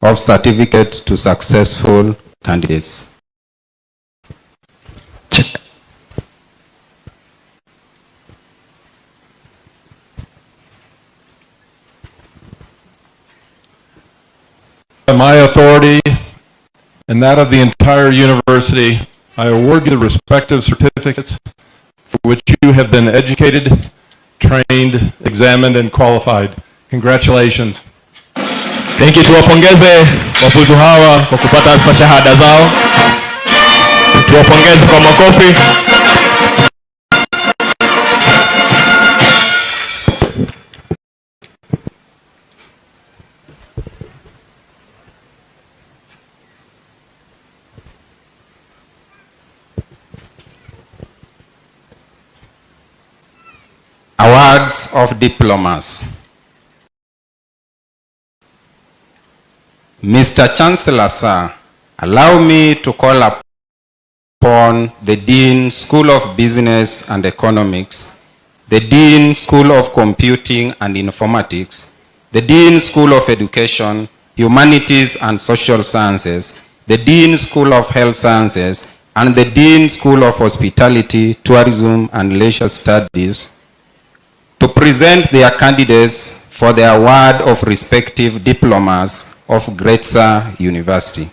of certificate to successful candidates. Check.
By my authority and that of the entire university, I award you the respective certificates for which you have been educated, trained, examined, and qualified. Congratulations.
Thank you. Tuwapongeze wafuzu hawa kwa kupata stashahada zao. Tuwapongeze kwa makofi.
Award
awards of diplomas. Mr. Chancellor, sir, allow me to call upon the Dean, School of Business and Economics, the Dean, School of Computing and Informatics, the Dean, School of Education, Humanities and Social Sciences, the Dean, School of Health Sciences, and the Dean, School of Hospitality, Tourism and Leisure Studies to present their candidates for the award of respective diplomas of Gretsa University.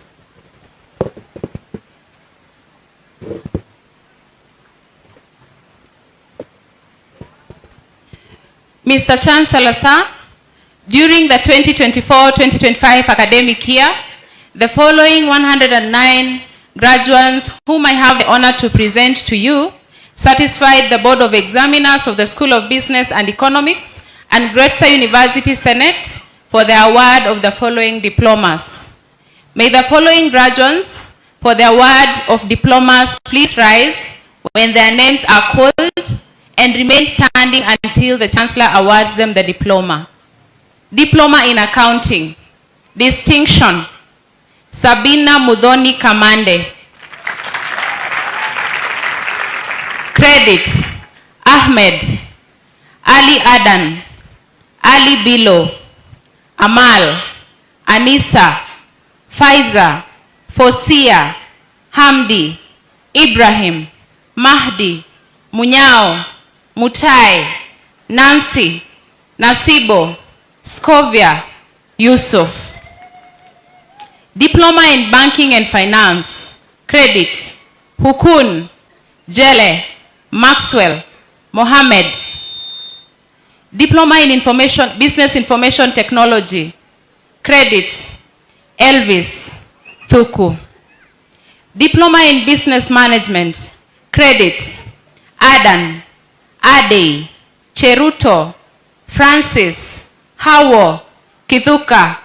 Mr. Chancellor, sir, during the 2024-2025 academic year, the following 109 graduates whom I have the honor to present to you satisfied the Board of Examiners of the School of Business and Economics and Gretsa University Senate for the award of the following diplomas. May the following graduates for the award of diplomas please rise when their names are called and remain standing until the Chancellor awards them the diploma. Diploma in Accounting. Distinction. Sabina Mudhoni Kamande. Credit. Ahmed. Ali Adan. Ali Bilo. Amal. Anisa. Faiza. Fosia. Hamdi. Ibrahim. Mahdi. Munyao. Mutai. Nancy. Nasibo. Scovia. Yusuf. Diploma in Banking and Finance. Credit. Hukun. Jele. Maxwell. Mohammed. Diploma in Business Information Technology. Credit. Elvis. Thuku. Diploma in Business Management. Credit. Adan. Adey. Cheruto. Francis. Hawo. Kithuka.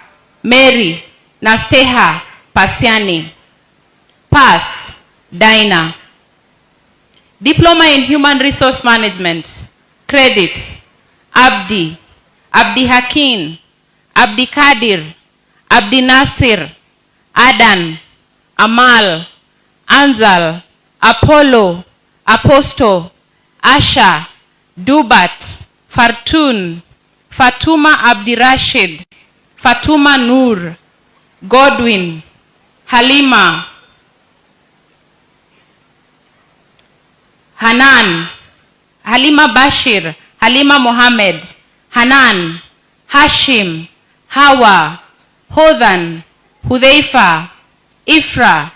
Mary. Nasteha Pasiani. Pass. Dinah. Diploma in Human Resource Management. Credit. Abdi. Abdi Hakim. Abdi Kadir. Abdi Nasir. Adan. Amal. Anzal. Apollo. Aposto. Asha. Dubat. Fartun. Fatuma Abdi Rashid. Fatuma Nur. Godwin. Halima. Hanan. Halima Bashir. Halima Mohammed. Hanan. Hashim. Hawa. Hodhan. Hudhaifa. Ifra.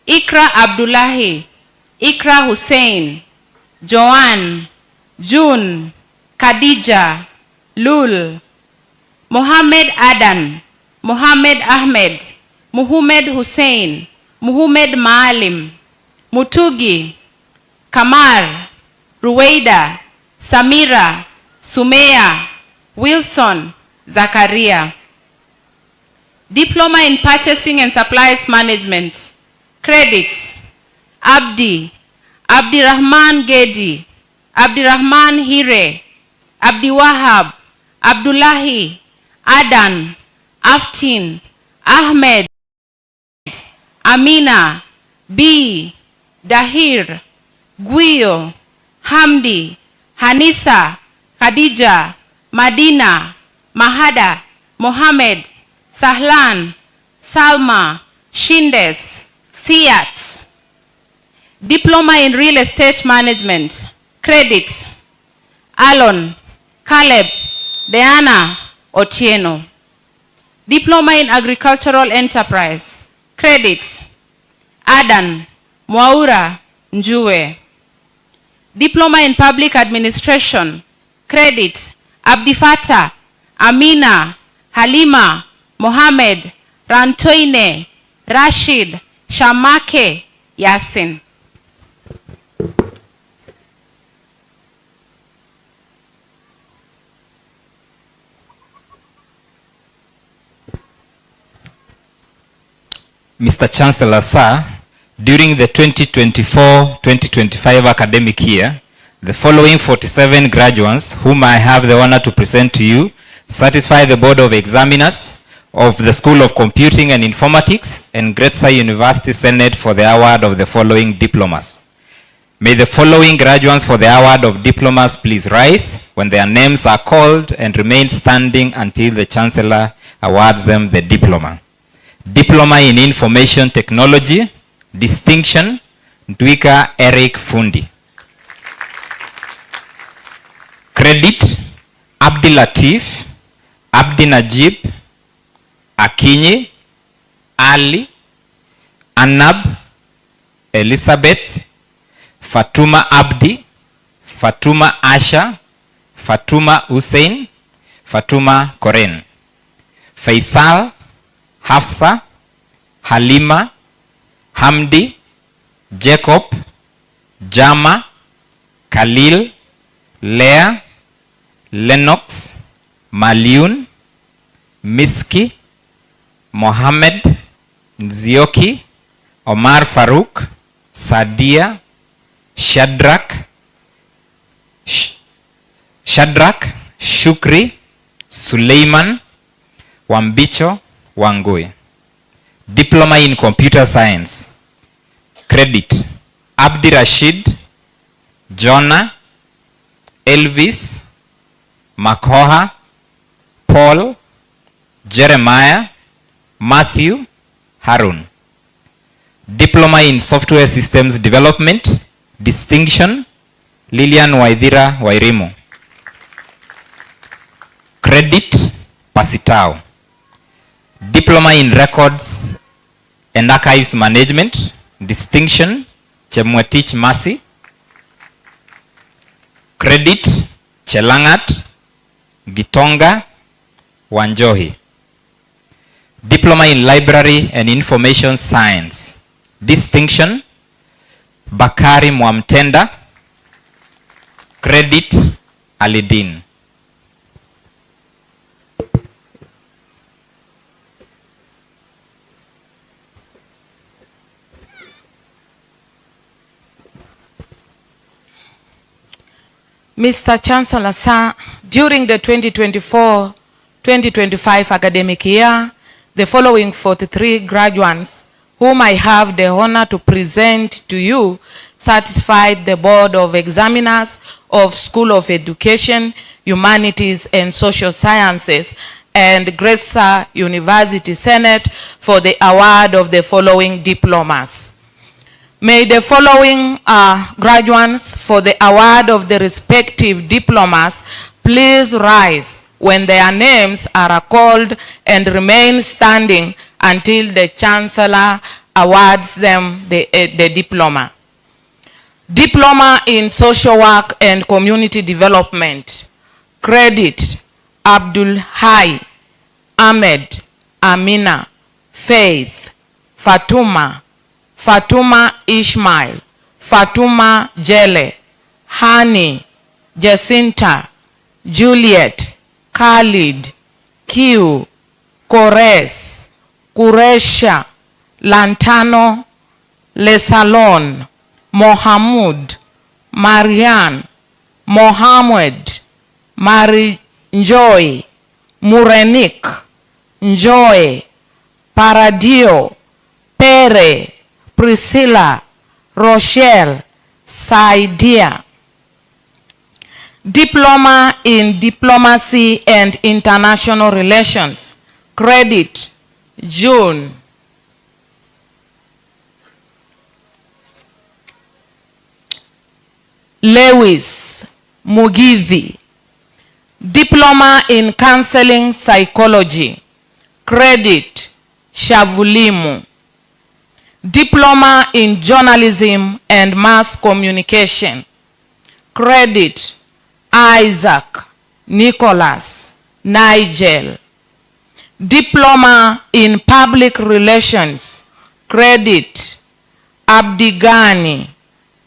Ikra Abdullahi. Ikra Hussein. Joan. June. Khadija. Lul. Mohammed Adan. Mohammed Ahmed. Muhammad Hussein. Muhammad Maalim. Mutugi. Kamar. Ruwaida. Samira. Sumeya. Wilson. Zakaria. Diploma in Purchasing and Supplies Management. Credit. Abdi. Abdirahman Gedi. Abdirahman Hire. Abdi Wahab. Abdullahi. Adan. Aftin. Ahmed. Amina. B. Dahir. Guyo. Hamdi. Hanisa. Khadija. Madina. Mahada. Mohammed. Sahlan. Salma. Shindes. Siat. Diploma in Real Estate Management. Credit. Alon. Caleb. Deana. Otieno. Diploma in Agricultural Enterprise. Credit. Adan. Mwaura. Njue. Diploma in Public Administration. Credit. Abdifata. Amina. Halima. Mohammed. Rantoine. Rashid. Shamake. Yasin.
Mr. Chancellor, sir, during the 2024-2025 academic year, The following 47 graduates, whom I have the honor to present to you, satisfy the Board of Examiners of the School of Computing and Informatics and Gretsa University Senate for the award of the following diplomas. May the following graduates for the award of diplomas please rise when their names are called and remain standing until the Chancellor awards them the diploma. Diploma in Information Technology, Distinction, Thika Eric Fundi. Credit, Abdi Latif, Abdi Najib, Akinyi, Ali, Anab, Elizabeth, Fatuma Abdi, Fatuma Asha, Fatuma Hussein, Fatuma Koren. Faisal, Hafsa, Halima, Hamdi, Jacob, Jama, Khalil, Leah, Lennox, Maliun, Miski, Mohammed, Nzioki, Omar Farouk, Sadia, Shadrach, Shukri, Suleiman, Wambicho, Wangui. Diploma in Computer Science. Credit, Abdi Rashid, Jonah, Elvis, Makoha, Paul, Jeremiah, Matthew, Harun. Diploma in Software Systems Development, Distinction, Lilian Waithira Wairimu. Credit, Pasitao. Diploma in Records and Archives Management, Distinction, Chemwetich Masi. Credit, Chelangat, Gitonga, Wanjohi. Diploma in Library and Information Science, Distinction, Bakari Mwamtenda. Credit, Alidin.
Mr. Chancellor, sir, during the 2024-2025 academic year, the following 43 graduates, whom I have the honor to present to you, satisfied the Board of Examiners of School of Education, Humanities and Social Sciences and Gretsa University Senate for the award of the following diplomas. May the following graduates for the award of the respective diplomas please rise when their names are called and remain standing until the Chancellor awards them the diploma. Diploma in Social Work and Community Development. Credit, Abdul Hai, Ahmed, Amina, Faith, Fatuma, Fatuma Ishmael, Fatuma Jele, Hani, Jacinta, Juliet, Khalid, Q, Kores, Kuresha, Lantano, Lesalon, Mohamud, Marian, Mohammed, Mari Njoy, Murenik, Njoy, Paradio, Pere, Priscilla, Rochelle, Saidia. Diploma in Diplomacy and International Relations. Credit, June. Lewis, Mugithi. Diploma in Counseling Psychology. Credit, Shavulimu. Diploma in Journalism and Mass Communication. Credit, Isaac, Nicholas, Nigel. Diploma in Public Relations. Credit, Abdigani,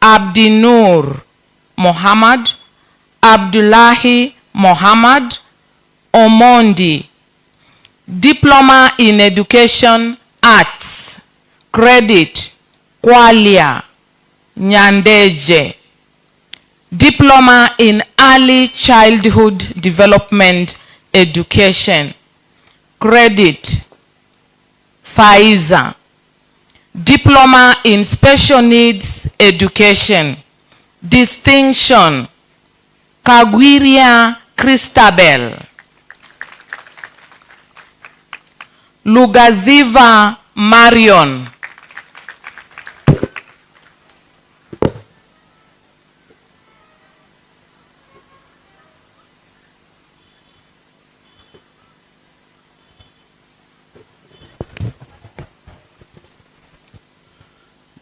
Abdinur, Muhammad, Abdullahi Muhammad, Omondi. Diploma in Education Arts. Credit, Kwalia, Nyandeje. Diploma in Early Childhood Development Education. Credit, Pfizer. Diploma in Special Needs Education. Distinction, Kagwiria Christabel. Lugaziva Marion.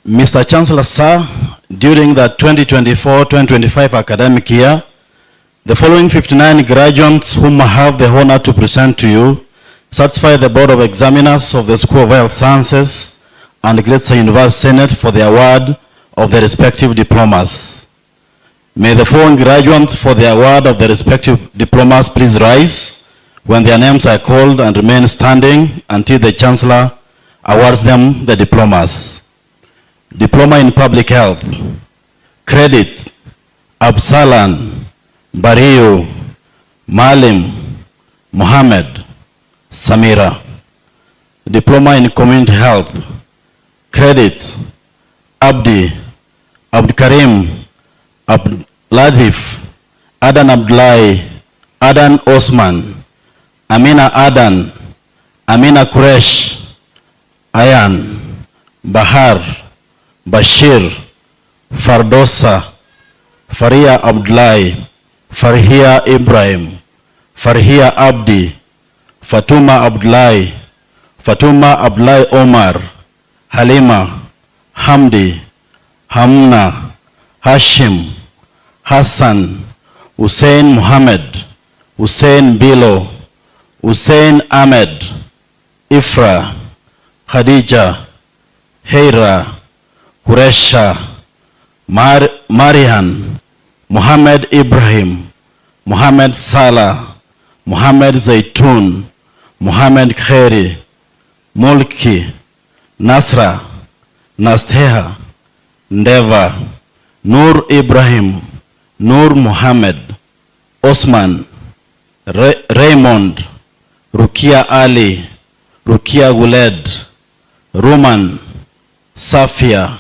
Mr. Chancellor, sir, during the 2024-2025 academic year, the following 59 graduates whom I have the honor to present to you satisfy the Board of Examiners of the School of Health Sciences and Gretsa University Senate for the award of the respective diplomas. May the following graduates for the award of the respective diplomas please rise when their names are called and remain standing until the Chancellor awards them the diplomas. Diploma in Public Health. Credit, Absalan, Bariu, Malim, Mohammed, Samira. Diploma in Community Health. Credit, Abdi, Abdkarim, Abdulatif, Adan Abdullahi, Adan Osman, Amina Adan, Amina Kuresh, Ayan, Bahar, Bashir, Fardosa, Faria Abdullahi, Farhia Ibrahim, Farhia Abdi, Fatuma Abdullahi, Fatuma Abdullahi Omar, Halima, Hamdi, Hamna, Hashim, Hassan, Hussein Muhammad, Hussein Bilo, Hussein Ahmed, Ifra, Khadija, Heira, Kuresha, Marihan, Muhammad Ibrahim, Muhammad Salah, Muhammad Zaitun, Muhammad Khairi, Mulki, Nasra, Nasteha, Ndeva, Nur Ibrahim, Nur Muhammad, Osman, Raymond, Rukia Ali, Rukia Guled, Ruman, Safia,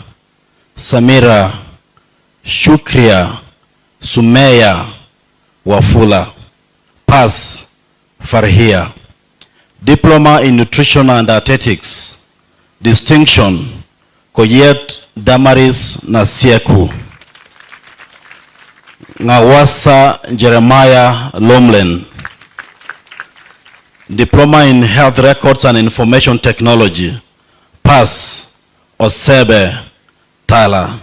Samira, Shukria, Sumeya, Wafula. Pass, Farhia. Diploma in Nutrition and Dietetics. Distinction, Koyet Damaris Nasieku. Ngawasa Jeremiah Lomlen. Diploma in Health Records and Information Technology. Pass, Osebe Tyler.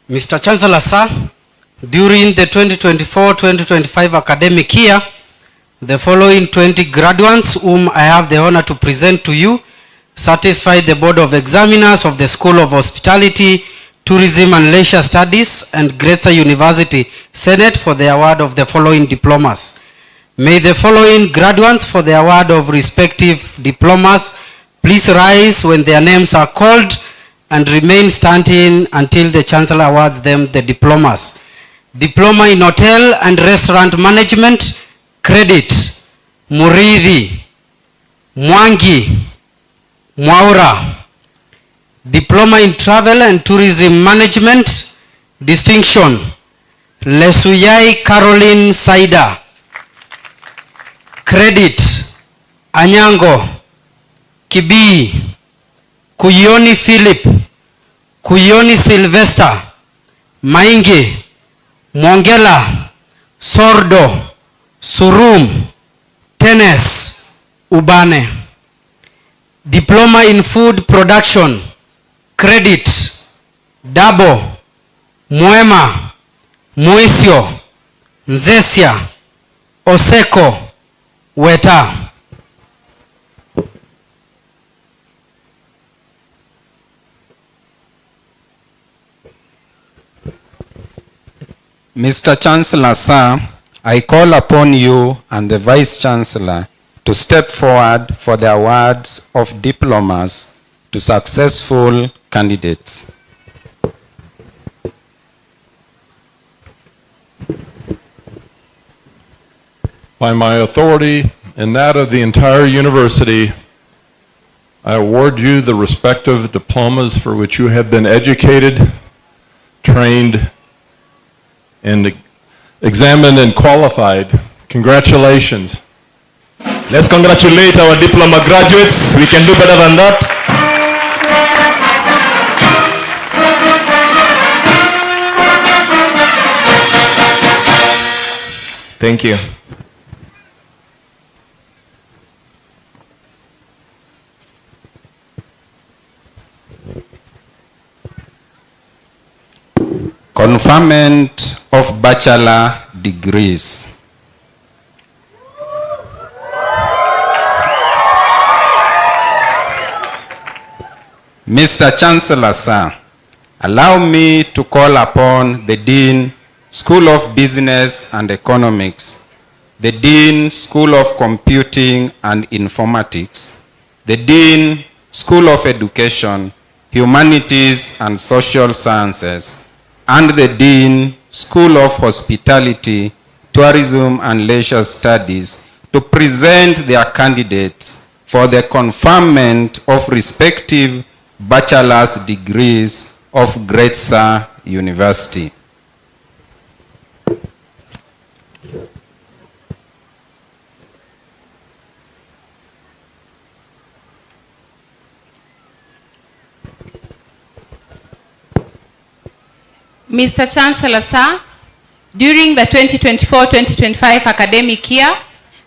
Mr. Chancellor, sir, during the 2024-2025 academic year, the following 20 graduates whom I have the honor to present to you satisfy the Board of Examiners of the School of Hospitality, Tourism and Leisure Studies and Gretsa University Senate for the award of the following diplomas. May the following graduates for the award of respective diplomas please rise when their names are called and remain standing until the Chancellor awards them the diplomas. Diploma in Hotel and Restaurant Management. Credit, Muridhi, Mwangi, Mwaura. Diploma in Travel and Tourism Management. Distinction, Lesuyai Caroline Saida. Credit, Anyango, Kibii, Kuyoni Philip, Kuyoni Sylvester, Maingi, Mwongela, Sordo, Surum, Tenes, Ubane. Diploma in Food Production. Credit, Dabo, Mwema, Muisio, Nzesia, Oseko, Weta.
Mr. Chancellor, sir, I call upon you and the Vice Chancellor to step forward for the awards of diplomas to successful candidates.
By my authority and that of the entire university, I award you the respective diplomas for which you have been educated, trained, and examined and qualified. Congratulations.
Let's congratulate our diploma graduates. We can do better than that. Thank you.
Conferment of bachelor degrees. Mr. Chancellor, sir, allow me to call upon the Dean, School of Business and Economics, the Dean, School of Computing and Informatics, the Dean, School of Education, Humanities and Social Sciences, and the Dean, School of Hospitality, Tourism and Leisure Studies to present their candidates for the conferment of respective bachelor's degrees of Gretsa University.
Mr. Chancellor, sir, during the 2024-2025 academic year,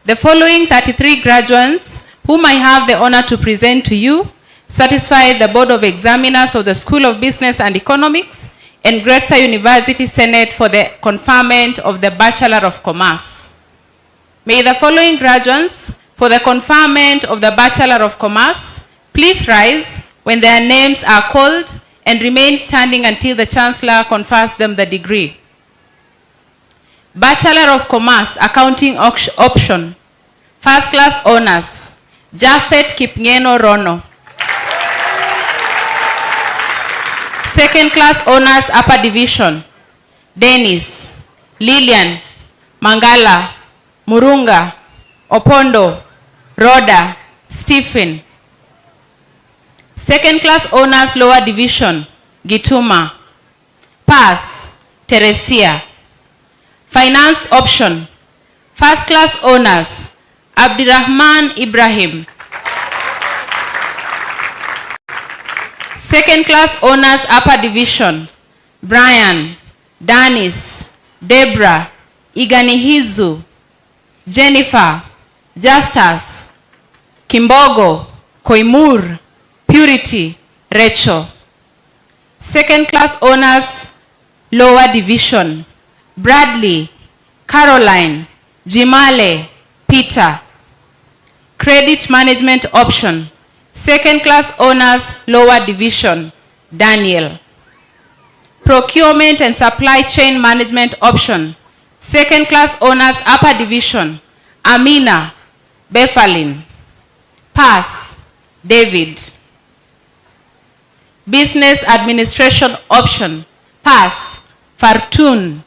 the following 33 graduates whom I have the honor to present to you satisfied the Board of Examiners of the School of Business and Economics and Gretsa University Senate for the conferment of the Bachelor of Commerce. May the following graduates for the conferment of the Bachelor of Commerce please rise when their names are called and remain standing until the Chancellor confers them the degree. Bachelor of Commerce, Accounting Option, First Class Honors, Jafet Kipngeno Rono. Second Class Honors, Upper Division, Dennis, Lilian, Mangala, Murunga, Opondo, Rhoda, Stephen. Second Class Honors, Lower Division, Gituma. Pass, Teresia. Finance Option, First Class Honors, Abdirahman Ibrahim. Second Class Honors, Upper Division, Brian, Danis, Debra, Iganihizu, Jennifer, Justus, Kimbogo, Koimur, Purity, Rachel. Second Class Honors, Lower Division, Bradley, Caroline, Jimale, Peter. Credit Management Option, Second Class Honors, Lower Division, Daniel. Procurement and Supply Chain Management Option, Second Class Honors, Upper Division, Amina, Befalin. Pass, David. Business Administration Option, Pass, Fartun.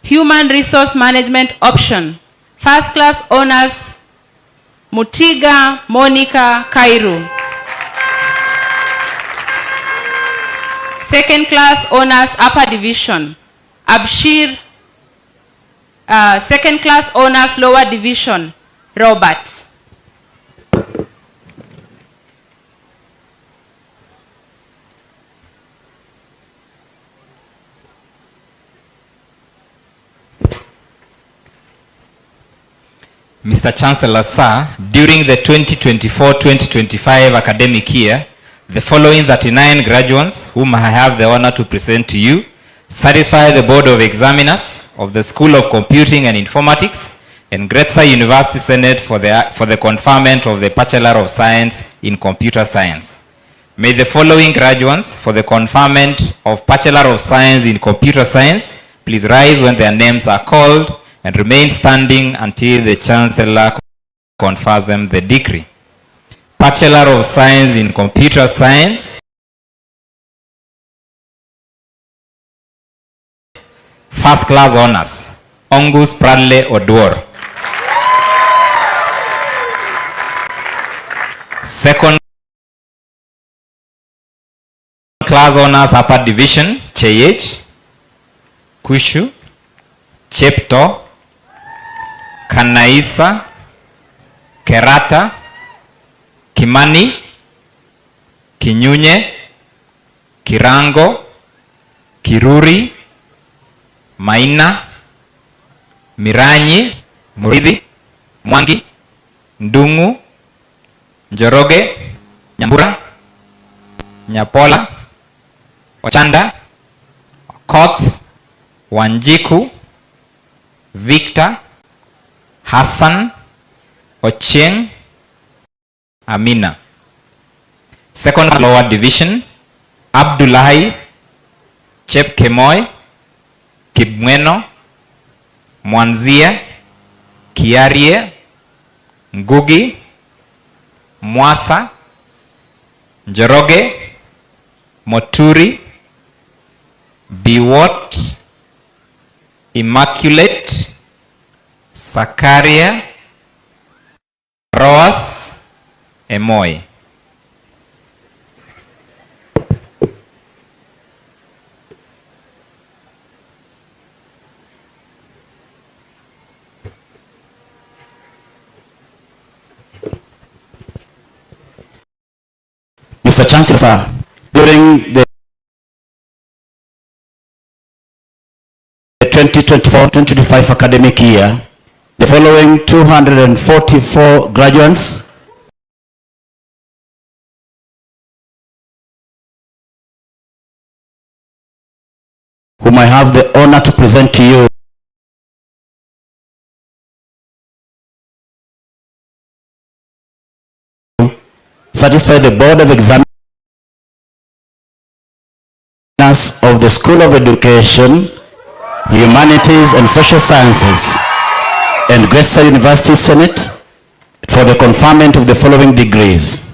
Human Resource Management Option, First Class Honors, Mutiga Monica Kairu. Second Class Honors, Upper Division, Abshir. Second Class Honors, Lower Division, Robert.
Mr. Chancellor, sir, during the 2024-2025 academic year, the following 39 graduates whom I have the honor to present to you satisfy the Board of Examiners of the School of Computing and Informatics and Gretsa University Senate for the conferment of the Bachelor of Science in Computer Science. May the following graduates for the conferment of Bachelor of Science in Computer Science please rise when their names are called and remain standing until the Chancellor confers them the degree. Bachelor of Science in Computer Science, First Class Honors, Ongus Bradley Oduor. Second Class Honors Upper Division, Cheyech, Kushu, Chepto, Kanaisa, Kerata, Kimani, Kinyunye, Kirango, Kiruri, Maina, Miranyi, Muridhi, Mwangi, Ndungu, Njoroge, Nyambura, Nyapola, Ochanda, Okoth, Wanjiku, Victor, Hassan, Ochieng, Amina. Second lower division, Abdullahi, Chepkemoy, Kibmweno, Mwanzia, Kiarie, Ngugi, Mwasa, Njoroge, Moturi, Biwot, Immaculate, Sakaria, Roas, Emoy.
Mr. Chancellor, during the 2024-2025 academic year, the following 244 graduates whom I have the honor to present to you satisfy the Board of Examiners of the School of Education, Humanities and Social Sciences and Gretsa University Senate for the conferment of the following degrees.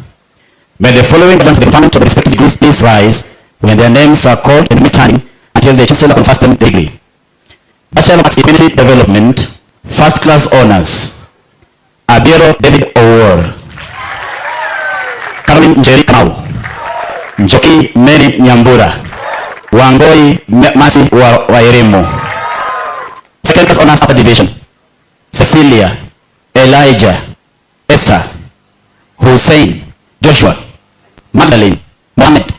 May the following graduates of the conferment of the respective degrees please rise when their names are called and standing until the Chancellor confers them the degree. Bachelor of Arts in Community Development, First Class Honors, Abiero David Owor, Caroline Njeri Kamau, Njoki Mary Nyambura, Wangoi Masi Wairemo. Second Class Honors Upper Division, Cecilia, Elijah, Esther, Hussein, Joshua, Magdalene, Mohammed,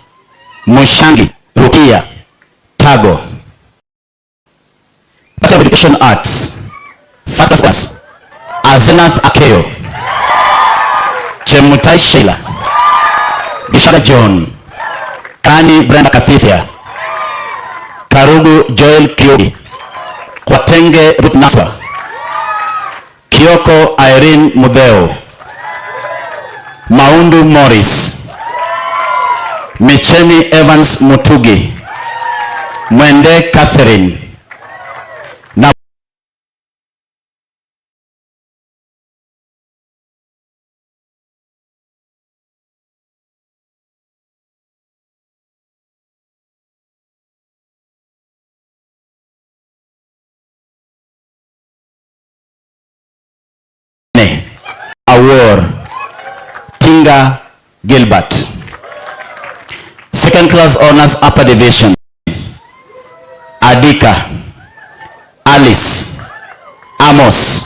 Mushangi, Rukia, Tago. Bachelor of Education Arts, First Class Honors, Azenath Akeyo, Chemutai Sheila, Bishara John, Kani Brenda Kathithia, Karugu Joel Kiogi, Kwatenge Ruth Naswa, Kioko Irene Mudheo, Maundu Morris, Michemi Evans Mutugi, Mwende Catherine, na Award, Tinga Gilbert. Second Class Honors Upper Division, Adika, Alice, Amos,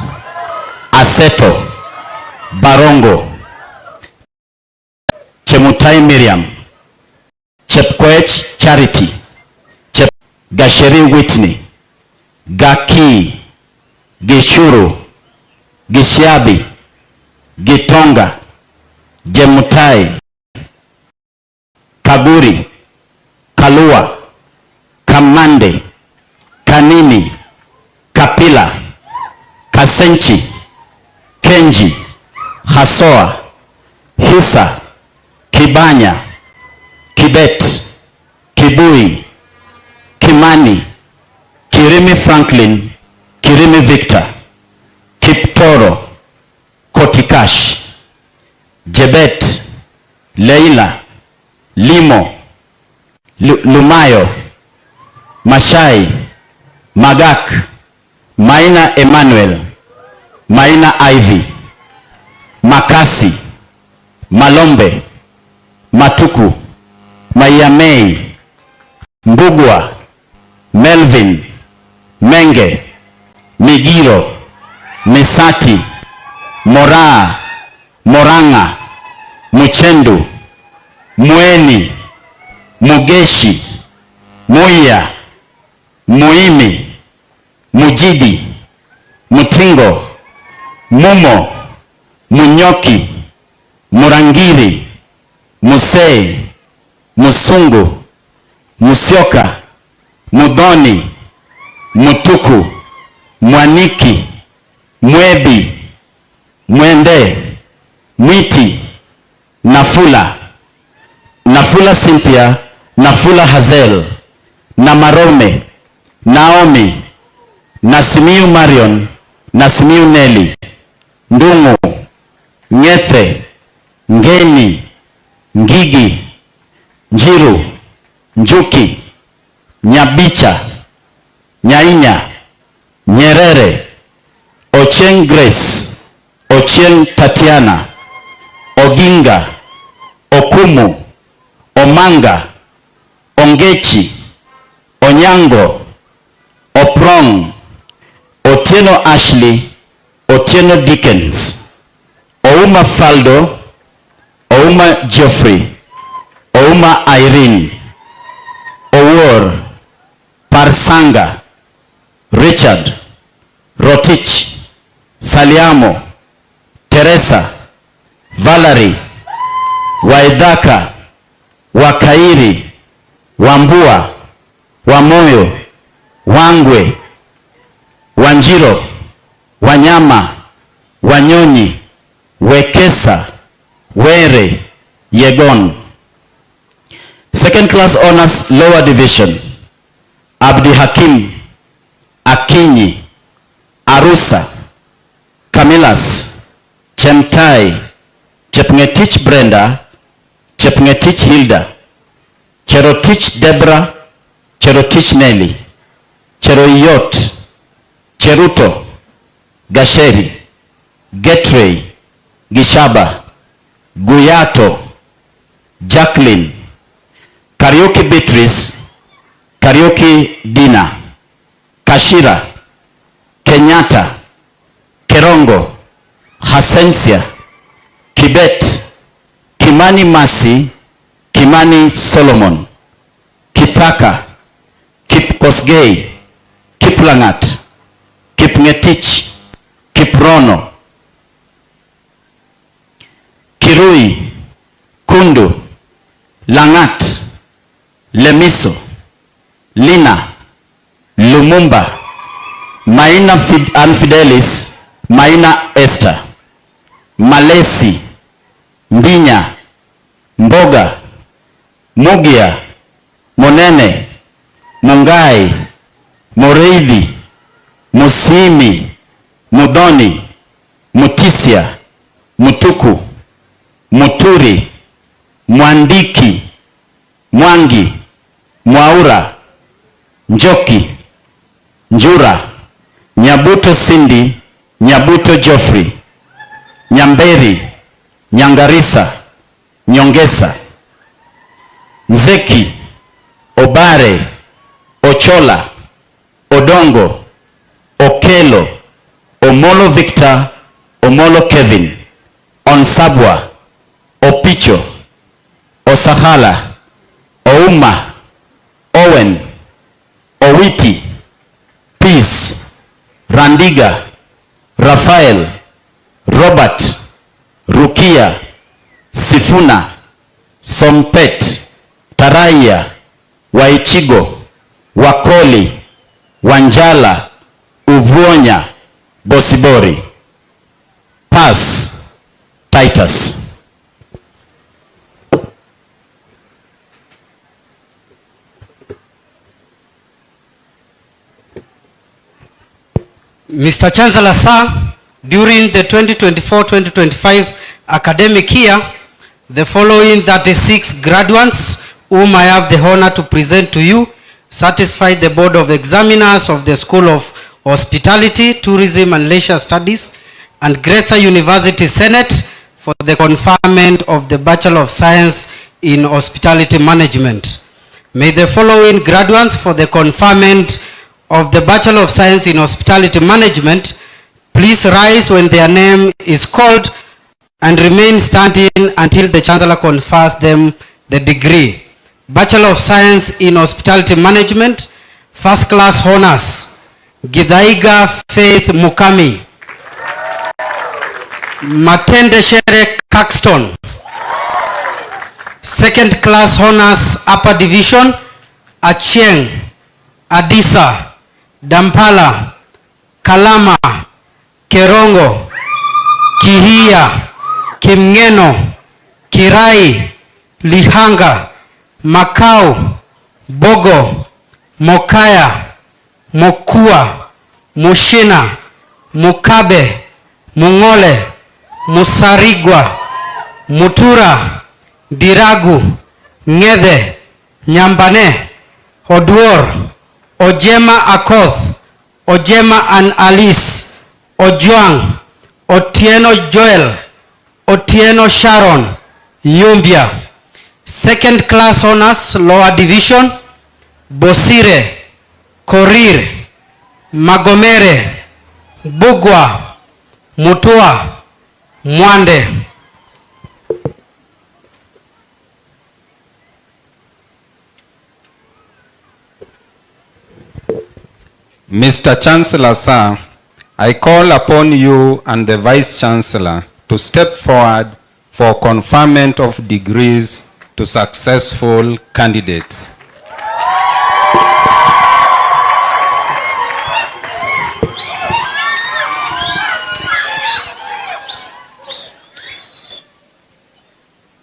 Aseto, Barongo, Chemutai Miriam, Chepkoech Charity, Gasheri Whitney, Gaki, Gishuru, Gishiabi, Gitonga, Jemutai, Kaburi, Kalua, Kamande, Kanini, Kapila, Kasenchi, Kenji, Hasoa, Hisa, Kibanya, Kibet, Kibui, Kimani, Kirimi Franklin, Kirimi Victor, Kiptoro, Kotikash, Jebet, Leila, Limo, Lumayo, Mashai, Magak, Maina Emmanuel, Maina Ivy, Makasi, Malombe, Matuku, Mayamei, Mbugwa, Melvin, Menge, Migiro, Misati, Moraa, Moranga, Muchendu, Mweni, Mugeshi, Muya, Muimi, Mujidi, Mutingo, Mumo, Munyoki, Murangiri, Musei, Musungu, Musyoka, Mudhoni, Mutuku, Mwaniki, Mwebi, Mwende, Mwiti, Nafula, Nafula Cynthia, Nafula Hazel, Namarome, Naomi, Nasimiu Marion, Nasimiu Nelly, Ndungu, Ngethe, Ngeni, Ngigi, Njiru, Njuki, Nyabicha, Nyainya, Nyerere, Ochieng Grace, Ochieng Tatiana, Oginga, Okumu, Omanga, Ongechi, Onyango, Oprong, Otieno Ashley, Otieno Dickens, Ouma Faldo, Ouma Geoffrey, Ouma Irene, Owor, Parsanga, Richard, Rotich, Saliamo, Teresa, Valerie, Waidhaka, Wakairi, Wambua, Wamoyo, Wangwe, Wanjiro, Wanyama, Wanyonyi, Wekesa, Were, Yegon. Second class honors lower division, Abdi Hakim, Akinyi, Arusa, Kamilas, Chemtai, Chepngetich Brenda, Chepngetich Hilda, Cherotich Deborah, Cherotich Nelly, Cheroyot, Cheruto, Gasheri, Getray, Gishaba, Guyato, Jacqueline, Karaoke Beatrice, Karaoke Dina, Kashira, Kenyatta, Kerongo, Hasensia, Kibet, Kimani Masi, Kimani Solomon, Kithaka, Kipkosgei, Kiplangat, Kipngetich, Kiprono, Kirui, Kundu, Langat, Lemiso, Lina, Lumumba, Maina Anfidelis, Maina Esther, Malesi, Mbinya, Mboga, Mugia, Monene, Mungai, Moreithi, Musimi, Mudhoni, Mutisia, Mutuku, Muturi, Mwandiki, Mwangi, Mwaura, Njoki, Njura, Nyabuto Cindy, Nyabuto Geoffrey, Nyamberi, Nyangarisa, Nyongesa, Nzeki, Obare, Ochola, Odongo, Okelo, Omolo Victor, Omolo Kevin, Onsabwa, Opicho, Osahala, Ouma, Owen, Owiti, Peace, Randiga, Rafael, Robert, Rukia, Sifuna, Sompet, Taraya, Waichigo, Wakoli, Wanjala, Uvuonya, Bosibori. Pass, Titus.
Mr. Chancellor, sir, during the 2024-2025 academic year, the following 36 graduates whom I have the honor to present to you satisfied the Board of Examiners of the School of Hospitality, Tourism and Leisure Studies and Gretsa University Senate for the conferment of the Bachelor of Science in Hospitality Management. May the following graduates for the conferment of the Bachelor of Science in Hospitality Management please rise when their name is called and remain standing until the Chancellor confers them the degree. Bachelor of Science in Hospitality Management, First Class Honors, Githaiga Faith Mukami, Matende Shere Caxton. Second Class Honors, Upper Division, Achieng, Adisa, Dampala, Kalama, Kerongo, Kihia, Kimngeno, Kirai, Lihanga, Makau, Bogo, Mokaya, Mokua, Mushina, Mukabe, Mungole, Musarigwa, Mutura, Diragu, Ngede, Nyambane, Oduor, Ojema Akoth, Ojema and Alice, Ojuang, Otieno Joel, Otieno Sharon, Yumbia. Second Class Honors, Lower Division, Bosire, Korir, Magomere, Bugwa, Mutua, Mwande.
Mr. Chancellor, sir, I call upon you and the Vice Chancellor to step forward for conferment of degrees to successful candidates.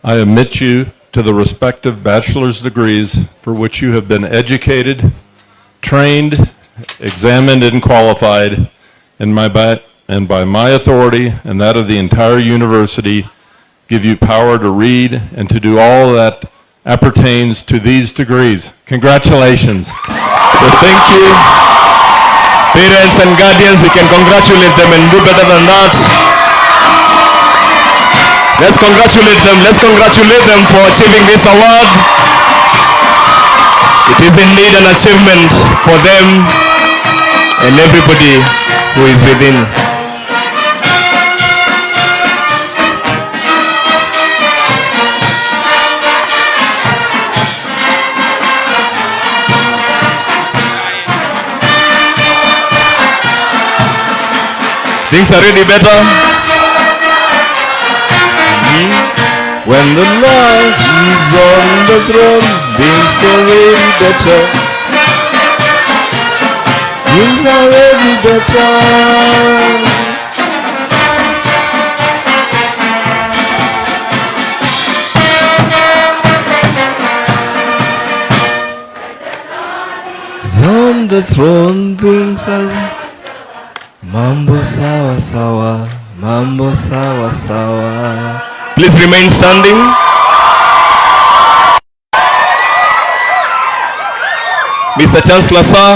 I admit you to the respective bachelor's degrees for which you have been educated, trained, examined, and qualified, and by my authority and that of the entire university, give you power to read and to do all that appertains to these degrees. Congratulations.
So thank you. Parents and guardians, we can congratulate them and do better than that. Let's congratulate them. Let's congratulate them for achieving this award. It is indeed an achievement for them and everybody who is within. Things are really better. When the Lord is on the throne, things are really better. Things are really better. He's on the throne, things are Mambo sawa sawa, mambo sawa sawa. Please remain standing. Mr. Chancellor, sir,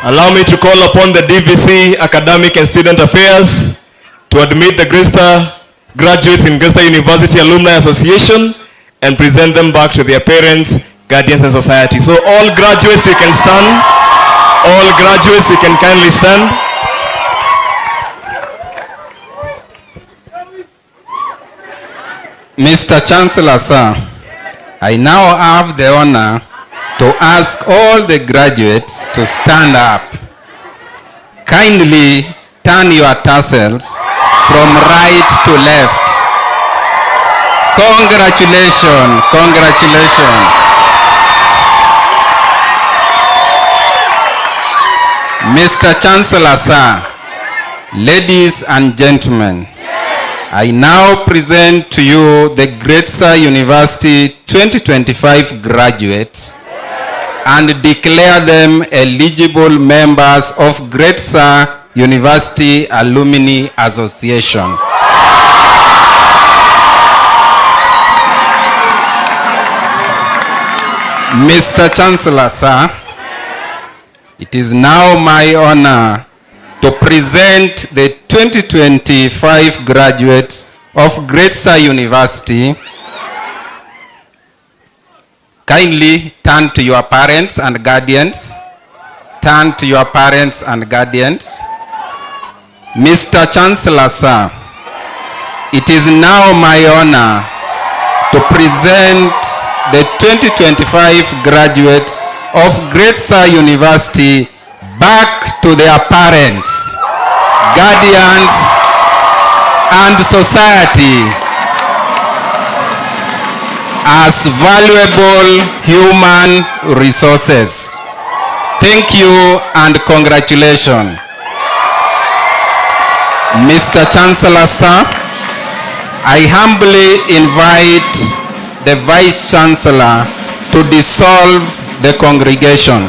allow me to call upon the DVC Academic and Student Affairs to admit the Gretsa graduates in Gretsa University Alumni Association and present them back to their parents, guardians, and society. So all graduates, you can stand. All graduates, you can kindly stand.
Mr. Chancellor, sir, I now have the honor to ask all the graduates to stand up. Kindly turn your tassels from right to left. Congratulations, congratulations. Mr. Chancellor, sir, ladies and gentlemen, I now present to you the Gretsa University 2025 graduates and declare them eligible members of Gretsa University Alumni Association. Mr. Chancellor, sir, it is now my honor to present the 2025 graduates of Gretsa University. Kindly turn to your parents and guardians. Turn to your parents and guardians. Mr. Chancellor, sir, it is now my honor to present the 2025 graduates of Gretsa University back to their parents, guardians, and society as valuable human resources. Thank you and congratulations. Mr. Chancellor, sir, I humbly invite the Vice Chancellor to dissolve the congregation.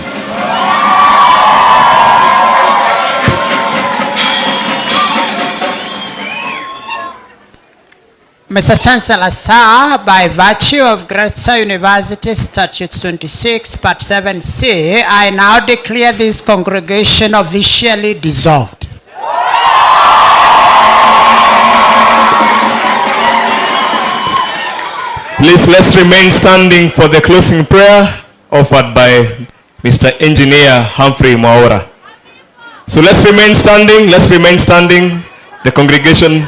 Mr. Chancellor, sir, by virtue of Gretsa University Statutes 26, Part 7C, I now declare this congregation officially dissolved.
Please, let's remain standing for the closing prayer offered by Mr. Engineer Humphrey Mwaura. So let's remain standing, The congregation,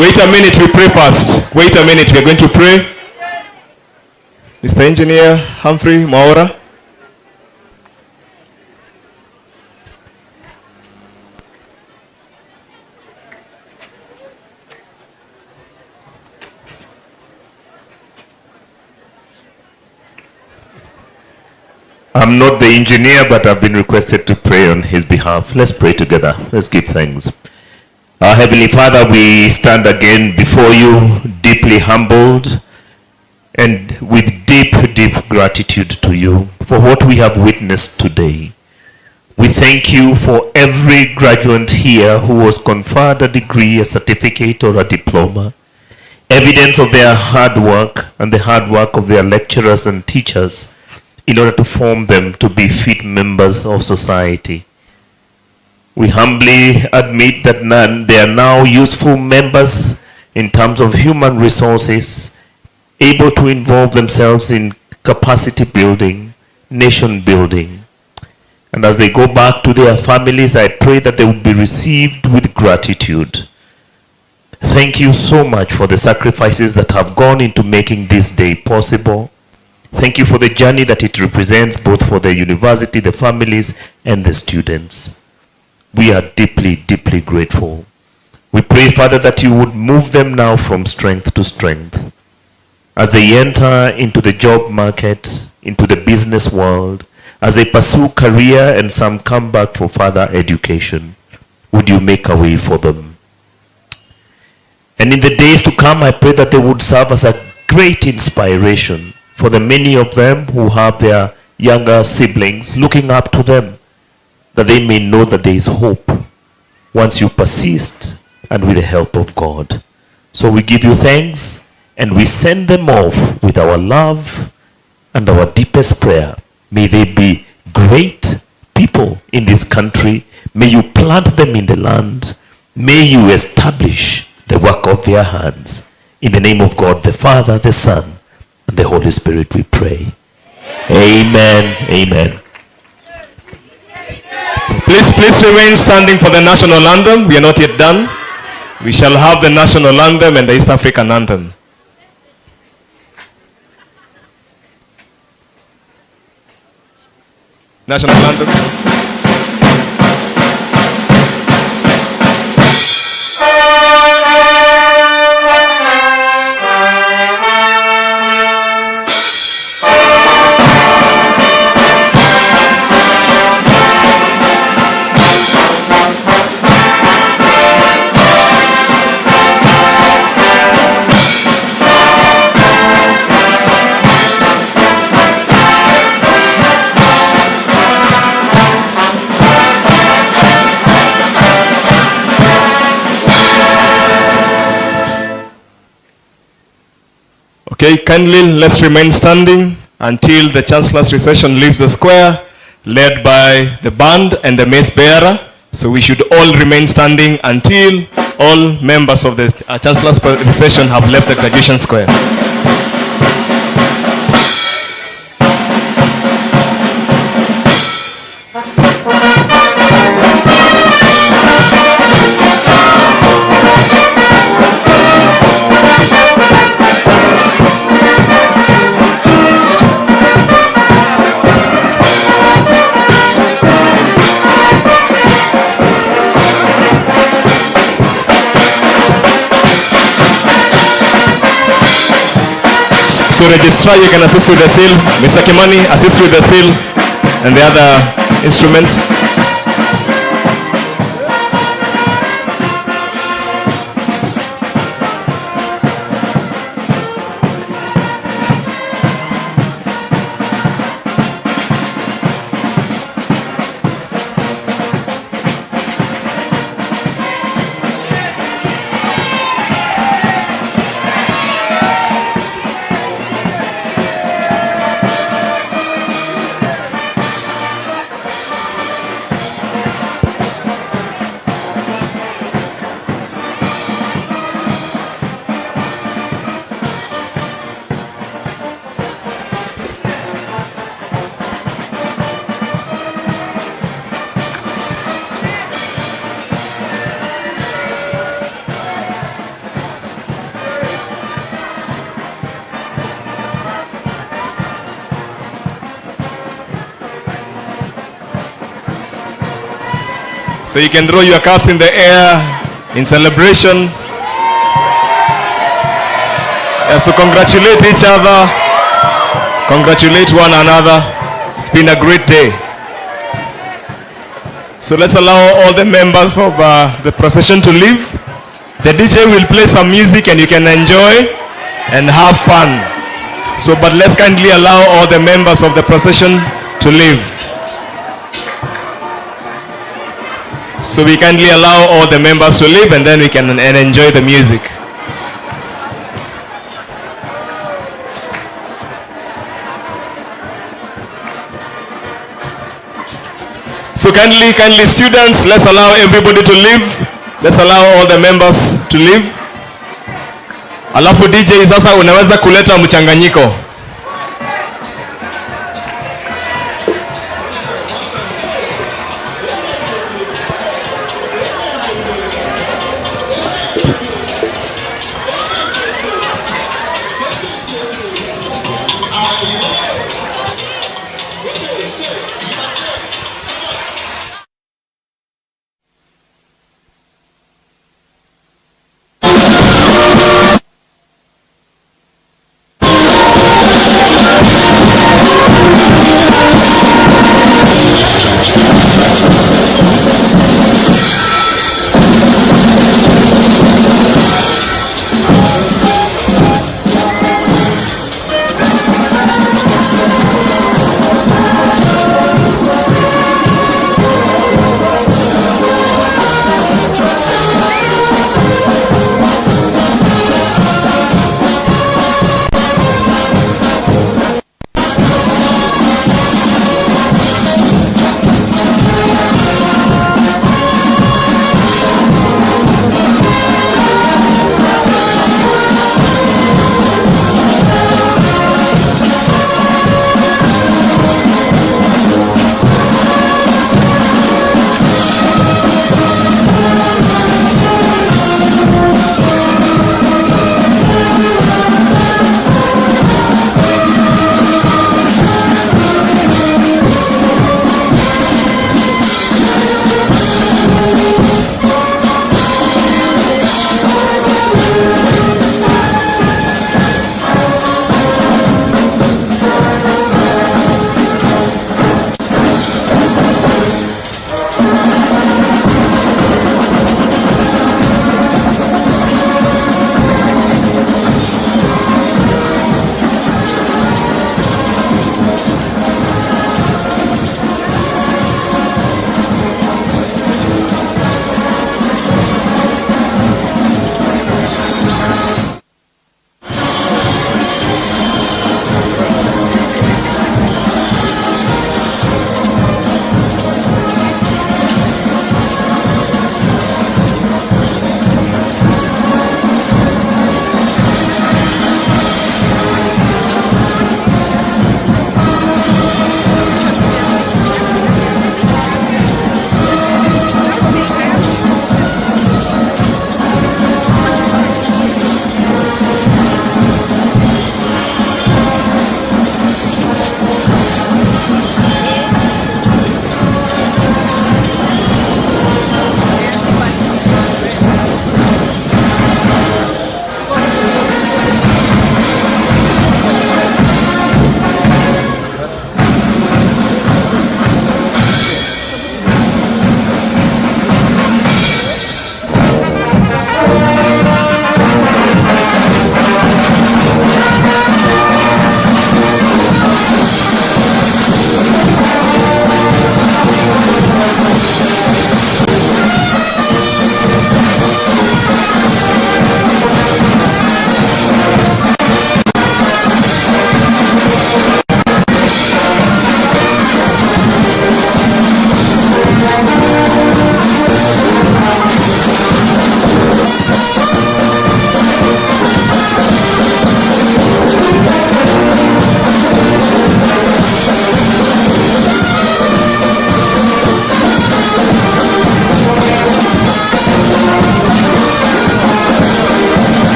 wait a minute, we pray first. Wait a minute, we are going to pray. Mr. Engineer Humphrey Mwaura. I'm not the engineer, but I've been requested to pray on his behalf. Let's pray together. Let's give thanks. Our Heavenly Father, we stand again before you, deeply humbled and with deep, deep gratitude to you for what we have witnessed today. We thank you for every graduate here who was conferred a degree, a certificate, or a diploma, evidence of their hard work and the hard work of their lecturers and teachers in order to form them to be fit members of society. We humbly admit that they are now useful members in terms of human resources, able to involve themselves in capacity building, nation building. And as they go back to their families, I pray that they will be received with gratitude. Thank you so much for the sacrifices that have gone into making this day possible. Thank you for the journey that it represents, both for the university, the families, and the students. We are deeply, deeply grateful. We pray, Father, that you would move them now from strength to strength. As they enter into the job market, into the business world, as they pursue career and some come back for further education, would you make a way for them? And in the days to come, I pray that they would serve as a great inspiration for the many of them who have their younger siblings looking up to them, that they may know that there is hope once you persist and with the help of God. So we give you thanks and we send them off with our love and our deepest prayer. May they be great people in this country. May you plant them in the land. May you establish the work of their hands. In the name of God, the Father, the Son, and the Holy Spirit we pray. Amen. Amen. Please remain standing for the national anthem. We are not yet done. We shall have the national anthem and the East African anthem. National anthem. Okay, kindly let's remain standing until the Chancellor's recession leaves the square, led by the band and the mace bearer. So we should all remain standing until all members of the Chancellor's recession have left the graduation square. So registrar, you can assist with the seal. Mr. Kimani, assist with the seal and the other instruments. So you can throw your cups in the air in celebration. So congratulate each other. Congratulate one another. It's been a great day. So let's allow all the members of the procession to leave. The DJ will play some music and you can enjoy and have fun. So, but let's kindly allow all the members of the procession to leave. So we kindly allow all the members to leave and then we can enjoy the music. So kindly students, let's allow everybody to leave. Let's allow all the members to leave. Alafu DJ sasa unaweza kuleta mchanganyiko.